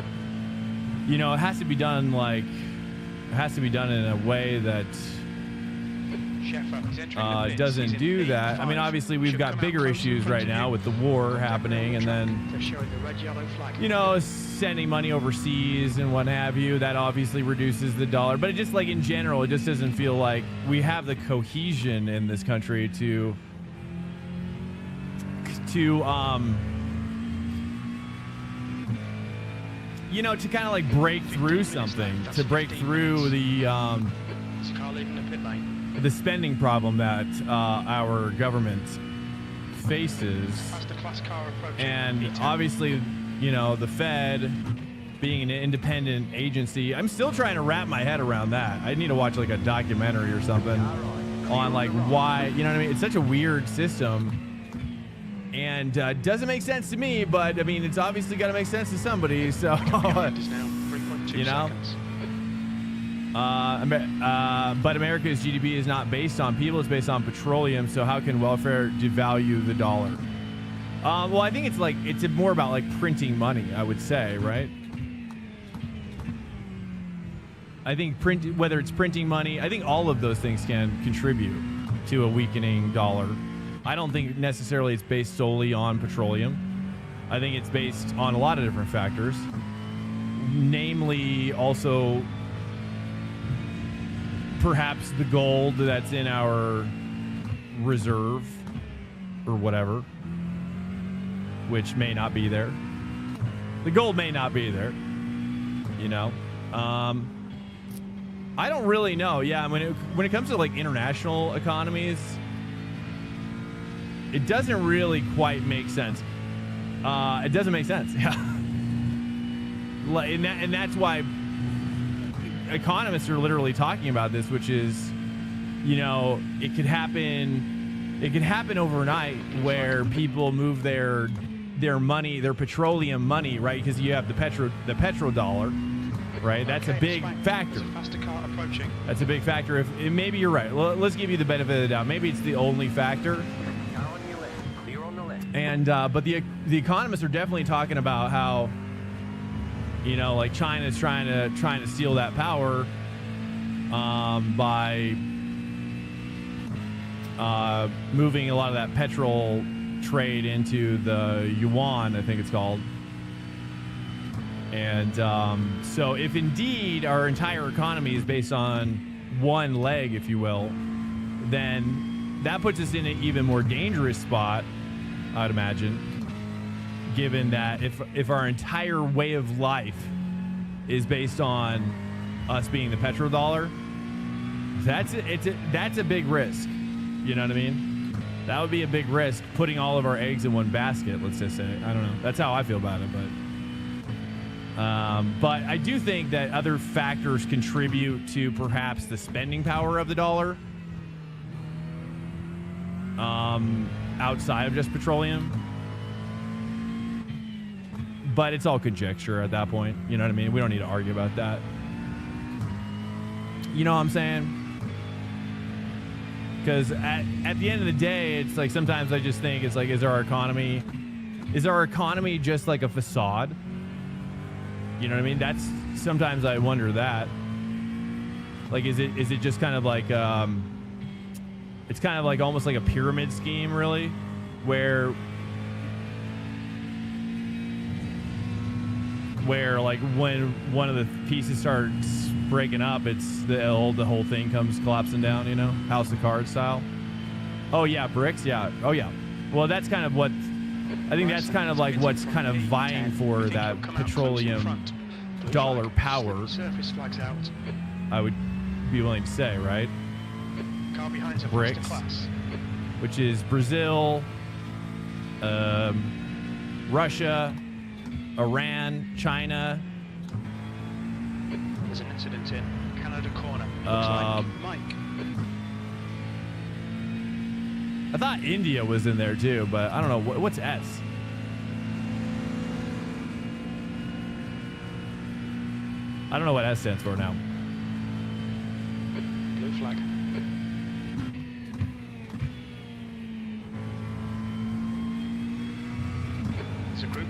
you know, it has to be done in a way that Sheffer is entering the pits. doesn't He's in do that. I mean, 85. obviously, we've Should got come out bigger close in issues front right of now you. with the war happening, and then, They're showing the red, yellow flag. you know, sending money overseas and what have you. That obviously reduces the dollar. But it just, like, in general, it just doesn't feel like we have the cohesion in this country to you know, to kind of like break through something, to break through the spending problem that our government faces, and obviously, you know, the Fed being an independent agency. I'm still trying to wrap my head around that. I need to watch like a documentary or something on like why, you know what I mean? It's such a weird system. And doesn't make sense to me, but I mean, it's obviously got to make sense to somebody. So, you know, but America's GDP is not based on people; it's based on petroleum. So, how can welfare devalue the dollar? Well, I think it's more about like printing money. I would say, right? I think whether it's printing money, I think all of those things can contribute to a weakening dollar. I don't think necessarily it's based solely on petroleum. I think it's based on a lot of different factors, namely also perhaps the gold that's in our reserve or whatever, which may not be there. The gold may not be there, you know. I don't really know. Yeah, when it comes to like international economies, it doesn't really quite make sense. It doesn't make sense. Yeah. And that's why economists are literally talking about this, which is, you know, it could happen overnight where people move their money, their petroleum money, right? Because you have the petrodollar, right? That's a big factor. That's a big factor. If maybe you're right. Well, let's give you the benefit of the doubt. Maybe it's the only factor. And but the economists are definitely talking about how, you know, like China's trying to steal that power by moving a lot of that petrol trade into the yuan, I think it's called. And so if indeed our entire economy is based on one leg, if you will, then that puts us in an even more dangerous spot, I'd imagine, given that if our entire way of life is based on us being the petrodollar, that's a big risk. You know what I mean? That would be a big risk, putting all of our eggs in one basket, let's just say. I don't know. That's how I feel about it, but I do think that other factors contribute to perhaps the spending power of the dollar. Outside of just petroleum, but it's all conjecture at that point. You know what I mean? We don't need to argue about that. You know what I'm saying? Because at the end of the day, it's like sometimes I just think it's like, is our economy just like a facade? You know what I mean? That's sometimes I wonder that. Like, is it just kind of like it's kind of like almost like a pyramid scheme, really, where like when one of the pieces starts breaking up, it's the whole thing comes collapsing down, you know, House of Cards style. Oh yeah, bricks, yeah. Oh yeah. Well, that's kind of what I think. That's kind of like what's kind of vying for that petroleum dollar power. I would be willing to say, right? BRICS, which is Brazil, Russia, Iran, China. There's an incident in Canada Corner. Looks like Mike. I thought India was in there too, but I don't know. What's S? I don't know what S stands for now. Blue flag.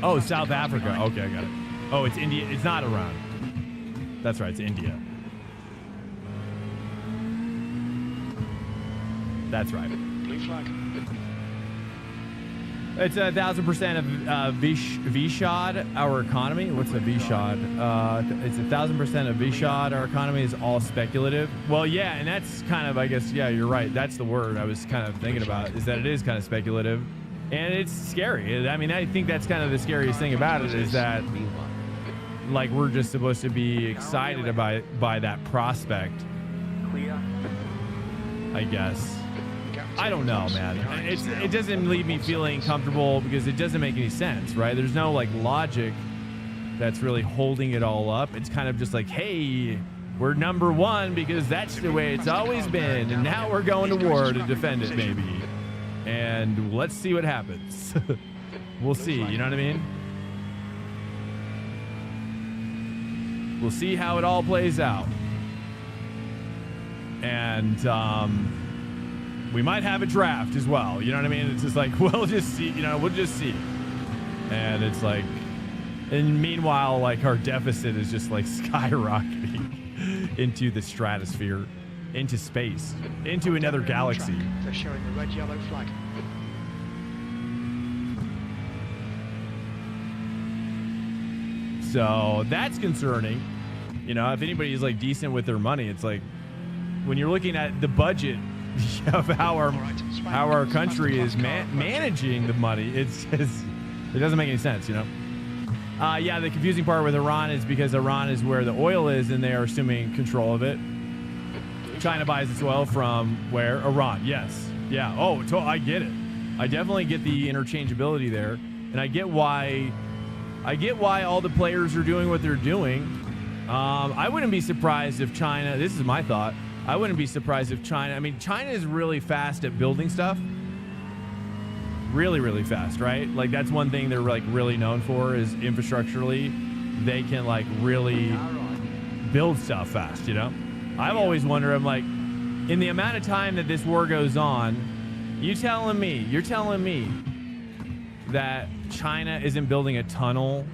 Oh, South Africa. Okay, I got it. Oh, it's India. It's not Iran. That's right. It's India. That's right. Blue flag. It's 1,000% of VSHOD, our economy. What's a VSHOD? It's 1,000% of VSHOD. Our economy is all speculative. Well, yeah, and that's kind of, I guess, yeah, you're right. That's the word I was kind of thinking about, is that it is kind of speculative. And it's scary. I mean, I think that's kind of the scariest thing about it, is that like we're just supposed to be excited by that prospect, Clear. I guess. I don't know, man. It doesn't leave me feeling comfortable because it doesn't make any sense, right? There's no like logic that's really holding it all up. It's kind of just like, hey, we're number one because that's the way it's always been, and now we're going to war to defend it, maybe. And let's see what happens. We'll see, you know what I mean? We'll see how it all plays out. And we might have a draft as well, you know what I mean? It's just like, we'll just see, we'll just see. And it's like, and meanwhile, like our deficit is just like skyrocketing into the stratosphere, into space, into another galaxy. They're showing the red, yellow flag. So that's concerning. If anybody's like decent with their money, it's like when you're looking at the budget of how our country is managing the money, it's just, it doesn't make any sense, Yeah, the confusing part with Iran is because Iran is where the oil is, and they are assuming control of it. China buys its oil from where? Iran. Yes. Yeah. Oh, I get it. I definitely get the interchangeability there, and I get why all the players are doing what they're doing. I wouldn't be surprised if China, this is my thought, I wouldn't be surprised if China is really fast at building stuff. Really, really fast, right? Like that's one thing they're like really known for is infrastructurally, they can like really build stuff fast, I've always wondered, I'm like, in the amount of time that this war goes on, you're telling me that China isn't building a tunnel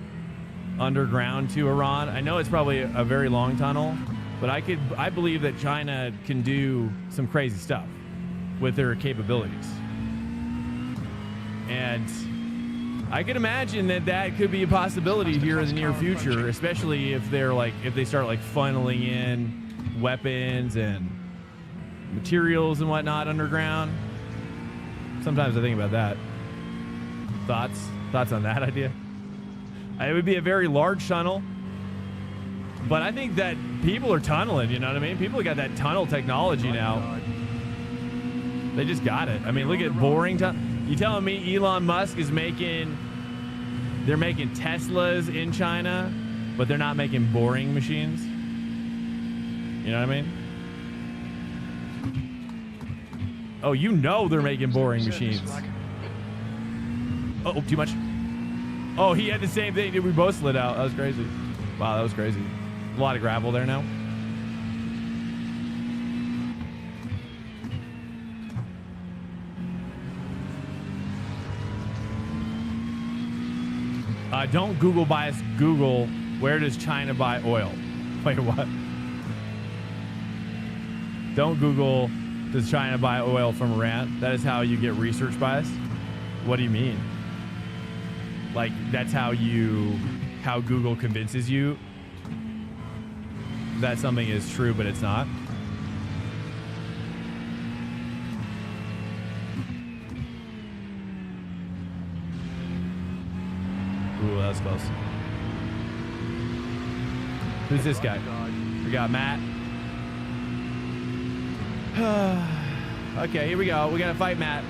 underground to Iran? I know it's probably a very long tunnel, but I believe that China can do some crazy stuff with their capabilities. And I can imagine that could be a possibility here in the near future, especially if they start like funneling in weapons and materials and whatnot underground. Sometimes I think about that. Thoughts on that idea? It would be a very large tunnel, but I think that people are tunneling, you know what I mean? People got that tunnel technology now. They just got it. I mean, look at boring tunnel. You telling me Elon Musk is making Teslas in China, but they're not making boring machines? You know what I mean? Oh, they're making boring machines. Oh, too much. Oh, he had the same thing. Dude, we both slid out. That was crazy. Wow, that was crazy. A lot of gravel there now. Don't Google bias. Google, where does China buy oil? Wait, what? Don't Google, does China buy oil from Iran? That is how you get research bias? What do you mean? Like, that's how Google convinces you that something is true, but it's not? Ooh, that was close. Who's this guy? We got Matt. Okay, here we go. We gotta fight Matt.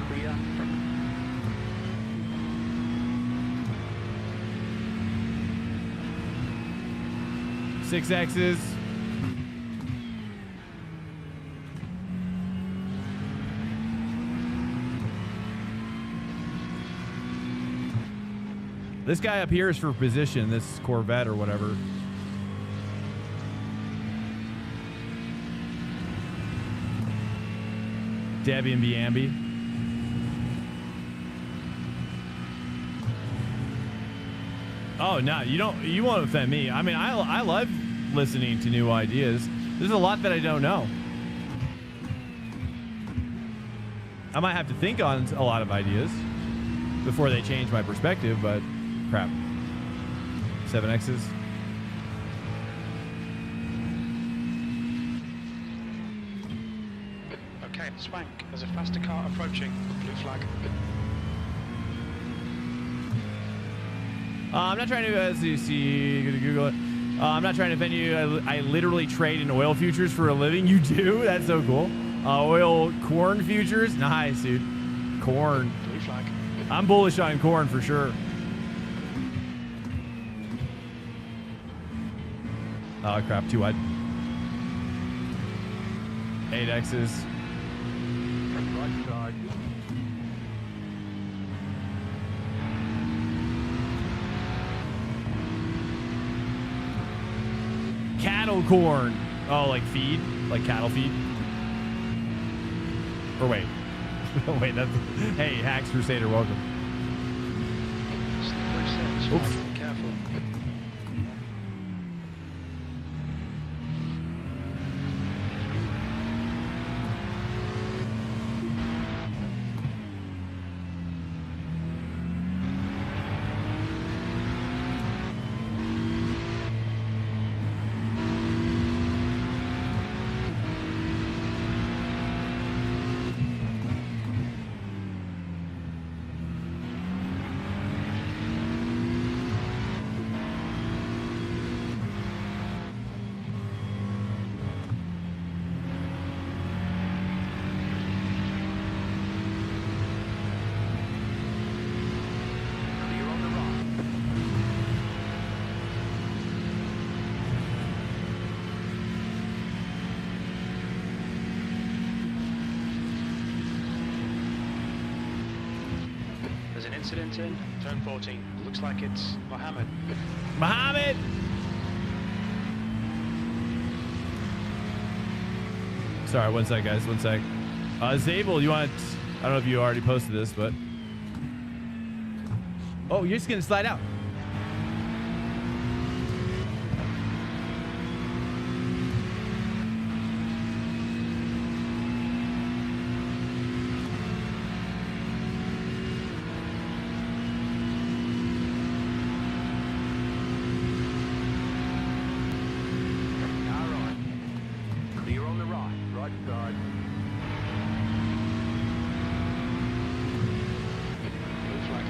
Clear. 6X's. This guy up here is for position, this Corvette or whatever. Debbie and Biambi. Oh, no, you won't offend me. I mean, I love listening to new ideas. There's a lot that I don't know. I might have to think on a lot of ideas. before they changed my perspective, but crap. 7Xs. Okay, Swank, there's a faster car approaching. Blue flag. I'm not trying to, as you see, gonna Google it. I'm not trying to offend you. I literally trade in oil futures for a living. You do? That's so cool. Oil corn futures? Nice, dude. Corn. Blue flag. I'm bullish on corn for sure. Oh, crap. Too wide. 8Xs. Right side. Cattle corn. Oh, like feed? Like cattle feed? Or wait. Wait, that's... Hey, Hacks Crusader, welcome. Slippery set. Oops. Swank, careful. Clear on the right. There's an incident in turn 14. Looks like it's Mohammed. Mohammed! Sorry, one sec, guys. One sec. Zabel, you want... I don't know if you already posted this, but... Oh, you're just going to slide out. Car right. Clear on the right. Right side. Blue flag.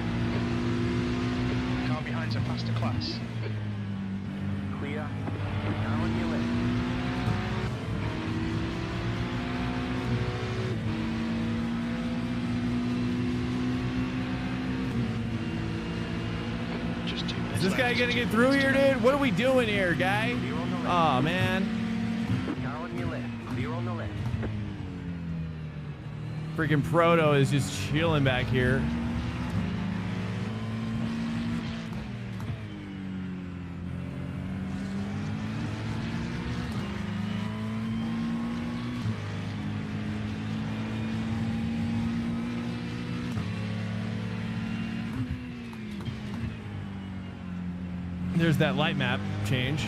Car behind's a faster class. Clear. Car on your left. Just 2 minutes Is this guy left. going to 2 get through minutes here, to go. dude? What are we doing here, guy? Clear on the left. Oh, man. Car on your left. Clear on the left. Freaking Proto is just chilling back here. There's that light map change.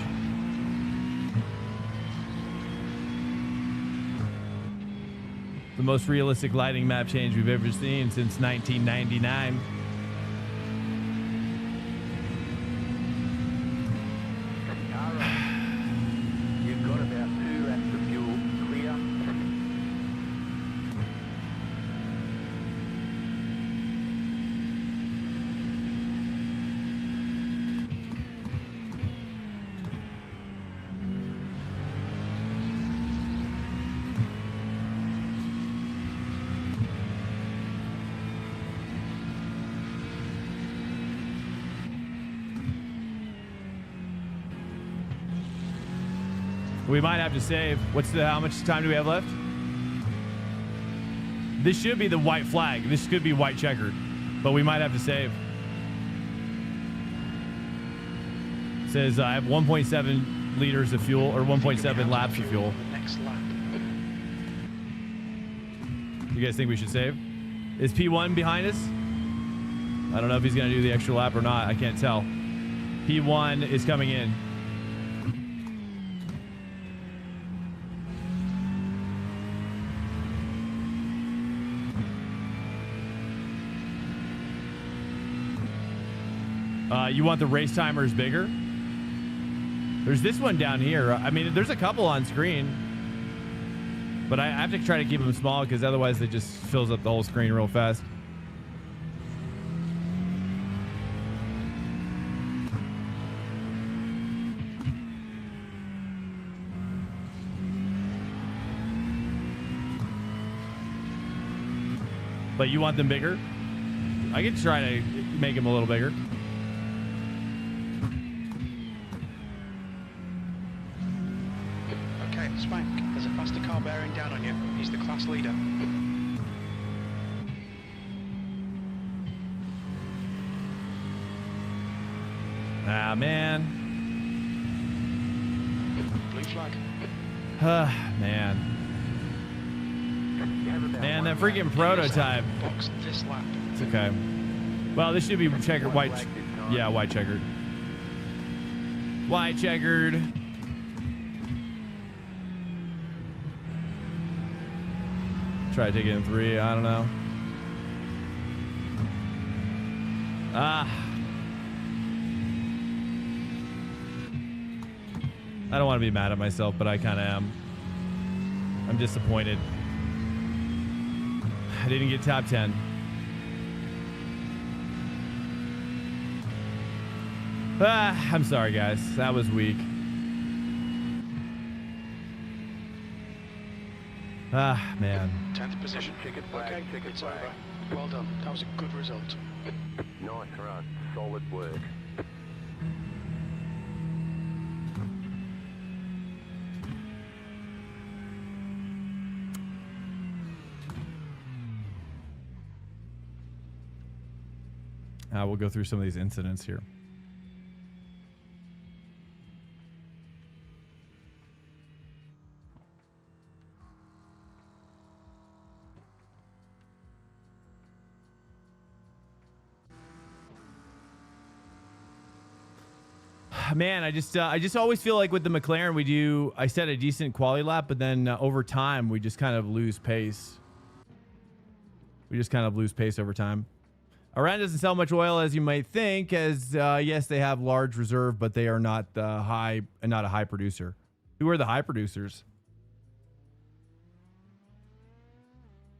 The most realistic lighting map change we've ever seen since 1999. Car right. You've got about 2 laps of fuel. Clear. We might have to save. How much time do we have left? This should be the white flag. This could be white checkered, but we might have to save. It says I have 1.7 liters of fuel, or 1.7 laps of fuel. The next lap. You guys think we should save? Is P1 behind us? I don't know if he's going to do the extra lap or not. I can't tell. P1 is coming in. You want the race timers bigger? There's this one down here. I mean, there's a couple on screen, but I have to try to keep them small because otherwise it just fills up the whole screen real fast. But you want them bigger? I could try to make them a little bigger. Okay, Spank, there's a faster car bearing down on you. He's the class leader. Ah, man. Blue flag. Man. Man, that freaking prototype. Box this lap. It's okay. Well, this should be checkered. White. Yeah, white checkered. White checkered. Try to take it in 3. I don't know. I don't want to be mad at myself, but I kind of am. I'm disappointed. I didn't get top 10. I'm sorry, guys. That was weak. Man. 10th position. Okay, it's over. Well done. That was a good result. Nice run. Solid work. We'll go through some of these incidents here. Man, I just always feel like with the McLaren I set a decent quali lap, but then over time we just kind of lose pace. We just kind of lose pace over time. Iran doesn't sell much oil as you might think, as yes, they have large reserve, but they are not a high producer. Who are the high producers?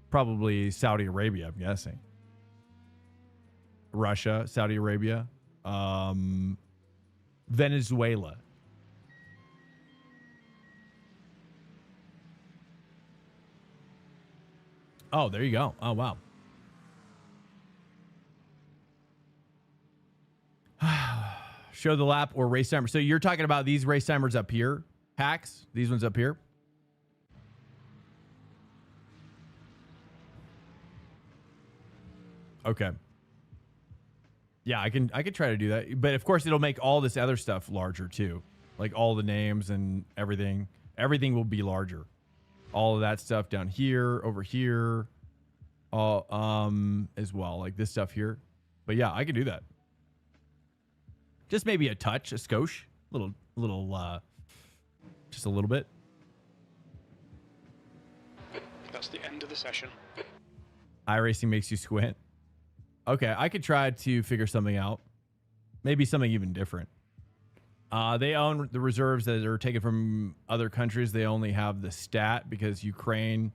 Probably Saudi Arabia, I'm guessing. Russia, Saudi Arabia, Venezuela. Oh, there you go. Oh, wow. Show the lap or race timer. So you're talking about these race timers up here, hacks? These ones up here? Okay. Yeah, I could try to do that. But of course it'll make all this other stuff larger too. Like all the names and everything. Everything will be larger. All of that stuff down here, over here, as well. Like this stuff here. But yeah, I can do that. Just maybe a touch, a skosh, just a little bit. That's the end of the session. iRacing makes you squint. Okay, I could try to figure something out. Maybe something even different. They own the reserves that are taken from other countries. They only have the stat because Ukraine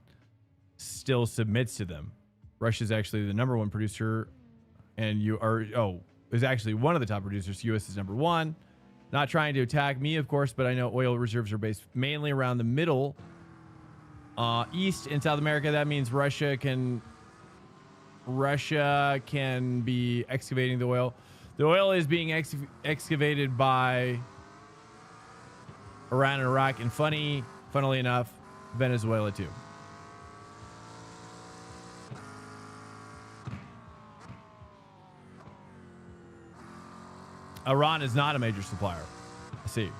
still submits to them. Russia's actually the #1 producer, and is actually one of the top producers. US is #1. Not trying to attack me, of course, but I know oil reserves are based mainly around the middle, east in South America. That means Russia can be excavating the oil. The oil is being excavated by Iran and Iraq, and funnily enough, Venezuela too. Iran is not a major supplier. I see.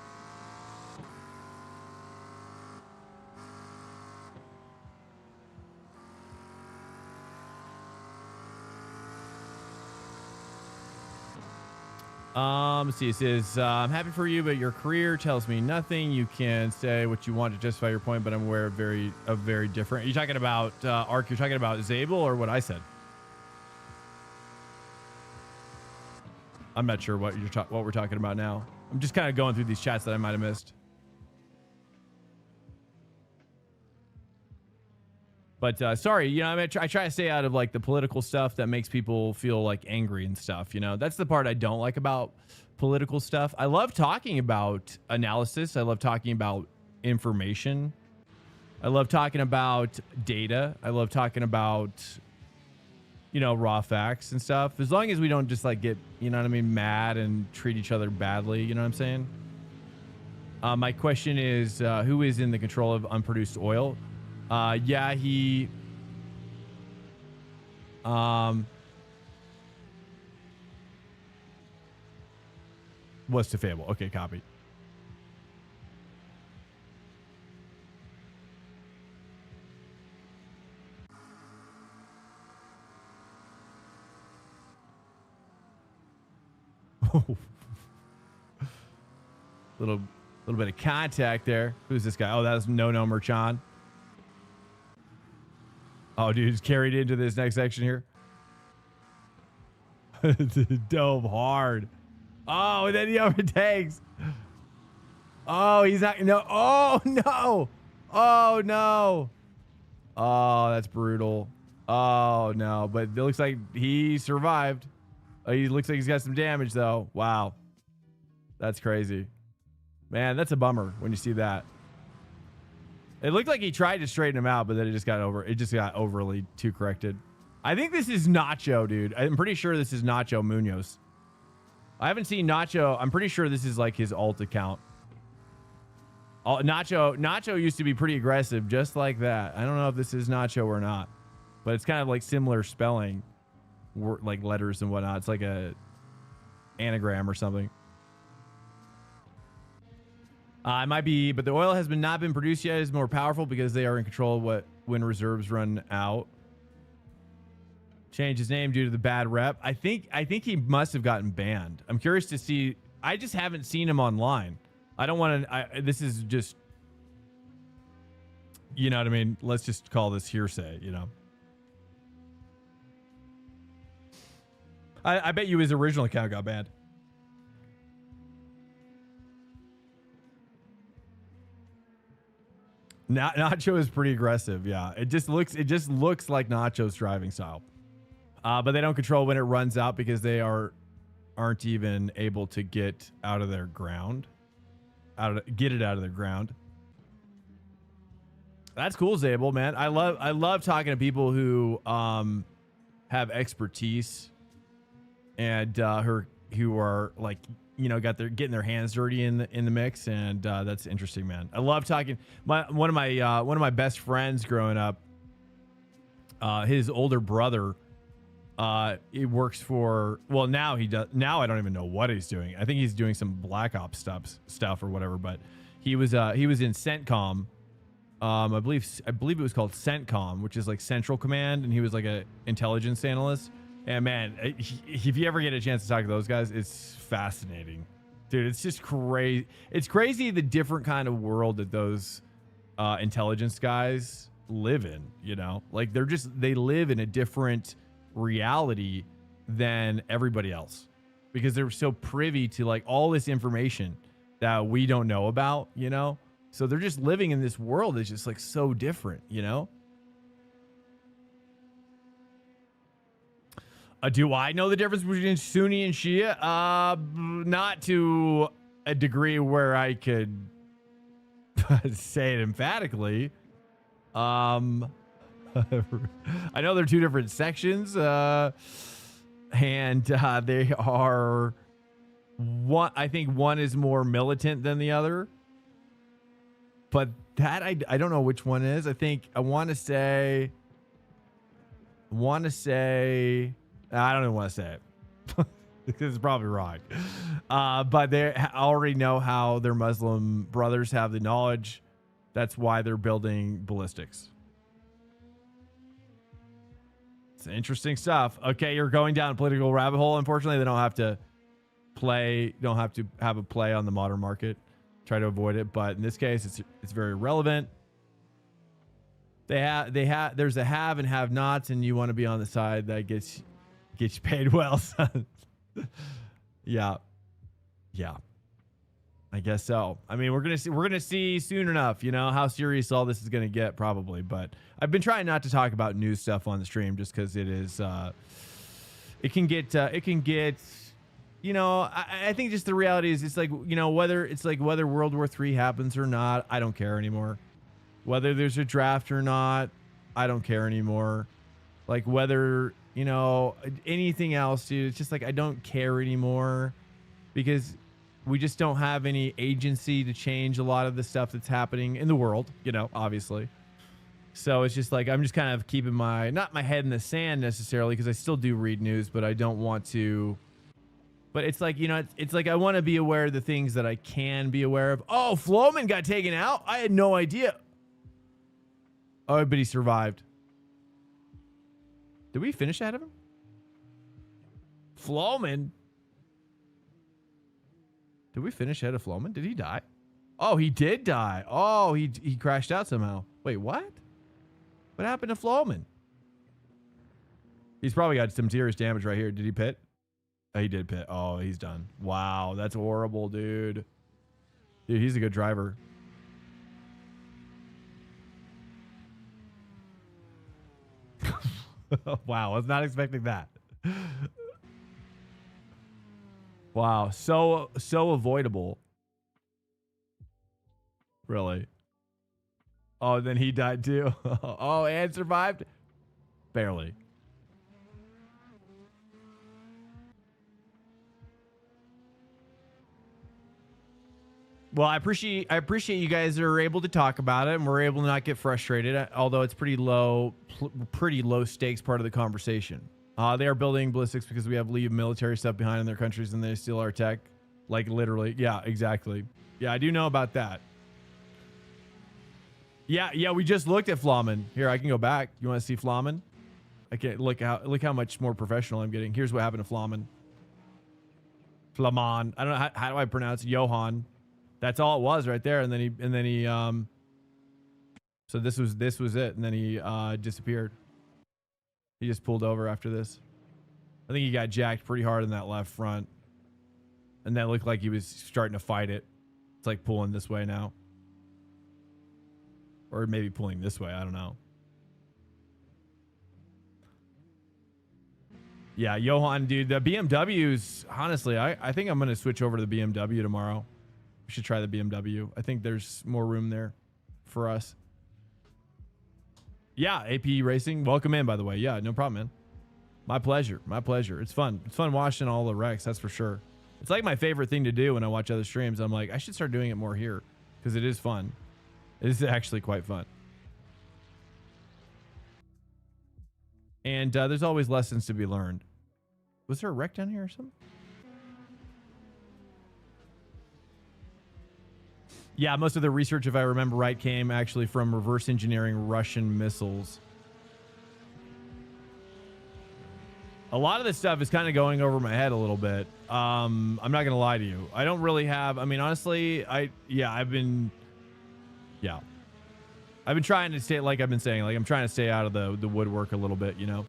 Let's see. It says, I'm happy for you, but your career tells me nothing. You can say what you want to justify your point, but I'm aware of very different. Are you talking about Ark? You're talking about Zabel or what I said? I'm not sure what what we're talking about now. I'm just kind of going through these chats that I might have missed. But sorry, you know, I mean, I try to stay out of like the political stuff that makes people feel like angry and stuff. You know, that's the part I don't like about political stuff. I love talking about analysis. I love talking about information. I love talking about data. I love talking about, you know, raw facts and stuff. As long as we don't just like get, you know what I mean, mad and treat each other badly. You know what I'm saying? My question is, who is in the control of unproduced oil? Yeah, he, was to Fable. Okay, copy. little bit of contact there. Who's this guy? Oh, that's No Merchan. Oh, dude, he's carried into this next section here. Dove hard. Oh, and then he overtakes. Oh, he's not. No. Oh, no. Oh, no. Oh, that's brutal. Oh, no. But it looks like he survived. He looks like he's got some damage, though. Wow. That's crazy. Man, that's a bummer when you see that. It looked like he tried to straighten him out, but then it just got overly too corrected. I think this is Nacho, dude. I'm pretty sure this is Nacho Munoz. I haven't seen Nacho. I'm pretty sure this is like his alt account. Nacho used to be pretty aggressive, just like that. I don't know if this is Nacho or not, but it's kind of like similar spelling, like letters and whatnot. It's like a anagram or something. It might be, but the oil has not been produced yet. It's more powerful because they are in control of when reserves run out. Change his name due to the bad rep. I think he must have gotten banned. I'm curious to see. I just haven't seen him online. I don't want to. This is just, you know what I mean? Let's just call this hearsay, you know? I bet you his original account got banned. Nacho is pretty aggressive. Yeah, it just looks like Nacho's driving style. But they don't control when it runs out because they aren't even able to get out of their ground. Get it out of their ground. That's cool, Zabel, man. I love talking to people who have expertise and who are like, you know, getting their hands dirty in the mix, and that's interesting, man. I love talking. One of my best friends growing up, his older brother, he works for, well, now he does. Now I don't even know what he's doing. I think he's doing some Black Ops stuff or whatever. But he was in CENTCOM. I believe it was called CENTCOM, which is like Central Command, and he was like a intelligence analyst. And man, if you ever get a chance to talk to those guys, it's fascinating, dude. It's just crazy. It's crazy the different kind of world that those intelligence guys live in. You know, like they live in a different reality than everybody else because they're so privy to like all this information that we don't know about. You know, so they're just living in this world that's just like so different. You know. Do I know the difference between Sunni and Shia? Not to a degree where I could say it emphatically. I know they're two different sections, and they are one. I think one is more militant than the other, but that I don't know which one is. I want to say. I don't even want to say it because it's probably wrong. But they already know how their Muslim brothers have the knowledge. That's why they're building ballistics. It's interesting stuff. Okay, you're going down a political rabbit hole. Unfortunately, they don't have to have a play on the modern market. Try to avoid it, but in this case, it's very relevant. There's a have and have nots, and you want to be on the side that gets you paid well, son. Yeah. Yeah. I guess so. I mean, we're gonna see soon enough, you know, how serious all this is gonna get, probably. But I've been trying not to talk about news stuff on the stream just because it is, it can get, you know, I think just the reality is it's like, you know, whether World War III happens or not, I don't care anymore. Whether there's a draft or not, I don't care anymore. Like whether, you know, anything else, dude, it's just like I don't care anymore because we just don't have any agency to change a lot of the stuff that's happening in the world, you know, obviously. So it's just like I'm just kind of keeping not my head in the sand necessarily, because I still do read news, but I don't want to. But it's like, you know, it's like I want to be aware of the things that I can be aware of. Oh, Floman got taken out? I had no idea. Oh, but he survived. Did we finish ahead of him? Floman? Did we finish ahead of Floman? Did he die? Oh, he did die. Oh, he crashed out somehow. Wait, what? What happened to Floman? He's probably got some serious damage right here. Did he pit? Oh, he did pit. Oh, he's done. Wow, that's horrible, dude. Dude, he's a good driver. Wow, I was not expecting that. Wow, so avoidable. Really? Oh, then he died too. Oh, and survived? Barely. Well, I appreciate you guys are able to talk about it and we're able to not get frustrated, although it's pretty low stakes part of the conversation. They are building ballistics because we have leave military stuff behind in their countries and they steal our tech. Like literally. Yeah, exactly. Yeah, I do know about that. Yeah, we just looked at Flamen. Here, I can go back. You want to see Flamen? I can't look how much more professional I'm getting. Here's what happened to Flamen. Flaman. I don't know how do I pronounce it? Johan. That's all it was right there. And then he so this was it. And then he disappeared. He just pulled over after this. I think he got jacked pretty hard in that left front. And that looked like he was starting to fight it. It's like pulling this way now. Or maybe pulling this way. I don't know. Yeah, Johan, dude, the BMWs, honestly, I think I'm going to switch over to the BMW tomorrow. We should try the BMW. I think there's more room there for us. Yeah, AP Racing. Welcome in, by the way. Yeah, no problem, man. My pleasure. My pleasure. It's fun. It's fun watching all the wrecks, that's for sure. It's like my favorite thing to do when I watch other streams. I'm like, I should start doing it more here because it is fun. It is actually quite fun. And there's always lessons to be learned. Was there a wreck down here or something? Yeah, most of the research, if I remember right, came actually from reverse engineering Russian missiles. A lot of this stuff is kind of going over my head a little bit. I'm not going to lie to you. I don't really have, I mean, honestly, I've been trying to stay, like I've been saying, like I'm trying to stay out of the woodwork a little bit, you know,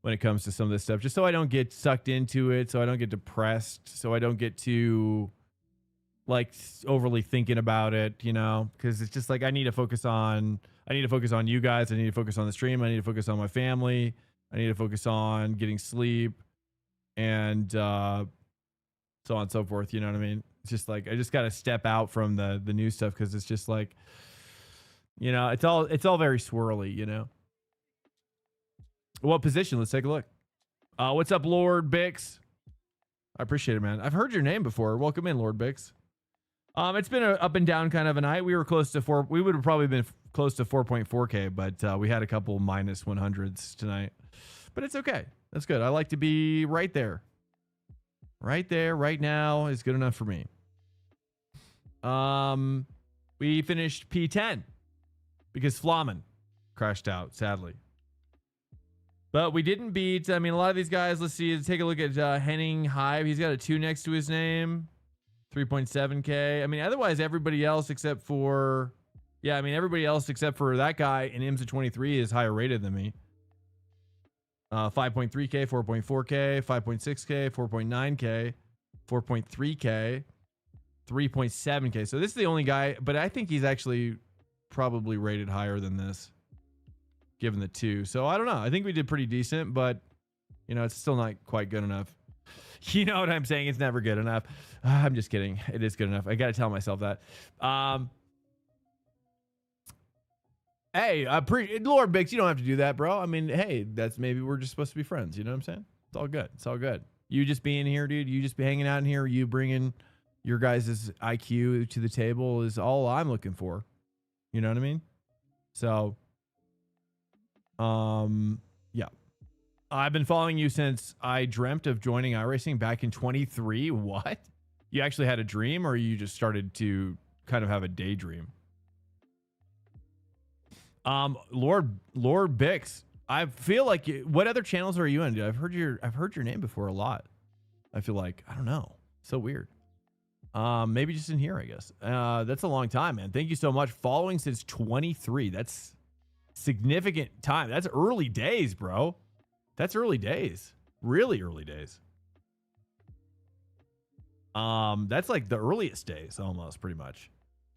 when it comes to some of this stuff, just so I don't get sucked into it, so I don't get depressed, so I don't get too like overly thinking about it, you know, because it's just like I need to focus on you guys. I need to focus on the stream. I need to focus on my family. I need to focus on getting sleep and so on and so forth. You know what I mean? It's just like I just got to step out from the new stuff because it's just like, you know, it's all very swirly, you know. What position? Let's take a look. What's up, Lord Bix? I appreciate it, man. I've heard your name before. Welcome in, Lord Bix. It's been an up and down kind of a night. We were close to 4. We would have probably been close to 4.4K, but we had a couple minus 100s tonight. But it's okay. That's good. I like to be right there. Right there, right now is good enough for me. We finished P10 because Flamen crashed out, sadly. But we didn't beat, I mean, a lot of these guys, let's see, take a look at Henning Hive. He's got a 2 next to his name. 3.7K. I mean, otherwise, everybody else except for, yeah, I mean, everybody else except for that guy in IMSA 23 is higher rated than me. 5.3K, 4.4K, 5.6K, 4.9K. 4.3K, 3.7K. So this is the only guy, but I think he's actually probably rated higher than this, given the 2. So I don't know. I think we did pretty decent, but you know, it's still not quite good enough. You know what I'm saying? It's never good enough. I'm just kidding. It is good enough. I got to tell myself that. Hey, Lord Bix, you don't have to do that, bro. I mean, hey, that's maybe we're just supposed to be friends. You know what I'm saying? It's all good. It's all good. You just being here, dude. You just be hanging out in here. You bringing your guys' IQ to the table is all I'm looking for. You know what I mean? So, yeah. I've been following you since I dreamt of joining iRacing back in 23. What? You actually had a dream, or you just started to kind of have a daydream? Lord Bix, I feel like what other channels are you in? Dude, I've heard your name before a lot. I feel like, I don't know. So weird. Maybe just in here, I guess. That's a long time, man. Thank you so much. Following since 23. That's significant time. That's early days, bro. That's early days. Really early days. That's like the earliest days almost, pretty much,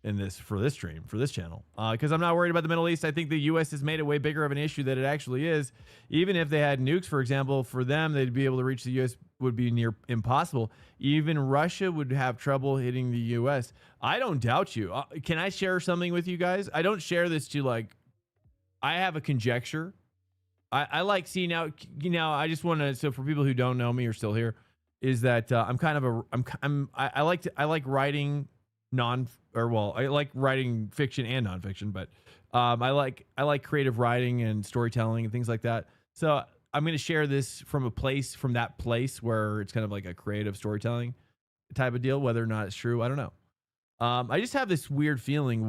in this for this stream, for this channel. Because I'm not worried about the Middle East. I think the US has made it way bigger of an issue than it actually is. Even if they had nukes, for example, for them, they'd be able to reach the US would be near impossible. Even Russia would have trouble hitting the US. I don't doubt you. Can I share something with you guys? I don't share this to like, I have a conjecture. I like seeing out, you know, I just want to, so for people who don't know me or still here, is that I like writing I like writing fiction and nonfiction, but I like creative writing and storytelling and things like that. So I'm going to share this from that place where it's kind of like a creative storytelling type of deal, whether or not it's true. I don't know. I just have this weird feeling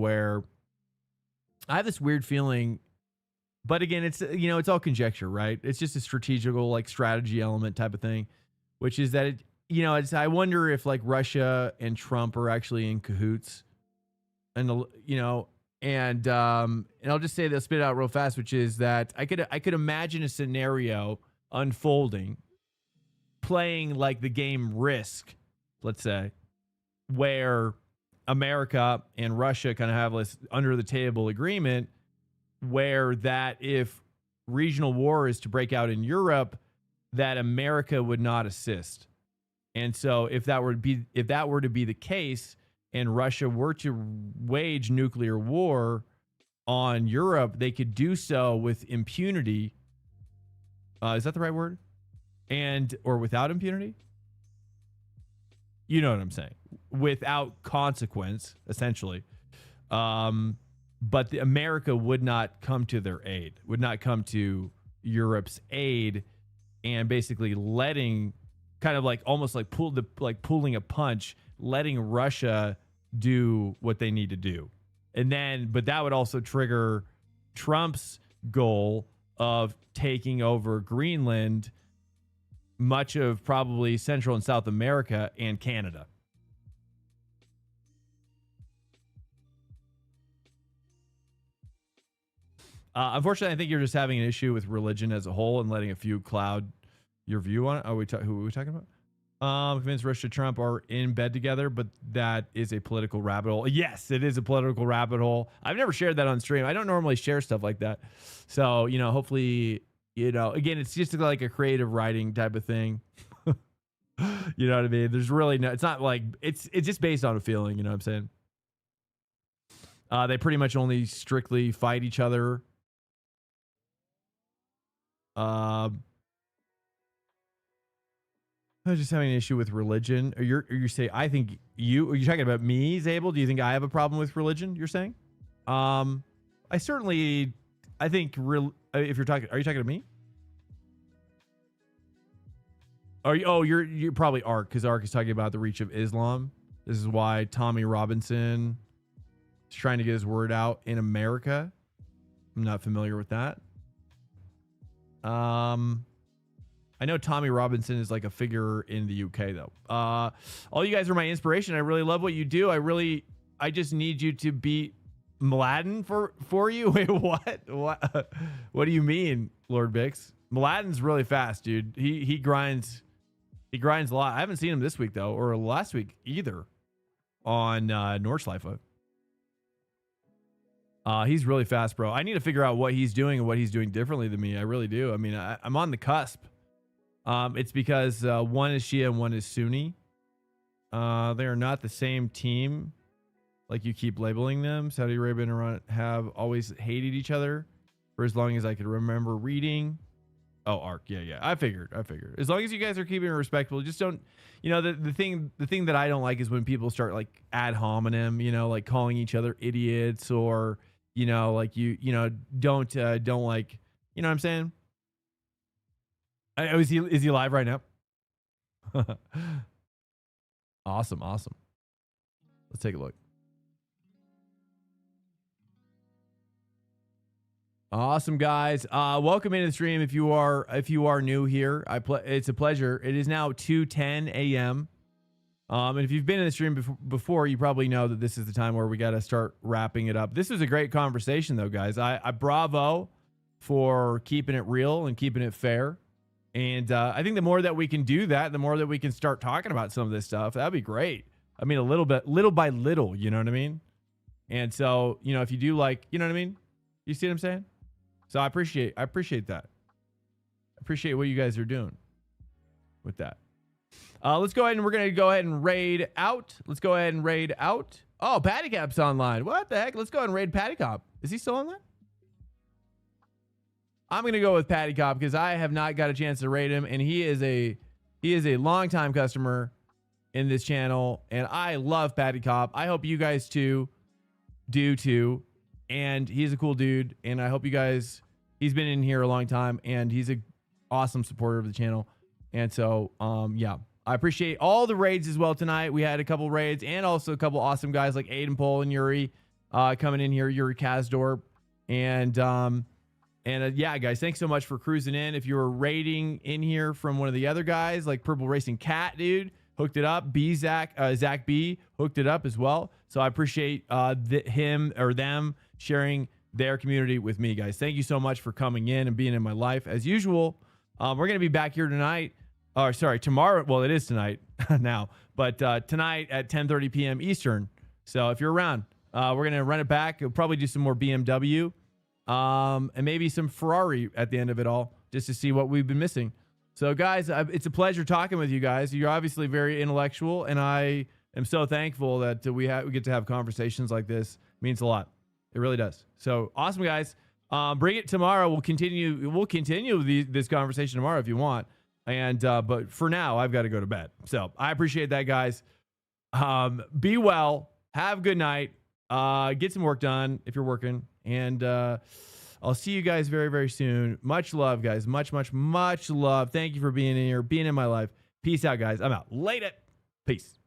but again, it's, you know, it's all conjecture, right? It's just a strategical, like strategy element type of thing, which is that it, you know, I wonder if like Russia and Trump are actually in cahoots, and you know, and I'll just say this, spit it out real fast, which is that I could imagine a scenario unfolding, playing like the game Risk, let's say, where America and Russia kind of have this under the table agreement, where that if regional war is to break out in Europe, that America would not assist. And so if that were to be the case, and Russia were to wage nuclear war on Europe, they could do so with impunity. Is that the right word? Or without impunity? You know what I'm saying? Without consequence, essentially. But America would not come to their aid, would not come to Europe's aid, and basically letting, kind of like almost like pulling a punch, letting Russia do what they need to do. And then, but that would also trigger Trump's goal of taking over Greenland, much of probably Central and South America, and Canada. Unfortunately, I think you're just having an issue with religion as a whole and letting a few cloud your view on it. Who are we talking about? Convinced Russia and Trump are in bed together, but that is a political rabbit hole. Yes, it is a political rabbit hole. I've never shared that on stream. I don't normally share stuff like that. So, you know, hopefully, you know, again, it's just like a creative writing type of thing. You know what I mean? There's really no, it's not like, it's just based on a feeling, you know what I'm saying? They pretty much only strictly fight each other. I was just having an issue with religion. Or you say, I think are you talking about me, Zabel? Do you think I have a problem with religion, you're saying? I think if you're talking, are you talking to me? You're probably Ark, because Ark is talking about the reach of Islam. This is why Tommy Robinson is trying to get his word out in America. I'm not familiar with that. I know Tommy Robinson is like a figure in the UK though. All you guys are my inspiration. I really love what you do. I just need you to beat Mladen for you. Wait, what? What do you mean, Lord Bix? Mladen's really fast, dude. He grinds He grinds a lot. I haven't seen him this week though, or last week either, on Nordschleife. He's really fast, bro. I need to figure out what he's doing and what he's doing differently than me. I really do. I mean, I'm on the cusp. It's because one is Shia and one is Sunni. They are not the same team, like you keep labeling them. Saudi Arabia and Iran have always hated each other for as long as I could remember reading. Oh, ARC. Yeah. I figured. As long as you guys are keeping it respectable, just don't, the thing that I don't like is when people start like ad hominem, like calling each other idiots or, like don't like, you know what I'm saying? Is he live right now? Awesome. Let's take a look. Awesome, guys. Welcome into the stream. If you are new here, it's a pleasure. It is now 2:10 a.m. And if you've been in the stream before, you probably know that this is the time where we got to start wrapping it up. This was a great conversation, though, guys. I bravo for keeping it real and keeping it fair. And I think the more that we can do that, the more that we can start talking about some of this stuff. That'd be great. I mean, little by little, you know what I mean? And so, if you do like, you know what I mean? You see what I'm saying? So I appreciate that. I appreciate what you guys are doing with that. Let's go ahead and we're going to go ahead and raid out. Oh, Patty Cap's online. What the heck? Let's go ahead and raid Patty Cop. Is he still online? I'm going to go with Patty Cop because I have not got a chance to raid him, and he is a longtime customer in this channel, and I love Patty Cop. I hope you guys do too. And he's a cool dude, and I hope you guys, he's been in here a long time, and he's a awesome supporter of the channel. And so, yeah, I appreciate all the raids as well tonight. We had a couple raids and also a couple awesome guys like Aiden Pole and Yuri coming in here, Yuri Kazdorp. And yeah, guys, thanks so much for cruising in. If you were raiding in here from one of the other guys, like Purple Racing Cat, dude, hooked it up. Zach B hooked it up as well. So I appreciate him or them sharing their community with me, guys. Thank you so much for coming in and being in my life as usual. We're going to be back here tonight, or sorry, tomorrow. Well, it is tonight now, but tonight at 10:30 p.m. Eastern. So if you're around, we're going to run it back. We'll probably do some more BMW and maybe some Ferrari at the end of it all, just to see what we've been missing. So guys, it's a pleasure talking with you guys. You're obviously very intellectual, and I am so thankful that we get to have conversations like this. It means a lot. It really does. So awesome, guys. Bring it tomorrow. We'll continue this conversation tomorrow if you want. And but for now, I've got to go to bed. So I appreciate that, guys. Be well. Have a good night. Get some work done if you're working. And I'll see you guys very, very soon. Much love, guys. Much love. Thank you for being in here, being in my life. Peace out, guys. I'm out. Later. Peace.